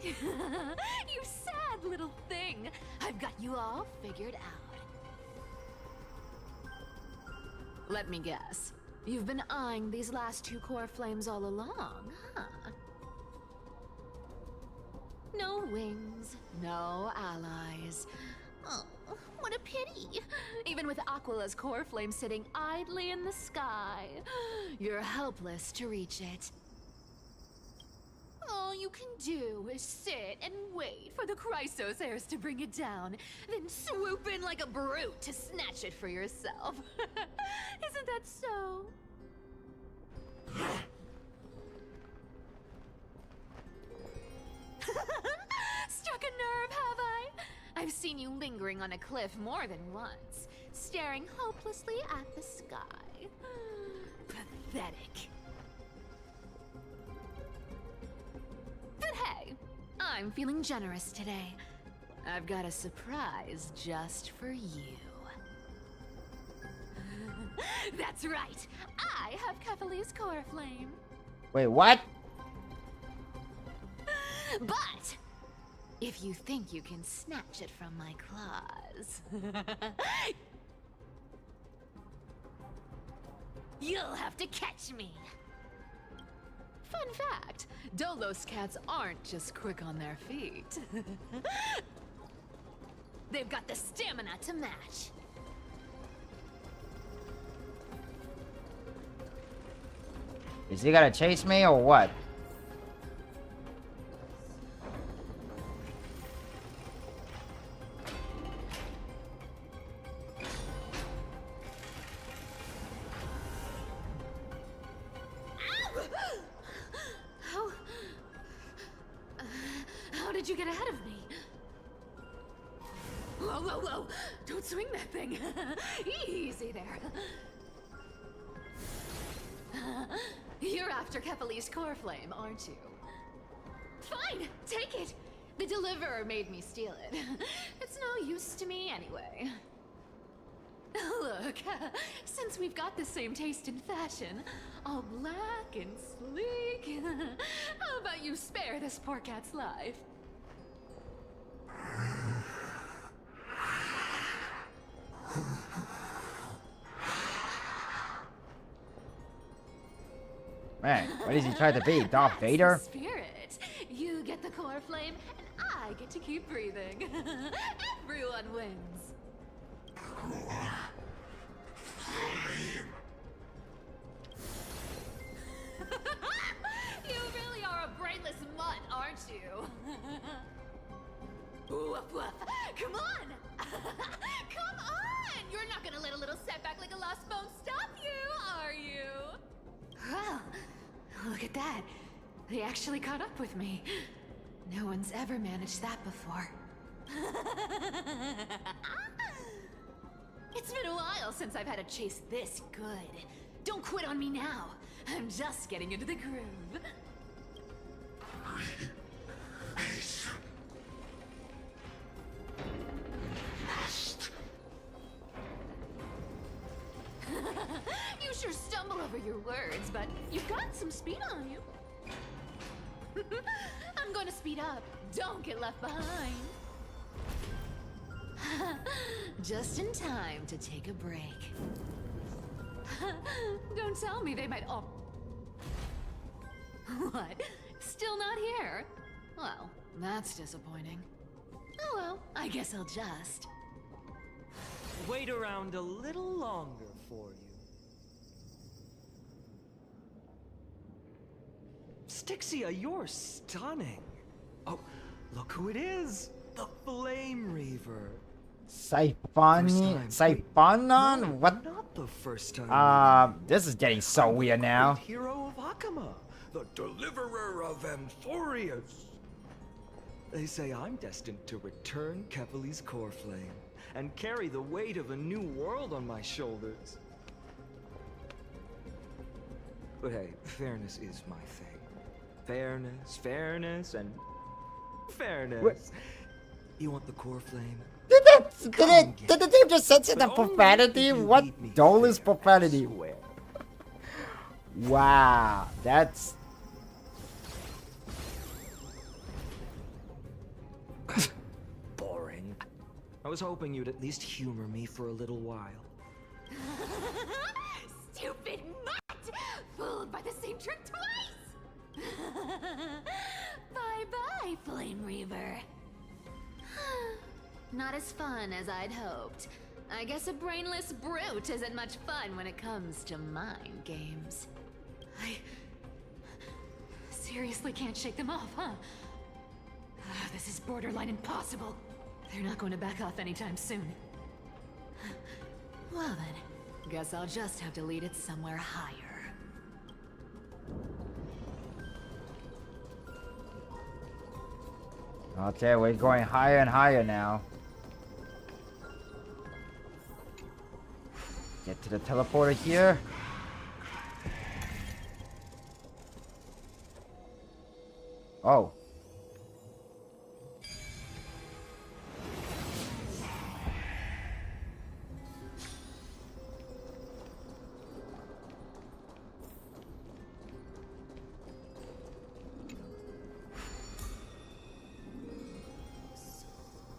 You sad little thing. I've got you all figured out. Let me guess. You've been eyeing these last two core flames all along, huh? No wings, no allies. Oh, what a pity. Even with Aquila's core flame sitting idly in the sky, you're helpless to reach it. All you can do is sit and wait for the Chrysos heirs to bring it down, then swoop in like a brute to snatch it for yourself. Isn't that so? Struck a nerve, have I? I've seen you lingering on a cliff more than once, staring hopelessly at the sky. Pathetic. But hey, I'm feeling generous today. I've got a surprise just for you. That's right, I have Kefali's core flame. Wait, what? But if you think you can snatch it from my claws, you'll have to catch me. Fun fact, Dolos cats aren't just quick on their feet. They've got the stamina to match. Is he gonna chase me or what? How did you get ahead of me? Whoa, whoa, whoa! Don't swing that thing! Easy there. You're after Kefali's core flame, aren't you? Fine, take it! The deliverer made me steal it. It's no use to me anyway. Look, since we've got the same taste in fashion, all black and sleek, how about you spare this poor cat's life? Man, what is he trying to be? Darth Vader? Spirit. You get the core flame, and I get to keep breathing. Everyone wins. You really are a brainless mutt, aren't you? Woof woof. Come on! Come on! You're not gonna let a little setback like a lost bone stop you, are you? Well, look at that. They actually caught up with me. No one's ever managed that before. It's It's been a while since I've had a chase this good. Don't quit on me now. I'm just getting into the groove. You sure stumble over your words, but you've got some speed on you. I'm going to speed up. Don't get left behind. Just in time to take a break. Don't tell me they might all... What? Still not here? Well, that's disappointing. Oh well, I guess I'll just... Wait around a little longer for you. Styxia, you're stunning. Oh, look who it is. The Flame Reaver. Siphonon? What? Not the first time. This is getting so weird now. Hero of Akama, the deliverer of Amphorius. They say I'm destined to return Kevali's core flame and carry the weight of a new world on my shoulders. But hey, fairness is my thing. Fairness, and fairness. What? You want the core flame? Did the team just censor the profanity? What dullest profanity? Wow, that's... Boring. I was hoping you'd at least humor me for a little while. Stupid mutt! Fooled by the same trick twice! Bye-bye, Flame Reaver. Not as fun as I'd hoped. I guess a brainless brute isn't much fun when it comes to mind games. I seriously can't shake them off, huh? This is borderline impossible. They're not going to back off anytime soon. Well then, guess I'll just have to lead it somewhere higher. Okay, we're going higher and higher now. Get to the teleporter here. Oh.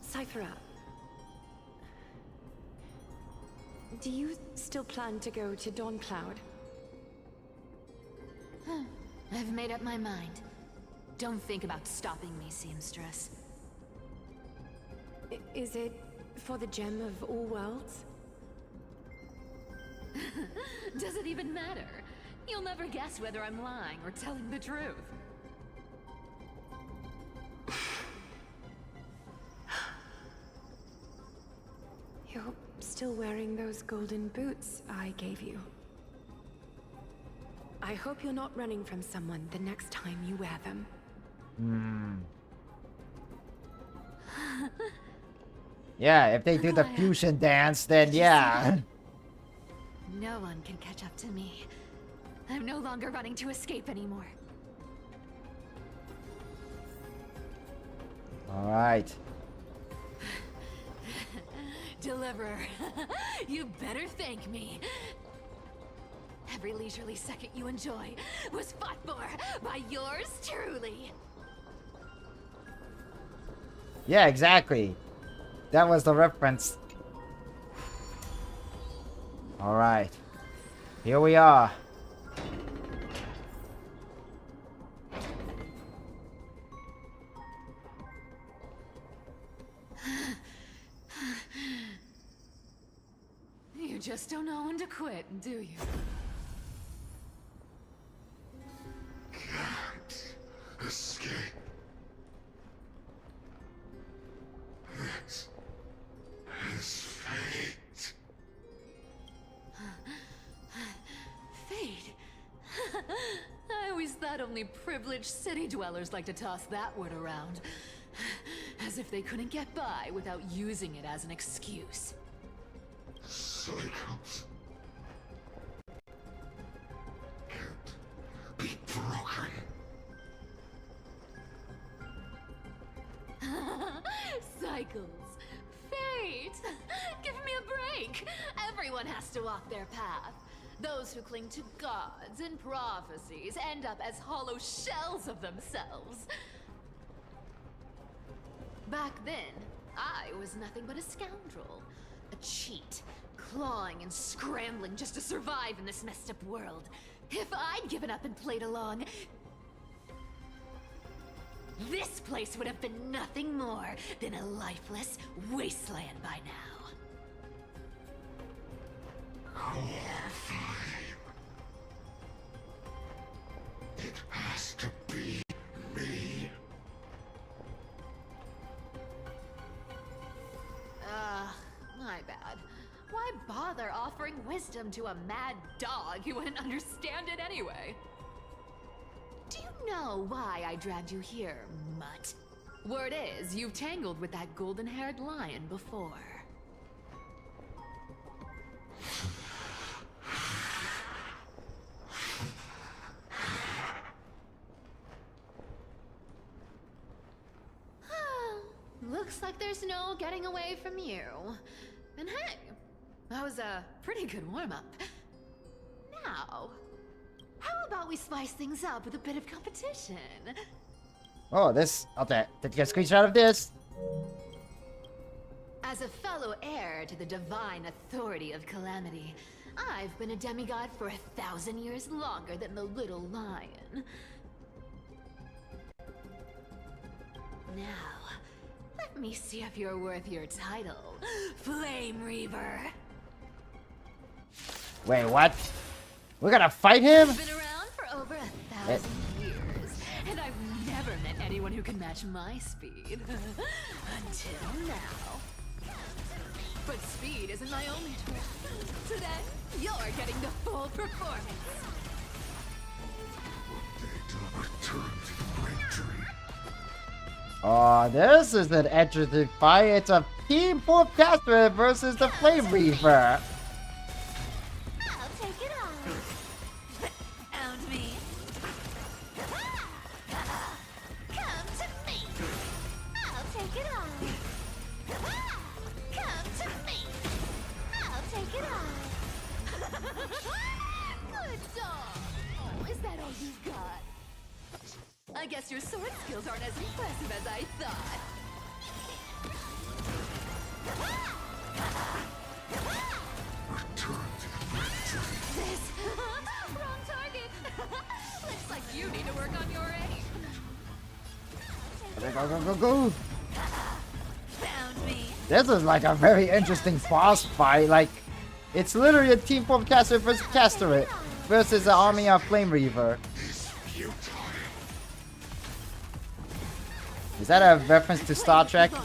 Cypher, do you still plan to go to Dawn Cloud? I've made up my mind. Don't think about stopping me, seamstress. Is it for the gem of all worlds? Does it even matter? You'll never guess whether I'm lying or telling the truth. You're still wearing those golden boots I gave you. I hope you're not running from someone the next time you wear them. Yeah, if they do the fusion dance, then yeah. No one can catch up to me. I'm no longer running to escape anymore. Alright. Deliverer, you better thank me. Every leisurely second you enjoy was fought for by yours truly. Yeah, exactly. That was the reference. Alright. Here we are. You just don't know when to quit, do you? Can't escape. This is fate. Fate? I always thought only privileged city dwellers like to toss that word around. As if they couldn't get by without using it as an excuse. cycles can't be broken. Cycles. Fate! Give me a break! Everyone has to walk their path. Those who cling to gods and prophecies end up as hollow shells of themselves. Back then, I was nothing but a scoundrel. A cheat, clawing and scrambling just to survive in this messed up world. If I'd given up and played along, this place would have been nothing more than a lifeless wasteland by now. It has to be me. My bad. Why bother offering wisdom to a mad dog who wouldn't understand it anyway? Do you know why I dragged you here, mutt? Word is, you've tangled with that golden-haired lion before. Looks like there's no getting away from you. And hey, that was a pretty good warm-up. Now, how about we spice things up with a bit of competition? Oh, this. I'll take a screenshot of this. As a fellow heir to the divine authority of calamity, I've been a demigod for 1,000 years longer than the little lion. Now, let me see if you're worth your title, Flame Reaver. Wait, what? We're gonna fight him? I've been around for over 1,000 years, and I've never met anyone who can match my speed. Until now. But speed isn't my only tool. Today, you're getting the full performance. Oh, this is an interesting fight. It's a team full of Casper versus the Flame Reaver. I'll take it on. Found me. Come to me. I'll take it on. Come to me. I'll take it on. Good dog. Oh, is that all you've got? I guess your sword skills aren't as impressive as I thought. This wrong target. Looks like you need to work on your aim. Go. Found me. This is like a very interesting boss fight. Like, it's literally a team full of Casper versus Casterate versus an army of Flame Reaver. Is that a reference to Star Trek? Our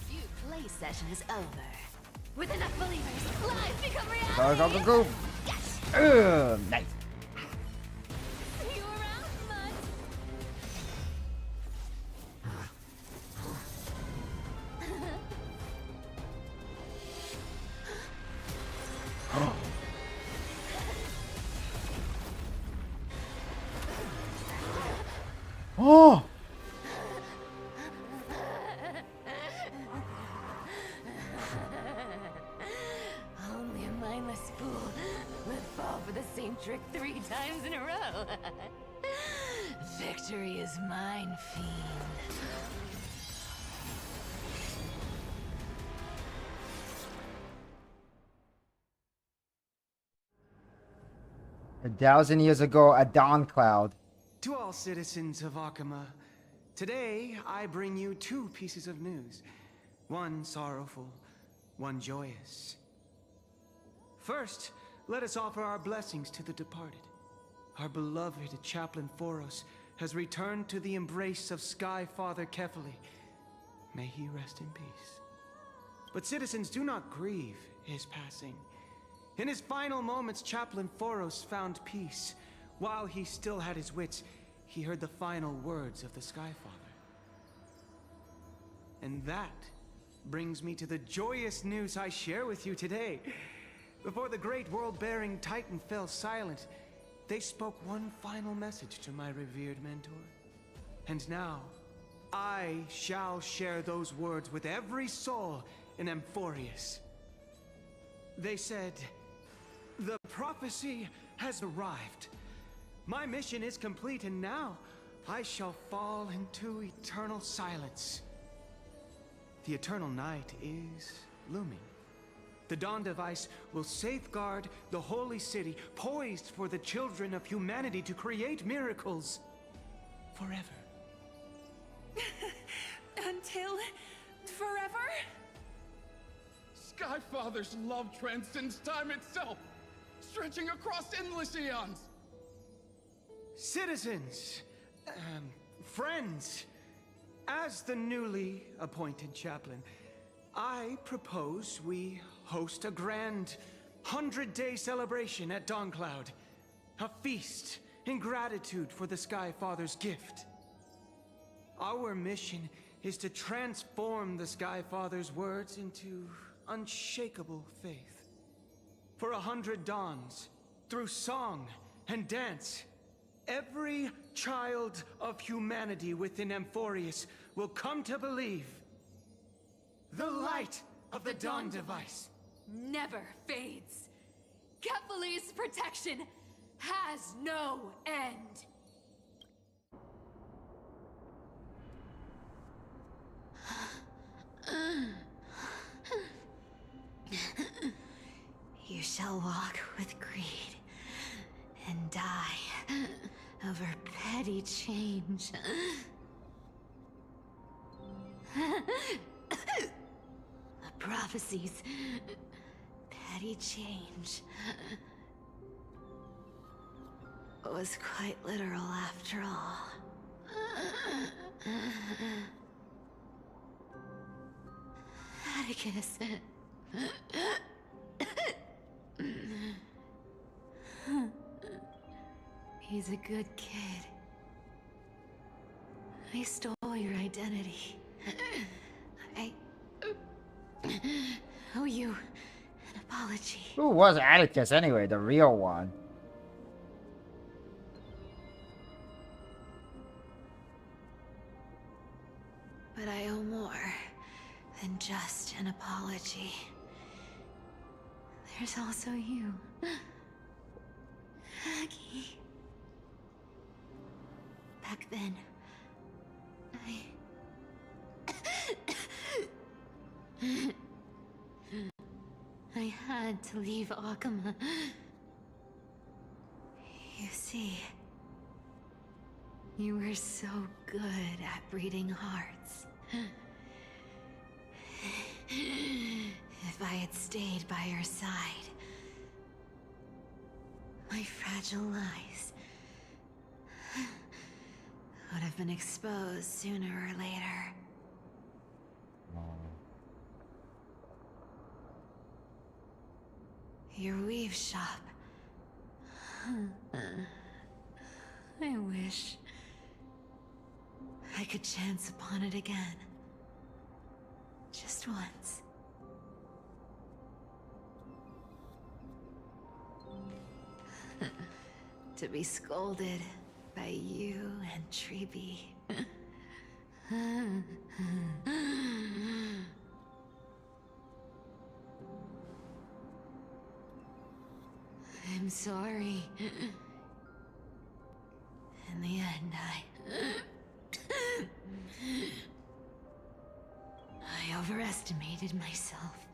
cute play session is over. With enough believers, lives become reality. Go. Yes. Nice. See you around, bud. Oh! Only a mindless fool would fall for the same trick 3 times in a row. Victory is mine, fiend. A 1,000 years ago, a dawn cloud. To all citizens of Akama, today I bring you 2 pieces of news. One sorrowful, one joyous. First, let us offer our blessings to the departed. Our beloved Chaplain Foros has returned to the embrace of Sky Father Kefali. May he rest in peace. But citizens, do not grieve his passing. In his final moments, Chaplain Foros found peace. While he still had his wits, he heard the final words of the Sky Father. And that brings me to the joyous news I share with you today. Before the great world-bearing Titan fell silent, they spoke one final message to my revered mentor. And now, I shall share those words with every soul in Amphorius. They said, "The prophecy has arrived. My mission is complete, and now I shall fall into eternal silence. The eternal night is looming. The Dawn Device will safeguard the holy city, poised for the children of humanity to create miracles forever." Until forever? Skyfather's love transcends time itself, stretching across endless eons. Citizens, friends, as the newly appointed chaplain, I propose we host a grand 100-day celebration at Dawncloud. A feast in gratitude for the Skyfather's gift. Our mission is to transform the Skyfather's words into unshakable faith. For 100 dawns, through song and dance, every child of humanity within Amphorius will come to believe the light of the Dawn Device never fades. Kephales's protection has no end. You shall walk with greed and die over petty change. The prophecies, petty change, was quite literal after all. Atticus. He's a good kid. I stole your identity. I owe you an apology. Who was Atticus anyway, the real one? But I owe more than just an apology. There's also you, Aggie. Back then, I had to leave Akama. You see, you were so good at breeding hearts. If I had stayed by your side, my fragile lies would have been exposed sooner or later. Your weave shop. I wish I could chance upon it again. Just once. To be scolded by you and Treeby. I'm sorry. In the end, I overestimated myself.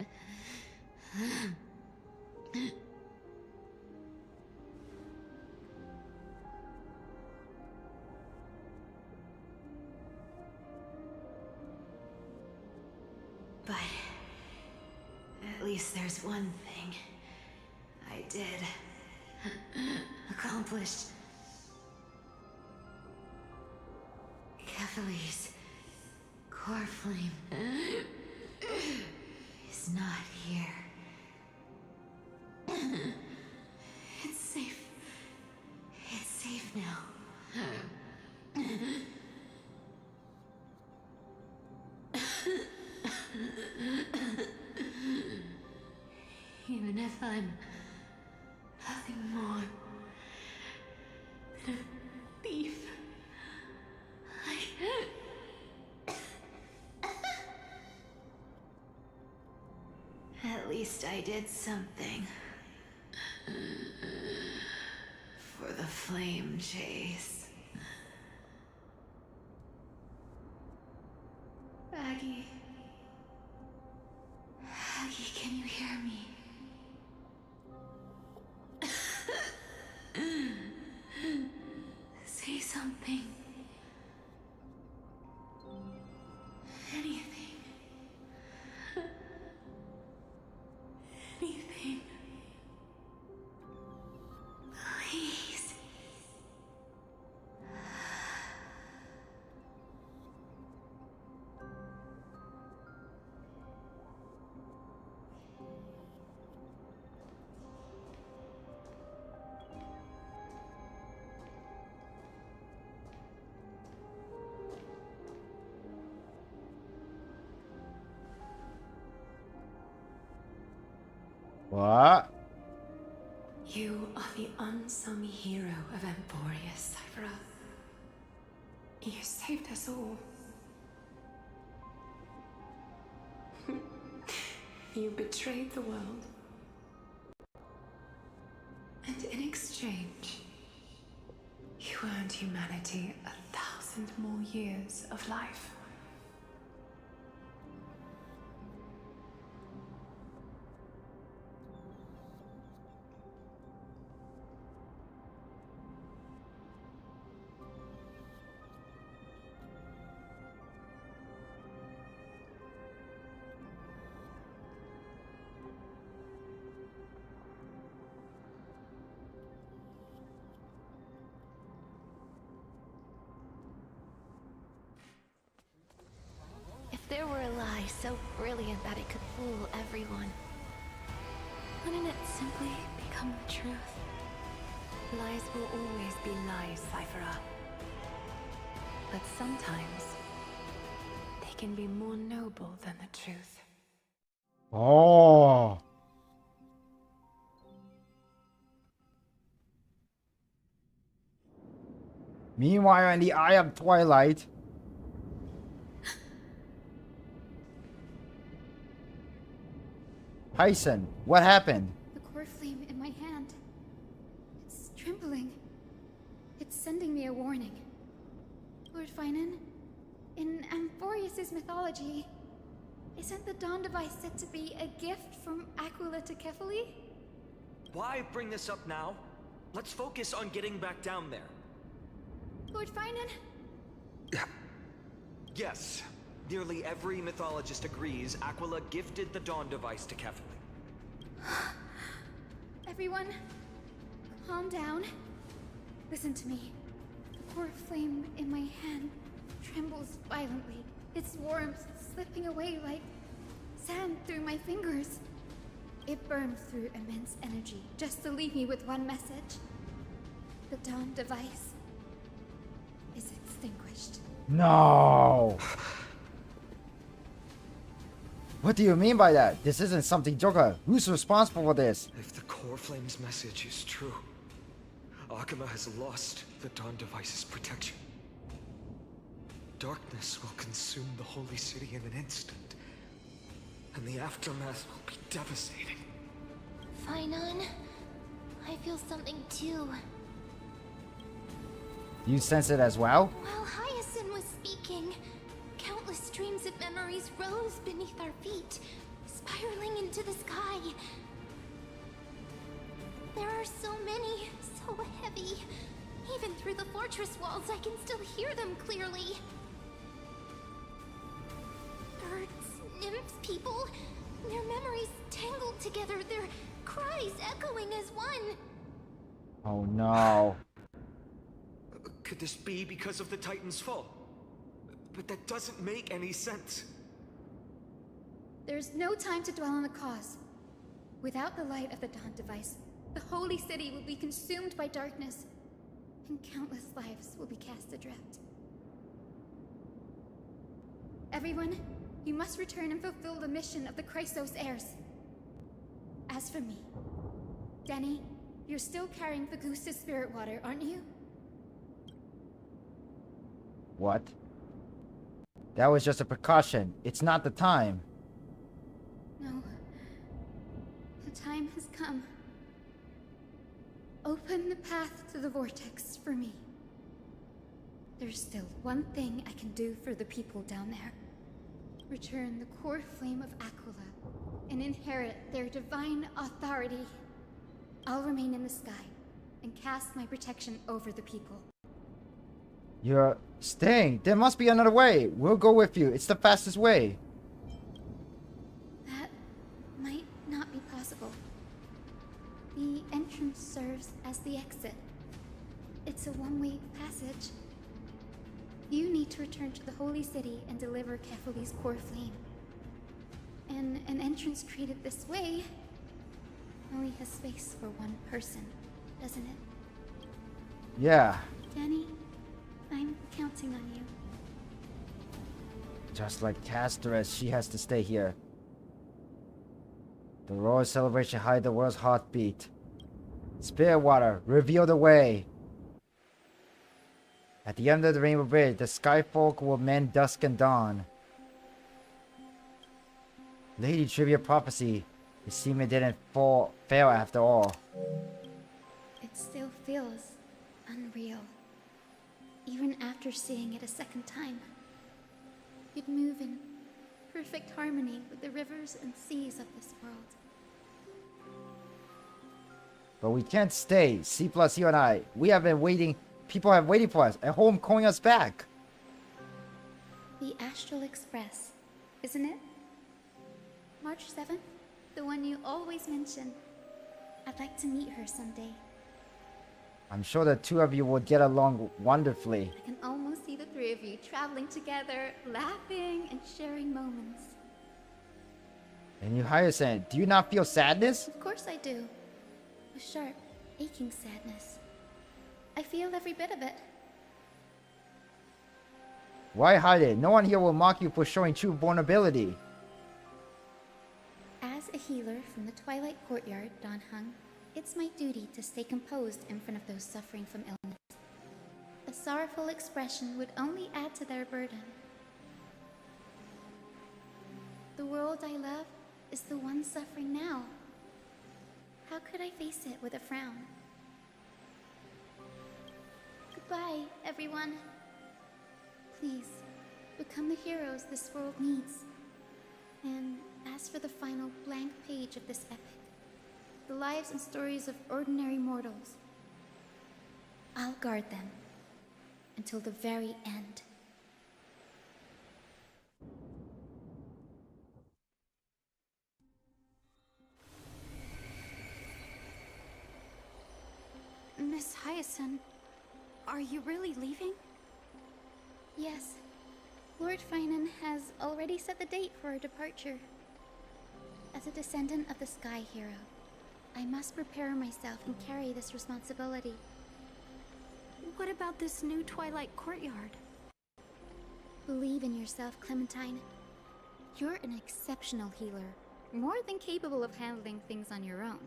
But at least there's one thing I did accomplish. Kephales's core flame is not here. It's safe. It's safe now. time. Nothing more than a thief. At least I did something. For the flame chase. Aggie. Aggie, can you hear me? Say something. Anything. Anything. Please. What? You are the unsung hero of Emporius, Cypher. You saved us all. You betrayed the world. And in exchange, you earned humanity 1,000 more years of life. If there were a lie so brilliant that it could fool everyone, wouldn't it simply become the truth? Lies will always be lies, Cypher. But sometimes, they can be more noble than the truth. Oh. Meanwhile, in the Eye of Twilight. Hyson, what happened? The core flame in my hand. It's trembling. It's sending me a warning. Lord Finan, in Amphorius' mythology, isn't the Dawn device said to be a gift from Aquila to Kefali? Why bring this up now? Let's focus on getting back down there. Lord Finan? Yes. Nearly every mythologist agrees Aquila gifted the Dawn device to Kefali. Everyone, calm down. Listen to me. The core flame in my hand trembles violently. Its warmth slipping away like sand through my fingers. It burns through immense energy just to leave me with one message. The Dawn device is extinguished. No. What do you mean by that? This isn't something Joker. Who's responsible for this? If the core flame's message is true, Akuma has lost the Dawn device's protection. Darkness will consume the holy city in an instant, and the aftermath will be devastating. Finan, I feel something too. You sense it as well? While Hyacinth was speaking, countless streams of memories rose beneath our feet, spiraling into the sky. There are so many, so heavy. Even through the fortress walls, I can still hear them clearly. Birds, nymphs, people, their memories tangled together, their cries echoing as one. Oh no. Could this be because of the Titan's fall? But that doesn't make any sense. There's no time to dwell on the cause. Without the light of the Dawn device, the holy city will be consumed by darkness, and countless lives will be cast adrift. Everyone, you must return and fulfill the mission of the Chrysos heirs. As for me, Denny, you're still carrying the goose's spirit water, aren't you? What? That was just a precaution. It's not the time. No. The time has come. Open the path to the vortex for me. There's still one thing I can do for the people down there. Return the core flame of Aquila and inherit their divine authority. I'll remain in the sky and cast my protection over the people. You're staying. There must be another way. We'll go with you. It's the fastest way. That might not be possible. The entrance serves as the exit. It's a one-way passage. You need to return to the Holy City and deliver Kefali's core flame. And an entrance created this way only has space for one person, doesn't it? Yeah. Danny, I'm counting on you. Just like Casteress, she has to stay here. The royal celebration hide the world's heartbeat. Spirit water, reveal the way. At the end of the Rainbow Bridge, the Skyfolk will mend dusk and dawn. Lady Trivia prophecy. The seaman didn't fail after all. It still feels unreal. Even after seeing it a second time. You'd move in perfect harmony with the rivers and seas of this world. But we can't stay. C+Hero and I. We have been waiting. People have waited for us at home, calling us back. The Astral Express, isn't it? March 7th? The one you always mention. I'd like to meet her someday. I'm sure the two of you will get along wonderfully. I can almost see the three of you traveling together, laughing and sharing moments. And you, Hyacinth, do you not feel sadness? Of course I do. A sharp, aching sadness. I feel every bit of it. Why hide it? No one here will mock you for showing true vulnerability. As a healer from the Twilight Courtyard, Don Hung, it's my duty to stay composed in front of those suffering from illness. A sorrowful expression would only add to their burden. The world I love is the one suffering now. How could I face it with a frown? Goodbye, everyone. Please, become the heroes this world needs. And as for the final blank page of this epic, the lives and stories of ordinary mortals, I'll guard them until the very end. Miss Hyacinth, are you really leaving? Yes. Lord Finan has already set the date for our departure. As a descendant of the Sky Hero, I must prepare myself and carry this responsibility. What about this new Twilight Courtyard? Believe in yourself, Clementine. You're an exceptional healer, more than capable of handling things on your own.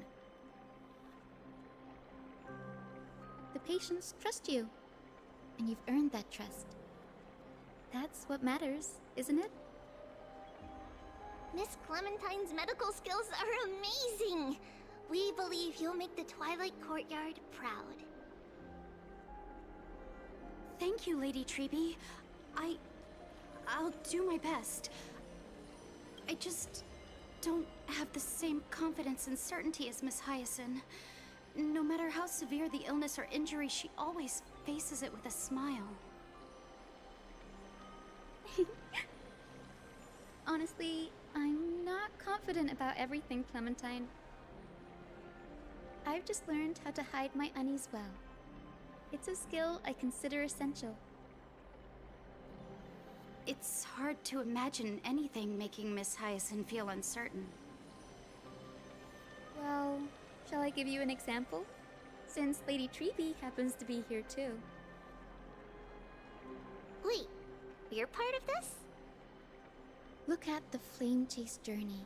The patients trust you, and you've earned that trust. That's what matters, isn't it? Miss Clementine's medical skills are amazing! We believe you'll make the Twilight Courtyard proud. Thank you, Lady Treby. I'll do my best. I just don't have the same confidence and certainty as Miss Hyacinth. No matter how severe the illness or injury, she always faces it with a smile. Honestly, I'm not confident about everything, Clementine. I've just learned how to hide my unease well. It's a skill I consider essential. It's hard to imagine anything making Miss Hyacinth feel uncertain. Well, shall I give you an example? Since Lady Treby happens to be here too. Wait, you're part of this? Look at the Flame Chase journey.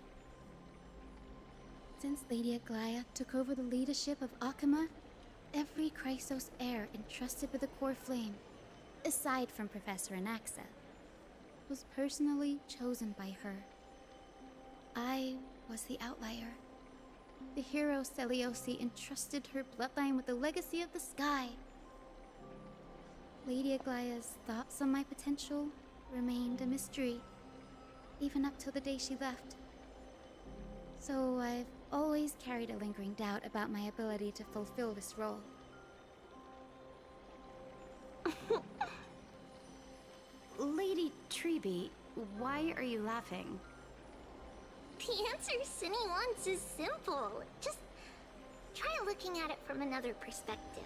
Since Lady Aglaya took over the leadership of Akama, every Chrysos heir entrusted with the core flame, aside from Professor Anaxa, was personally chosen by her. I was the outlier. The hero Seliosi entrusted her bloodline with the legacy of the sky. Lady Aglaya's thoughts on my potential remained a mystery, even up till the day she left. So I've always carried a lingering doubt about my ability to fulfill this role. Lady Treeby, why are you laughing? The answer Cindy wants is simple. Just try looking at it from another perspective.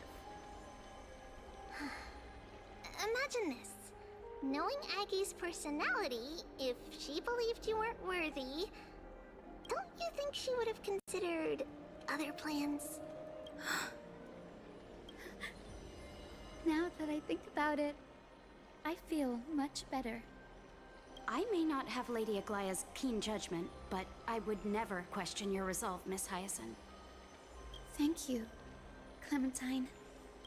Imagine this. Knowing Aggie's personality, if she believed you weren't worthy, don't you think she would have considered other plans? Now that I think about it, I feel much better. I may not have Lady Aglaya's keen judgment, but I would never question your resolve, Miss Hyacinth. Thank you, Clementine.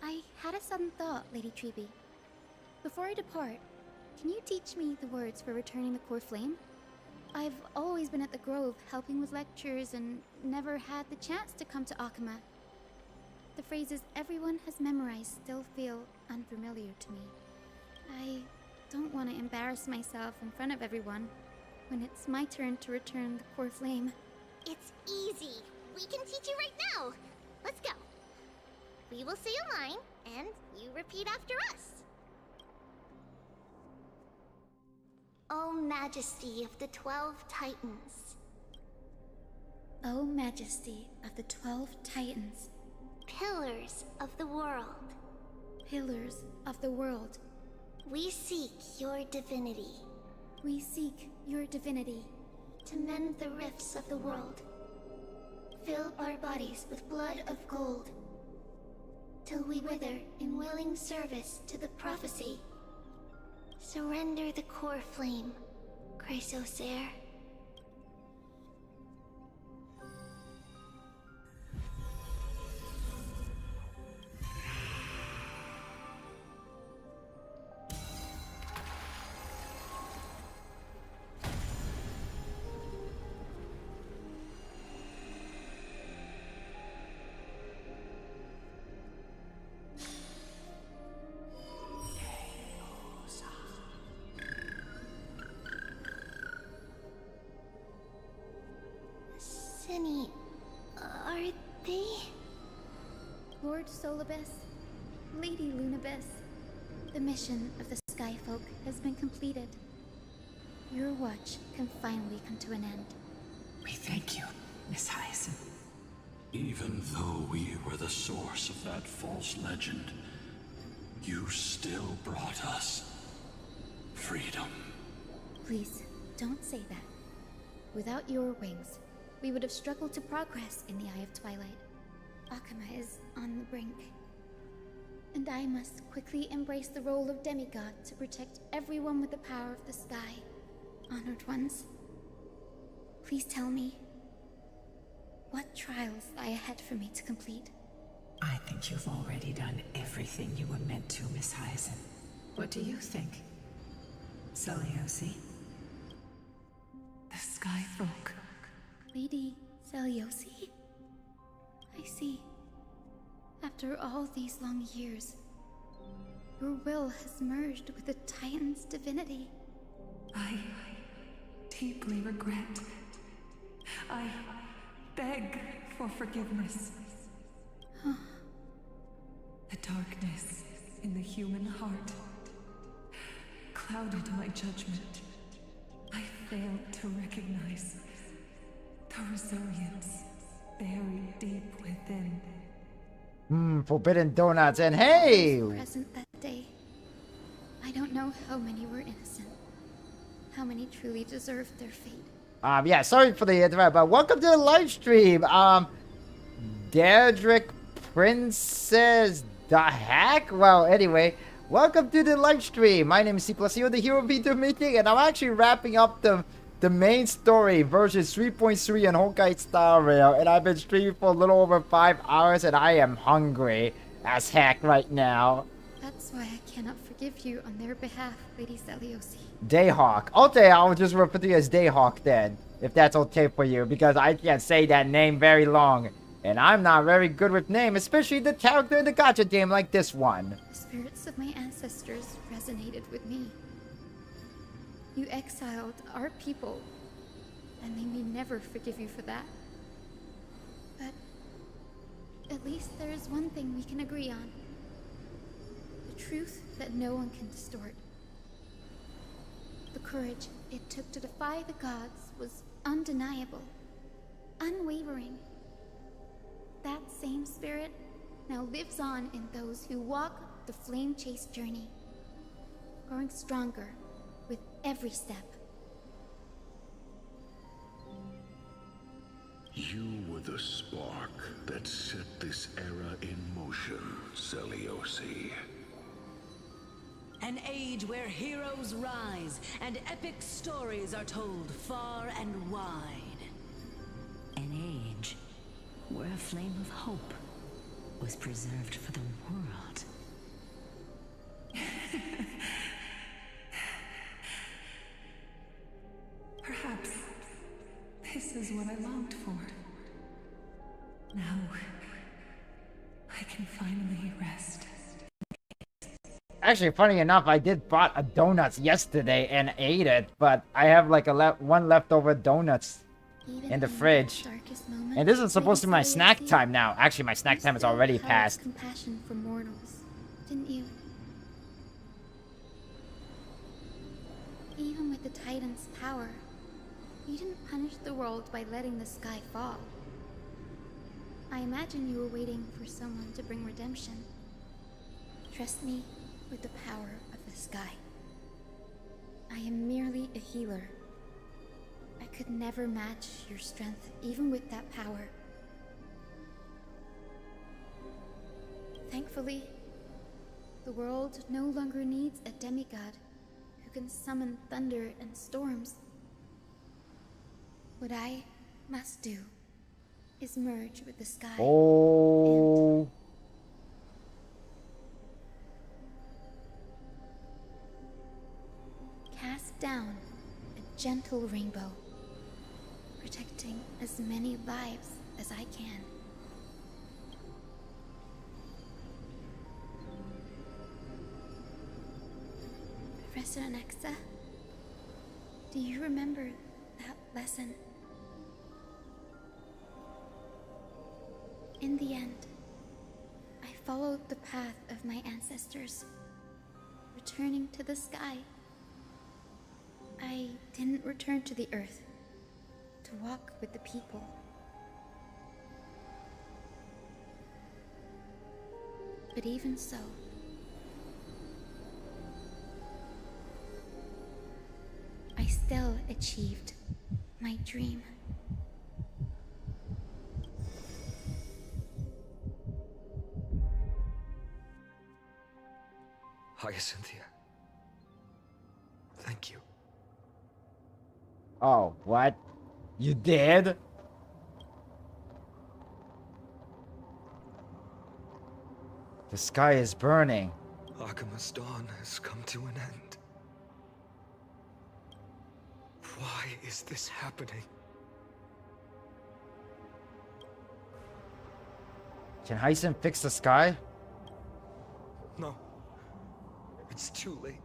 I had a sudden thought, Lady Treeby. Before I depart, can you teach me the words for returning the core flame? I've always been at the Grove helping with lectures and never had the chance to come to Akama. The phrases everyone has memorized still feel unfamiliar to me. I don't want to embarrass myself in front of everyone when it's my turn to return the core flame. It's easy. We can teach you right now. Let's go. We will say a line, and you repeat after us. O Majesty of the 12 Titans. O Majesty of the 12 Titans. Pillars of the world. Pillars of the world. We seek your divinity. We seek your divinity. To mend the rifts of the world. Fill our bodies with blood of gold. Till we wither in willing service to the prophecy. Surrender the core flame, Chrysos heir. Cindy, are they? Lord Solibus, Lady Lunabis, the mission of the Skyfolk has been completed. Your watch can finally come to an end. We thank you, Miss Hyacinth. Even though we were the source of that false legend, you still brought us freedom. Please, don't say that. Without your wings, we would have struggled to progress in the Eye of Twilight. Akama is on the brink. And I must quickly embrace the role of demigod to protect everyone with the power of the sky. Honored ones, please tell me, what trials lie ahead for me to complete? I think you've already done everything you were meant to, Miss Hyacinth. What do you think, Seliosi? The Skyfolk. Lady Seliosi? I see. After all these long years, your will has merged with the Titan's divinity. I deeply regret. I beg for forgiveness. The darkness in the human heart clouded my judgment. I failed to recognize the resilience buried deep within. Forbidden donuts, and hey! Present that day. I don't know how many were innocent. How many truly deserved their fate. Yeah, sorry for the interrupt, but welcome to the live stream. Deirdric Princess the Hack? Well, anyway, welcome to the live stream. My name is C+Hero, the Hero Vtuber meeting, and I'm actually wrapping up the the main story version 3.3 in Honkai Star Rail, and I've been streaming for a little over 5 hours, and I am hungry as heck right now. That's why I cannot forgive you on their behalf, Lady Seliosi. Dayhawk. Okay, I'll just refer to you as Dayhawk then, if that's okay for you, because I can't say that name very long. And I'm not very good with names, especially the character in the gacha game like this one. The spirits of my ancestors resonated with me. You exiled our people, and they may never forgive you for that. But at least there is one thing we can agree on. The truth that no one can distort. The courage it took to defy the gods was undeniable, unwavering. That same spirit now lives on in those who walk the flame-chased journey, growing stronger with every step. You were the spark that set this era in motion, Seliosi. An age where heroes rise and epic stories are told far and wide. An age where a flame of hope was preserved for the world. Perhaps this is what I longed for. Now, I can finally rest. Actually, funny enough, I did bought a donuts yesterday and ate it, but I have like one leftover donuts in the fridge. And this is supposed to be my snack time now. Actually, my snack time is already passed. Compassion for mortals, didn't you? Even with the Titan's power, you didn't punish the world by letting the sky fall. I imagine you were waiting for someone to bring redemption. Trust me with the power of the sky. I am merely a healer. I could never match your strength, even with that power. Thankfully, the world no longer needs a demigod who can summon thunder and storms. What I must do is merge with the sky. Oh. Cast down a gentle rainbow, protecting as many lives as I can. Professor Nexa, do you remember that lesson? In the end, I followed the path of my ancestors, returning to the sky. I didn't return to the earth to walk with the people. But even so, I still achieved my dream. Hyacinthia. Thank you. Oh, what? You did? The sky is burning. Akima's dawn has come to an end. Why is this happening? Can Hyson fix the sky? No. It's too late.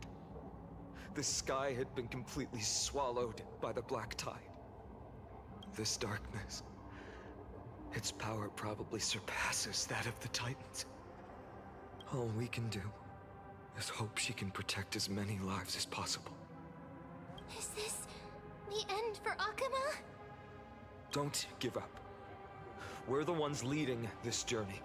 The sky had been completely swallowed by the black tide. This darkness, its power probably surpasses that of the Titans. All we can do is hope she can protect as many lives as possible. Is this the end for Akuma? Don't give up. We're the ones leading this journey,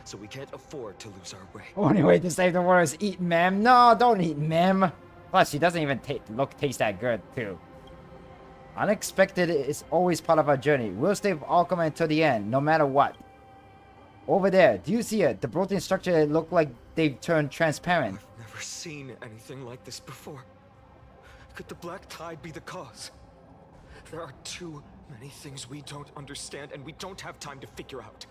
so we can't afford to lose our way. Only way to save the world is eat Mem. No, don't eat Mem. Plus, she doesn't even taste that good, too. Unexpected is always part of our journey. We'll stay with Akuma until the end, no matter what. Over there, do you see it? The protein structure look like they've turned transparent. I've never seen anything like this before. Could the black tide be the cause? There are too many things we don't understand, and we don't have time to figure out.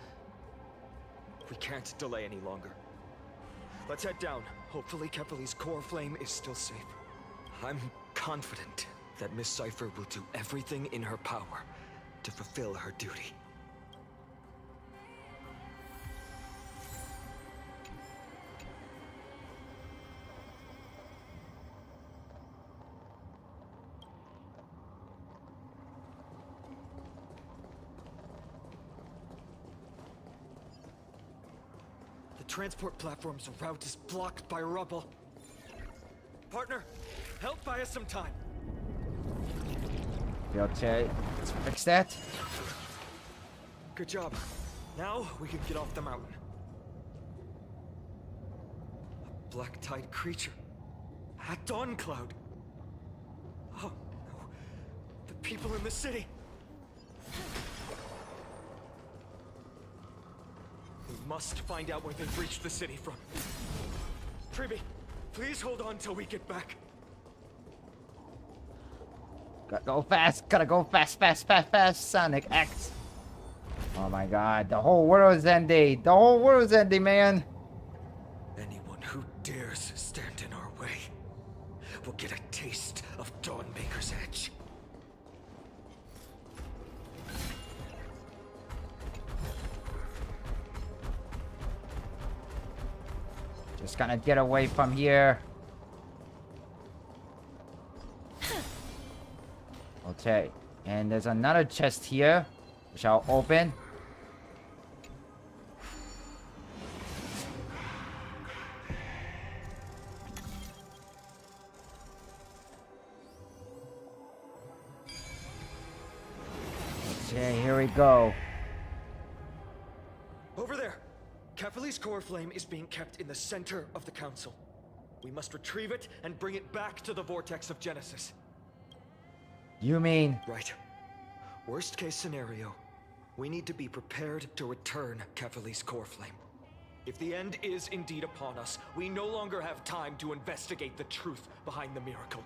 We can't delay any longer. Let's head down. Hopefully Kepali's core flame is still safe. I'm confident that Miss Cipher will do everything in her power to fulfill her duty. The transport platform's route is blocked by rubble. Partner, help buy us some time. Okay, let's fix that. Good job. Now we can get off the mountain. A black-tide creature. At Dawn Cloud. Oh no. The people in the city. We must find out where they've reached the city from. Tribby, please hold on till we get back. Gotta go fast, gotta go fast, fast, fast, fast, Sonic X. Oh my god, the whole world's ending. The whole world's ending, man. Anyone who dares stand in our way will get a taste of Dawnmaker's edge. Just gonna get away from here. Okay, and there's another chest here, which I'll open. Okay, here we go. Over there! Kepali's core flame is being kept in the center of the council. We must retrieve it and bring it back to the vortex of Genesis. You mean? Right. Worst case scenario, we need to be prepared to return Kepali's core flame. If the end is indeed upon us, we no longer have time to investigate the truth behind the miracle.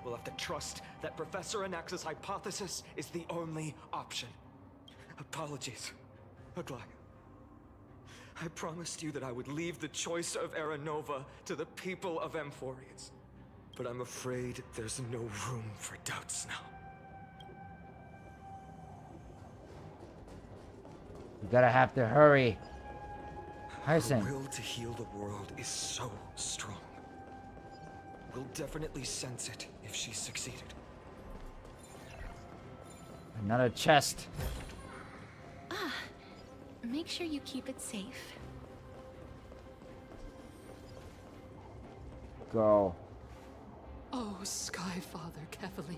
We'll have to trust that Professor Anax's hypothesis is the only option. Apologies, Aglaia. I promised you that I would leave the choice of Aranova to the people of Amphorians. But I'm afraid there's no room for doubts now. You gotta have to hurry. Hyacin. Her will to heal the world is so strong. We'll definitely sense it if she's succeeded. Another chest. Ah, make sure you keep it safe. Go. Oh, Skyfather Kefali,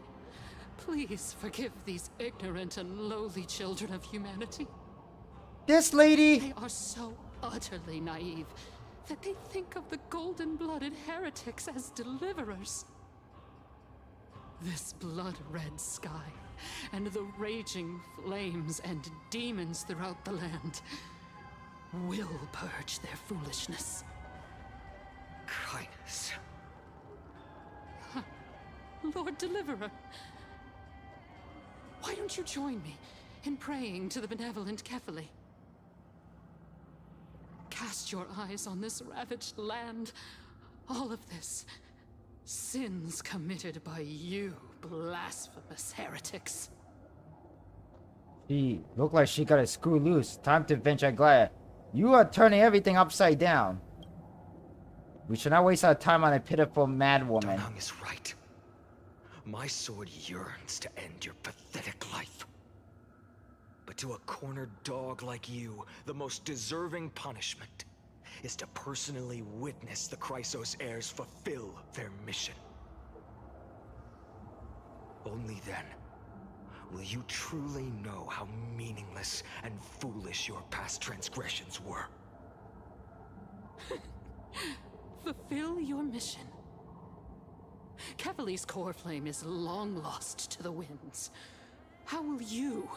please forgive these ignorant and lowly children of humanity. This lady! They are so utterly naive that they think of the golden-blooded heretics as deliverers. This blood-red sky, and the raging flames and demons throughout the land will purge their foolishness. Kindness. Lord Deliverer, why don't you join me in praying to the benevolent Kefali? Cast your eyes on this ravaged land. All of this, sins committed by you, blasphemous heretics. She looked like she got a screw loose. Time to venture Aglaia. You are turning everything upside down. We should not waste our time on a pitiful mad woman. Donang is right. My sword yearns to end your pathetic life. But to a cornered dog like you, the most deserving punishment is to personally witness the Chrysos heirs fulfill their mission. Only then will you truly know how meaningless and foolish your past transgressions were. Fulfill your mission. Kefali's core flame is long lost to the winds. How will you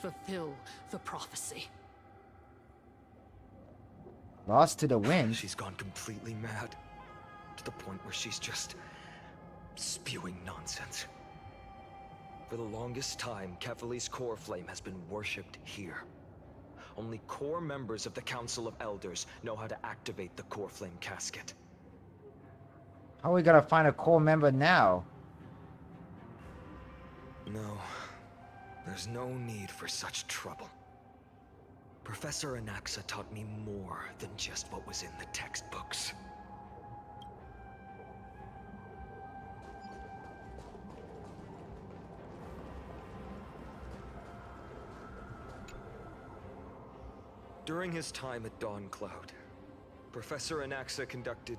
fulfill the prophecy? Lost to the wind? She's gone completely mad. To the point where she's just spewing nonsense. For the longest time, Kefali's core flame has been worshipped here. Only core members of the Council of Elders know how to activate the core flame casket. How are we gonna find a core member now? No, there's no need for such trouble. Professor Anaxa taught me more than just what was in the textbooks. During his time at Dawn Cloud, Professor Anaxa conducted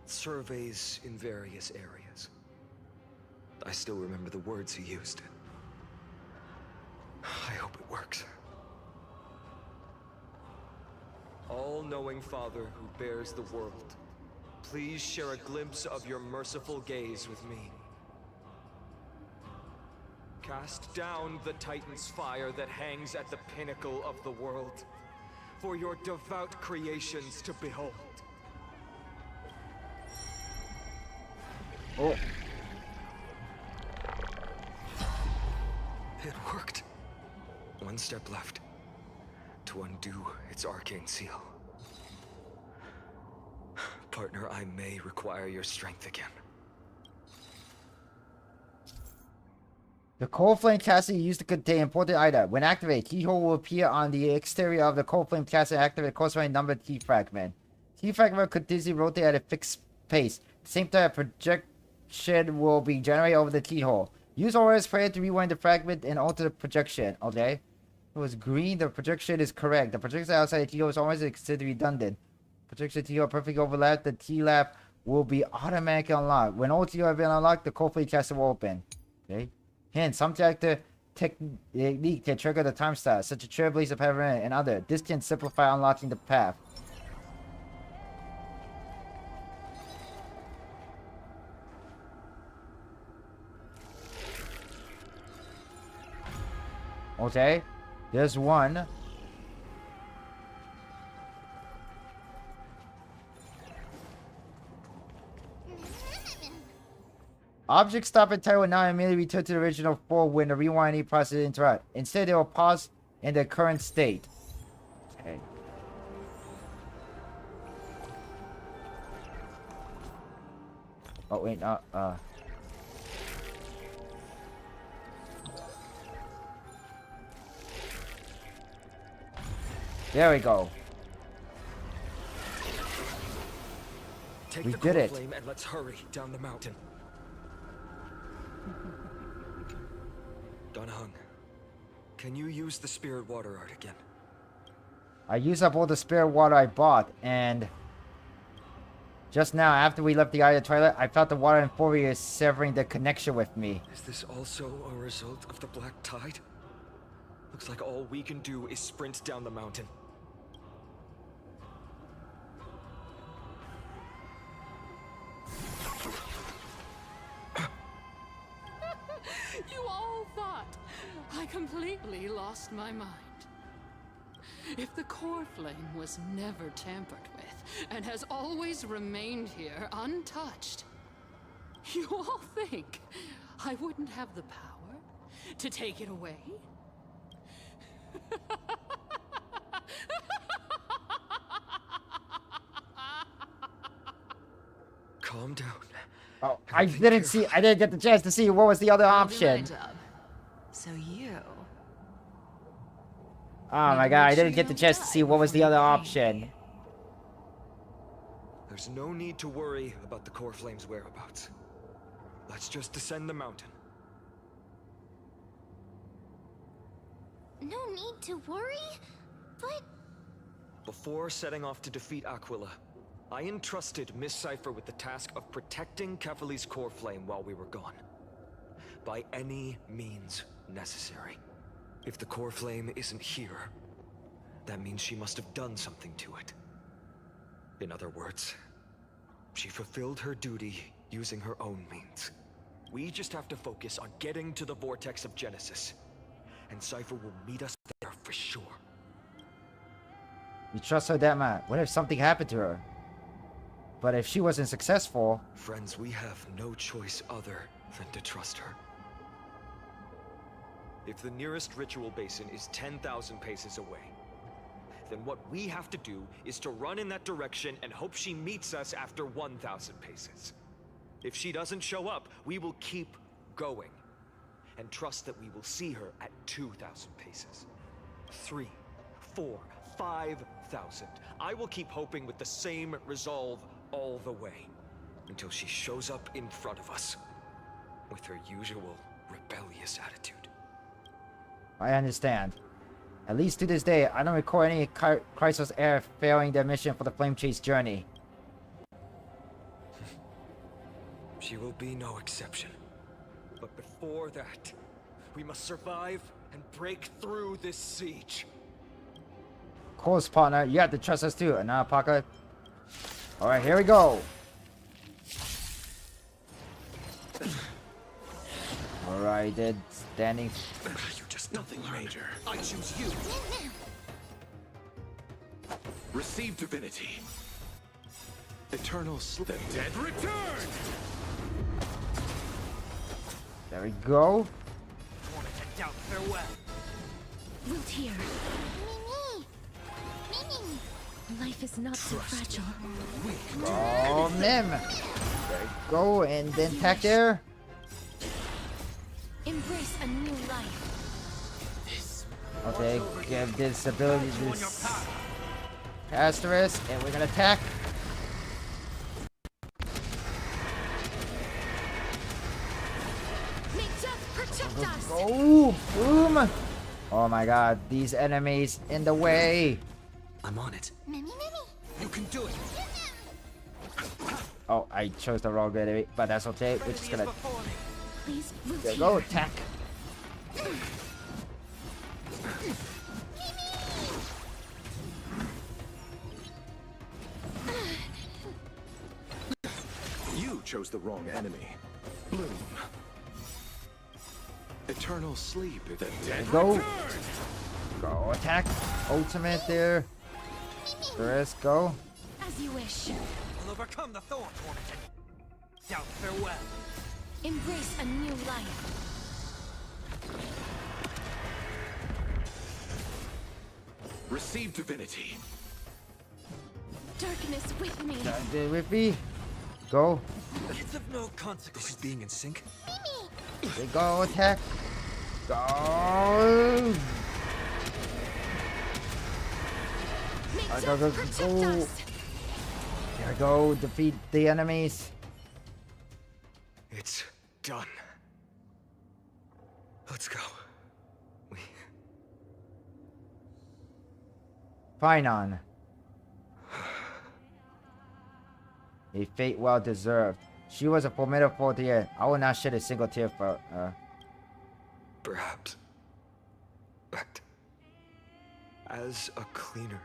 surveys in various areas. I still remember the words he used. I hope it works. All-knowing Father who bears the world, please share a glimpse of your merciful gaze with me. Cast down the Titan's fire that hangs at the pinnacle of the world, for your devout creations to behold. Oh. It worked. One step left to undo its arcane seal. Partner, I may require your strength again. The core flame casket used to contain important item. When activated, keyhole will appear on the exterior of the core flame casket and activate a corresponding numbered key fragment. Key fragment could continuously rotate at a fixed pace. At the same time, a projection will be generated over the keyhole. Use Aura's prayer to rewind the fragment and alter the projection. Okay. It was green. The projection is correct. The projection outside the keyhole is always considered redundant. Projection keyhole perfectly overlap. The T-lap will be automatically unlocked. When all keyhole have been unlocked, the core flame casket will open. Okay. Hence, some technique can trigger the time star, such as Trailblaze of Heaven and other. This can simplify unlocking the path. Okay, there's one. Objects stop in time will now immediately return to the original form when the rewinding process interrupts. Instead, they will pause in their current state. Okay. Oh wait, no. There we go. Take We the did core it. flame and let's hurry down the mountain. Donahung, can you use the spirit water art again? I used up all the spare water I bought, and just now, after we left the Eye of Twilight, I felt the water in Fourier severing the connection with me. Is this also a result of the Black Tide? Looks like all we can do is sprint down the mountain. You all thought I completely lost my mind. If the core flame was never tampered with and has always remained here untouched, you all think I wouldn't have the power to take it away? Calm down. Oh, I didn't get the chance to see what was the other option. So you... Oh my god, I didn't get the chance to see what was the other option. There's no need to worry about the core flame's whereabouts. Let's just descend the mountain. No need to worry, but... Before setting off to defeat Aquila, I entrusted Miss Cipher with the task of protecting Kefali's core flame while we were gone. By any means necessary. If the core flame isn't here, that means she must have done something to it. In other words, she fulfilled her duty using her own means. We just have to focus on getting to the vortex of Genesis, and Cipher will meet us there for sure. You trust her that much? What if something happened to her? But if she wasn't successful... Friends, we have no choice other than to trust her. If the nearest ritual basin is 10,000 paces away, then what we have to do is to run in that direction and hope she meets us after 1,000 paces. If she doesn't show up, we will keep going and trust that we will see her at 2,000 paces. 3, 4, 5,000. I will keep hoping with the same resolve all the way until she shows up in front of us with her usual rebellious attitude. I understand. At least to this day, I don't recall any Chrysos Air failing their mission for the Flame Chase journey. She will be no exception. But before that, we must survive and break through this siege. Of course, partner, you have to trust us too, and now, Pocket. Alright, here we go. Alright, then standing. You're just nothing major. I choose you. Receive divinity. Eternal sleep. The dead return. There we go. Wanted to doubt farewell. Wilt here. Life is not so fragile. Oh, Nim. There we go, and then attack there. Embrace a new life. Okay, give this ability this asterisk, and we're gonna attack. May death protect us. Oh, boom! Oh my god, these enemies in the way. I'm on it. You can do it. Oh, I chose the wrong enemy, but that's okay. We're just gonna. Please, There we go, attack. You chose the wrong enemy. Bloom. Eternal sleep. The dead Go. return. Go attack. Ultimate there. First, go. As you wish. Will overcome the thorn tormented. Doubt farewell. Embrace a new life. Receive divinity. Darkness with me. Did with me. Go. It's of no consequence. This is being in sync. There go, attack. Go. Go. There we go. Defeat the enemies. It's done. Let's go. Finon. A fate well deserved. She was a formidable foe to the end. I will not shed a single tear for her. Perhaps. But as a cleaner,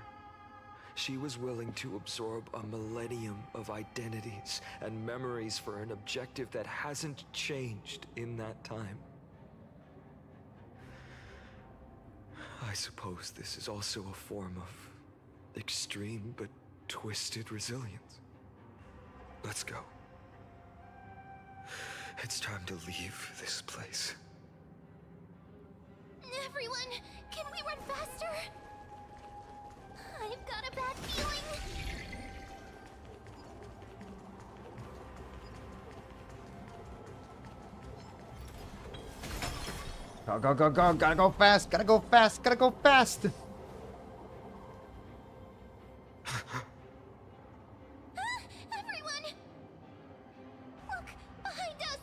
she was willing to absorb a millennium of identities and memories for an objective that hasn't changed in that time. I suppose this is also a form of extreme but twisted resilience. Let's go. It's time to leave this place. Everyone, can we run faster? I've got a bad feeling. Go, go, go, go. Gotta go fast. Gotta go fast. Gotta go fast. Everyone! Look, behind us!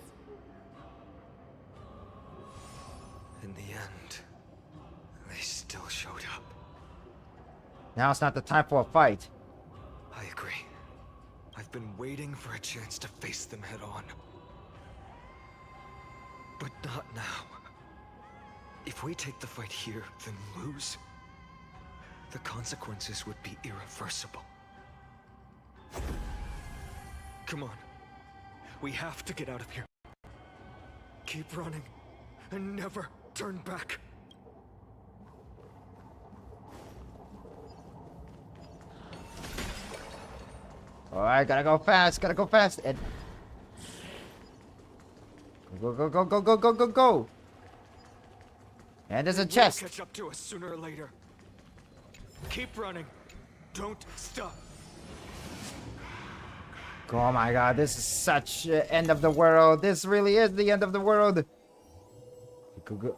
In the end, they still showed up. Now it's not the time for a fight. I agree. I've been waiting for a chance to face them head on. But not now. If we take the fight here, then lose, the consequences would be irreversible. Come on. We have to get out of here. Keep running and never turn back. Alright, gotta go fast. Gotta go fast. And go, go, go, go, go, go, go, go. And there's a It will chest. catch up to us sooner or later. Keep running. Don't stop. Oh my god, this is such end of the world. This really is the end of the world. Go, go.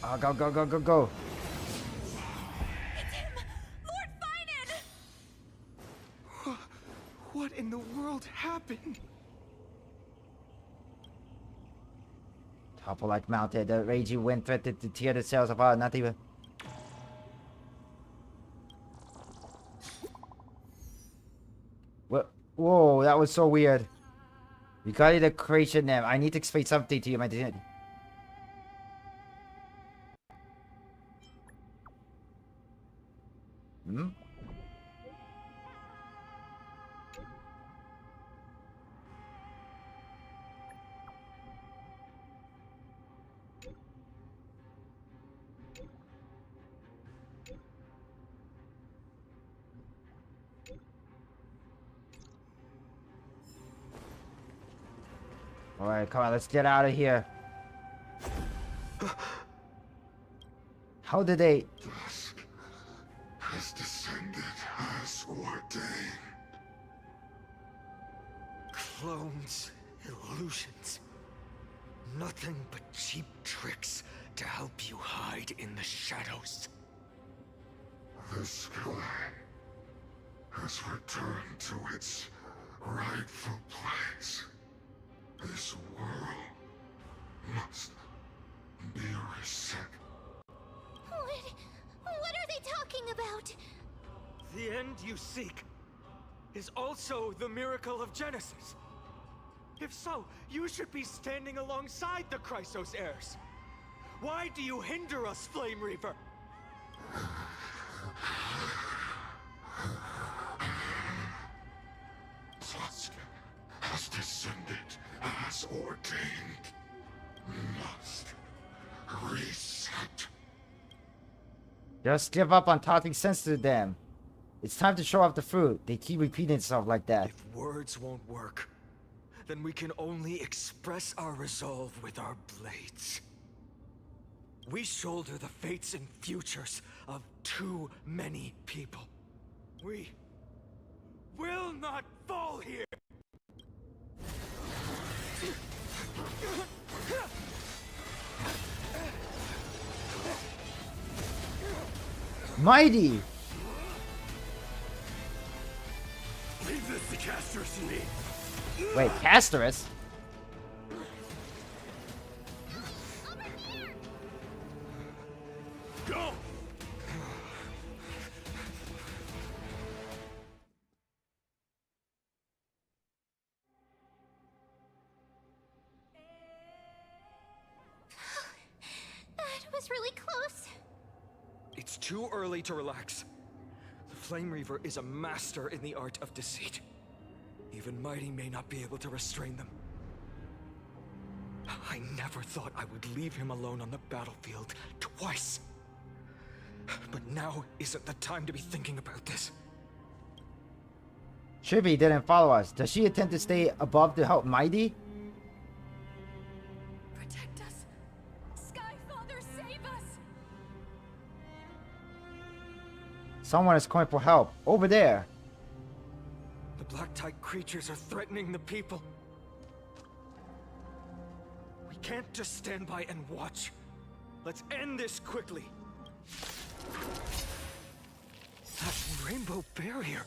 Oh, go, go, go, go, go. It's him! Lord Finan! What in the world happened? Topple like mounted. The raging wind threatened to tear the sails apart. Not even. What? Whoa, that was so weird. Regarding the creation name, I need to explain something to you, my dear. Hmm? Alright, come on, let's get out of here. How did they... Dusk has descended as ordained. Clones, illusions. Nothing but cheap tricks to help you hide in the shadows. The sky has returned to its rightful place. This world must be reset. What are they talking about? The end you seek is also the miracle of Genesis. If so, you should be standing alongside the Chrysos heirs. Why do you hinder us, Flame Reaver? Dusk has descended as ordained. Must reset. Just give up on talking sense to them. It's time to show off the fruit. They keep repeating stuff like that. If words won't work, then we can only express our resolve with our blades. We shoulder the fates and futures of too many people. We will not fall here! Mighty! Leave this to Castorus and me. Wait, Castorus? Go! That was really close. It's too early to relax. The Flame Reaver is a master in the art of deceit. Even Mighty may not be able to restrain them. I never thought I would leave him alone on the battlefield twice. But now isn't the time to be thinking about this. Chibi didn't follow us. Does she intend to stay above to help Mighty? Protect us. Sky Father, save us. Someone is calling for help. Over there. The black tide creatures are threatening the people. We can't just stand by and watch. Let's end this quickly. That rainbow barrier.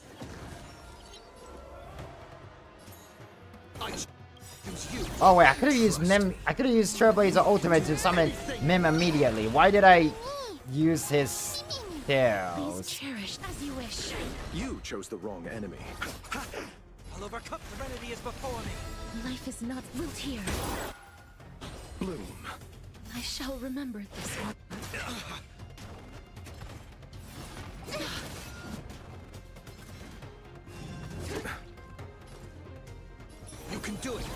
Oh wait, I could have used Mim. I could have used Trailblazer Ultimate to summon Mim immediately. Why did I use his tails? Cherished as you wish. You chose the wrong enemy. I'll overcome serenity is before me. Life is not built here. Bloom. I shall remember this one. You can do it.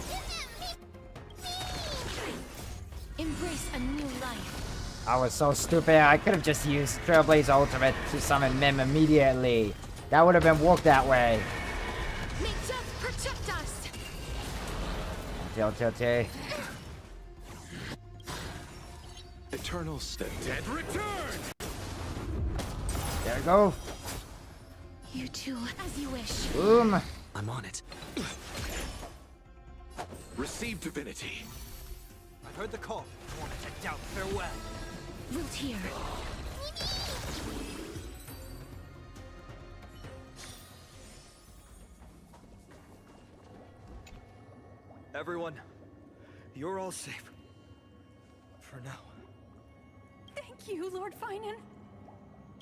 Embrace a new life. I was so stupid. I could have just used Trailblazer Ultimate to summon Mim immediately. That would have been worked that way. May death protect us. Tell. Eternals, the dead return! There we go. You two, as you wish. Boom. I'm on it. Receive divinity. I've heard the call. Warning to doubt farewell. Root here. Everyone, you're all safe. For now. Thank you, Lord Finan.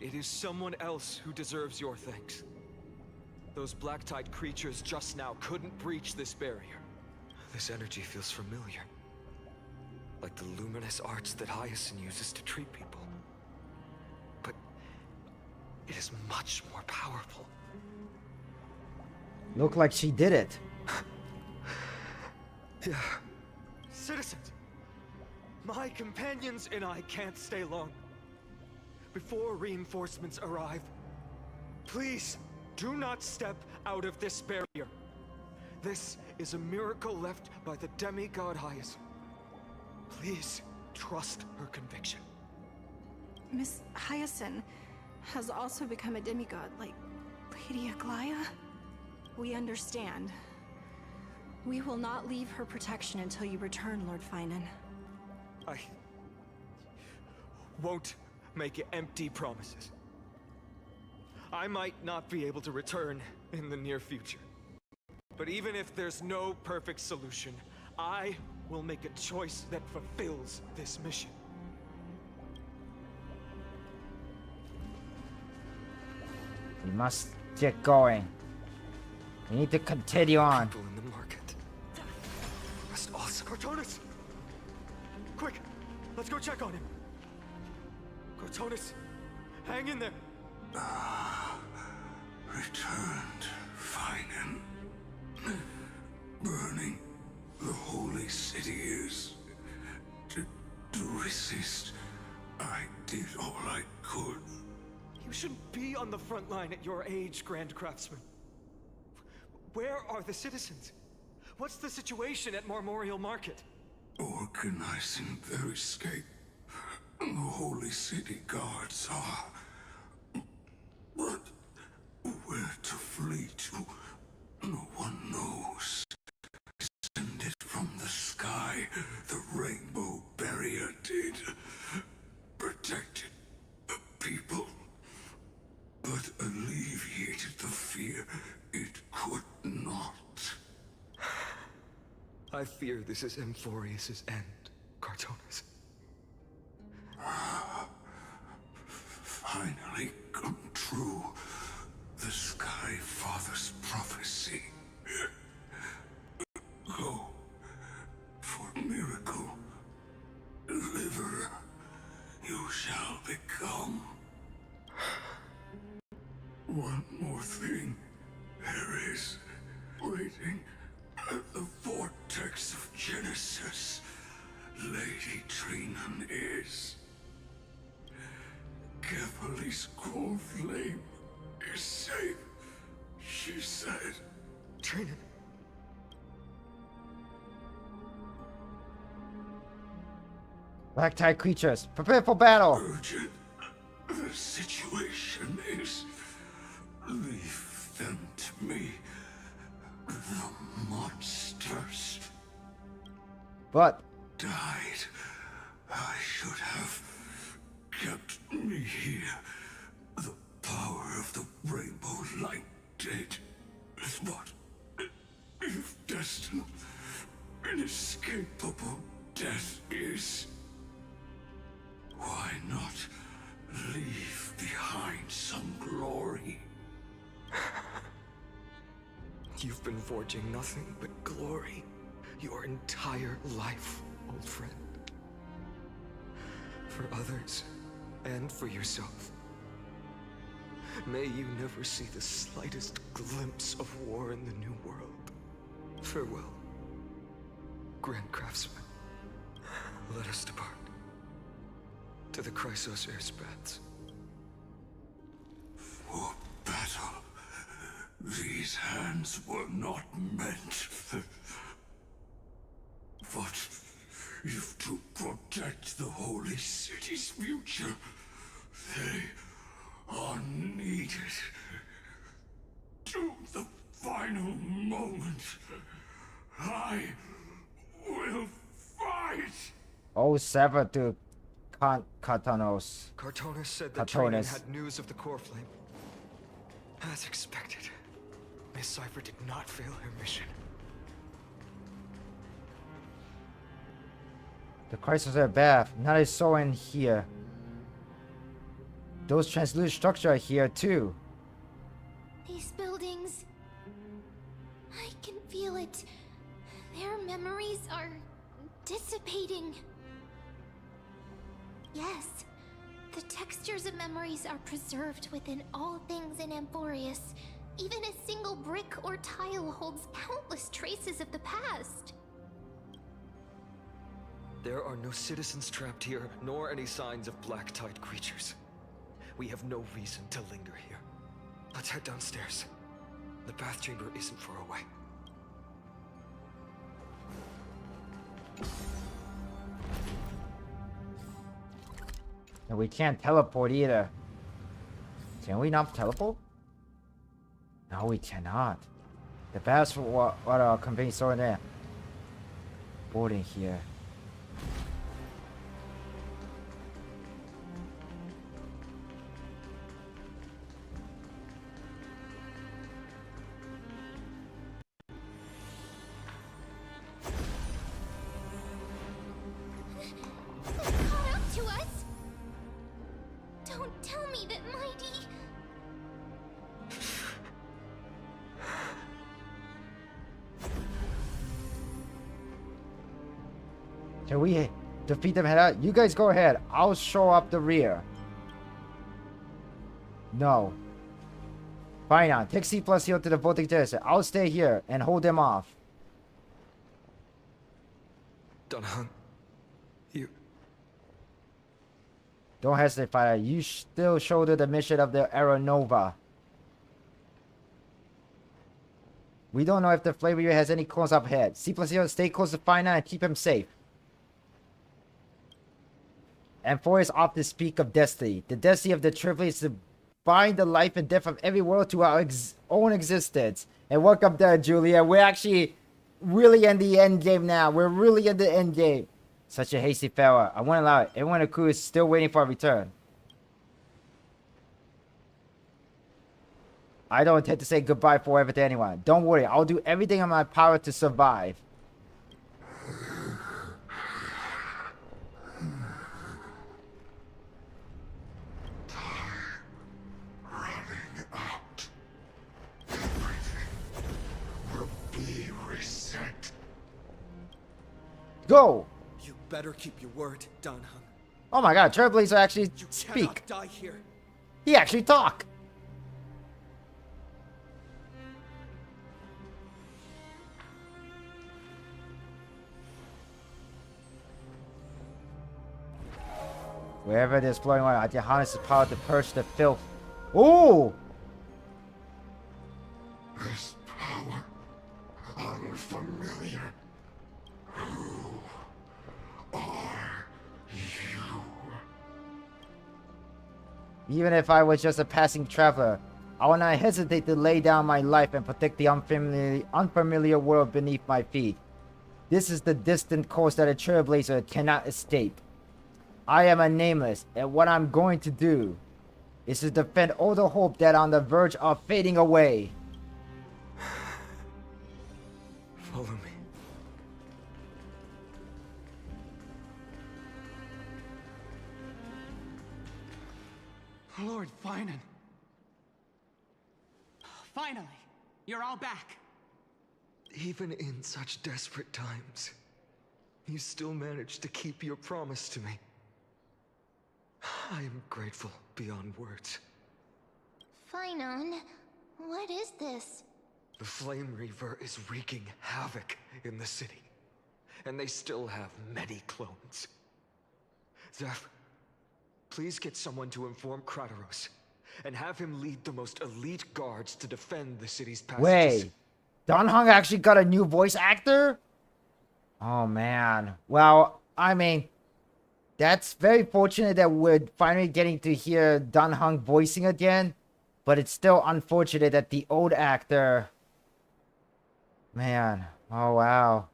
It is someone else who deserves your thanks. Those black-tide creatures just now couldn't breach this barrier. This energy feels familiar. Like the luminous arts that Hyacinth uses to treat people. But it is much more powerful. Look like she did it. Yeah. Citizens! My companions and I can't stay long. Before reinforcements arrive, please do not step out of this barrier. This is a miracle left by the demigod Hyacinth. Please trust her conviction. Miss Hyacinth has also become a demigod, like Lady Aglaya? We understand. We will not leave her protection until you return, Lord Finan. I won't make empty promises. I might not be able to return in the near future. But even if there's no perfect solution, I will make a choice that fulfills this mission. We must get going. We need to continue on. People in the market. Must also Cortonis! Quick! Let's go check on him! Cortonis! Hang in there! Returned, Finan. Burning the holy city is. To resist, I did all I could. You shouldn't be on the front line at your age, Grand Craftsman. Where are the citizens? What's the situation at Marmorial Market? Organizing their escape. The holy city guards are. But where to flee to, no one knows. Descended from the sky, the rainbow barrier did. Protected the people, but alleviated the fear it could not. I fear this is Amphorius' end, Cartonis. Finally come true. The Sky Father's prophecy. Go for miracle. Deliverer, you shall become. One more thing. There is waiting at the vortex of Genesis. Lady Trinan is. Kepali's cold flame is safe, she said. Trinan. Black tide creatures, prepare for battle. Urgent. The situation is. Leave them to me. The monsters. But died. I should have kept me here. The power of the rainbow light did. But if destined, inescapable death is, why not leave behind some glory? You've been forging nothing but glory your entire life, old friend. For others, and for yourself. May you never see the slightest glimpse of war in the New World. Farewell, Grand Craftsman. Let us depart. To the Chrysos Air's paths. For battle. These hands were not meant. But if to protect the holy city's future, they are needed. To the final moment, I will fight! Oh, sever to Katanos. Cartonis said that Training had news of the core flame. As expected, Miss Cipher did not fail her mission. The crisis are bath. Not a soul in here. Those translucent structures are here too. These buildings... I can feel it. Their memories are dissipating. Yes, the textures of memories are preserved within all things in Amphorius. Even a single brick or tile holds countless traces of the past. There are no citizens trapped here, nor any signs of black-tide creatures. We have no reason to linger here. Let's head downstairs. The bath chamber isn't far away. And we can't teleport either. Can we not teleport? No, we cannot. The baths for what company store in there. Boarding here. Caught up to us? Don't tell me that Mighty... Can we defeat them head out? You guys go ahead. I'll show up the rear. No. Fine now. Take C+Hero to the voting terrace. I'll stay here and hold them off. Dunhung. You... Don't hesitate, fighter. You still shoulder the mission of the Aeronova. We don't know if the flavor has any clones up ahead. C+Hero, stay close to Fina and keep him safe. And for is off to speak of destiny. The destiny of the Triplet is to bind the life and death of every world to our own existence. And welcome there, Julia. We're actually really in the end game now. We're really in the end game. Such a hasty farewell. I won't allow it. Everyone in the crew is still waiting for a return. I don't intend to say goodbye forever to anyone. Don't worry. I'll do everything in my power to survive. Go! You better keep your word, Dunhung. Oh my god, Trailblazer actually You speak. cannot die here. He actually talk. Wherever there's flowing water, I can harness the power to purge the filth. Ooh! This power, unfamiliar. Who are you? Even if I was just a passing traveler, I will not hesitate to lay down my life and protect the unfamiliar world beneath my feet. This is the distant course that a trailblazer cannot escape. I am a nameless, and what I'm going to do is to defend all the hope that on the verge of fading away. Follow me. Lord Finan. Finally, you're all back. Even in such desperate times, you still managed to keep your promise to me. I am grateful beyond words. Finon, what is this? The Flame Reaver is wreaking havoc in the city, and they still have many clones. Zeph, please get someone to inform Kratos, and have him lead the most elite guards to defend the city's passages. Wait, Don Hung actually got a new voice actor? Oh man. Well, I mean, that's very fortunate that we're finally getting to hear Dan Heng voicing again. But it's still unfortunate that the old actor... Man. Oh, wow.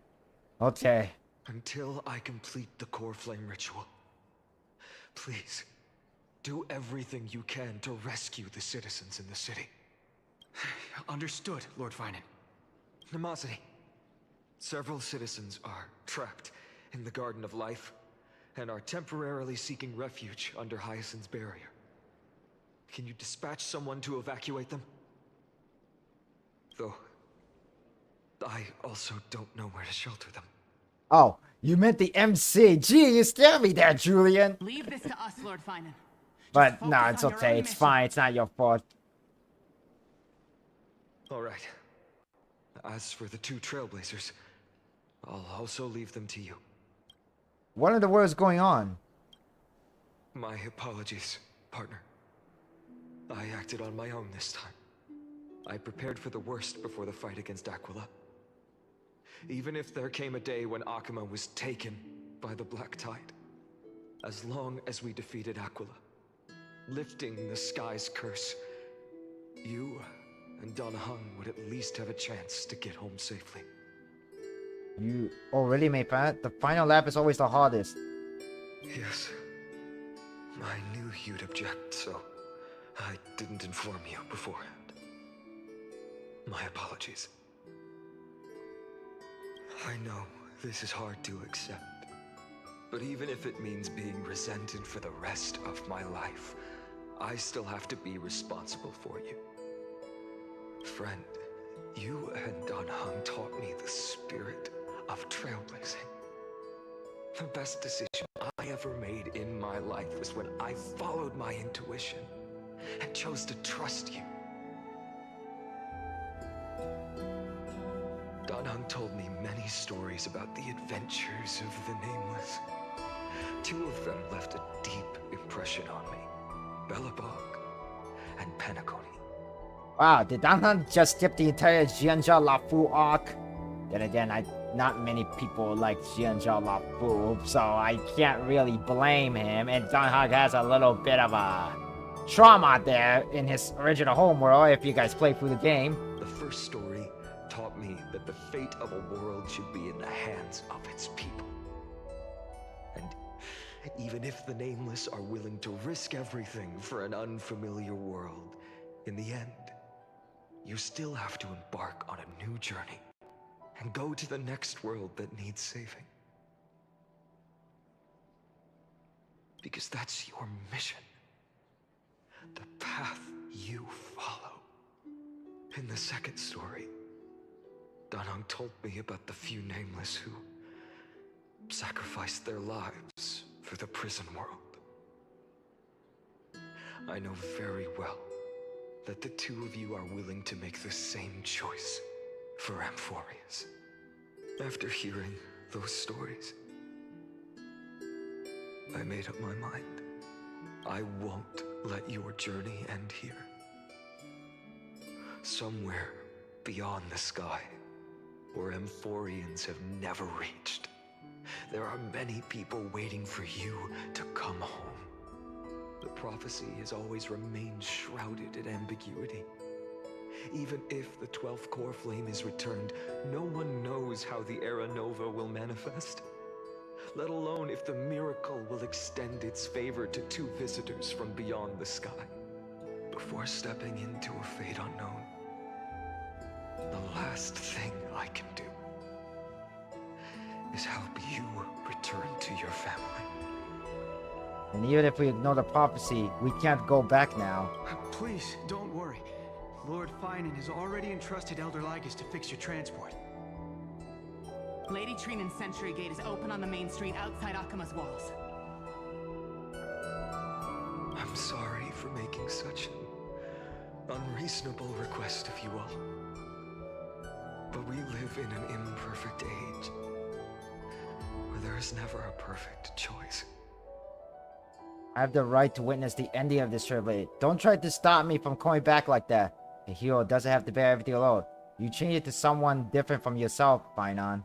Okay. Until I complete the core flame ritual, please, do everything you can to rescue the citizens in the city. Understood, Lord Finan. Nemosity. Several citizens are trapped in the Garden of Life and are temporarily seeking refuge under Hyacinth's barrier. Can you dispatch someone to evacuate them? Though, I also don't know where to shelter them. Oh, you meant the MC. Gee, you scared me there, Julian. Leave this to us, Lord Finan. But no, it's okay. It's fine. It's not your fault. All right. As for the 2 trailblazers, I'll also leave them to you. What in the world is going on? My apologies, partner. I acted on my own this time. I prepared for the worst before the fight against Aquila. Even if there came a day when Akuma was taken by the Black Tide, as long as we defeated Aquila, lifting the sky's curse, you and Dan Heng would at least have a chance to get home safely. You already made that? The final lap is always the hardest. Yes. I knew you'd object, so I didn't inform you beforehand. My apologies. I know this is hard to accept, but even if it means being resented for the rest of my life, I still have to be responsible for you. Friend, you and Dan Heng taught me the spirit of trailblazing. The best decision I ever made in my life was when I followed my intuition and chose to trust you. Dan Heng told me many stories about the adventures of the Nameless. 2 of them left a deep impression on me. Bellabog and Penacony. Wow, did Dan Heng just skip the entire Jianzhou Lafu arc? Then again, not many people like Jianzhou Lafu, so I can't really blame him. And Dan Heng has a little bit of a trauma there in his original homeworld, if you guys play through the game. The first story taught me that the fate of a world should be in the hands of its people. And even if the Nameless are willing to risk everything for an unfamiliar world, in the end, you still have to embark on a new journey and go to the next world that needs saving. Because that's your mission. The path you follow. In the second story, Dan Heng told me about the few Nameless who sacrificed their lives for the prison world. I know very well that the 2 of you are willing to make the same choice for Amphorius. After hearing those stories, I made up my mind. I won't let your journey end here. Somewhere beyond the sky, where Amphorians have never reached, there are many people waiting for you to come home. The prophecy has always remained shrouded in ambiguity. Even if the 12th core flame is returned, no one knows how the Era Nova will manifest, let alone if the miracle will extend its favor to 2 visitors from beyond the sky. Before stepping into a fate unknown, the last thing I can do is help you return to your family. And even if we ignore the prophecy, we can't go back now. Please, don't worry. Lord Finan has already entrusted Elder Lygus to fix your transport. Lady Trinan's Sentry Gate is open on the main street outside Akuma's walls. I'm sorry for making such an unreasonable request of you all. But we live in an imperfect age, where there is never a perfect choice. I have the right to witness the ending of this tribute. Don't try to stop me from coming back like that. A hero doesn't have to bear everything alone. You change it to someone different from yourself, Finan.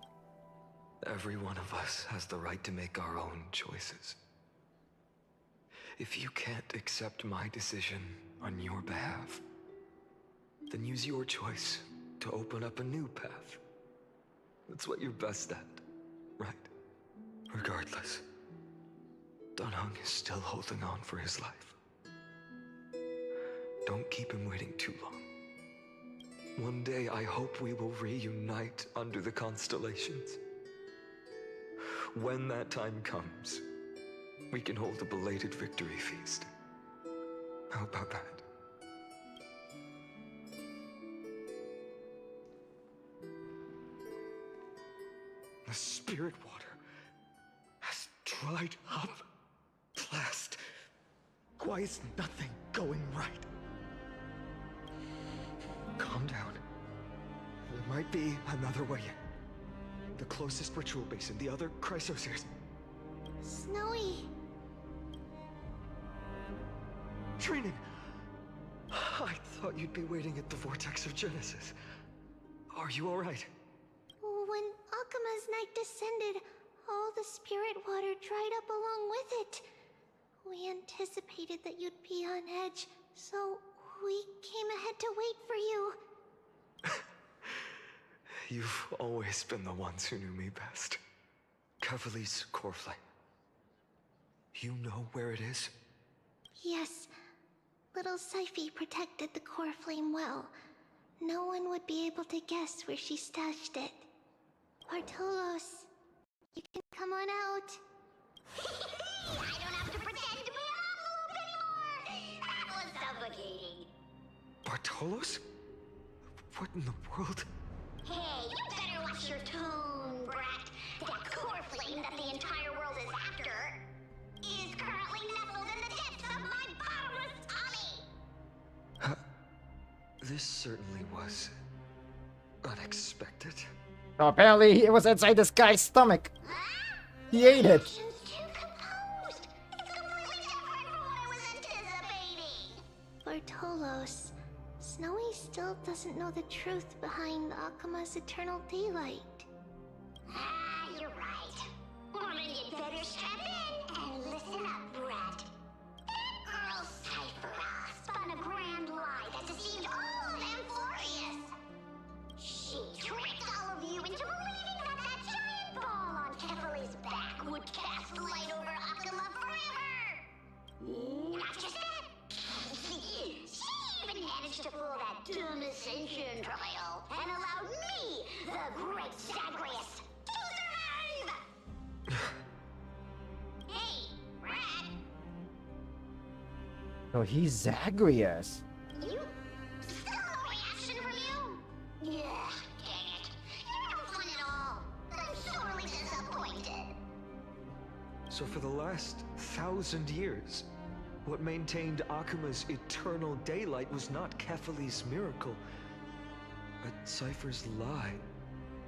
Every one of us has the right to make our own choices. If you can't accept my decision on your behalf, then use your choice to open up a new path. That's what you're best at, right? Regardless, Dunhung is still holding on for his life. Don't keep him waiting too long. One day I hope we will reunite under the constellations. When that time comes, we can hold a belated victory feast. How about that? The spirit water has dried up. Blast. Why is nothing going right? Calm down. There might be another way in. The closest ritual basin, the other chrysosers. Snowy. Training. I thought you'd be waiting at the vortex of Genesis. Are you all right? When Akuma's night descended, all the spirit water dried up along with it. We anticipated that you'd be on edge, so we came ahead to wait for you. You've always been the ones who knew me best. Kevali's core flame. You know where it is? Yes. Little Syphi protected the core flame well. No one would be able to guess where she stashed it. Bartolos, you can come on out. I don't have to pretend to be an envelope anymore! That was suffocating. Bartolos? What in the world? Hey, you better watch your tone, brat. That core flame that the entire world is after is currently nestled in the depths of my bottomless tummy! This certainly was unexpected. So apparently it was inside this guy's stomach. He ate it. Bartolos, Snowy still doesn't know the truth behind Akuma's eternal daylight. You're right. Well, then you'd better strap in and listen up, brat. That girl Cyphera spun a grand lie that deceived all of Amphorius. She tricked all of you into believing that that giant ball on Kefali's back would cast light over Akuma forever. Not just that. She even managed to pull that dumb ascension trial and allowed me, the great Zagreus, to survive! Hey, Rat! So he's Zagreus. You? Still no reaction from you? Yeah, dang it. You're no fun at all. I'm sorely disappointed. So for the last 1,000 years, what maintained Akuma's eternal daylight was not Kefali's miracle, but Cypher's lie,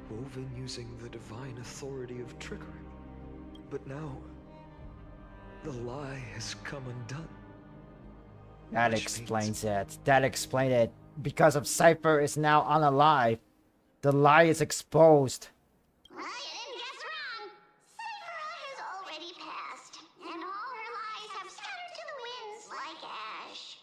woven using the divine authority of trickery. But now, the lie has come undone. That explains it. That explains it. Because of Cypher is now unalive, the lie is exposed. Well, you didn't guess wrong. Cyphera has already passed, and all her lies have scattered to the winds like ash.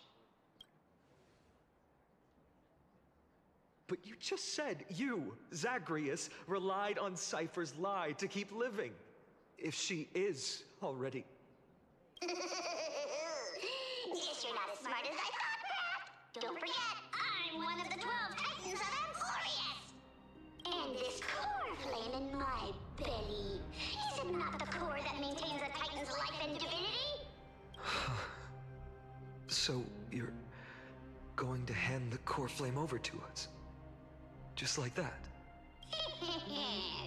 But you just said you, Zagreus, relied on Cypher's lie to keep living. If she is already. Guess you're not as smart as I thought, Pat. Don't forget, I'm one of the 12 Titans of Amphorius. And this core flame in my belly, is it not the core that maintains a Titan's life and divinity? So you're going to hand the core flame over to us? Just like that?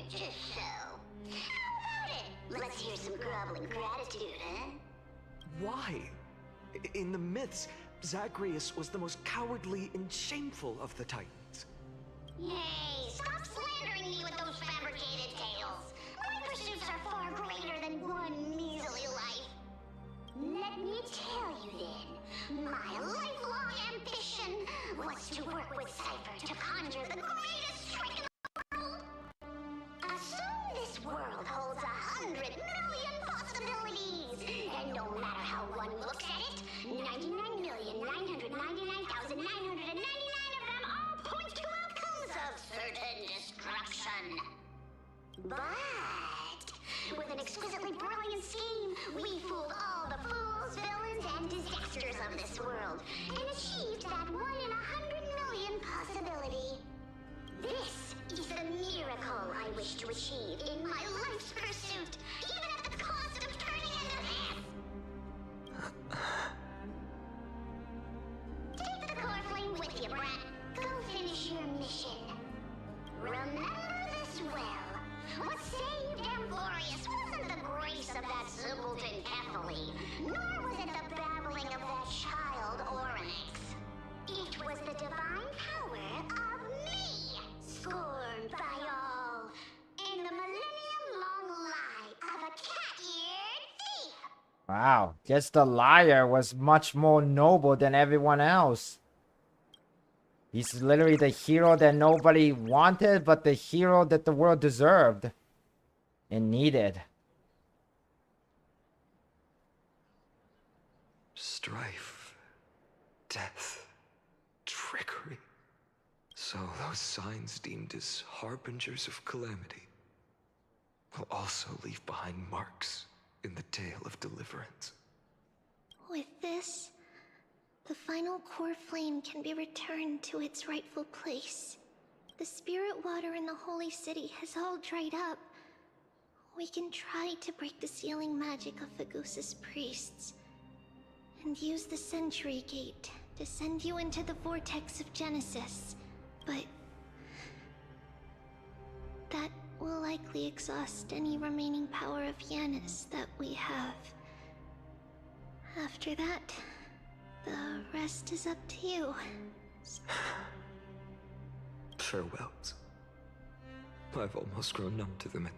Just so. How about it? Let's hear some groveling gratitude, huh? Why? In the myths, Zagreus was the most cowardly and shameful of the Titans. Hey, stop slandering me with those fabricated tales. My pursuits are far greater than one measly life. Let me tell you then, my lifelong ambition was to work with Cypher to conjure the greatest trick in the world. Assume this world of this world and achieved that 1 in 100 million possibility. This is the miracle I wish to achieve in my life's pursuit, even at the cost of turning into this. Take the core flame with you, brat. Go finish your mission. Remember this well. What saved Amphorius wasn't the grace of that simpleton Kefali, nor was it the babbling of that child Oryx. It was the divine power of me, scorned by all, and the millennium-long lie of a cat-eared thief. Wow, guess the liar was much more noble than everyone else. He's literally the hero that nobody wanted, but the hero that the world deserved and needed. Strife, death, trickery. So those signs deemed as harbingers of calamity will also leave behind marks in the tale of deliverance. With this, the final core flame can be returned to its rightful place. The spirit water in the holy city has all dried up. We can try to break the sealing magic of Fagusa's priests and use the Century Gate to send you into the vortex of Genesis, but that will likely exhaust any remaining power of Yanis that we have. After that, the rest is up to you. Farewells. I've almost grown numb to them.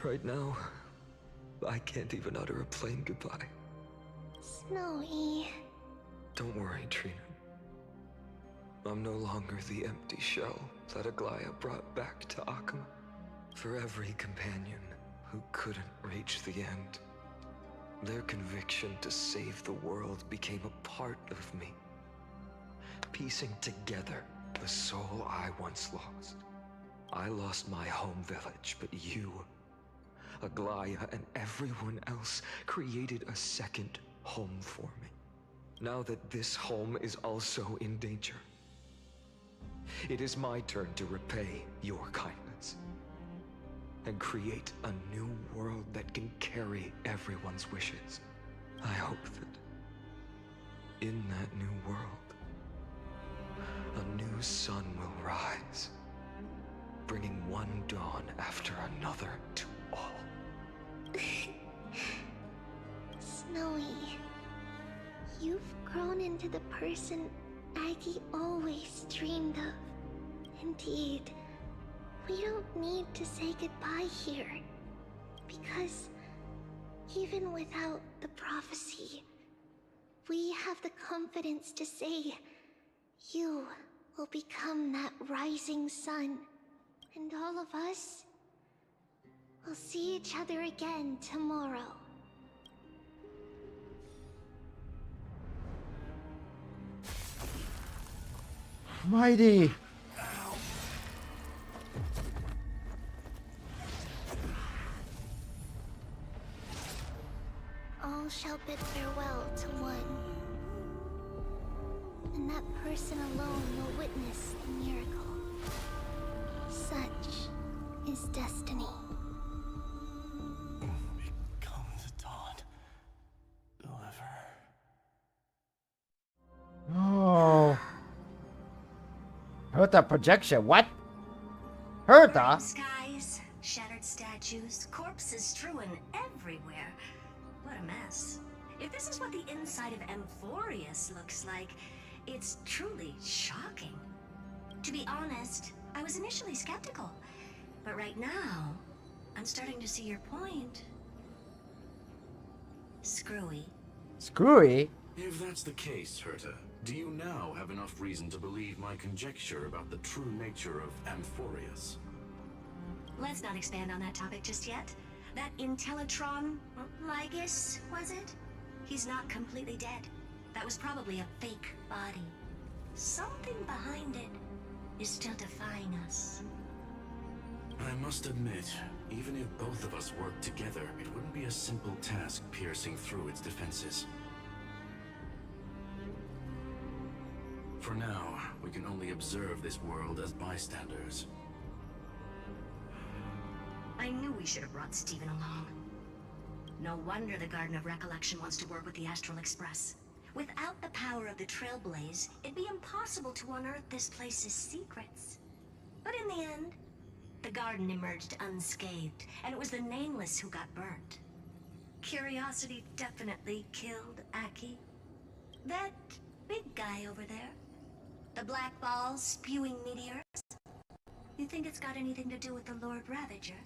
Right now, I can't even utter a plain goodbye. Snowy. Don't worry, Trina. I'm no longer the empty shell that Aglaya brought back to Akama. For every companion who couldn't reach the end, their conviction to save the world became a part of me, piecing together the soul I once lost. I lost my home village, but you, Aglaya, and everyone else created a second home for me. Now that this home is also in danger, it is my turn to repay your kindness and create a new world that can carry everyone's wishes. I hope that in that new world, a new sun will rise, bringing one dawn after another to all. Snowy, you've grown into the person Aggie always dreamed of. Indeed, we don't need to say goodbye here, because even without the prophecy, we have the confidence to say you will become that rising sun, and all of us will see each other again tomorrow. Mighty! All shall bid farewell to one, and that person alone will witness the miracle. Such is destiny. Become the dawn. Deliver. Oh. Hertha projection, what? Hertha? Skies, shattered statues, corpses strewn everywhere. What a mess. If this is what the inside of Amphorius looks like, it's truly shocking. To be honest, I was initially skeptical, but right now, I'm starting to see your point. Screwy. Screwy? If that's the case, Herta, do you now have enough reason to believe my conjecture about the true nature of Amphorius? Let's not expand on that topic just yet. That Intellitron, Lygus, was it? He's not completely dead. That was probably a fake body. Something behind it is still defying us. I must admit, even if both of us worked together, it wouldn't be a simple task piercing through its defenses. For now, we can only observe this world as bystanders. I knew we should have brought Steven along. No wonder the Garden of Recollection wants to work with the Astral Express. Without the power of the Trailblaze, it'd be impossible to unearth this place's secrets. But in the end, the garden emerged unscathed, and it was the Nameless who got burnt. Curiosity definitely killed Aki. That big guy over there, the black ball spewing meteors, you think it's got anything to do with the Lord Ravager?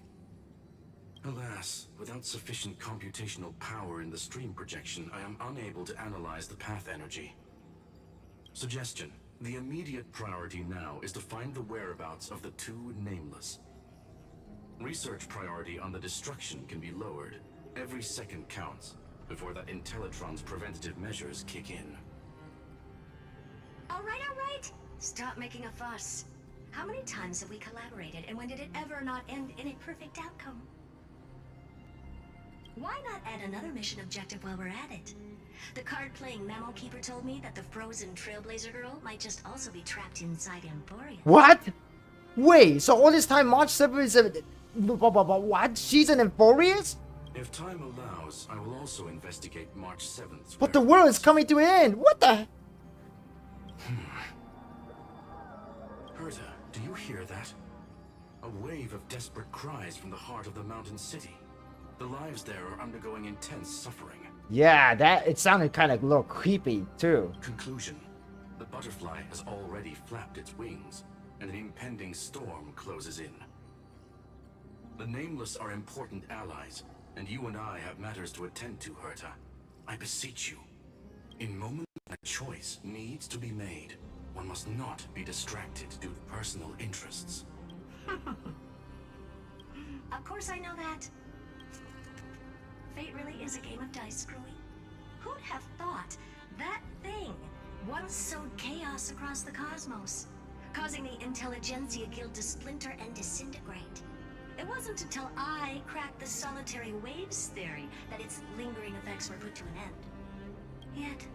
Alas, without sufficient computational power in the stream projection, I am unable to analyze the path energy. Suggestion. The immediate priority now is to find the whereabouts of the two Nameless. Research priority on the destruction can be lowered. Every second counts, before that Intellitron's preventative measures kick in. All right. Stop making a fuss. How many times have we collaborated, and when did it ever not end in a perfect outcome? Why not add another mission objective while we're at it? The card-playing memo keeper told me that the frozen Trailblazer girl might just also be trapped inside Emporia. What? Wait, so all this time March 7th is a... What? She's an Emphorius? If time allows, I will also investigate March 7th. But the world is coming to an end. What the... Herta, do you hear that? A wave of desperate cries from the heart of the mountain city. The lives there are undergoing intense suffering. Yeah, it sounded kind of a little creepy, too. Conclusion. The butterfly has already flapped its wings, and an impending storm closes in. The Nameless are important allies, and you and I have matters to attend to, Herta. I beseech you. In moments when a choice needs to be made, one must not be distracted due to personal interests. Of course I know that. Fate really is a game of dice screwing. Who'd have thought that thing once sowed chaos across the cosmos, causing the Intelligentsia Guild to splinter and disintegrate? It wasn't until I cracked the solitary waves theory that its lingering effects were put to an end. Yet,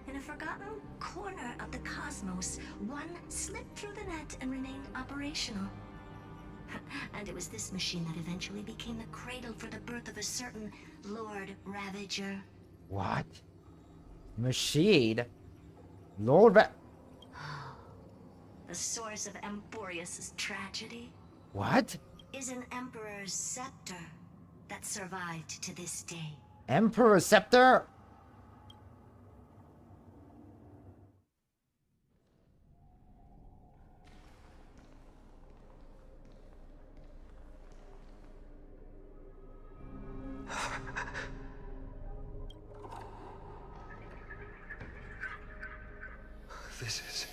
in a forgotten corner of the cosmos, one slipped through the net and remained operational. And it was this machine that eventually became the cradle for the birth of a certain Lord Ravager. What? Machine? Lord Ra... The source of Emporius' tragedy. What? Is an Emperor's scepter that survived to this day. Emperor Scepter? This is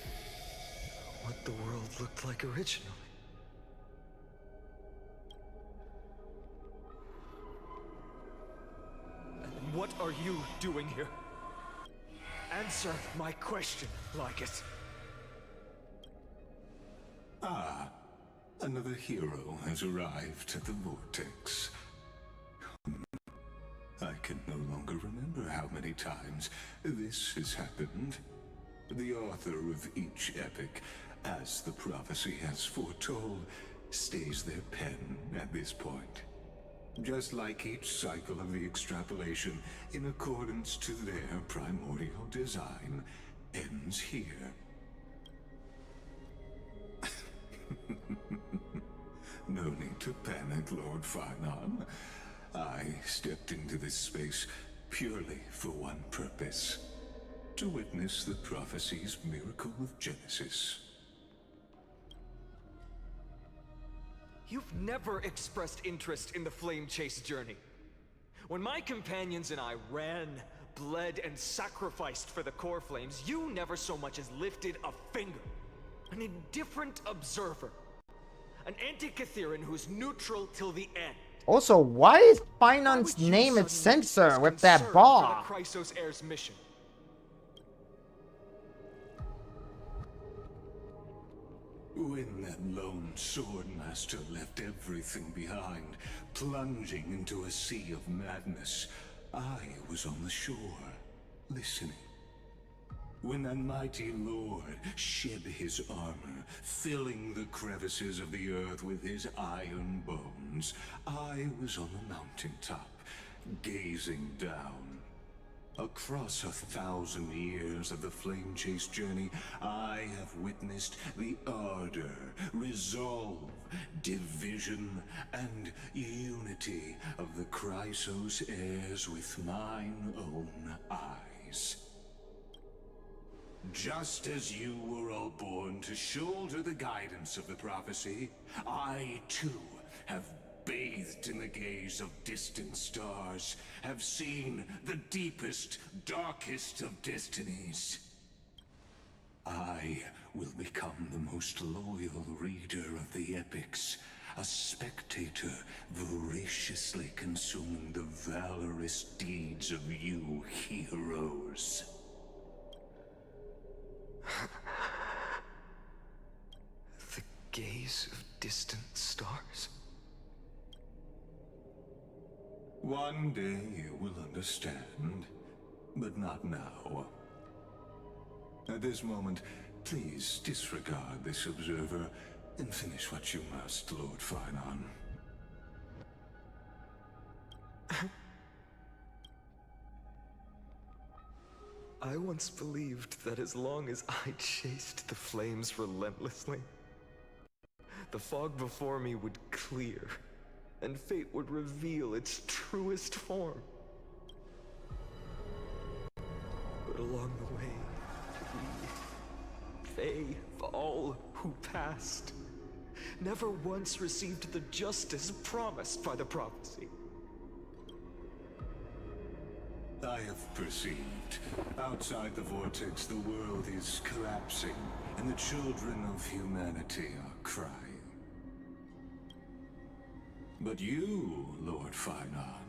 what the world looked like originally. And what are you doing here? Answer my question, Lycus. Ah, another hero has arrived at the Vortex. I can no longer remember how many times this has happened. The author of each epic, as the prophecy has foretold, stays their pen at this point. Just like each cycle of the extrapolation, in accordance to their primordial design, ends here. No need to panic, Lord Farnon. I stepped into this space purely for one purpose: to witness the prophecy's miracle of Genesis. You've never expressed interest in the Flame Chase journey. When my companions and I ran, bled, and sacrificed for the core flames, you never so much as lifted a finger. An indifferent observer. An anti-Catheran who's neutral till the end. Also, why is Finance name its censor with that bar? Chrysos Heir's mission. When that lone swordmaster left everything behind, plunging into a sea of madness, I was on the shore, listening. When that mighty lord shed his armor, filling the crevices of the earth with his iron bones, I was on the mountaintop, gazing down. Across 1,000 years of the flame chase journey, I have witnessed the ardor, resolve, division, and unity of the Chrysos heirs with mine own eyes. Just as you were all born to shoulder the guidance of the prophecy, I too have bathed in the gaze of distant stars, have seen the deepest, darkest of destinies. I will become the most loyal reader of the epics, a spectator voraciously consuming the valorous deeds of you heroes. The gaze of distant stars? One day you will understand, but not now. At this moment, please disregard this observer and finish what you must, Lord Finon. I once believed that as long as I chased the flames relentlessly, the fog before me would clear, and fate would reveal its truest form. But along the way, they, all who passed, never once received the justice promised by the prophecy. I have perceived. Outside the vortex, the world is collapsing, and the children of humanity are crying. But you, Lord Finon,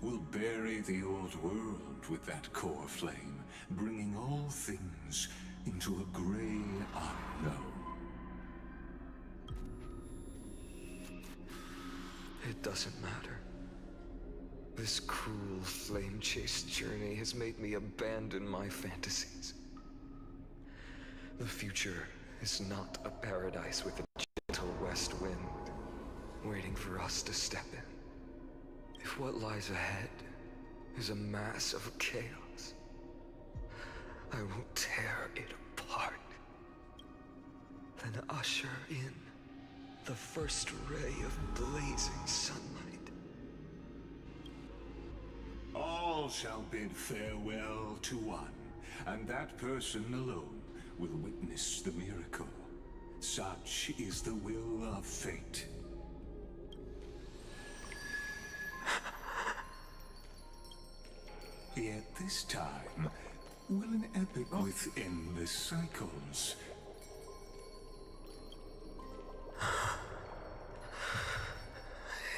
will bury the old world with that core flame, bringing all things into a gray unknown. It doesn't matter. This cruel flame chase journey has made me abandon my fantasies. The future is not a paradise with a gentle west wind waiting for us to step in. If what lies ahead is a mass of chaos, I will tear it apart. Then usher in the first ray of blazing sunlight. All shall bid farewell to one, and that person alone will witness the miracle. Such is the will of fate. Yet this time, will an epic with endless cycles?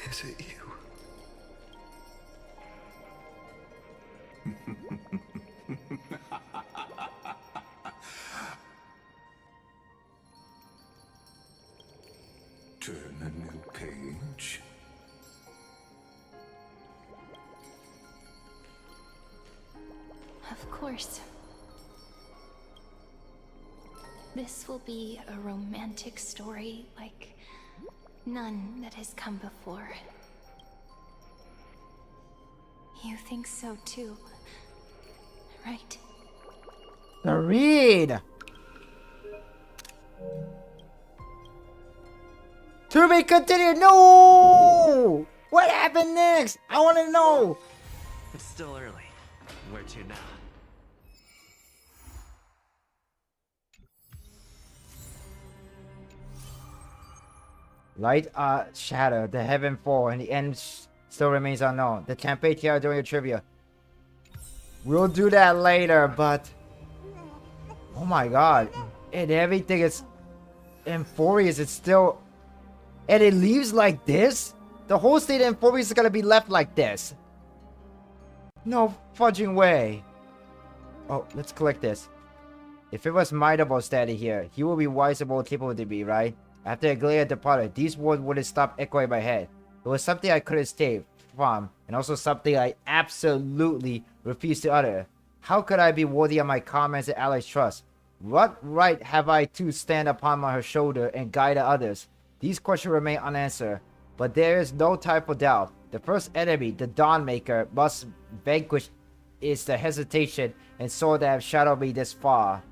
Is it you? Turn a new page. Of course. This will be a romantic story like none that has come before. You think so too, right? The read. To be continued. No. What happened next? I want to know. It's still early. Where to now? Light, shadow, the heaven fall, and the end still remains unknown. The campaign here during the trivia. We'll do that later, but oh my god, and everything is Amphorius. It's still, and it leaves like this. The whole state of Amphorius is gonna be left like this. No fudging way. Oh, let's collect this. If it was Mightybo standing here, he would be wise and more capable than me, right? After Aglaia departed, these words wouldn't stop echoing in my head. It was something I couldn't stay from, and also something I absolutely refused to utter. How could I be worthy of my comments and allies' trust? What right have I to stand upon her shoulder and guide others? These questions remain unanswered, but there is no time for doubt. The first enemy, the Dawnmaker, must vanquish is the hesitation and soul that have shadowed me this far.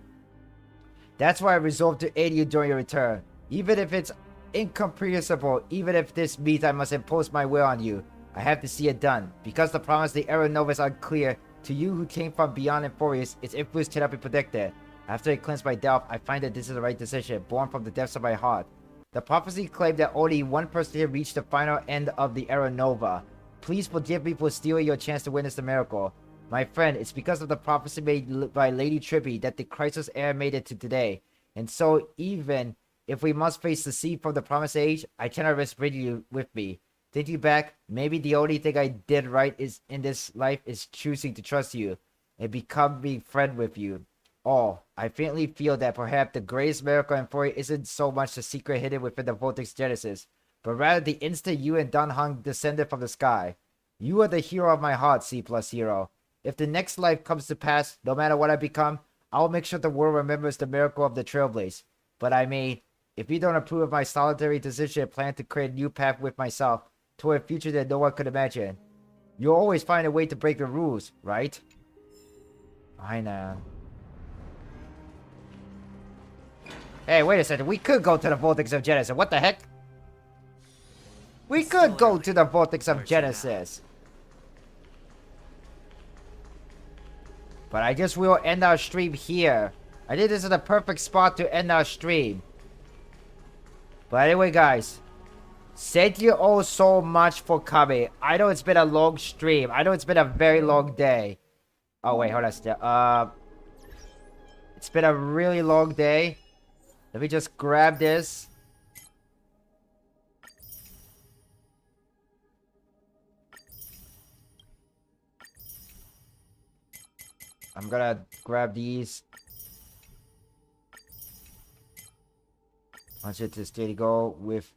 That's why I resolved to aid you during your return. Even if it's incomprehensible, even if this means I must impose my will on you, I have to see it done. Because the promise of the Era Nova is unclear, to you who came from beyond Euphorius, its influence cannot be predicted. After I cleanse my doubt, I find that this is the right decision, born from the depths of my heart. The prophecy claimed that only one person here reached the final end of the Era Nova. Please forgive me for stealing your chance to witness the miracle. My friend, it's because of the prophecy made by Lady Trippy that the Crisis Era made it to today. And so, even if we must face the sea from the Promised Age, I cannot risk bringing you with me. Thinking back, maybe the only thing I did right is in this life is choosing to trust you and becoming friend with you. Oh, I faintly feel that perhaps the greatest miracle in Euphoria isn't so much the secret hidden within the Vortex Genesis, but rather the instant you and Dan Heng descended from the sky. You are the hero of my heart, C+Hero. If the next life comes to pass, no matter what I become, I'll make sure the world remembers the miracle of the Trailblaze. But I mean, if you don't approve of my solitary decision and plan to create a new path with myself toward a future that no one could imagine, you'll always find a way to break the rules, right? I know. Hey, wait a second. We could go to the Vortex of Genesis. What the heck? We could go to the Vortex of Genesis. But I guess we'll end our stream here. I think this is the perfect spot to end our stream. But anyway, guys. Thank you all so much for coming. I know it's been a long stream. I know it's been a very long day. Oh, wait. Hold on still. It's been a really long day. Let me just grab this. I'm gonna grab these. Once it's steady to go with.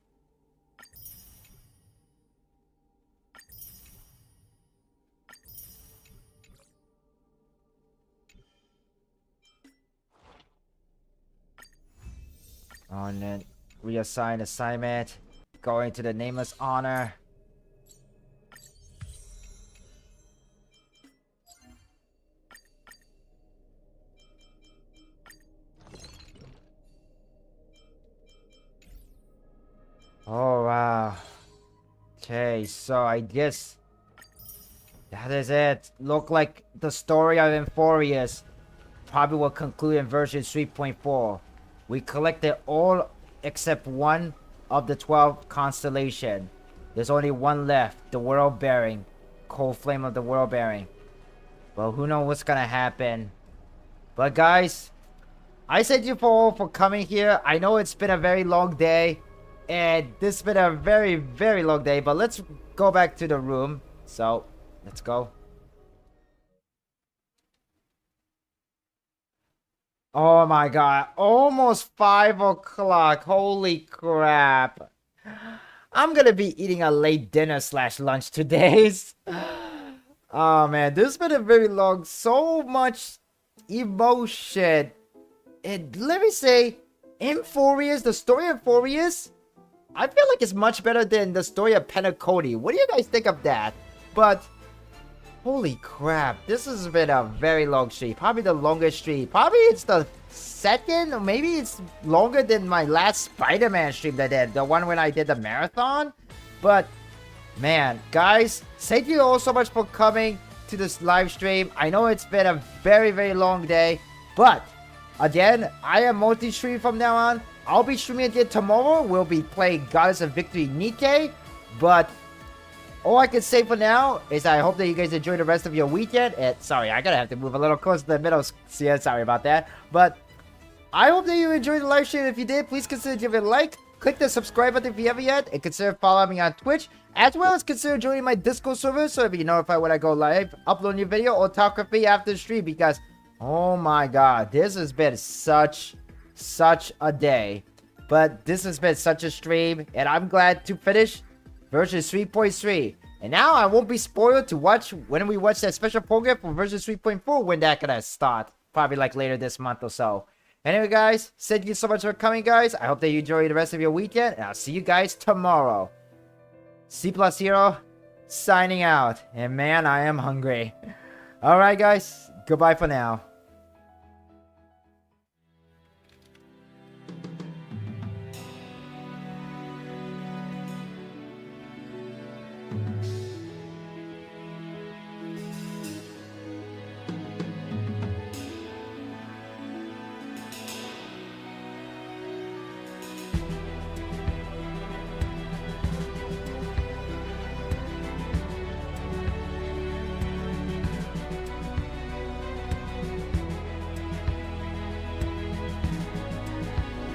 And then reassign assignment. Going to the Nameless Honor. Oh, wow. Okay, so I guess that is it. Look like the story of Euphorius probably will conclude in version 3.4. We collected all except one of the 12 constellation. There's only one left, the World Bearing. Cold Flame of the World Bearing. Well, who knows what's gonna happen. But guys, I thank you all for coming here. I know it's been a very long day. And this has been a very, very long day. But let's go back to the room. So, let's go. Oh my god. Almost 5 o'clock. Holy crap. I'm gonna be eating a late dinner / lunch today. Oh man. This has been a very long. So much emotion. And let me say, Euphorius, the story of Euphorius, I feel like it's much better than the story of Penacody. What do you guys think of that? But, holy crap, this has been a very long stream. Probably the longest stream. Probably it's the second, or maybe it's longer than my last Spider-Man stream that I did. The one when I did the marathon. But, man, guys, thank you all so much for coming to this live stream. I know it's been a very, very long day. But, again, I am multi-stream from now on. I'll be streaming again tomorrow. We'll be playing Goddess of Victory Nikke. But all I can say for now is I hope that you guys enjoy the rest of your weekend. And sorry, I gotta have to move a little closer to the middle. Yeah, sorry about that. But I hope that you enjoyed the live stream. If you did, please consider giving a like. Click the subscribe button if you haven't yet. And consider following me on Twitch. As well as consider joining my Discord server so if you notified when I go live, upload new video, or talk with me after the stream. Because Oh my god, this has been such a day. But this has been such a stream, and I'm glad to finish version 3.3. And now I won't be spoiled to watch when we watch that special program for version 3.4 when that gonna start. Probably like later this month or so. Anyway, guys, thank you so much for coming, guys. I hope that you enjoy the rest of your weekend, and I'll see you guys tomorrow. C+Hero signing out. And man, I am hungry. Alright, guys. Goodbye for now.